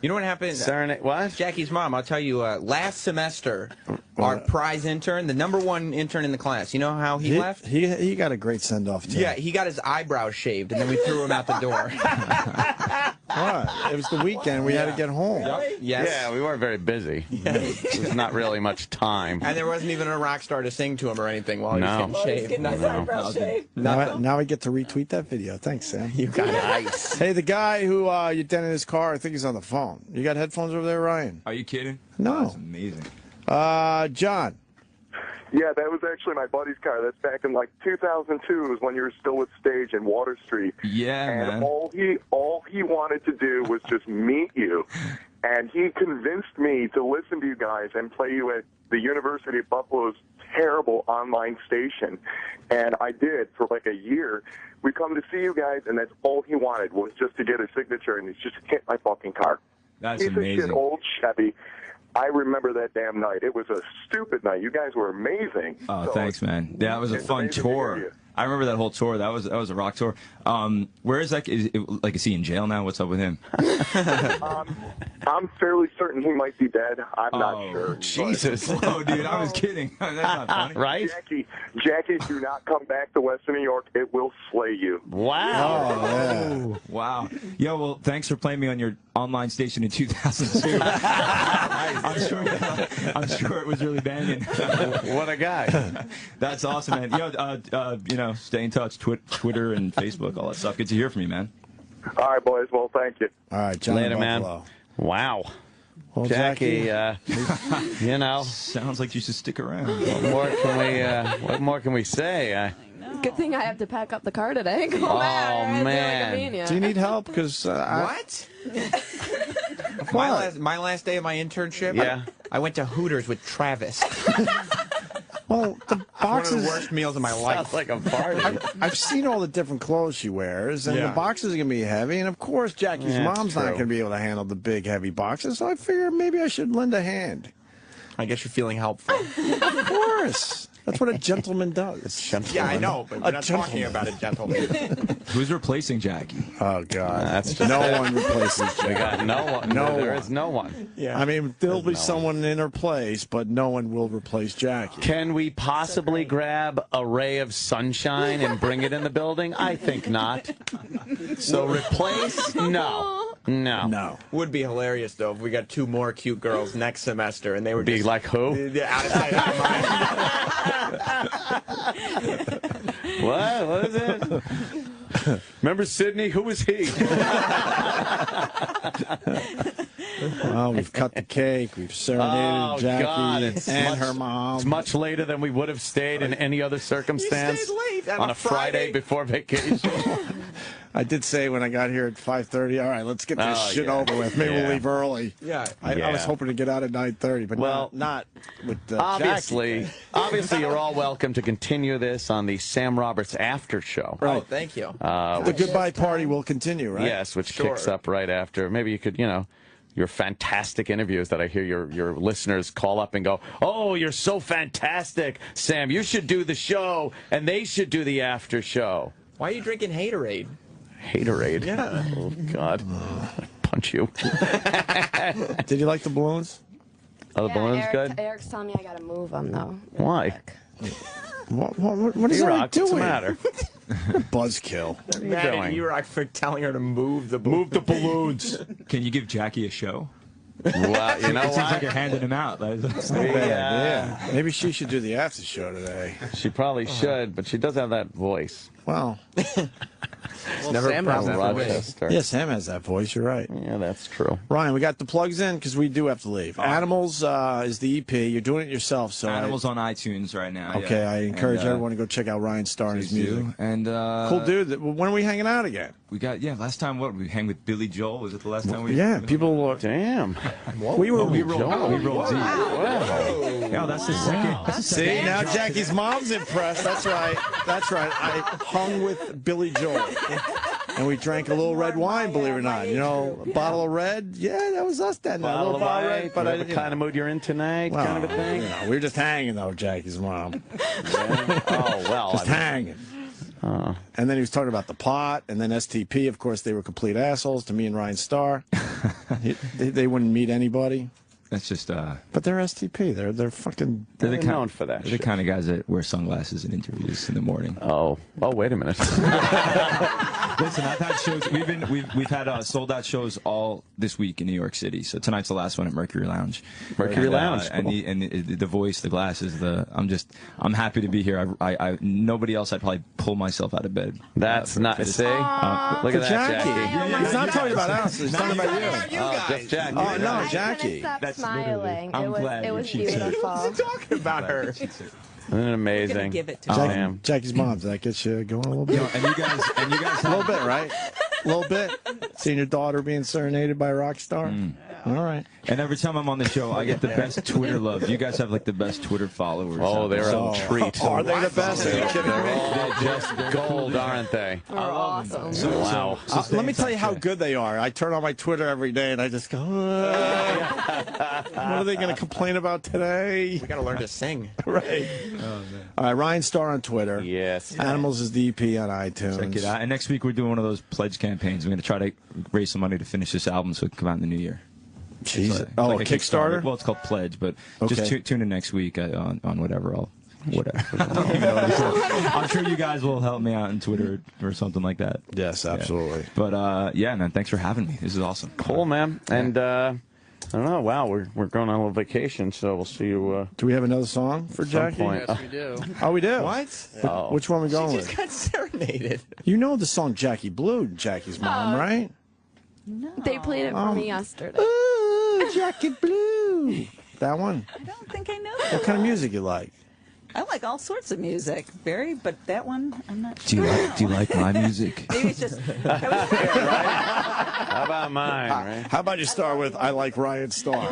S16: You know what happened?
S9: Serenade, what?
S16: Jackie's mom, I'll tell you, last semester, our prize intern, the number1 intern in the class, you know how he left?
S1: He got a great send-off, too.
S16: Yeah, he got his eyebrows shaved, and then we threw him out the door.
S1: What? It was the weekend. We had to get home.
S16: Yes.
S9: Yeah, we weren't very busy. There's not really much time.
S16: And there wasn't even a rock star to sing to him or anything while he was getting shaved.
S1: Now I get to retweet that video. Thanks, Sam.
S16: You got it. Nice.
S1: Hey, the guy who you dented his car, I think he's on the phone. You got headphones over there, Ryan?
S15: Are you kidding?
S1: No.
S15: That's amazing.
S1: John.
S5: Yeah, that was actually my buddy's car. That's back in like 2002 was when you were still with Stage in Water Street.
S15: Yeah,
S5: and
S15: man.
S5: all he wanted to do was just meet you. And he convinced me to listen to you guys and play you at the University of Buffalo's terrible online station. And I did for like a year. We come to see you guys, and that's all he wanted was just to get a signature, and he's just hit my fucking car.
S15: That's
S5: Piece
S15: amazing.
S5: of shit, old Chevy. I remember that damn night. It was a stupid night. You guys were amazing.
S15: Oh, thanks, man. That was a fun tour. I remember that whole tour. That was a rock tour. Where is that? Is he in jail now? What's up with him?
S5: I'm fairly certain he might be dead. I'm not sure.
S15: Jesus. Oh, dude, I was kidding. That's not funny.
S9: Right?
S5: Jackie, do not come back to Western New York. It will slay you.
S9: Wow.
S15: Oh, wow. Yo, well, thanks for playing me on your online station in 2002. I'm sure it was really banging.
S9: What a guy.
S15: That's awesome, man. Yo, stay in touch. Twitter and Facebook, all that stuff. Good to hear from you, man.
S5: All right, boys. Well, thank you.
S1: All right, John.
S9: Later, man. Wow. Well, Jackie,
S15: sounds like you should stick around.
S9: What more can we say?
S6: Good thing I have to pack up the car today. Go back.
S9: Man.
S1: Do you need help? Because
S16: What? My last day of my internship,
S9: Yeah.
S16: I went to Hooters with Travis.
S1: Well, the boxes.
S16: One of the worst meals of my life.
S9: Sounds like a party.
S1: I've seen all the different clothes she wears, and the boxes are going to be heavy. And of course, Jackie's mom's not going to be able to handle the big, heavy boxes. So I figured maybe I should lend a hand.
S16: I guess you're feeling helpful.
S1: Of course. That's what a gentleman does.
S16: Yeah, I know, but we're not talking about a gentleman.
S15: Who's replacing Jackie?
S1: Oh, God.
S9: That's
S1: no one replaces Jackie.
S9: We got no one. There is no one.
S1: Yeah. I mean, there'll be someone in her place, but no one will replace Jackie.
S9: Can we possibly grab a ray of sunshine and bring it in the building? I think not. So replace? No. No.
S1: No.
S7: Would be hilarious though if we got 2 more cute girls next semester and they were
S9: Be
S7: just
S9: like who?
S7: out of sight, out of mind.
S9: What is it? Remember Sydney? Who was he?
S1: Well, we've cut the cake. We've serenaded Jackie and her mom.
S9: It's much later than we would have stayed in any other circumstance.
S7: You stayed late
S9: on a Friday before vacation.
S1: I did say when I got here at 5:30, all right, let's get this shit over with. Maybe we'll leave early.
S7: Yeah.
S1: I was hoping to get out at 9:30, but not with
S9: obviously, you're all welcome to continue this on the Sam Roberts After Show.
S7: Right. Oh, thank you.
S1: The goodbye party will continue, right?
S9: Yes, which kicks up right after. Maybe you could, your fantastic interviews that I hear your listeners call up and go, oh, you're so fantastic, Sam. You should do the show, and they should do the after show.
S7: Why are you drinking Haterade?
S9: Haterade?
S7: Yeah.
S9: Oh, God. I'd punch you.
S1: Did you like the balloons?
S9: Oh, the balloons good?
S6: Eric's telling me I gotta move them, though.
S9: Why?
S1: What is Eric doing?
S9: What's the matter?
S1: Buzzkill.
S9: What are you
S7: Mad at
S9: doing?
S7: you for telling her to move the balloons.
S9: Move the balloons.
S15: Can you give Jackie a show?
S9: Well, you know
S15: it seems
S9: what?
S15: like you're handing him out. That's not
S1: Yeah. Maybe she should do the after show today.
S9: She probably should, but she does have that voice.
S1: Well,
S7: never
S14: Sam has that voice.
S9: Rochester.
S1: yeah, Sam has that voice. You're right.
S9: Yeah, that's true.
S1: Ryan, we got the plugs in because we do have to leave. Animals is the EP. You're doing it yourself, so
S15: Animals on iTunes right now.
S1: Okay,
S15: yeah.
S1: I encourage everyone to go check out Ryan Starr and his music.
S15: And
S1: Cool dude. When are we hanging out again?
S15: We got last time we hang with Billy Joel. Was it the last time we?
S1: Yeah, people were.
S9: Damn.
S1: We were.
S15: We rolled deep.
S9: Wow.
S15: Yeah, that's the second.
S1: See, now Jackie's mom's impressed. That's right. That's right. I hung with Billy Joel. And we drank a little red wine, believe it or not. A bottle of red. Yeah, that was us that night. A little bottle of red.
S9: But I kind of mood you're in tonight, kind of a thing.
S1: We were just hanging, though, Jackie's mom.
S9: Yeah. Oh, well.
S1: Just hanging. And then he was talking about the pot, and then STP, of course, they were complete assholes to me and Ryan Starr. They wouldn't meet anybody.
S15: That's just.
S1: But they're STP. They're fucking.
S15: They're
S9: known for that.
S15: They're the kind of guys that wear sunglasses in interviews in the morning.
S9: Oh, wait a minute.
S15: Listen, I've had shows. We've had sold out shows all this week in New York City. So tonight's the last one at Mercury Lounge.
S9: Mercury Lounge,
S15: cool. and the voice, the glasses. I'm happy to be here. Nobody else. I'd probably pull myself out of bed.
S9: That's not. See, look at that, Jackie.
S1: He's not talking about us. He's talking about you.
S9: Just Jackie.
S1: Oh no, Jackie.
S6: That's smiling.
S15: I'm glad
S6: it was
S15: she said it.
S6: beautiful.
S7: Talking about her.
S9: Isn't it amazing?
S13: Give it to
S1: Jackie's mom. Did that get you going a little bit?
S15: And you guys
S1: a little bit, right? A little bit. Seeing your daughter being serenaded by a rock star. All right.
S15: And every time I'm on the show, I get the best Twitter love. You guys have like the best Twitter followers.
S9: Oh, they're a treat.
S1: Are they the best? Are you kidding me?
S9: They're just gold, aren't they?
S6: We're awesome.
S9: Wow.
S1: Let me tell you how good they are. I turn on my Twitter every day and I just go, what are they going to complain about today?
S7: We got to learn to sing.
S1: Right. All right, Ryan Starr on Twitter.
S9: Yes.
S1: Animals is the EP on iTunes.
S15: Check it out. And next week we're doing one of those pledge campaigns. We're going to try to raise some money to finish this album so it can come out in the new year.
S1: Jesus.
S15: It's
S1: a
S15: like
S1: Kickstarter?
S15: Well, it's called Pledge, but
S1: Okay.
S15: just tune in next week on whatever. Whatever. I don't even know what I said. I'm sure you guys will help me out on Twitter or something like that.
S1: Yes, absolutely.
S15: Yeah. But yeah, man, thanks for having me. This is awesome.
S9: Cool, man. And I don't know. Wow, we're going on a little vacation, so we'll see you.
S1: Do we have another song for Jackie?
S14: Yes, we do.
S1: Oh, we do.
S7: What?
S9: Oh.
S1: Which one are we going
S7: She
S1: with?
S7: just got serenaded.
S1: You know the song Jackie Blue, Jackie's mom, right?
S6: No. They played it for me yesterday.
S1: Ooh, Jackie Blue. That one.
S13: I don't think I know.
S1: What kind of music you like?
S13: I like all sorts of music, but that one, I'm not
S15: Do
S13: sure.
S15: you like my music?
S13: Maybe it's just.
S9: How about mine, right?
S1: How about you start with I Like Ryan Starr?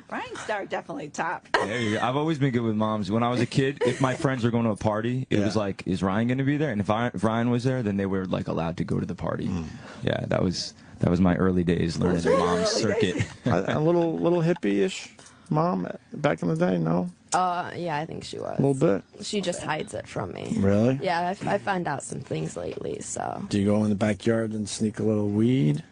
S13: Ryan Starr definitely top.
S15: There you go. I've always been good with moms. When I was a kid, if my friends were going to a party, it was like, is Ryan going to be there? And if Ryan was there, then they were like allowed to go to the party. Yeah, that was my early days learning the mom circuit.
S1: A little hippie-ish mom back in the day, no?
S6: Yeah, I think she was.
S1: A little bit?
S6: She just hides it from me.
S1: Really?
S6: Yeah, I found out some things lately, so.
S1: Do you go in the backyard and sneak a little weed?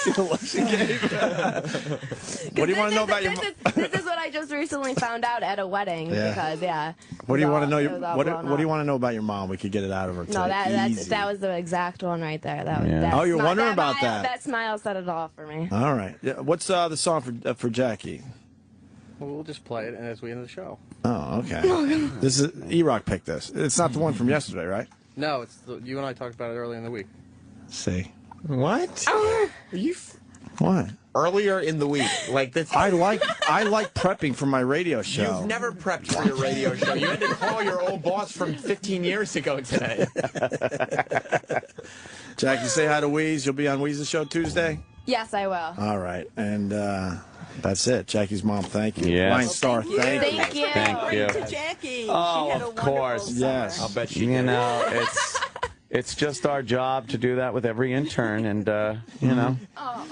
S1: see the look she gave? What do you want to know about your mom?
S6: This is what I just recently found out at a wedding.
S1: Yeah.
S6: Because, yeah.
S1: What do you want to know? What
S6: blown
S1: do you
S6: up.
S1: want to know about your mom? We could get it out of her.
S6: No, that was the exact one right there. That was, that
S1: Oh, you're
S6: smile-
S1: wondering about that.
S6: That smile said it all for me.
S1: All right. Yeah, what's the song for Jackie?
S14: Well, we'll just play it as we end the show.
S1: Oh, okay. This is E-Rock picked this. It's not the one from yesterday, right?
S14: No, it's you and I talked about it earlier in the week.
S1: See.
S7: What?
S6: Oh.
S7: Are you
S1: What?
S7: earlier in the week? Like this?
S1: I like prepping for my radio show.
S7: You've never prepped for your radio show. You had to call your old boss from 15 years ago today.
S1: Jackie, say hi to Weeze. You'll be on Weeze's show Tuesday?
S6: Yes, I will.
S1: All right. And that's it. Jackie's mom, thank you.
S6: Yes.
S1: Ryan Starr, thank you.
S6: Thank you.
S9: Thank you.
S13: To Jackie.
S9: Oh,
S13: she had a
S9: of course.
S1: Yes.
S7: I'll bet she
S9: You
S7: did.
S9: know, it's just our job to do that with every intern, and you know,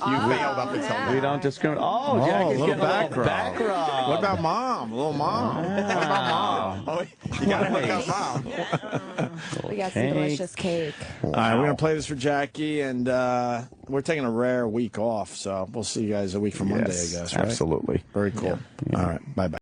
S7: You failed up until now.
S9: we don't discriminate. Oh,
S1: Oh,
S9: Jackie's
S1: a little
S9: getting
S1: back
S9: a little
S1: rub.
S9: back rub.
S1: What about mom? A little mom. What about mom?
S7: Oh, you got to look up mom.
S6: We got some delicious cake.
S1: All right, we're going to play this for Jackie, and we're taking a rare week off, so we'll see you guys a week from Monday, I guess, right?
S9: Absolutely.
S1: Very cool. All right, bye-bye.